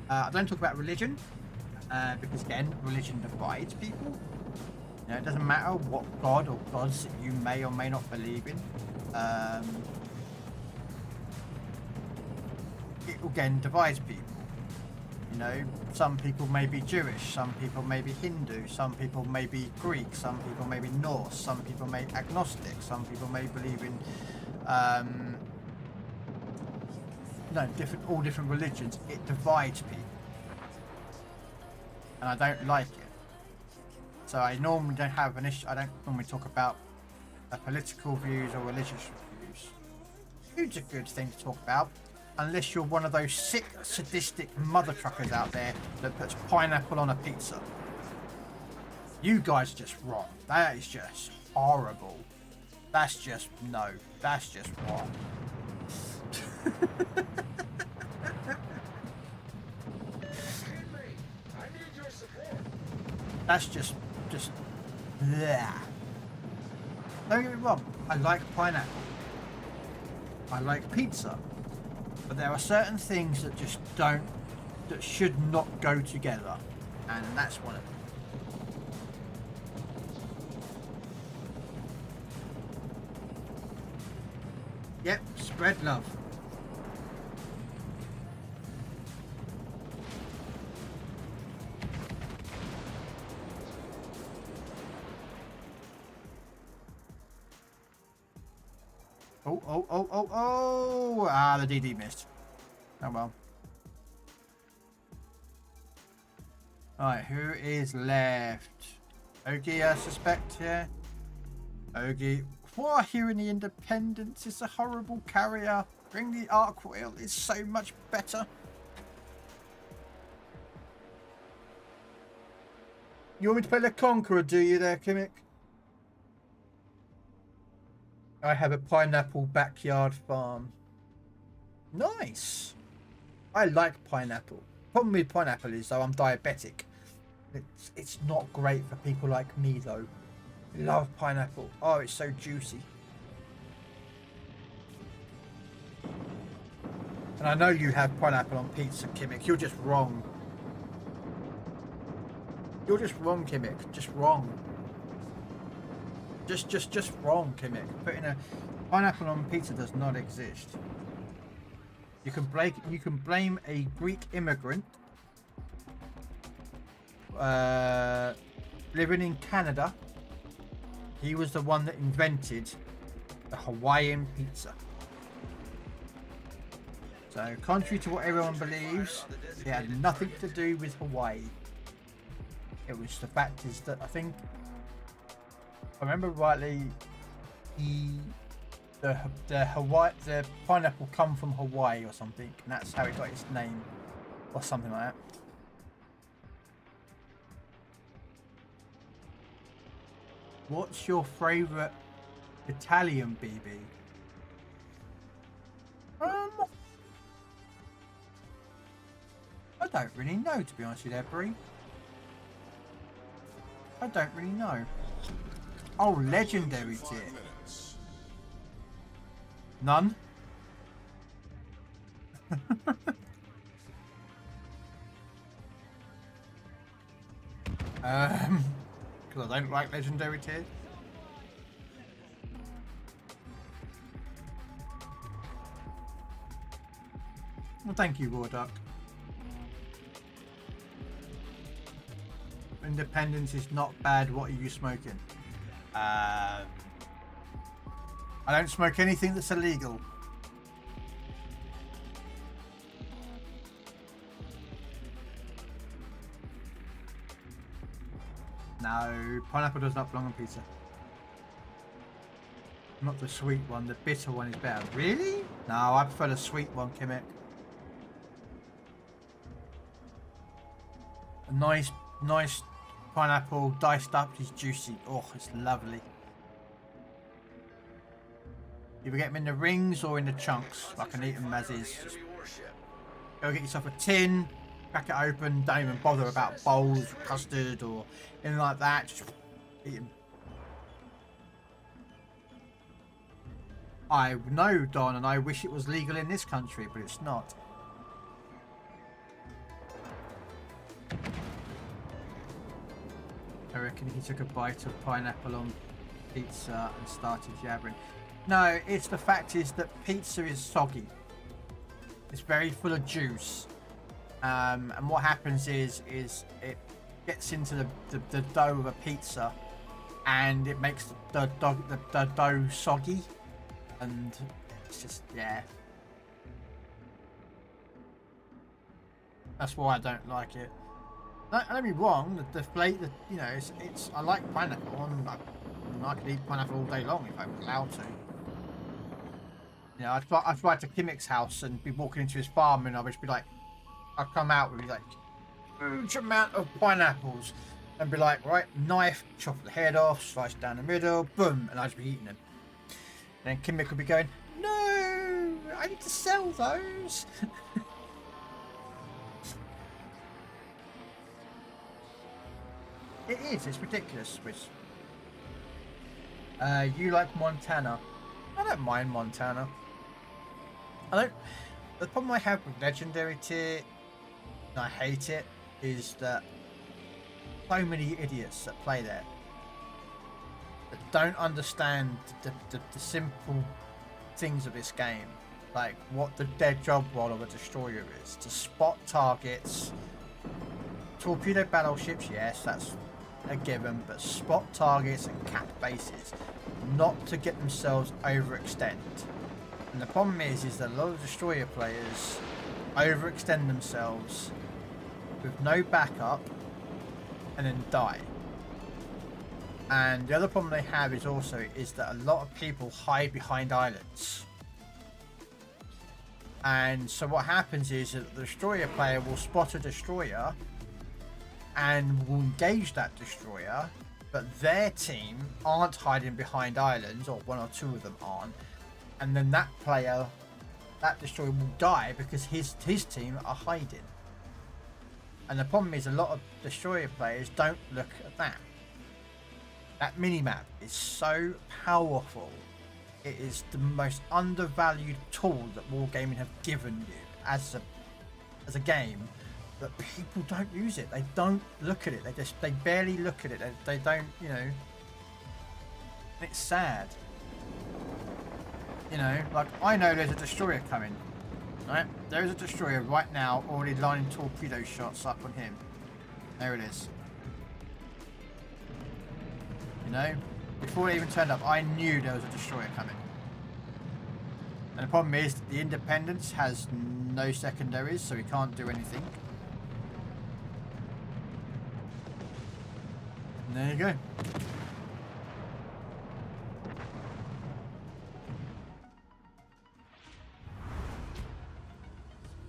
I don't talk about religion, because again, religion divides people. You know, it doesn't matter what god or gods that you may or may not believe in. It again divides people. You know, some people may be Jewish, some people may be Hindu, some people may be Greek, some people may be Norse, some people may be agnostic, some people may believe in all different religions. It divides people, and I don't like it. So I normally don't have an issue. I don't normally talk about political views or religious views. Food's a good thing to talk about, unless you're one of those sick, sadistic mother truckers out there that puts pineapple on a pizza. You guys are just wrong. That is just horrible. That's just wrong. That's just yeah. Don't get me wrong, I like pineapple. I like pizza. But there are certain things that just that should not go together. And that's one of them. Yep, spread love. Oh. Ah, the DD missed. Oh well. Alright, who is left? Ogie, I suspect, yeah. Ogie. What here in the Independence is a horrible carrier. Bring the arc wheel, it's so much better. You want me to play the Conqueror, do you there, Kimmick? I have a pineapple backyard farm. Nice. I like pineapple. Problem with pineapple is though I'm diabetic. It's not great for people like me though. Love pineapple. Oh, it's so juicy. And I know you have pineapple on pizza, Kimmick. You're just wrong. You're just wrong, Kimmick. Just wrong. Just wrong, Kimmick. Putting a pineapple on pizza does not exist. You can blame a Greek immigrant living in Canada. He was the one that invented the Hawaiian pizza. So, contrary to what everyone believes, it had nothing to do with Hawaii. It was the fact is that I think, if I remember rightly, the pineapple come from Hawaii or something, and that's how it got its name, or something like that. What's your favourite Italian BB? I don't really know, to be honest with you there, Bree. I don't really know. Oh, legendary tier. None. Because I don't like legendary tier. Well, thank you, Raw Duck. Independence is not bad. What are you smoking? I don't smoke anything that's illegal. No, pineapple does not belong on pizza. Not the sweet one, the bitter one is better. Really? No, I prefer the sweet one, Kimmick. A nice pineapple diced up is juicy. Oh, it's lovely. Either get them in the rings or in the chunks. I can eat them as is. Just go get yourself a tin, crack it open, don't even bother about bowls, custard or anything like that. Just eat them. I know, Don, and I wish it was legal in this country, but it's not. I reckon he took a bite of pineapple on pizza and started jabbering. No, it's the fact is that pizza is soggy. It's very full of juice. And what happens is it gets into the dough of a pizza and it makes the dough soggy. And it's just, yeah. That's why I don't like it. Don't get me wrong, the flavor, you know, it's I like pineapple, and I could eat pineapple all day long if I was allowed to. You know, I'd ride to Kimmick's house and be walking into his farm, and I'd just be like, I'd come out with like huge amount of pineapples, and be like, right, knife, chop the head off, slice down the middle, boom, and I'd just be eating them. And then Kimmick would be going, no, I need to sell those. It is, it's ridiculous, Swiss. You like Montana. I don't mind Montana. The problem I have with Legendary tier, and I hate it, is that so many idiots that play there that don't understand the simple things of this game. Like what their job role of a destroyer is. To spot targets, torpedo battleships, yes, that's a given, but spot targets and cap bases, not to get themselves overextend. And the problem is that a lot of destroyer players overextend themselves with no backup and then die. And the other problem they have is that a lot of people hide behind islands. And so what happens is that the destroyer player will spot a destroyer and will engage that destroyer, but their team aren't hiding behind islands, or one or two of them aren't, and then that destroyer will die because his team are hiding. And the problem is a lot of destroyer players don't look at that. That minimap is so powerful. It is the most undervalued tool that Wargaming have given you as a game. But people don't use it. They don't look at it. They barely look at it. They don't, you know. And it's sad. You know, like I know there's a destroyer coming. Alright, there is a destroyer right now already lining torpedo shots up on him. There it is. You know, before they even turned up, I knew there was a destroyer coming. And the problem is that the Independence has no secondaries, so he can't do anything. And there you go.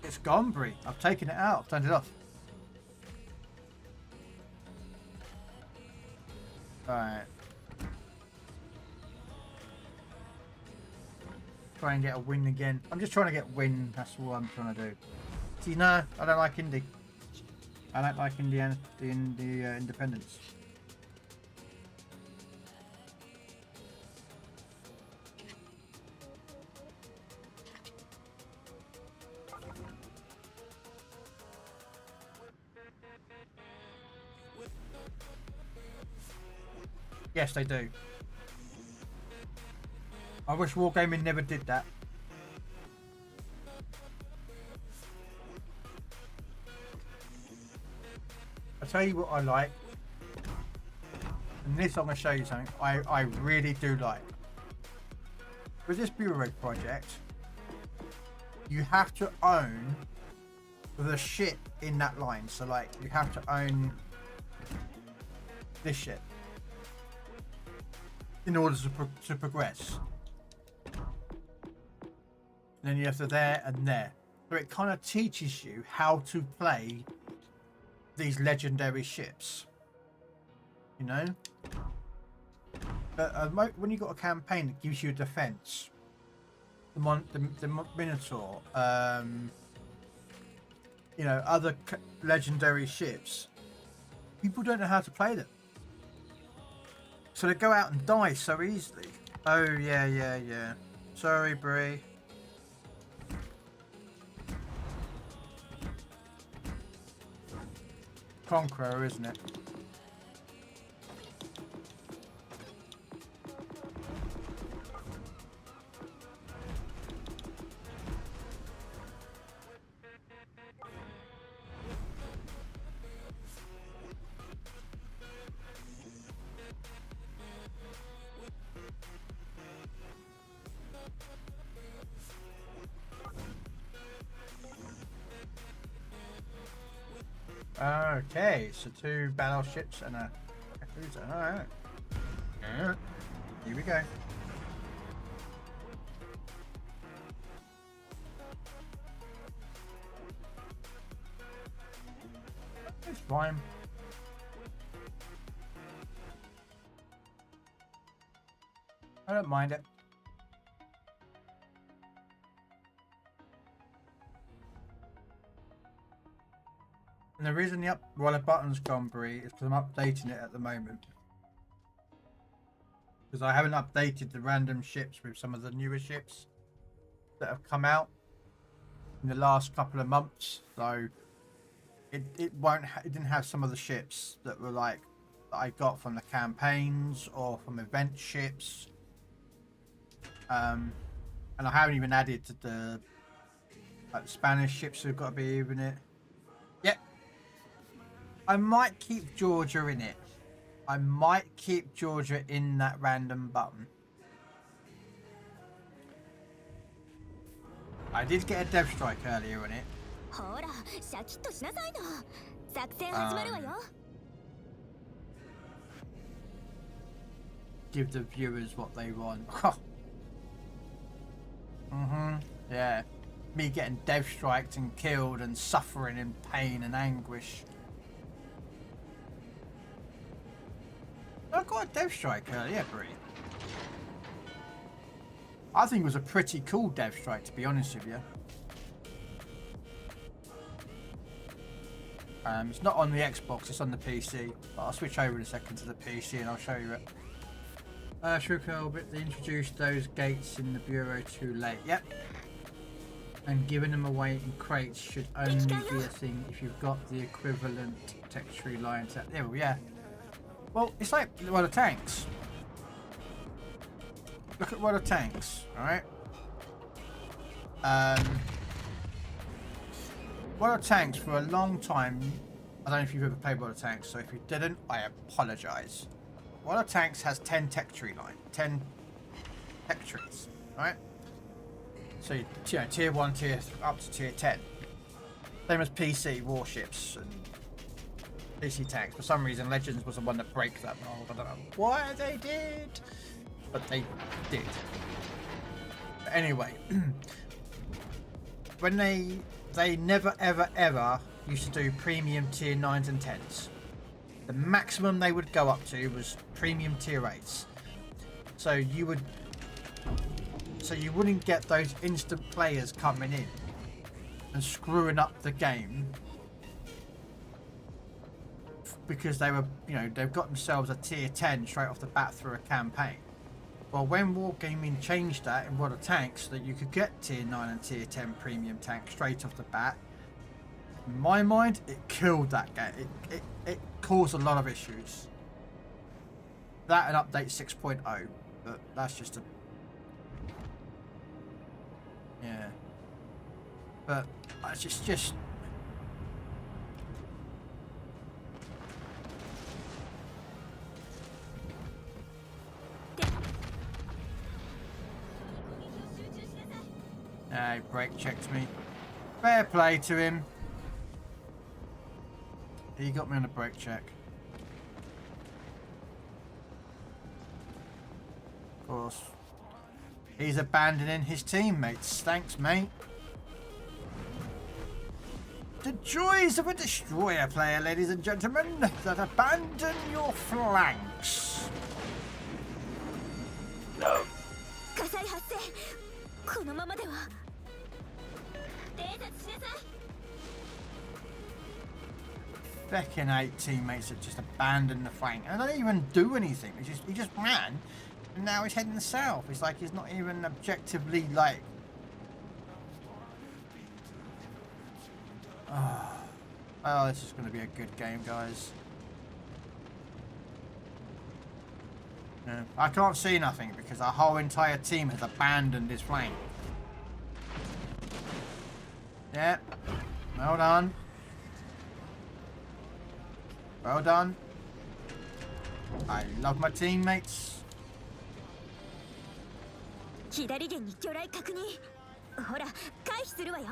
It's Gombury. I've taken it out. I've turned it off. Alright. Try and get a win again. I'm just trying to get win. That's what I'm trying to do. See, no, I don't like Indy. I don't like Indiana, the Independence. Yes, they do. I wish Wargaming never did that. I'll tell you what I like. And this I'm going to show you something I really do like. With this Bureau project, you have to own the shit in that line. So like, you have to own this shit in order to progress. And then you have to there and there. So it kind of teaches you how to play these legendary ships. You know? But when you've got a campaign that gives you a defense, the Minotaur, you know, other legendary ships, people don't know how to play them. So they go out and die so easily. Oh, yeah. Sorry, Bree. Conqueror, isn't it? Okay, so 2 battleships and a cruiser. Alright. Here we go. It's fine. I don't mind it. And the reason the button's gone, Bree, is because I'm updating it at the moment. Because I haven't updated the random ships with some of the newer ships that have come out in the last couple of months. So it didn't have some of the ships that were like that I got from the campaigns or from event ships. And I haven't even added to the Spanish ships who've got to be in it. Yep. I might keep Georgia in it. I might keep Georgia in that random button. I did get a dev strike earlier on it. Give the viewers what they want. Yeah. Me getting dev striked and killed and suffering in pain and anguish. I got a dev strike earlier, Bree. I think it was a pretty cool dev strike, to be honest with you. It's not on the Xbox, it's on the PC. But I'll switch over in a second to the PC and I'll show you it. But they introduced those gates in the Bureau too late. Yep. And giving them away in crates should only be a thing if you've got the equivalent texture lines at level. Yeah. Well, it's like one of the tanks. Look at one of the tanks, alright? World of Tanks for a long time. I don't know if you've ever played World of Tanks, so if you didn't, I apologise. World of Tanks has 10 tech tree line, 10 tech trees, right? So you know, tier 1, up to tier 10. Same as PC warships and PC tanks. For some reason, Legends was the one that broke that mold. I don't know why they did, but they did. But anyway, when they never ever used to do premium tier 9s and 10s. The maximum they would go up to was premium tier 8s. So you wouldn't get those instant players coming in and screwing up the game because they were, you know, they've got themselves a tier 10 straight off the bat through a campaign. Well, when Wargaming changed that in World of Tanks, that you could get tier 9 and tier 10 premium tanks straight off the bat, in my mind, it killed that game. It caused a lot of issues. That and update 6.0, but that's just a... Yeah. But it's just... He brake checked me. Fair play to him. He got me on a brake check. Of course. He's abandoning his teammates. Thanks, mate. The joys of a destroyer player, ladies and gentlemen, that abandon your flanks. No. Feckin' 8 teammates that just abandoned the flank. And they don't even do anything. He just ran, and now he's heading south. It's like he's not even objectively like... Oh, this is going to be a good game, guys. Yeah. I can't see nothing because our whole entire team has abandoned his flank. Yeah. Well done. Well done. I love my teammates. 左舷に魚雷確認。ほら、回避するわよ。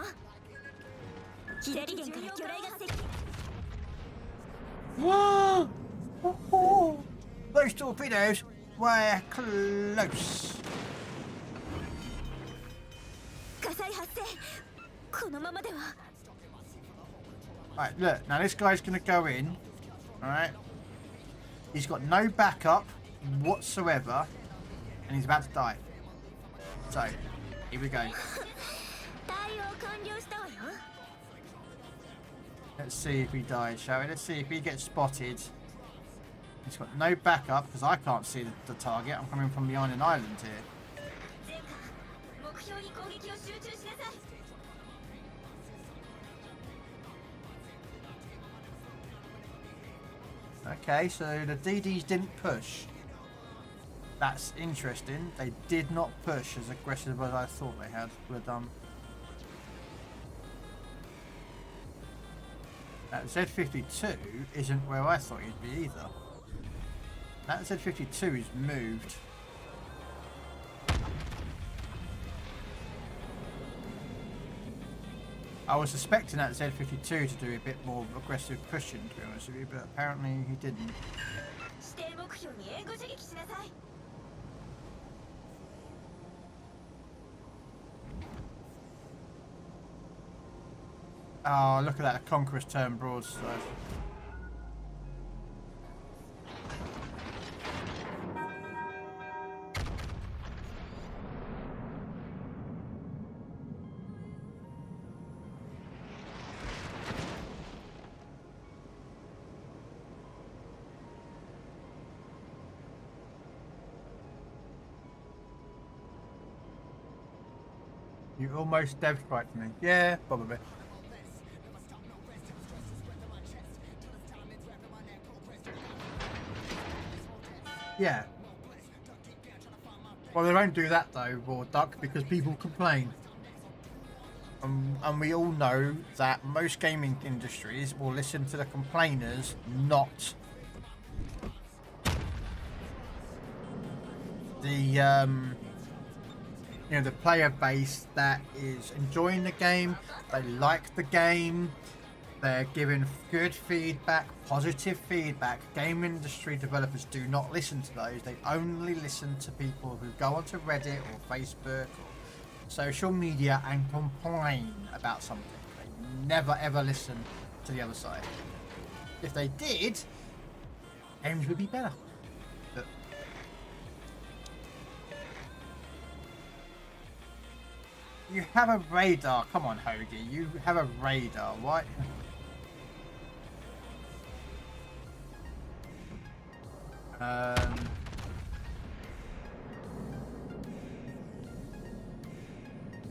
左舷から魚雷が接近。Whoa! Oh, those torpedoes were close. 火災発生。このままでは。Right, look. Now this guy's going to go in. Alright. He's got no backup whatsoever. And he's about to die. So, here we go. Let's see if he dies, shall we? Let's see if he gets spotted. He's got no backup because I can't see the target. I'm coming from behind an island here. Okay, so the DDs didn't push. That's interesting. They did not push as aggressive as I thought they would have done. That Z52 isn't where I thought he'd be either. That Z52 is moved. I was suspecting that Z52 to do a bit more aggressive pushing, to be honest with you, but apparently he didn't. Oh, look at that, a Conqueror's turn broadside. You almost dev striked me. Yeah, probably. Yeah. Well, they won't do that though, Raw Duck, because people complain. And we all know that most gaming industries will listen to the complainers, not the the player base that is enjoying the game. They like the game. They're giving good feedback, positive feedback. Game industry developers do not listen to those. They only listen to people who go onto Reddit or Facebook or social media and complain about something. They never ever listen to the other side. If they did, games would be better. But you have a radar. Come on, Hoagie. You have a radar. Why?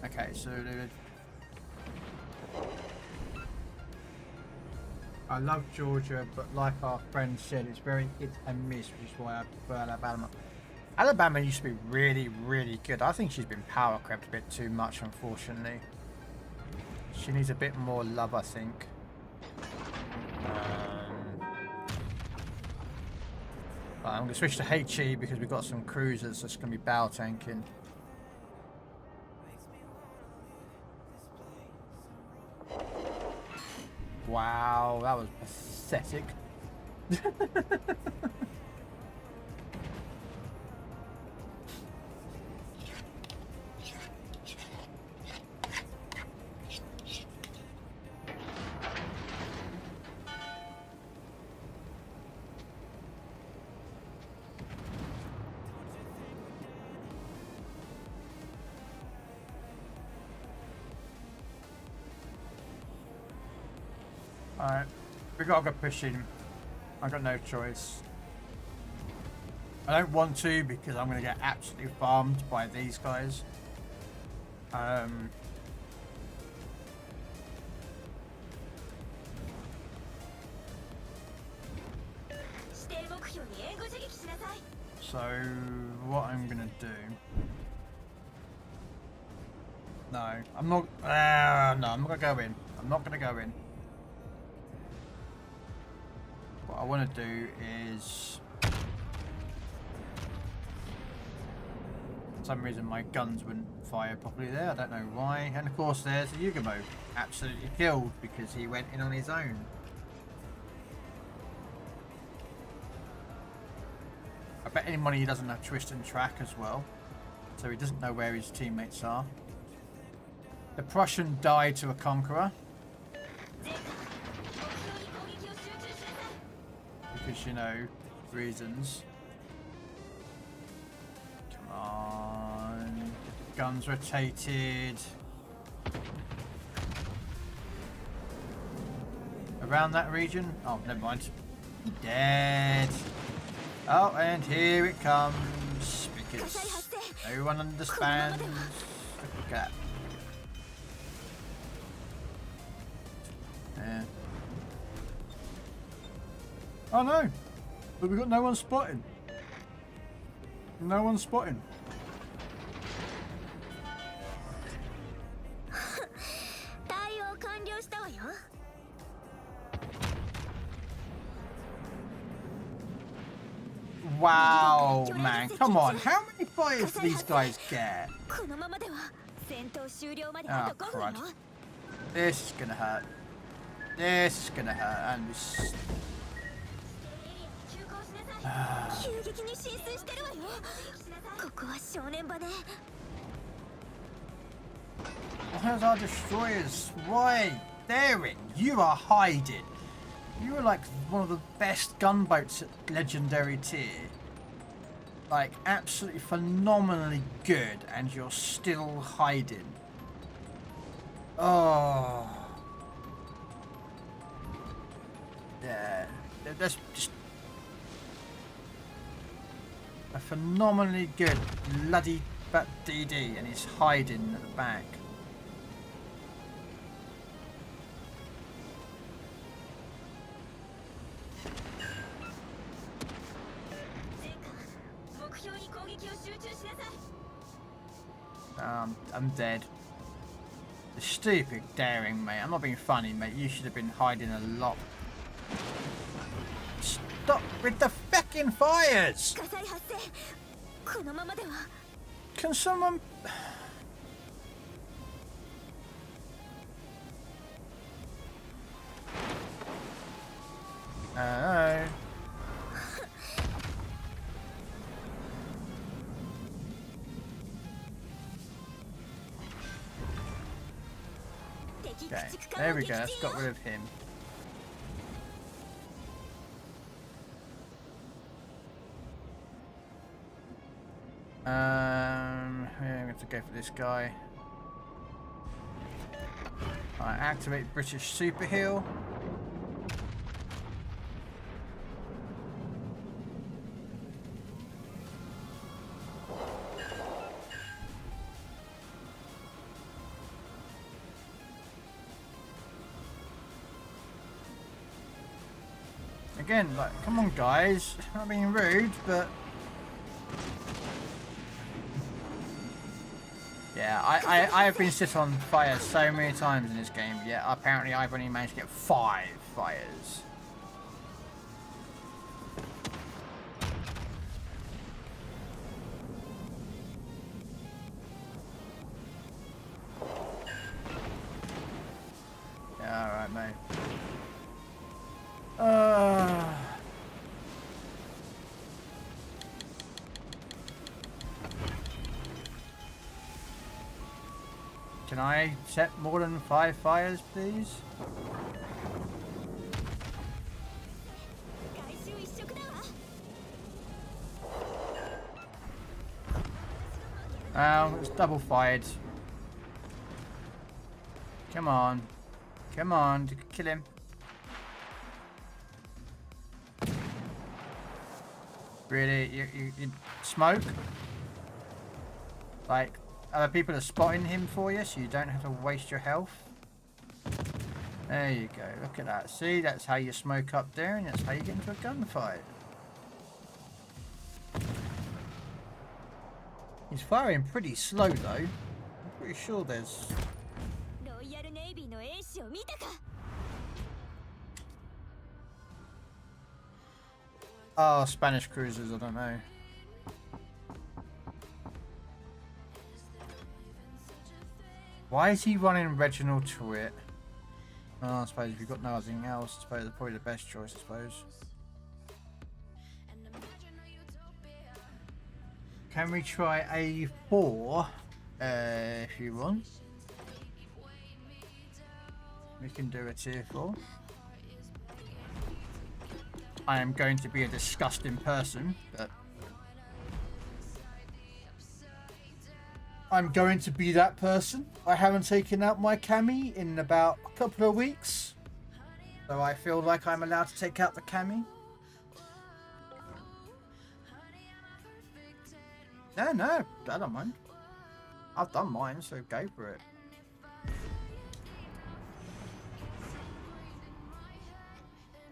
Okay, so I love Georgia, but like our friend said, it's very hit and miss, which is why I prefer Alabama. Alabama used to be really, really good. I think she's been power crept a bit too much, unfortunately. She needs a bit more love, I think. I'm going to switch to HE because we've got some cruisers that's going to be battle tanking. Wow, that was pathetic. Alright, we gotta go pushing. I've got no choice. I don't want to because I'm gonna get absolutely farmed by these guys. So what I'm gonna do? No, I'm not. No, I'm not gonna go in. I'm not gonna go in. What I want to do is, for some reason my guns wouldn't fire properly there, I don't know why, and of course there's the Yugamo, absolutely killed because he went in on his own. I bet any money he doesn't have twist and track as well, so he doesn't know where his teammates are. The Prussian died to a conqueror. Because, you know, reasons. Come on. Guns rotated. Around that region? Oh, never mind. Dead. Oh, and here it comes. Because no one understands. Look at that. Yeah. Oh no! But we've got no one spotting. No one spotting. Wow, man, come on. How many fires do these guys get? Oh, crud. This is gonna hurt. This is gonna hurt. And this... Why are our destroyers? Why? Daring, you are hiding. You are like one of the best gunboats at legendary tier. Like absolutely phenomenally good, and you're still hiding. Oh. Yeah. That's just a phenomenally good bloody fat DD, and he's hiding at the back. I'm dead. Stupid daring, mate. I'm not being funny, mate. You should have been hiding a lot. Stop with the fucking fires! Can someone... Hello? Okay, there we go. That's got rid of him. Yeah, I'm going to go for this guy. Alright, activate British Super Heal. Again, like, come on guys, I'm not being rude, but... Yeah, I have been set on fire so many times in this game, yet apparently I've only managed to get 5 fires. Yeah, alright mate. Can I set more than 5 fires, please? Oh, it's double fired. Come on. Come on, kill him. Really? You smoke? Like, other people are spotting him for you, so you don't have to waste your health. There you go. Look at that. See, that's how you smoke up there, and that's how you get into a gunfight. He's firing pretty slow, though. I'm pretty sure there's... Oh, Spanish cruisers, I don't know. Why is he running Reginald to it? Oh, I suppose if you've got nothing else, I suppose it's probably the best choice, I suppose. Can we try A4 if you want? We can do a tier 4. I am going to be a disgusting person, but I'm going to be that person. I haven't taken out my cami in about a couple of weeks, so I feel like I'm allowed to take out the cami. No, I don't mind. I've done mine, so go for it.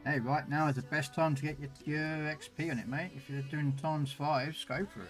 Hey, right now is the best time to get your XP on it, mate. If you're doing ×5, go for it.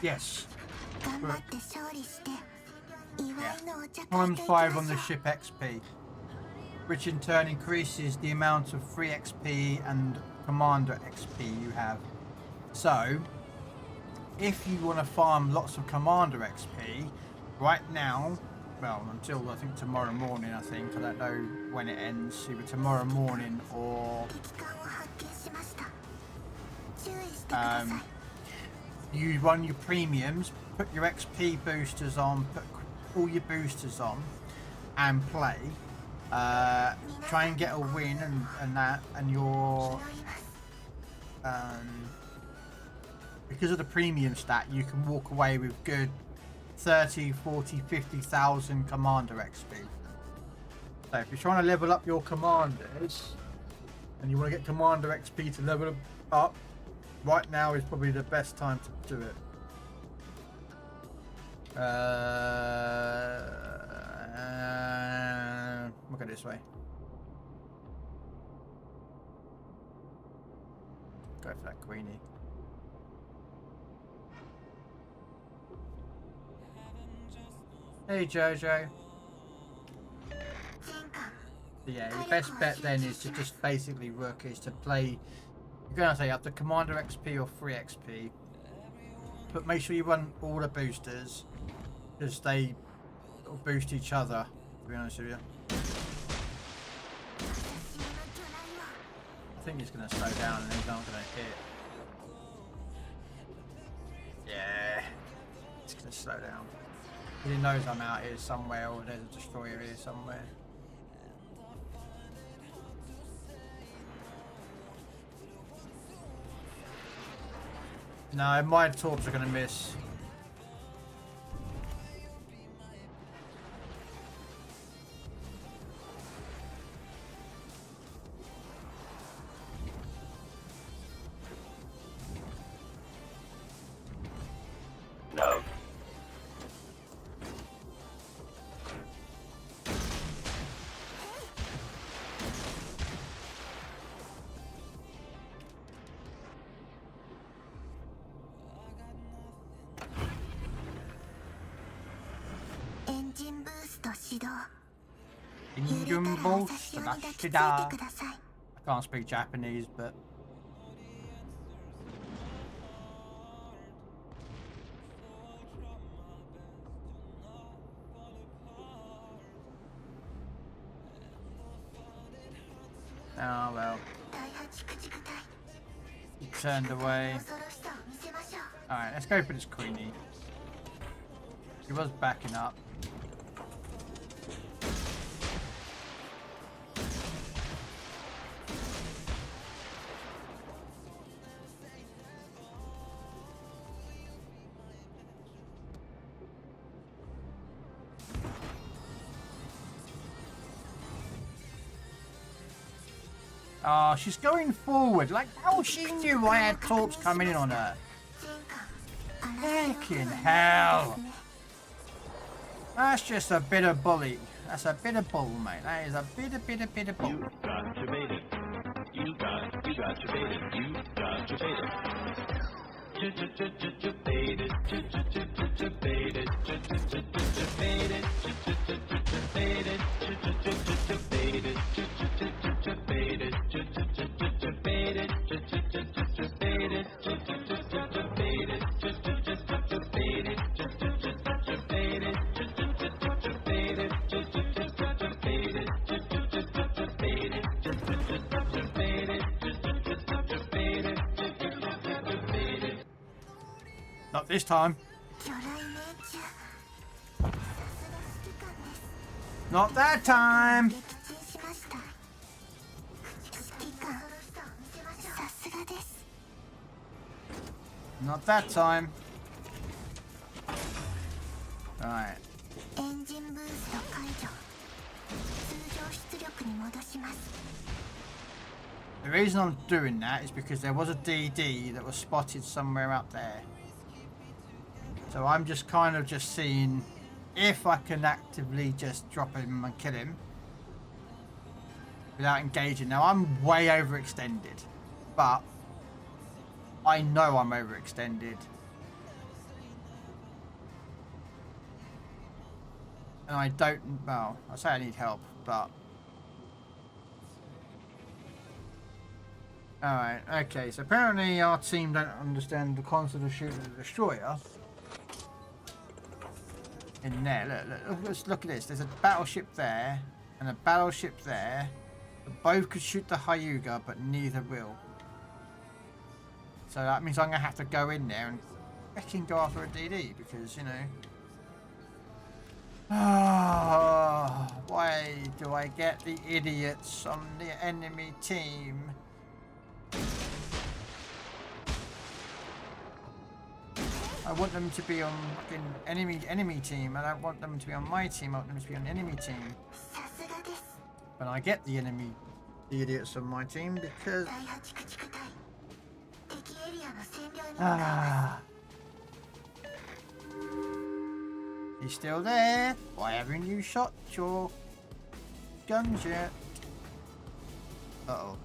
Yes. ×5 on the ship XP, which in turn increases the amount of free XP and commander XP you have. So, if you want to farm lots of commander XP, right now, well, until I think tomorrow morning, I think. I don't know when it ends, either tomorrow morning or you run your premiums, put your XP boosters on, put all your boosters on and play. Try and get a win and that, and your because of the premium stat, you can walk away with good 30, 40, 50,000 commander XP. So if you're trying to level up your commanders and you want to get commander XP to level them up, right now is probably the best time to do it. We'll go this way. Go for that Queenie. Hey Jojo. Yeah, your best bet then is to just basically work is to play. You're gonna say up to Commander XP or free XP, but make sure you run all the boosters because they boost each other. To be honest with you, I think he's gonna slow down and he's not gonna hit. Yeah, it's gonna slow down. He knows I'm out here somewhere, or there's a destroyer here somewhere. No, my torps are going to miss. No. I can't speak Japanese, but oh well. He turned away. Alright, let's go for this Queenie. He was backing up. Oh, she's going forward. Like, how she knew I had torps coming in on her. Fucking hell. That's just a bit of bully. That's a bit of bull, mate. That is a bit of bull. You got your baited. You got your baited. You got your baited. Baited. Baited. Not this time. Not that time. Not that time. Alright. The reason I'm doing that is because there was a DD that was spotted somewhere up there. So I'm just kind of just seeing if I can actively just drop him and kill him without engaging. Now I'm way overextended, but I know I'm overextended. And I don't, well, I say I need help, but... Alright, okay, so apparently our team don't understand the concept of shooting the destroyer. in there. Look, let's look at this. There's a battleship there and a battleship there. Both could shoot the Hyuga, but neither will. So that means I'm gonna have to go in there and fucking go after a DD because, you know. Why do I get the idiots on the enemy team? I want them to be on fucking enemy team. I don't want them to be on my team. I want them to be on enemy team. But I get the idiots on my team because. He's still there. Why haven't you shot your guns yet? Uh-oh.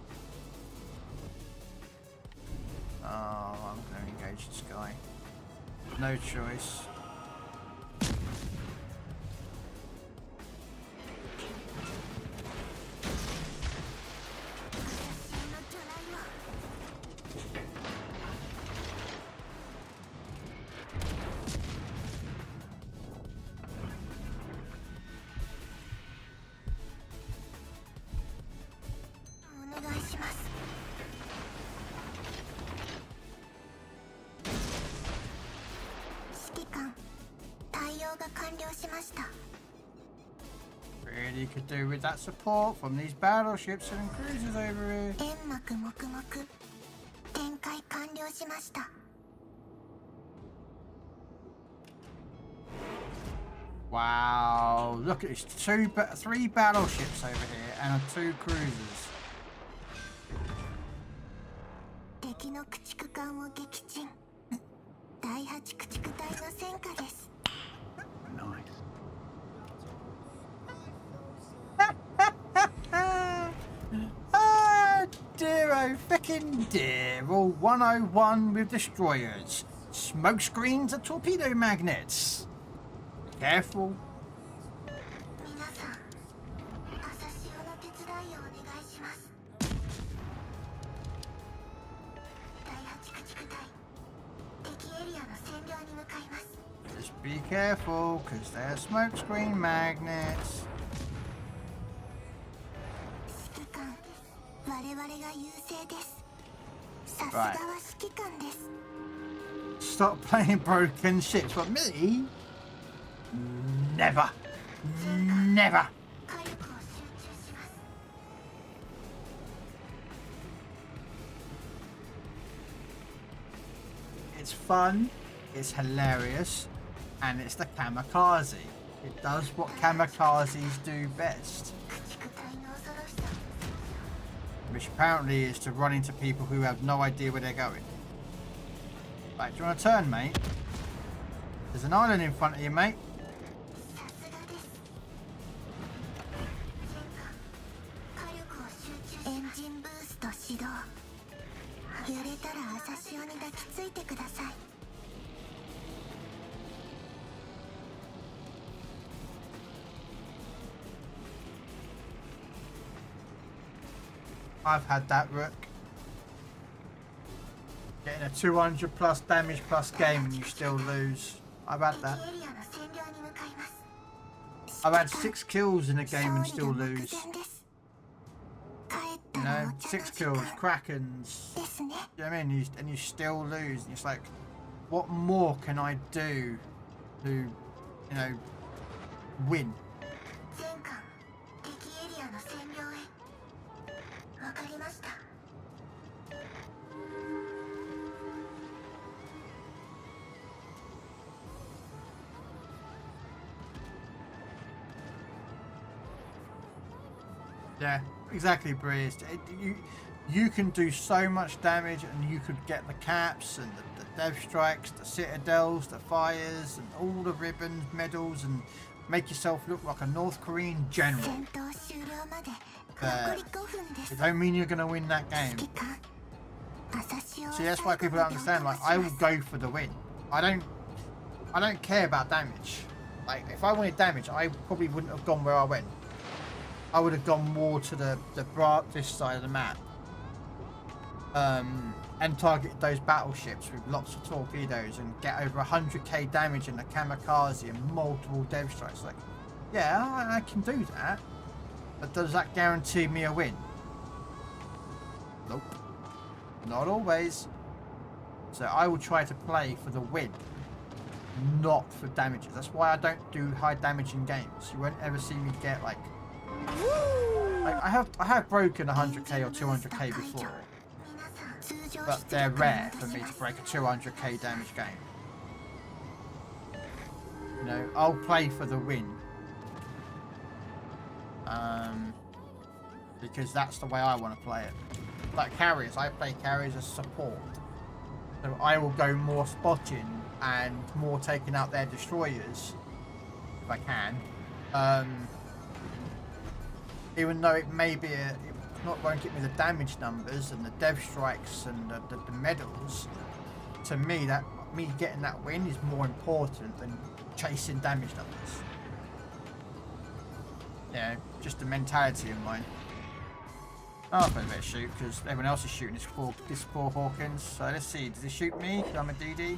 Oh, I'm going to engage this guy. No choice. Really could do with that support from these battleships and cruisers over here. Wow, look at this, three battleships over here and 2 cruisers. Nice. Oh dear, oh frickin' dear. All 101 with destroyers. Smoke screens are torpedo magnets. Careful. Just be careful, because they're smoke screen magnets. Right. Stop playing broken ships. But me? Never. Never. It's fun, it's hilarious, and it's the kamikaze. It does what kamikazes do best. Which apparently is to run into people who have no idea where they're going. Right, do you want to turn, mate? There's an island in front of you, mate. I've had that, Rook. Getting a 200 plus damage plus game and you still lose. I've had that. I've had 6 kills in a game and still lose. You know, 6 kills, Krakens. You know what I mean? And you still lose. And it's like, what more can I do to, you know, win? Yeah, exactly, Breeze. You can do so much damage, and you could get the caps and the dev strikes, the citadels, the fires, and all the ribbons, medals, and make yourself look like a North Korean general. It don't mean you're gonna win that game. See, that's why people don't understand. Like, I will go for the win. I don't care about damage. Like, if I wanted damage, I probably wouldn't have gone where I went. I would have gone more to this side of the map. And and target those battleships with lots of torpedoes and get over 100k damage in the kamikaze and multiple dev strikes. Like, yeah, I can do that, but does that guarantee me a win? Nope, not always. So I will try to play for the win, not for damages. That's why I don't do high damaging games. You won't ever see me get like I have broken 100k or 200k before, but they're rare for me to break a 200k damage game. You know, I'll play for the win. Because that's the way I want to play it. Like carriers, I play carriers as support. So I will go more spotting and more taking out their destroyers if I can. Even though it may be won't get me the damage numbers and the dev strikes and the medals, to me me getting that win is more important than chasing damage numbers. Yeah, just the mentality of mine. Oh, I better shoot because everyone else is shooting this poor Hawkins. So let's see, does he shoot me? Because I'm a DD.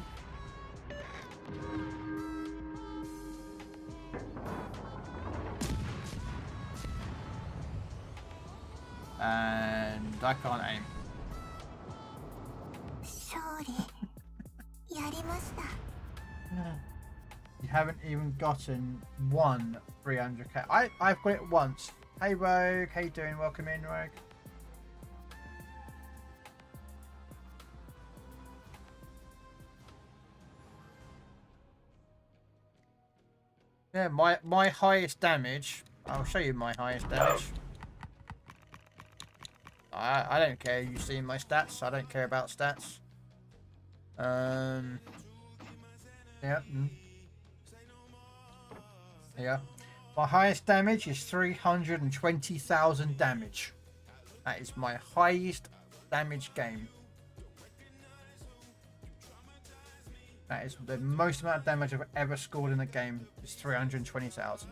And I can't aim. You haven't even gotten one 300k. I've got it once. Hey Rogue, how you doing? Welcome in, Rogue. Yeah, my highest damage. I'll show you my highest damage. I don't care. You've seen my stats. I don't care about stats. Yeah. Yeah. My highest damage is 320,000 damage. That is my highest damage game. That is the most amount of damage I've ever scored in a game. Is 320,000.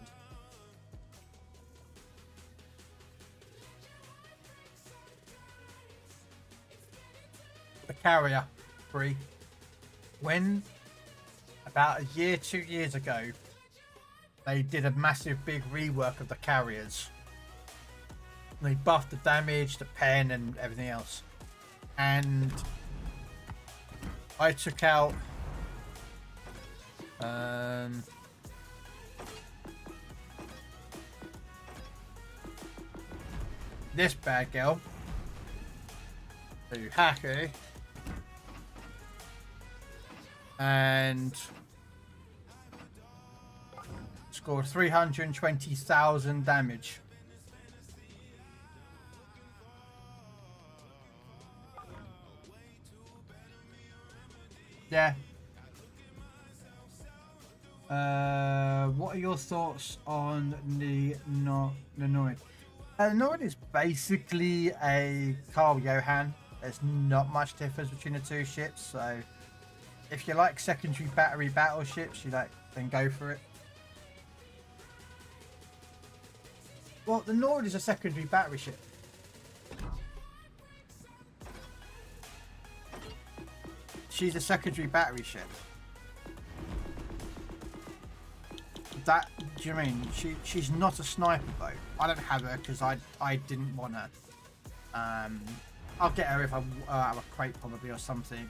The carrier, free. When about a year, 2 years ago, they did a massive big rework of the carriers. They buffed the damage, the pen, and everything else. And I took out this bad girl, to Haku, and scored 320,000 damage. Yeah. What are your thoughts on the Noid? Noid is basically a Carl Johan. There's not much difference between the two ships, so if you like secondary battery battleships, then go for it. Well, the Nord is a secondary battery ship. She's a secondary battery ship. That, do you mean? She's not a sniper though. I don't have her because I didn't want her. I'll get her if I have a crate probably or something.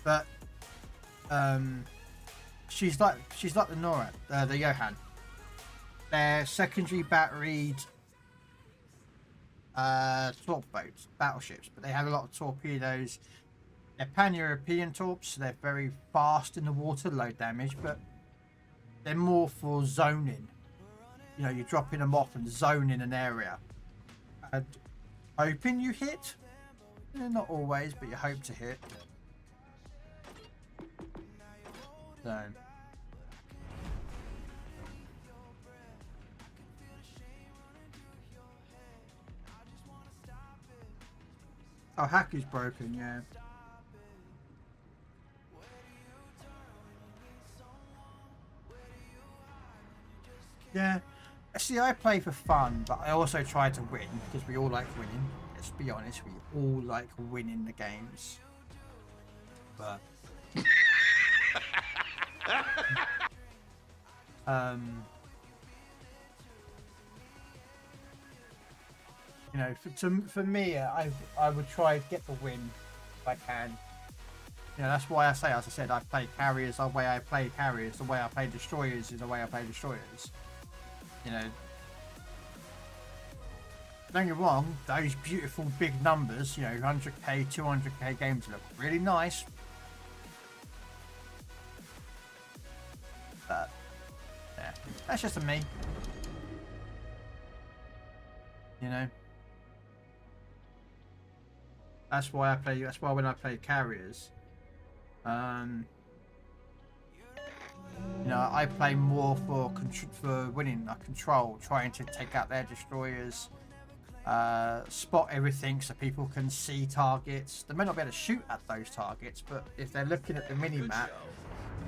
But she's like the Nora, the Johan. They're secondary batteried torp boats, battleships, but they have a lot of torpedoes. They're pan-European torps, so they're very fast in the water, low damage, but they're more for zoning. You know, you're dropping them off and zoning an area. And hoping you hit. Not always, but you hope to hit. So. Oh, Haku's broken, yeah. Yeah. See, I play for fun, but I also try to win, because we all like winning. let's be honest, we all like winning the games. But you know, for me, I would try to get the win if I can. You know, that's why I say, as I said, I play carriers the way I play carriers. The way I play destroyers is the way I play destroyers. You know, don't get me wrong, those beautiful big numbers, you know, 100k, 200k games look really nice. But, yeah, that's just a me. You know? That's why when I play carriers, you know, I play more for winning a control, trying to take out their destroyers, spot everything so people can see targets. They may not be able to shoot at those targets, but if they're looking at the mini-map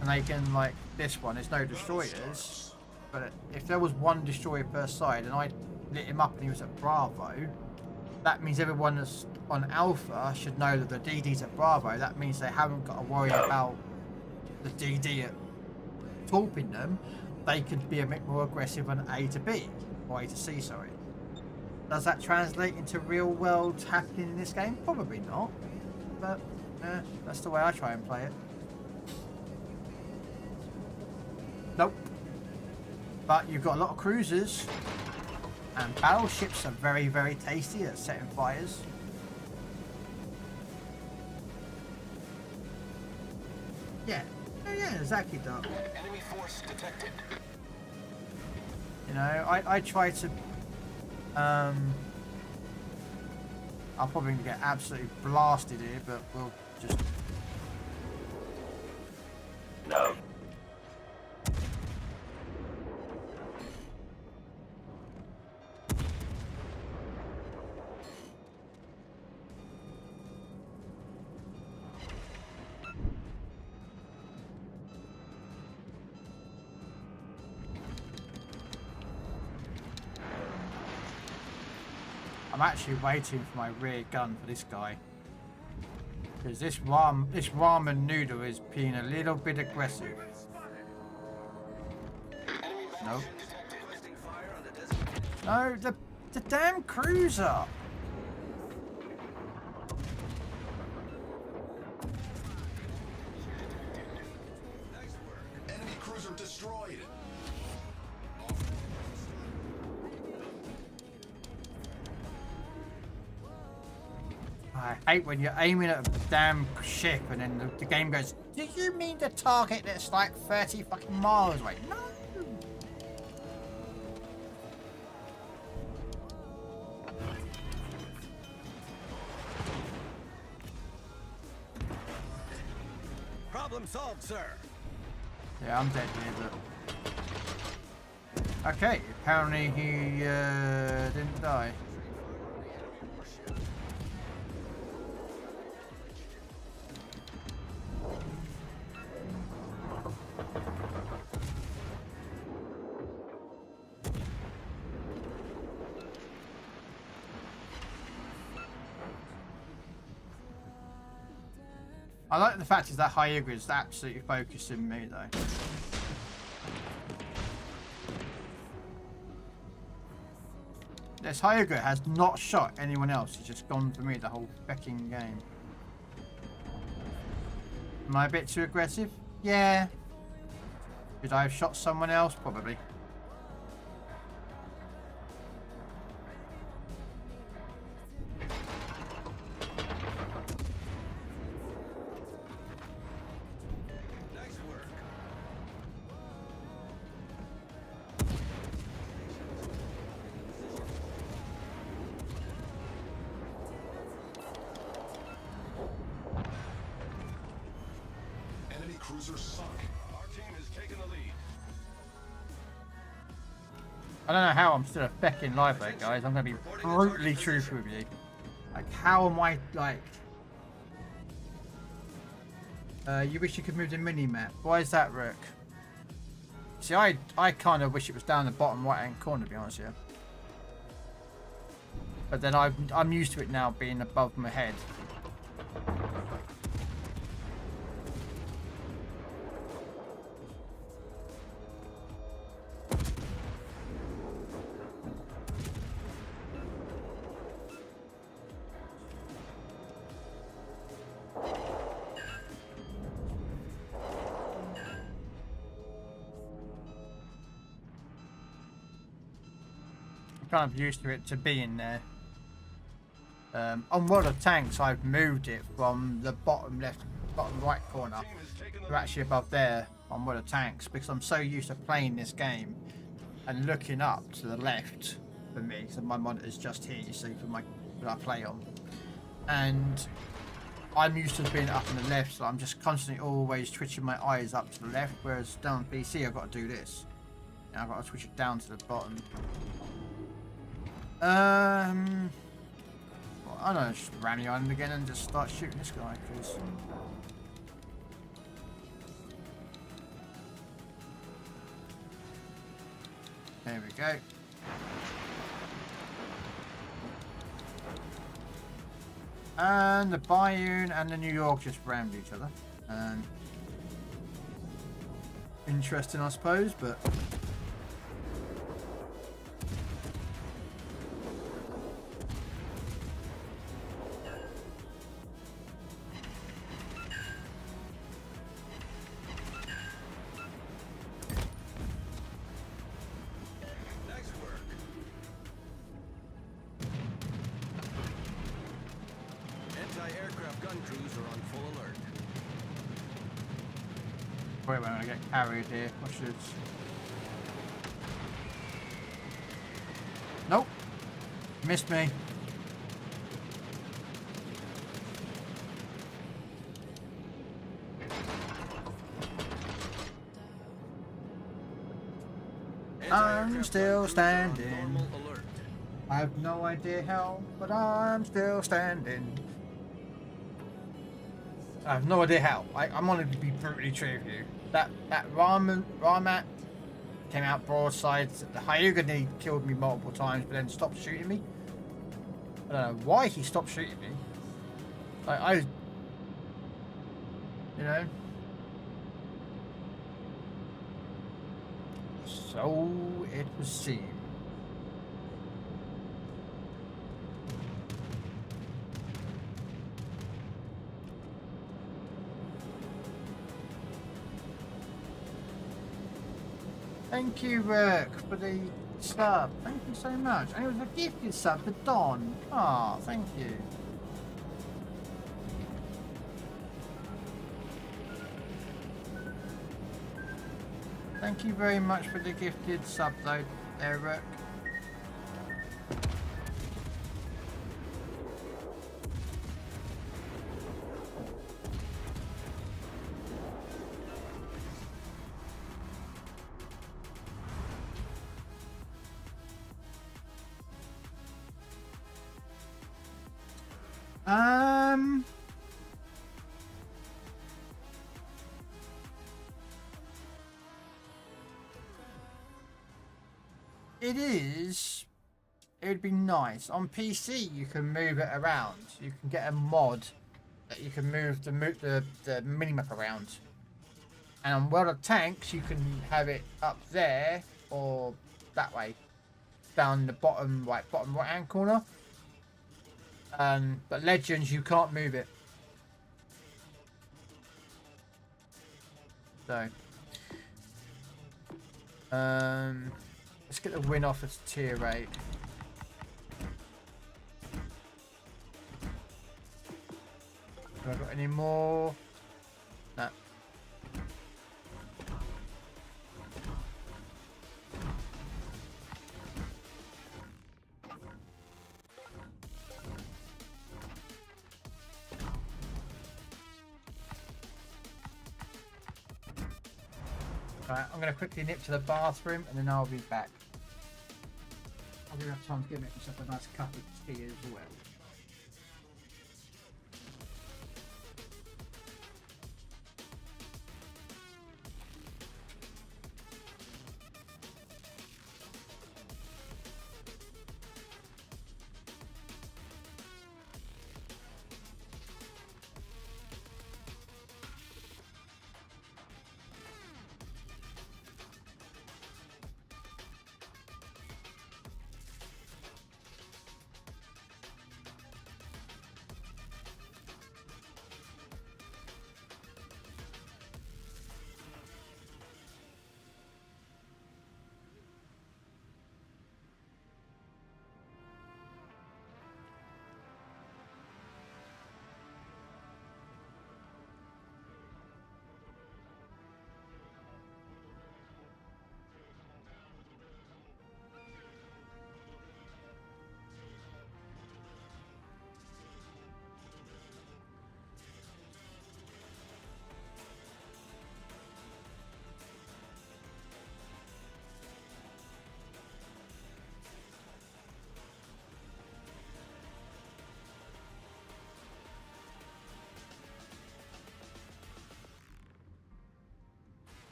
and they can, like this one, there's no destroyers, but if there was one destroyer per side and I lit him up and he was at Bravo, that means everyone that's on Alpha should know that the DD's at Bravo. That means they haven't got to worry about the DD at torping them. They could be a bit more aggressive on A to B, or A to C, sorry. Does that translate into real world happening in this game? Probably not, but that's the way I try and play it. Nope. But you've got a lot of cruisers, and battleships are very, very tasty at setting fires. Yeah. Oh, yeah, exactly, Doc. Enemy force detected. You know, I try to... I'll probably get absolutely blasted here, but we'll just... No. I'm actually waiting for my rear gun for this guy, because this ramen noodle is being a little bit aggressive. Nope. No, the damn cruiser. Enemy cruiser destroyed. I hate when you're aiming at a damn ship and then the game goes, do you mean the target that's like 30 fucking miles away? No! Problem solved, sir. Yeah, I'm dead here, but... Okay, apparently he didn't die. I like the fact is that Hyuga is absolutely focusing me though. This Hyuga has not shot anyone else, he's just gone for me the whole fucking game. Am I a bit too aggressive? Yeah. Should I have shot someone else? Probably. Cruiser sunk. Our team has taken the lead. I don't know how I'm still a feckin' live there, guys. I'm gonna be brutally truthful with you. Like, how am I, like... you wish you could move the mini-map. Why is that, Rook? See, I kind of wish it was down the bottom right-hand corner, to be honest with you. But then I'm used to it now being above my head. Kind of used to it to being there. On World of Tanks, I've moved it from the bottom left, bottom right corner to actually above there on World of Tanks because I'm so used to playing this game and looking up to the left for me. So my monitor's just here, you see, for my that I play on, and I'm used to being up on the left, so I'm just constantly always twitching my eyes up to the left. Whereas down on PC, I've got to do this. And I've got to switch it down to the bottom. Well, I don't know, just ram the island again and just start shooting this guy, because there we go. And the Bayonne and the New York just rammed each other. And interesting, I suppose, but wait, when I get carried here, I should. Nope, missed me. I'm still standing. I have no idea how, but I'm still standing. I have no idea how. I'm gonna be brutally true with you. That Ramat came out broadside. The Hyuga nearly killed me multiple times, but then stopped shooting me. I don't know why he stopped shooting me. Like you know. So it would seem. Thank you, Rick, for the sub. Thank you so much. And it was a gifted sub for Don. Ah, oh, thank you. Thank you very much for the gifted sub, though, Eric. It would be nice. On PC, you can move it around. You can get a mod that you can move the minimap around. And on World of Tanks, you can have it up there or that way, down the bottom right hand corner. But Legends, you can't move it. So, let's get the win off at tier 8. Have I got any more? No. Alright, I'm going to quickly nip to the bathroom and then I'll be back. I'll have time to get myself a nice cup of tea as well.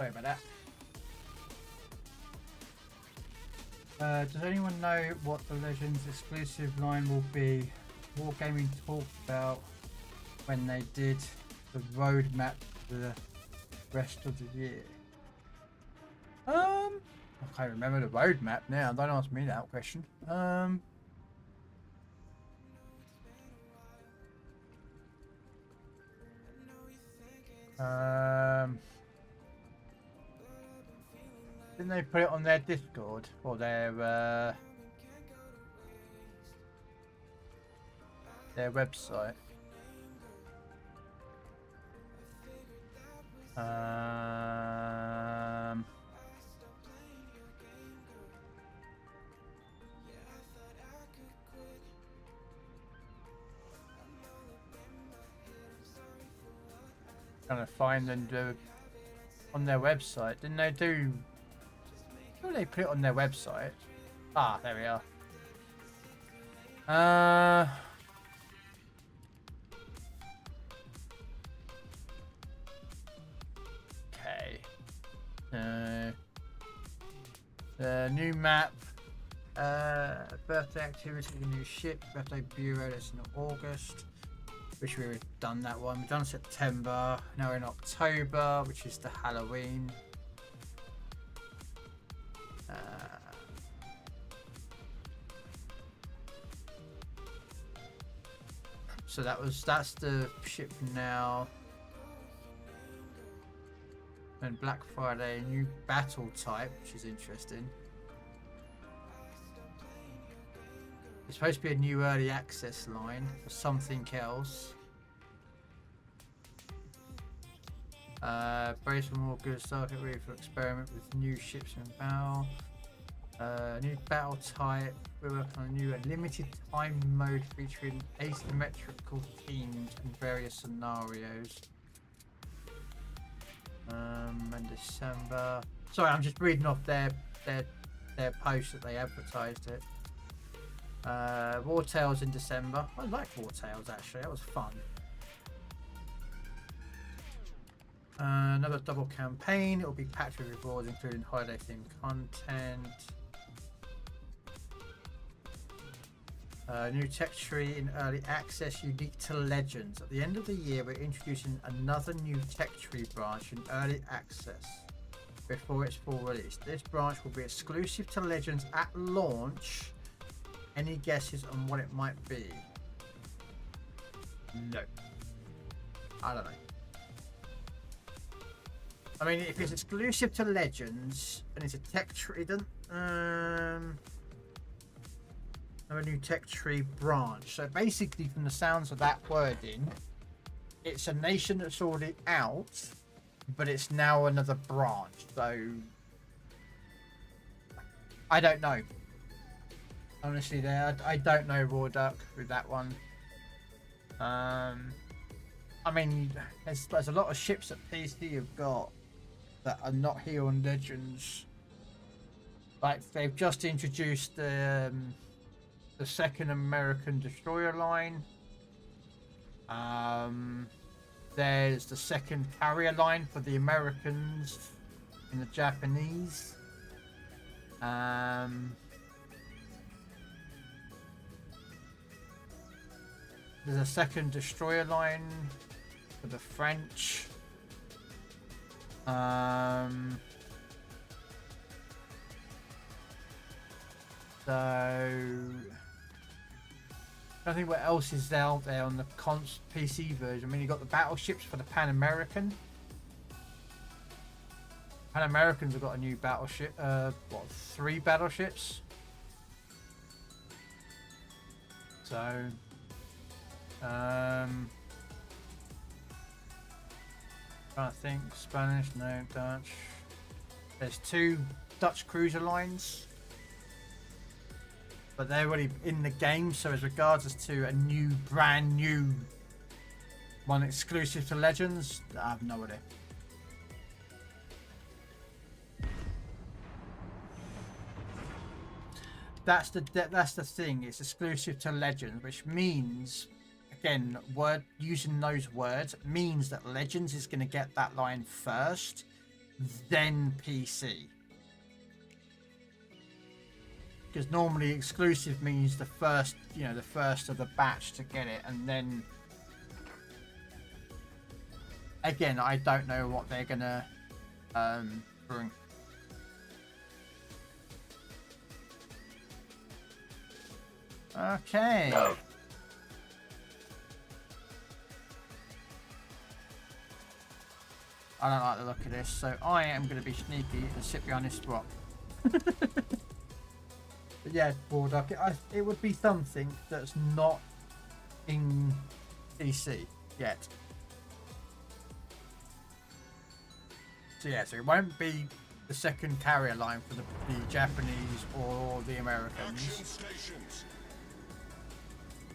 Sorry about that. Does anyone know what the Legends exclusive line will be? Wargaming talked about when they did the roadmap for the rest of the year. I can't remember the roadmap now. Don't ask me that question. Didn't they put it on their Discord or their website? Trying to find and on their website. Didn't they do? Sure, they put it on their website. Ah, there we are. Okay. The new map. Birthday activity, the new ship, birthday bureau. That's in August. Wish we had done that one. We've done September. Now we're in October, which is the Halloween. So that's the ship now. And Black Friday, new battle type, which is interesting. It's supposed to be a new early access line for something else. Brace for more good stuff. Get ready for experiment with new ships and battle. New battle type. We're working on a new limited time mode featuring asymmetrical teams and various scenarios. In December. Sorry, I'm just reading off their post that they advertised it. War Tales in December. I like War Tales actually. That was fun. Another double campaign. It will be packed with rewards, including holiday themed content. New tech tree in early access, unique to Legends. At the end of the year, we're introducing another new tech tree branch in early access before its full release. This branch will be exclusive to Legends at launch. Any guesses on what it might be? No. I don't know. I mean, if it's exclusive to Legends and it's a tech tree, then a new tech tree branch. So basically, from the sounds of that wording, it's a nation that's already out, but it's now another branch. So I don't know. Honestly, I don't know Raw Duck with that one. I mean, there's a lot of ships that PC have got that are not here on Legends. Like they've just introduced the second American destroyer line. There's the second carrier line for the Americans and the Japanese. There's a second destroyer line for the French. So I don't think what else is out there on the PC version. I mean, you got the battleships for the Pan American. Pan Americans have got a new battleship. 3 battleships. So, trying to think. Spanish, no. Dutch. There's 2 Dutch cruiser lines. But they're already in the game, so as regards as to a new, brand new one exclusive to Legends, I have no idea. That's the thing. It's exclusive to Legends, which means, again, using those words means that Legends is going to get that line first, then PC. Because normally exclusive means the first, you know, the first of the batch to get it, and then again, I don't know what they're gonna bring. Okay. I don't like the look of this, so I am going to be sneaky and sit behind this spot. But yeah, Warduck, it would be something that's not in PC yet. So yeah, so it won't be the second carrier line for the Japanese or the Americans.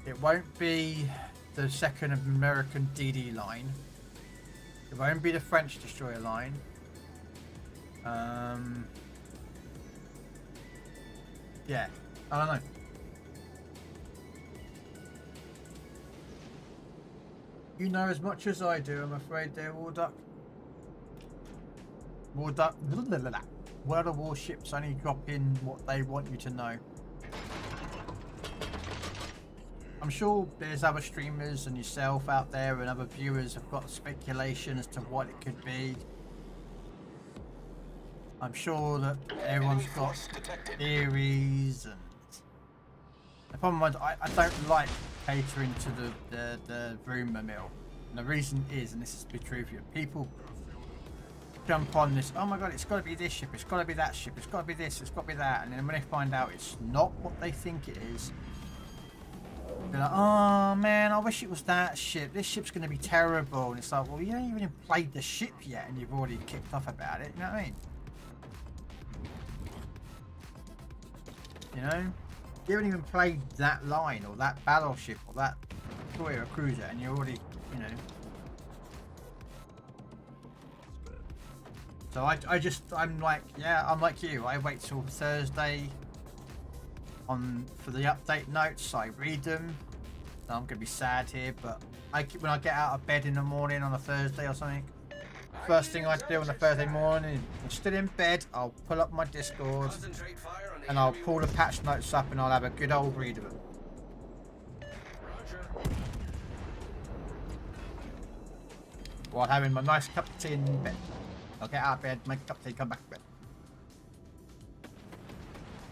It won't be the second American DD line. It won't be the French destroyer line. Yeah, I don't know. You know as much as I do, I'm afraid, there, Warduck. Warduck. World of Warships only drop in what they want you to know. I'm sure there's other streamers and yourself out there and other viewers have got speculation as to what it could be. I'm sure that everyone's got theories, and the problem is I don't like catering to the rumour mill. And the reason is, and this is to be true for you, people jump on this, oh my god, it's got to be this ship, it's got to be that ship, it's got to be this, it's got to be that, and then when they find out it's not what they think it is, they're like, oh man, I wish it was that ship, this ship's going to be terrible. And it's like, well, you haven't even played the ship yet and you've already kicked off about it, you know what I mean? You know, you haven't even played that line or that battleship or that destroyer or cruiser, and you're already, you know. So I'm like, yeah, I'm like you. I wait till Thursday for the update notes. I read them. I'm gonna be sad here, but when I get out of bed in the morning on a Thursday or something, first thing I do on a Thursday morning, I'm still in bed, I'll pull up my Discord and I'll pull the patch notes up and I'll have a good old read of them. While having my nice cup of tea in bed. I'll get out of bed, make a cup of tea, come back to bed.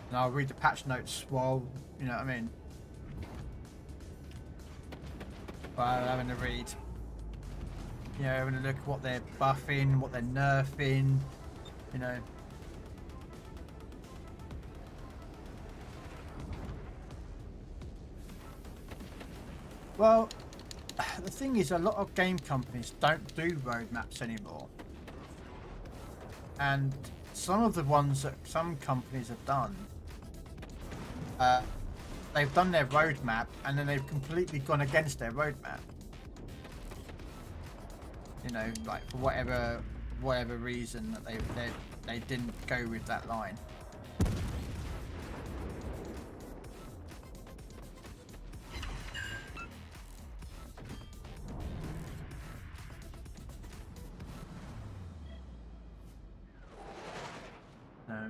And I'll read the patch notes while, you know what I mean? While having a read. You know, having a look at what they're buffing, what they're nerfing, you know. Well, the thing is, a lot of game companies don't do roadmaps anymore. And some of the ones that some companies have done, they've done their roadmap and then they've completely gone against their roadmap. You know, like for whatever reason that they didn't go with that line. No.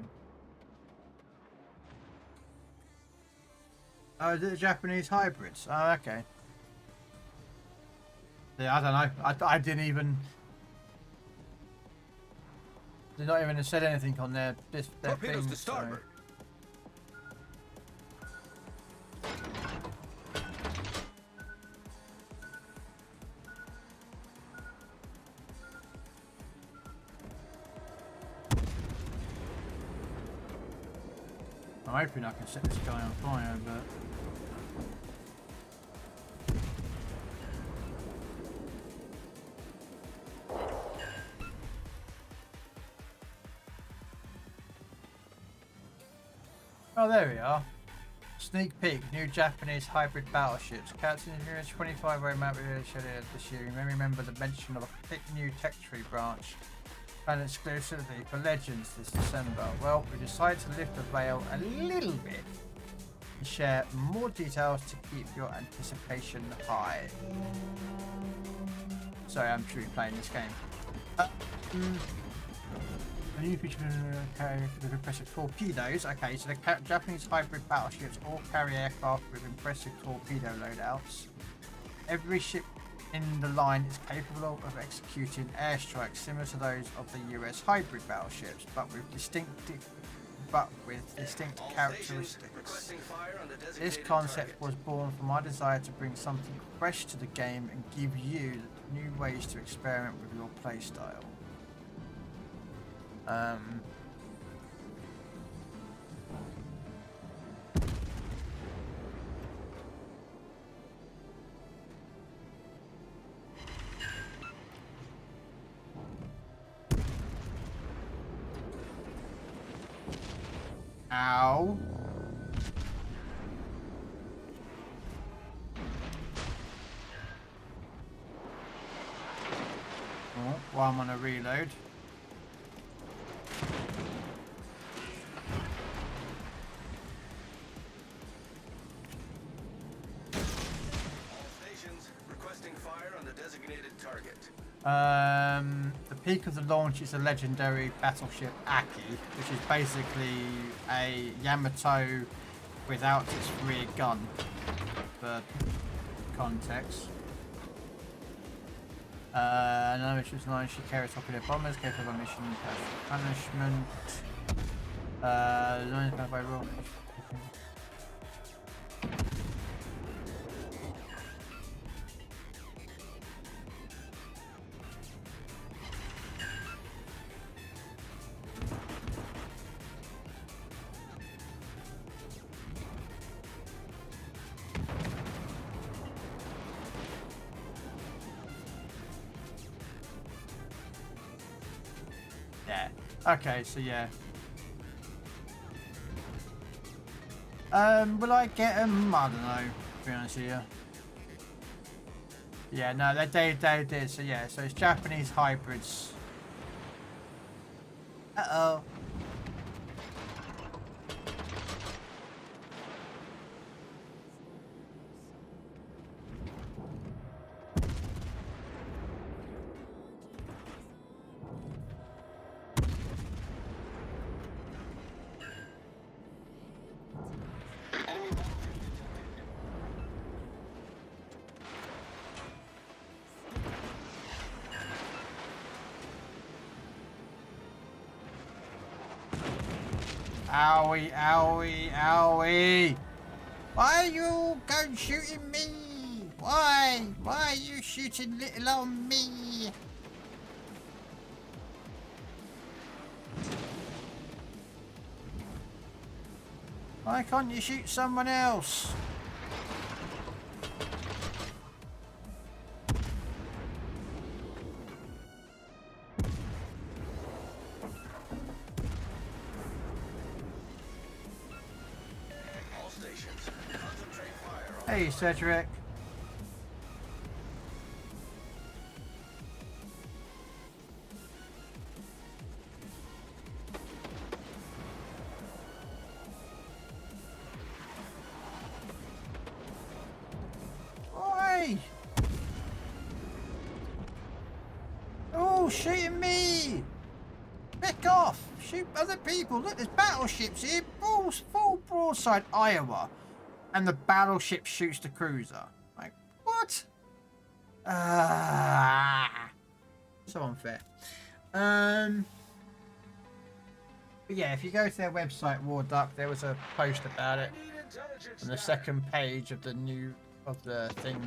Oh, is it the Japanese hybrids? Oh, okay. Yeah, I don't know. I didn't even. They're not even said anything on their thing. To starboard. I'm hoping I can set this guy on fire, but. Oh, there we are. Sneak peek, new Japanese hybrid battleships. Captain Engineers 25 roadmap this year. You may remember the mention of a thick new tech tree branch and exclusively for Legends this December. Well, we decided to lift the veil a little bit and share more details to keep your anticipation high. Sorry, I'm truly playing this game. A new feature carry with impressive torpedoes. Okay, so the Japanese hybrid battleships all carry aircraft with impressive torpedo loadouts. Every ship in the line is capable of executing airstrikes similar to those of the US hybrid battleships, but with distinct characteristics. This concept was born from my desire to bring something fresh to the game and give you new ways to experiment with your playstyle. Ow. Oh, while I'm on a reload. The peak of the launch is a legendary battleship Aki, which is basically a Yamato without its rear gun, for context. Another ship's line, she carries torpedo bombers, capable of mission punishment. Lines by rule. Yeah. Okay, so yeah. Will I get them? I don't know, to be honest with you. Yeah, no, they did. So yeah, so it's Japanese hybrids. Uh-oh. Owie, owie, owie! Why are you going shooting me? Why? Why are you shooting little on me? Why can't you shoot someone else? Hey, Cedric. Oi! Oh, shooting me! Back off! Shoot other people! Look, there's battleships here! Full broadside Iowa! And the battleship shoots the cruiser. Like, what? So unfair. But yeah, if you go to their website, War Duck, there was a post about it on the second page of the thing.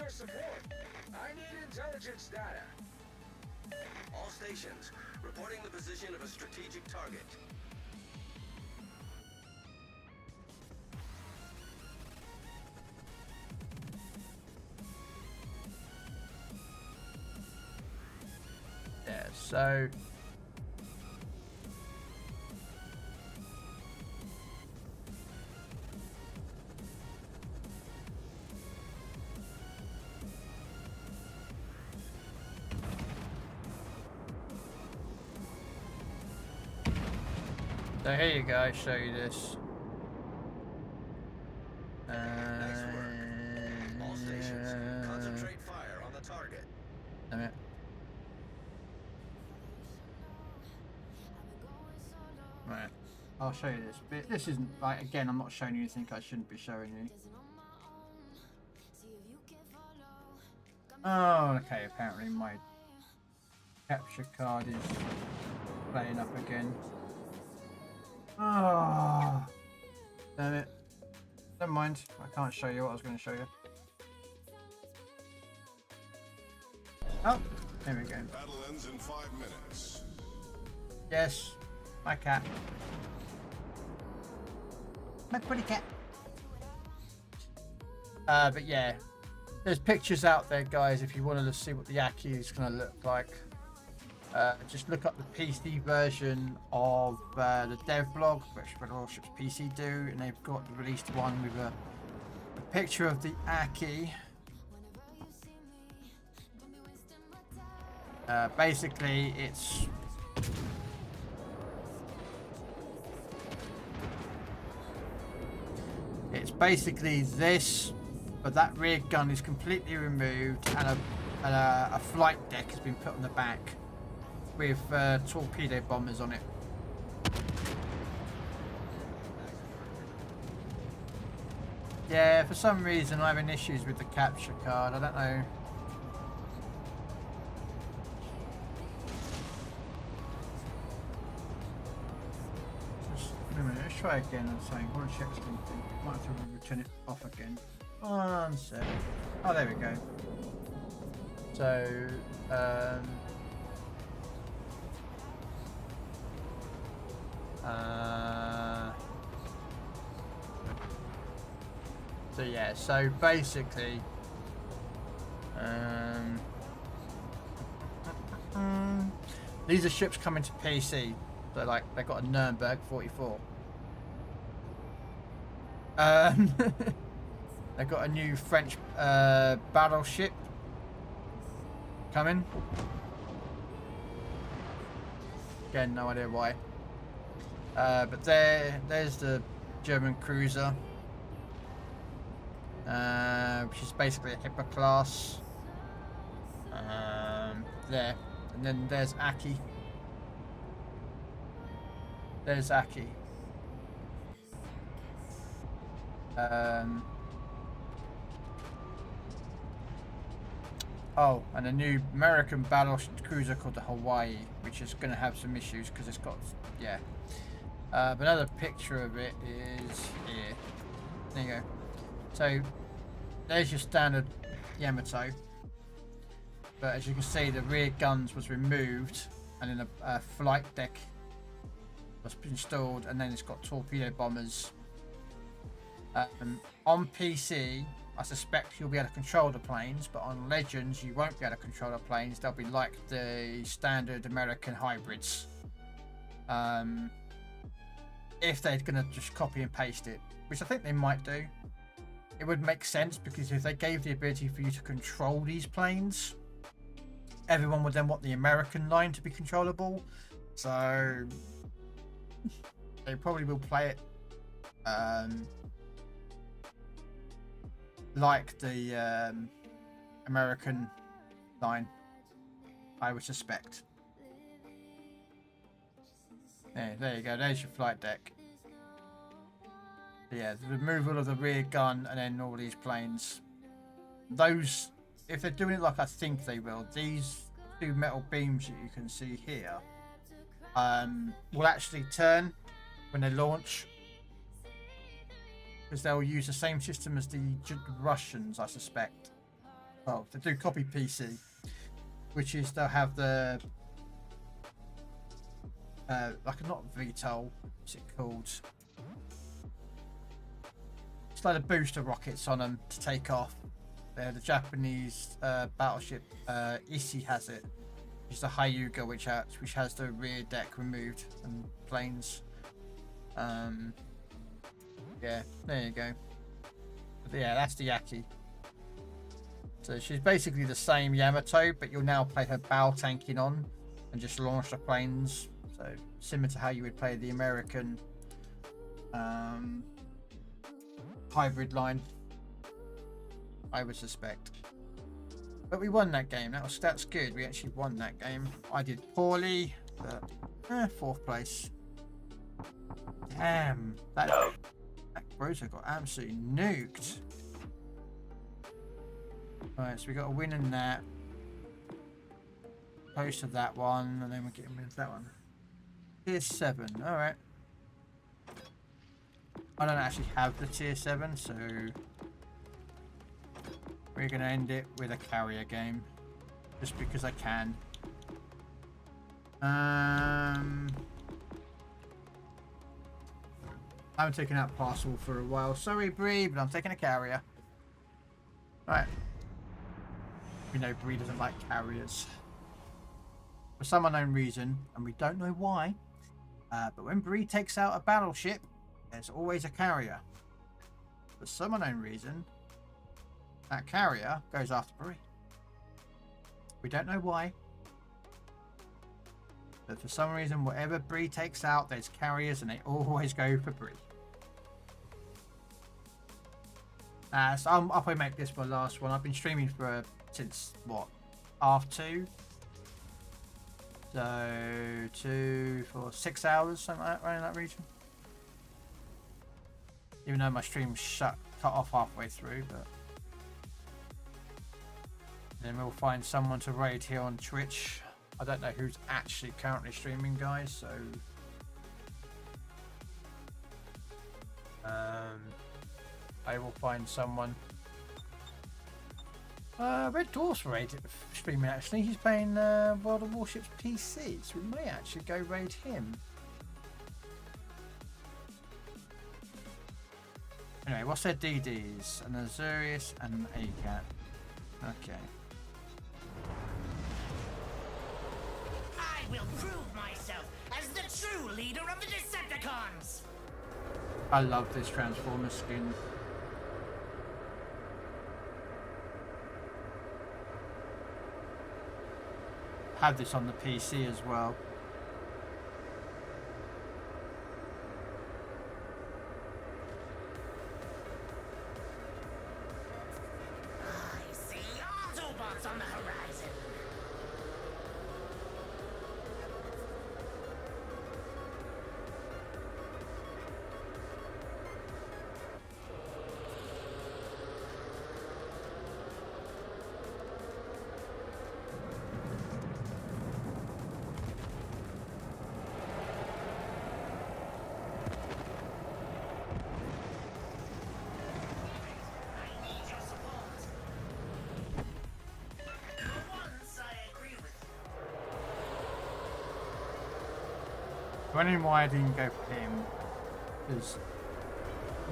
Support. I need intelligence data. All stations, reporting the position of a strategic target. Yeah, so So here you go, I'll show you this. All stations, concentrate fire on the target. Damn it. Right, I'll show you this bit. This isn't, like, again, I'm not showing you anything I shouldn't be showing you. Oh, okay, apparently my capture card is playing up again. Oh, damn it. Never mind, I can't show you what I was going to show you. Oh, there we go. Battle ends in 5 minutes. Yes, my cat. My pretty cat. But yeah, there's pictures out there, guys, if you wanted to see what the Aki is going to look like. Just look up the PC version of the dev blog, which Battleship's PC do, and they've got the released one with a picture of the Aki. Basically, it's basically this, but that rear gun is completely removed, and a flight deck has been put on the back with torpedo bombers on it. Yeah, for some reason I'm having issues with the capture card. I don't know. Just a minute, let's try again and say, I want to check something. Might have to return it off again. 1 sec. Oh, there we go. So, so yeah, so basically, these are ships coming to PC. So like, they got a Nuremberg 44. They got a new French battleship coming. Again, no idea why. But there's the German cruiser, which is basically a Hipper class. There, and then there's Aki. There's Aki. Oh, and a new American battle cruiser called the Hawaii, which is going to have some issues because it's got, yeah. But another picture of it is here. There you go. So there's your standard Yamato. But as you can see, the rear guns was removed, and then a flight deck was installed, and then it's got torpedo bombers. On PC, I suspect you'll be able to control the planes, but on Legends you won't be able to control the planes. They'll be like the standard American hybrids. If they're going to just copy and paste it, which I think they might do. It would make sense, because if they gave the ability for you to control these planes, everyone would then want the American line to be controllable. So they probably will play it like the American line, I would suspect. There you go, there's your flight deck. Yeah, the removal of the rear gun and then all these planes. Those, if they're doing it like I think they will, these two metal beams that you can see here will actually turn when they launch, because they'll use the same system as the Russians, I suspect. Well, they do copy PC, which is they'll have the like, not VTOL, what's it called? It's like the booster rockets on them to take off. The Japanese battleship Issei has it. It's the Hyuga, which has the rear deck removed and planes. Yeah, there you go. But yeah, that's the Aki. So she's basically the same Yamato, but you'll now play her bow tanking on and just launch the planes. So similar to how you would play the American hybrid line, I would suspect. But we won that game. That's good. We actually won that game. I did poorly, but 4th place. Damn, that Groza got absolutely nuked. Alright, so we got a win in that. Post of that one, and then we're getting rid of that one. Tier 7, alright. I don't actually have the tier 7, so we're going to end it with a carrier game. Just because I can. I haven't taken out parcel for a while. Sorry, Bree, but I'm taking a carrier. Alright. We know Bree doesn't like carriers. For some unknown reason, and we don't know why, but when Bree takes out a battleship, there's always a carrier. For some unknown reason, that carrier goes after Bree. We don't know why. But for some reason, whatever Bree takes out, there's carriers and they always go for Bree. So I'll probably make this my last one. I've been streaming for since what, 2:30. So 2 for 6 hours, something like that, right in that region. Even though my stream cut off halfway through, but then we'll find someone to raid here on Twitch. I don't know who's actually currently streaming, guys, so I will find someone. Red Dwarf's streaming actually. He's playing World of Warships PC, so we may actually go raid him. Anyway, what's their DDs? An Azurius and an ACAT. Okay. I will prove myself as the true leader of the Decepticons. I love this Transformer skin. Have this on the PC as well. I see Autobots on the horizon. Wondering why I didn't go for him, because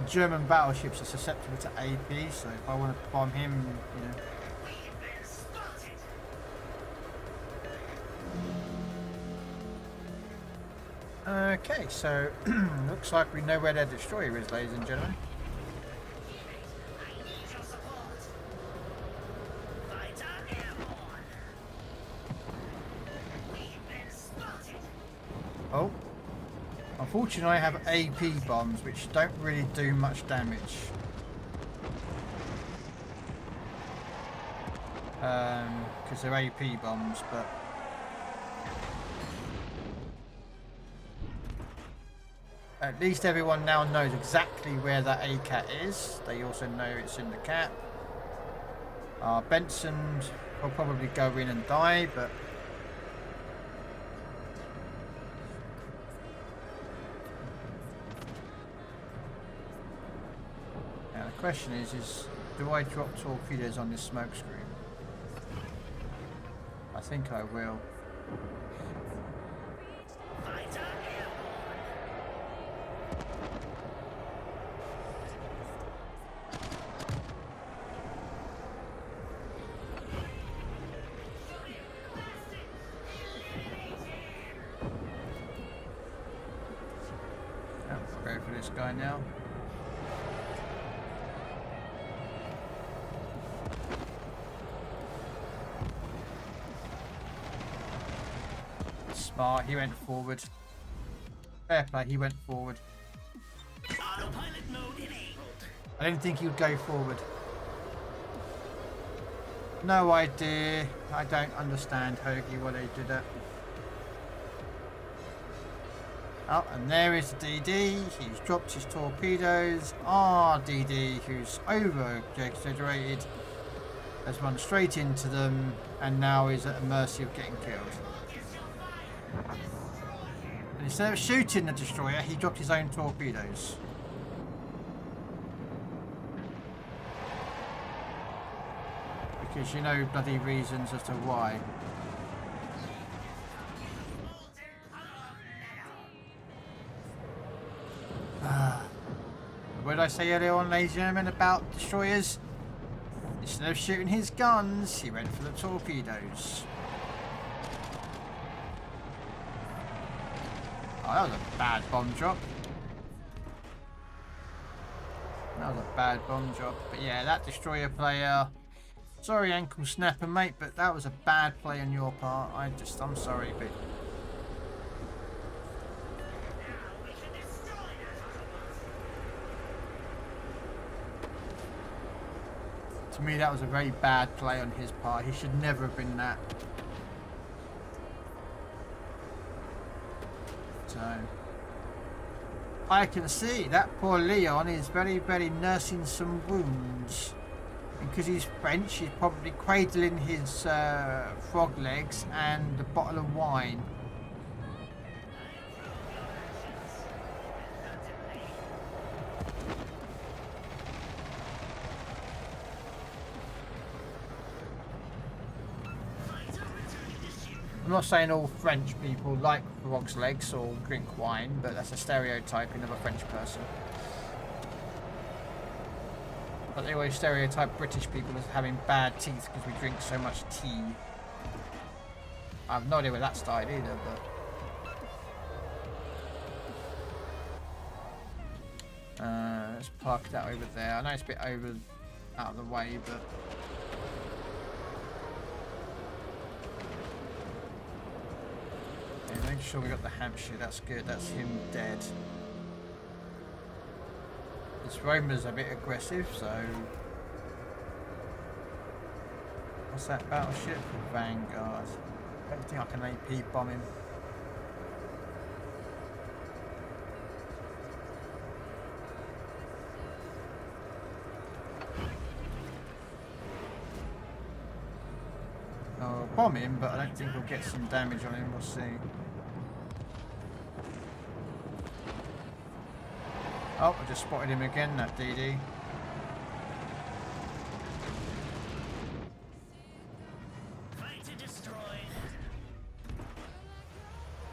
German battleships are susceptible to AP, so if I want to bomb him, you know. Okay, so looks like we know where their destroyer is, ladies and gentlemen. Oh. Unfortunately, I have AP bombs, which don't really do much damage. Because they're AP bombs, but at least everyone now knows exactly where that ACAT is. They also know it's in the cap. Benson will probably go in and die, but the question is do I drop torpedoes on this smoke screen? I think I will. I'll go for this guy now. Oh, he went forward. Fair play, he went forward. Autopilot mode enabled. I didn't think he would go forward. No idea. I don't understand, Hoagie, why they did that. Oh, and there is DD. He's dropped his torpedoes. DD, who's over exaggerated, has run straight into them and now is at the mercy of getting killed. And instead of shooting the destroyer, he dropped his own torpedoes. Because you know bloody reasons as to why. What did I say earlier on, ladies and gentlemen, about destroyers? Instead of shooting his guns, he went for the torpedoes. Oh, that was a bad bomb drop. That was a bad bomb drop. But yeah, that destroyer player... Sorry, ankle snapper, mate, but that was a bad play on your part. I'm sorry, but... To me, that was a very bad play on his part. He should never have been that. So... I can see that poor Leon is very, very nursing some wounds. Because he's French, he's probably cradling his frog legs and a bottle of wine. I'm not saying all French people like frog's legs or drink wine, but that's a stereotyping of a French person. But they always stereotype British people as having bad teeth because we drink so much tea. I have no idea where that started either, but... let's park that over there. I know it's a bit over out of the way, but... Okay, make sure we got the Hampshire, that's good, that's him dead. This Romer's a bit aggressive, so... What's that battleship? Vanguard. I don't think I can AP bomb him. I'll bomb him, but I don't think we'll get some damage on him, we'll see. Oh, I just spotted him again, that DD.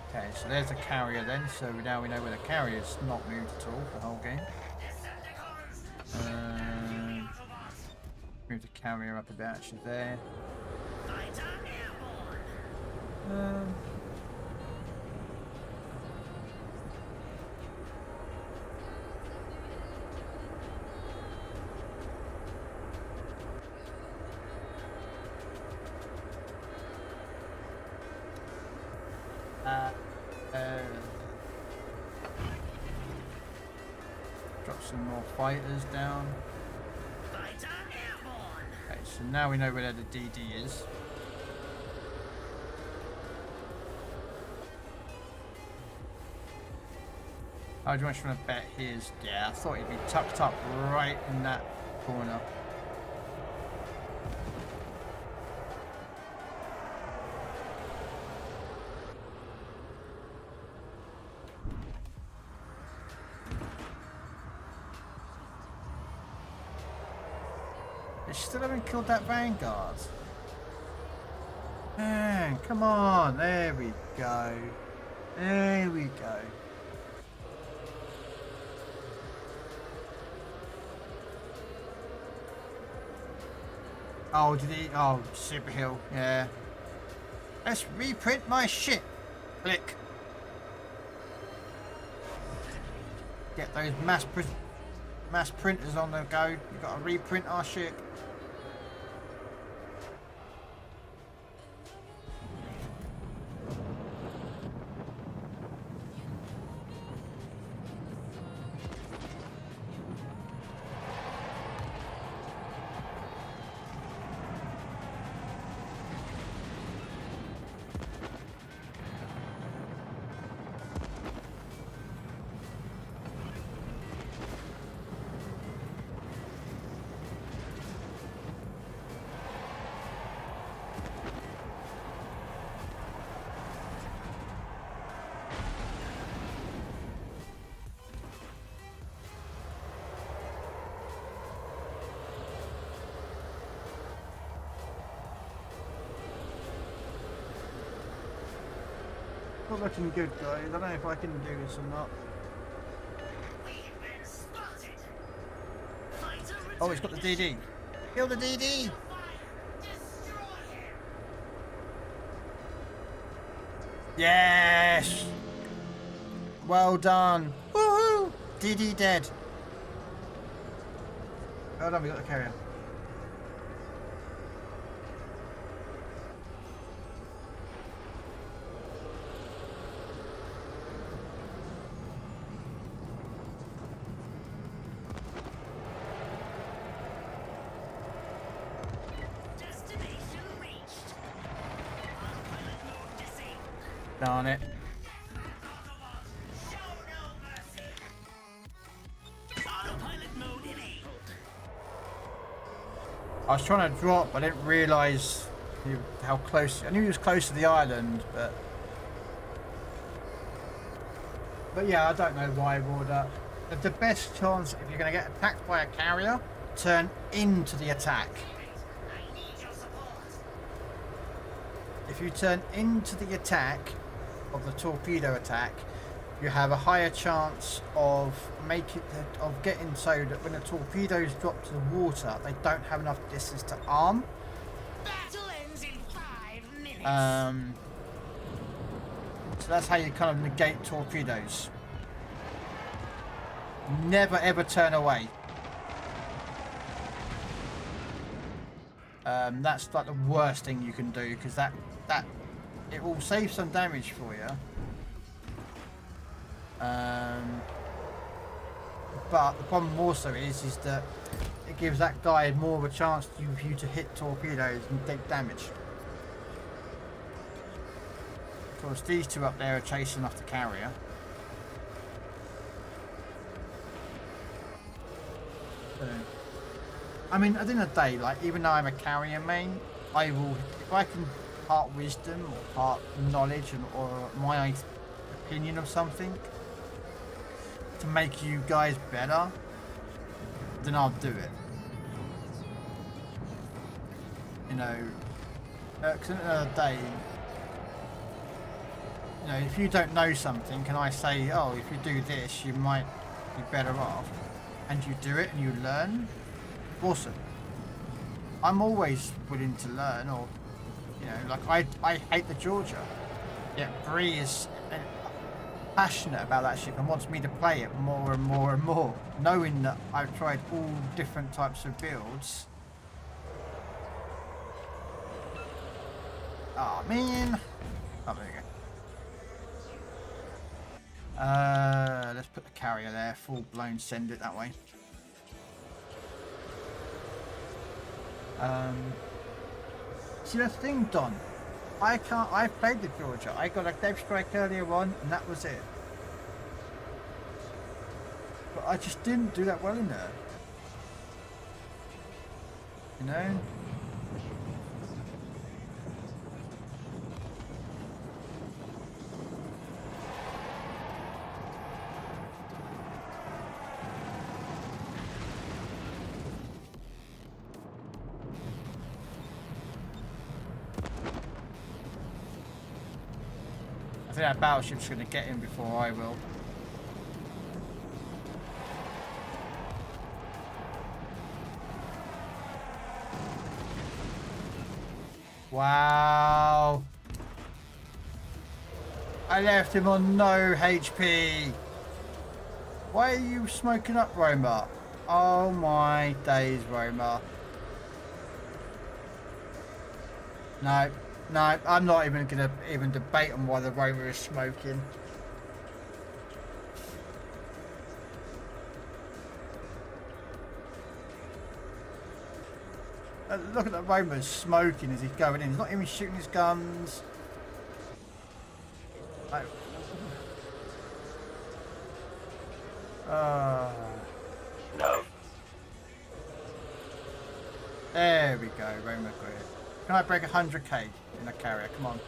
Okay, so there's the carrier then, so now we know where the carrier's not moved at all the whole game. Move the carrier up a bit actually there. Drop some more fighters down. Okay, so now we know where the DD is. How much want to bet his? Yeah, I thought he'd be tucked up right in that corner. They still haven't killed that Vanguard. Man, come on. There we go. There we go. Oh, did he? Oh, Super Hill. Yeah. Let's reprint my shit. Click. Get those mass printers on the go. We've got to reprint our shit. not looking good, guys. I don't know if I can do this or not. Oh, it's got the DD. Kill the DD! Yes! Well done. Woohoo! DD dead. Well done, we got the carrier. Darn it. I was trying to drop, I didn't realise how close. I knew he was close to the island, but yeah, I don't know why I roared up. The best chance if you're going to get attacked by a carrier, turn into the attack. If you turn into the attack of the torpedo attack, you have a higher chance of getting so that when the torpedoes drop to the water, they don't have enough distance to arm. Battle ends in 5 minutes. So that's how you kind of negate torpedoes. Never ever turn away. That's like the worst thing you can do, because that it will save some damage for you. But the problem also is that it gives that guy more of a chance for you to hit torpedoes and take damage. Of course, these two up there are chasing off the carrier. So, I mean, at the end of the day, like, even though I'm a carrier main, I will, if I can part wisdom or part knowledge or my opinion of something to make you guys better, then I'll do it. You know, because at the end of the day, you know, if you don't know something, can I say, oh, if you do this, you might be better off, and you do it and you learn, awesome. I'm always willing to learn, or, you know, like I hate the Georgia, yet Bree is passionate about that ship and wants me to play it more and more and more, knowing that I've tried all different types of builds. Oh man. Oh, there you go. Let's put the carrier there, full blown, send it that way. See, that's the thing, Don. I played the Georgia. I got a Dev Strike earlier on, and that was it. But I just didn't do that well in there. You know? I think that battleship's going to get him before I will. Wow. I left him on no HP. Why are you smoking up, Roma? Oh my days, Roma. No. No, I'm not even going to even debate on why the Rover is smoking. Look at the Rover smoking as he's going in. He's not even shooting his guns. No. There we go, Rover got it. Can I break 100k in a carrier? Come on.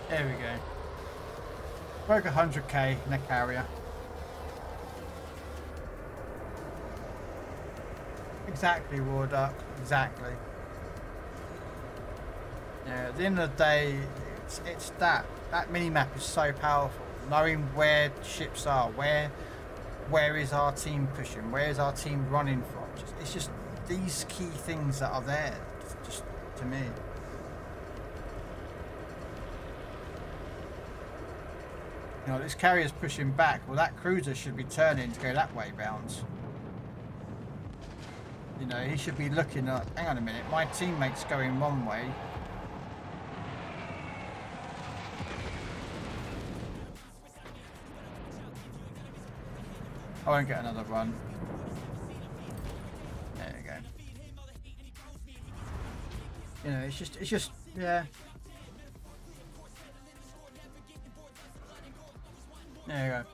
There we go. Broke 100k in a carrier. Exactly, Warduck. Exactly. Yeah, at the end of the day, it's that mini-map is so powerful. Knowing where ships are, where is our team pushing, where is our team running from. It's just these key things that are there, just to me. You know, this carrier's pushing back. Well, that cruiser should be turning to go that way bounds. You know, he should be looking at, hang on a minute, my teammate's going one way. I won't get another run. There you go. You know, it's just, yeah. There you go.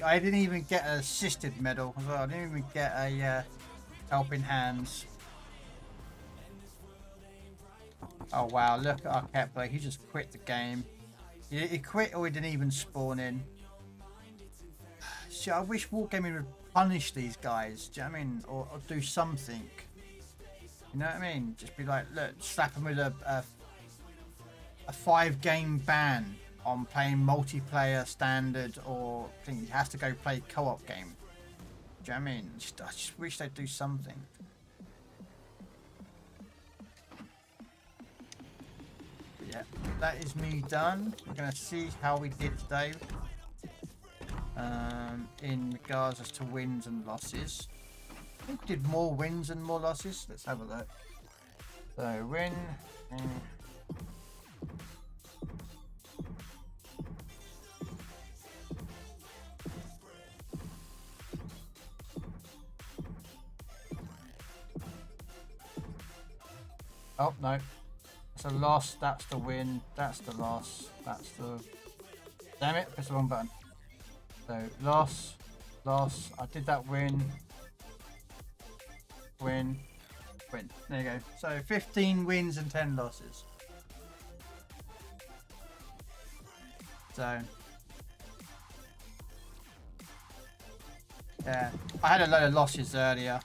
I didn't even get an assisted medal as well. I didn't even get a helping hands. Oh wow, look at our cat play. He just quit the game. He quit or he didn't even spawn in. See, I wish Wargaming would punish these guys. Do you know what I mean? Or do something. You know what I mean? Just be like, look, slap them with a 5-game ban on playing multiplayer standard, or I think he has to go play co-op game. Do you know what I mean? I just wish they'd do something. But yeah, that is me done. We're going to see how we did today. In regards as to wins and losses. I think we did more wins and more losses. Let's have a look. So win. Oh no. It's a loss, that's the win, that's the loss, that's the... Damn it, press the wrong button. So, loss, I did that win, win. There you go. So, 15 wins and 10 losses. So, yeah, I had a load of losses earlier.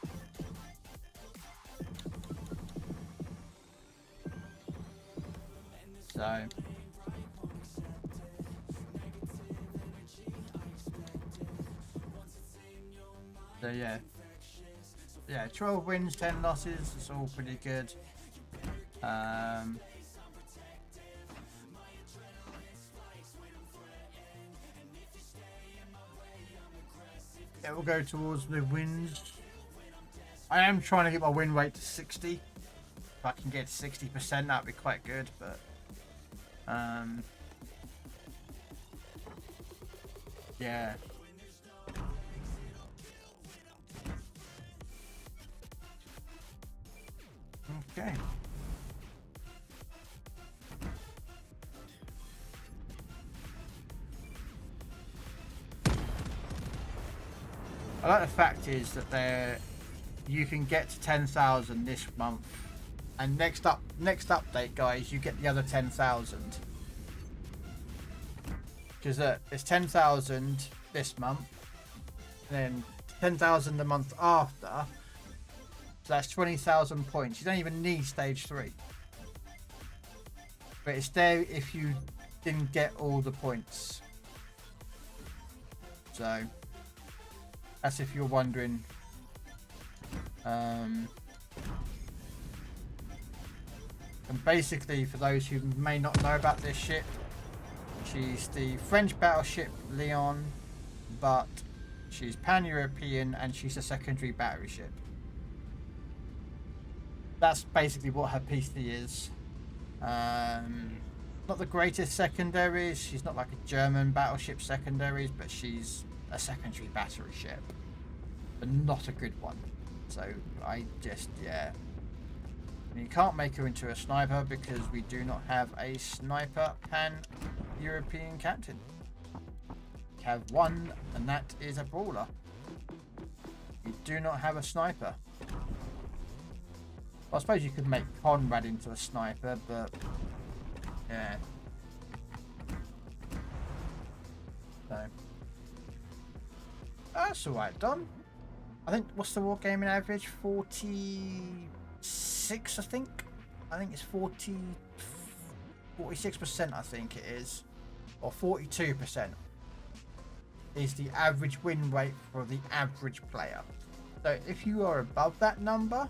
So yeah, 12 wins, 10 losses. It's all pretty good. Yeah, we'll go towards the wins. I am trying to get my win rate to 60. If I can get 60%, that'd be quite good. But yeah. Okay. I like the fact is that you can get to 10,000 this month, and next update, guys, you get the other 10,000. Because it's 10,000 this month, then 10,000 the month after. So that's 20,000 points. You don't even need stage 3. But it's there if you didn't get all the points. So that's if you're wondering. And basically, for those who may not know about this ship, she's the French battleship Leon, but she's pan-European and she's a secondary battery ship. That's basically what her PC is. Not the greatest secondaries. She's not like a German battleship secondaries, but she's a secondary battery ship, but not a good one. So I just, yeah. And you can't make her into a sniper because we do not have a sniper pan-European captain. We have one, and that is a brawler. We do not have a sniper. I suppose you could make Conrad into a sniper, but Yeah. So that's alright, Don. I think what's the wargaming average? 46, I think. I think it's 46%, I think it is. Or 42% is the average win rate for the average player. So if you are above that number,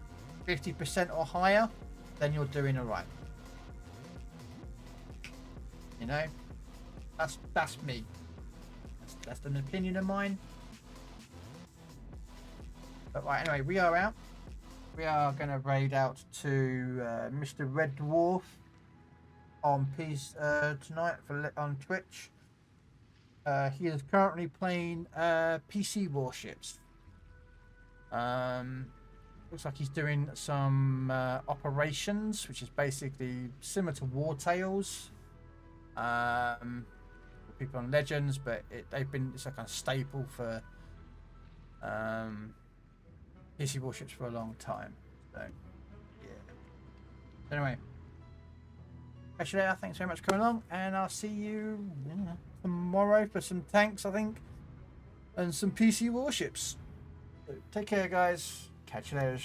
50% or higher, then you're doing alright. You know? That's me. That's an opinion of mine. But right, anyway, we are out. We are going to raid out to Mr. Red Dwarf on Peace tonight on Twitch. He is currently playing PC warships. Looks like he's doing some operations, which is basically similar to War Tales. People on Legends, but it's like a kind of staple for PC warships for a long time. So yeah. Anyway, catch you later. Thanks very much for coming along, and I'll see you tomorrow for some tanks, I think, and some PC warships. So take care, guys. Catch you later.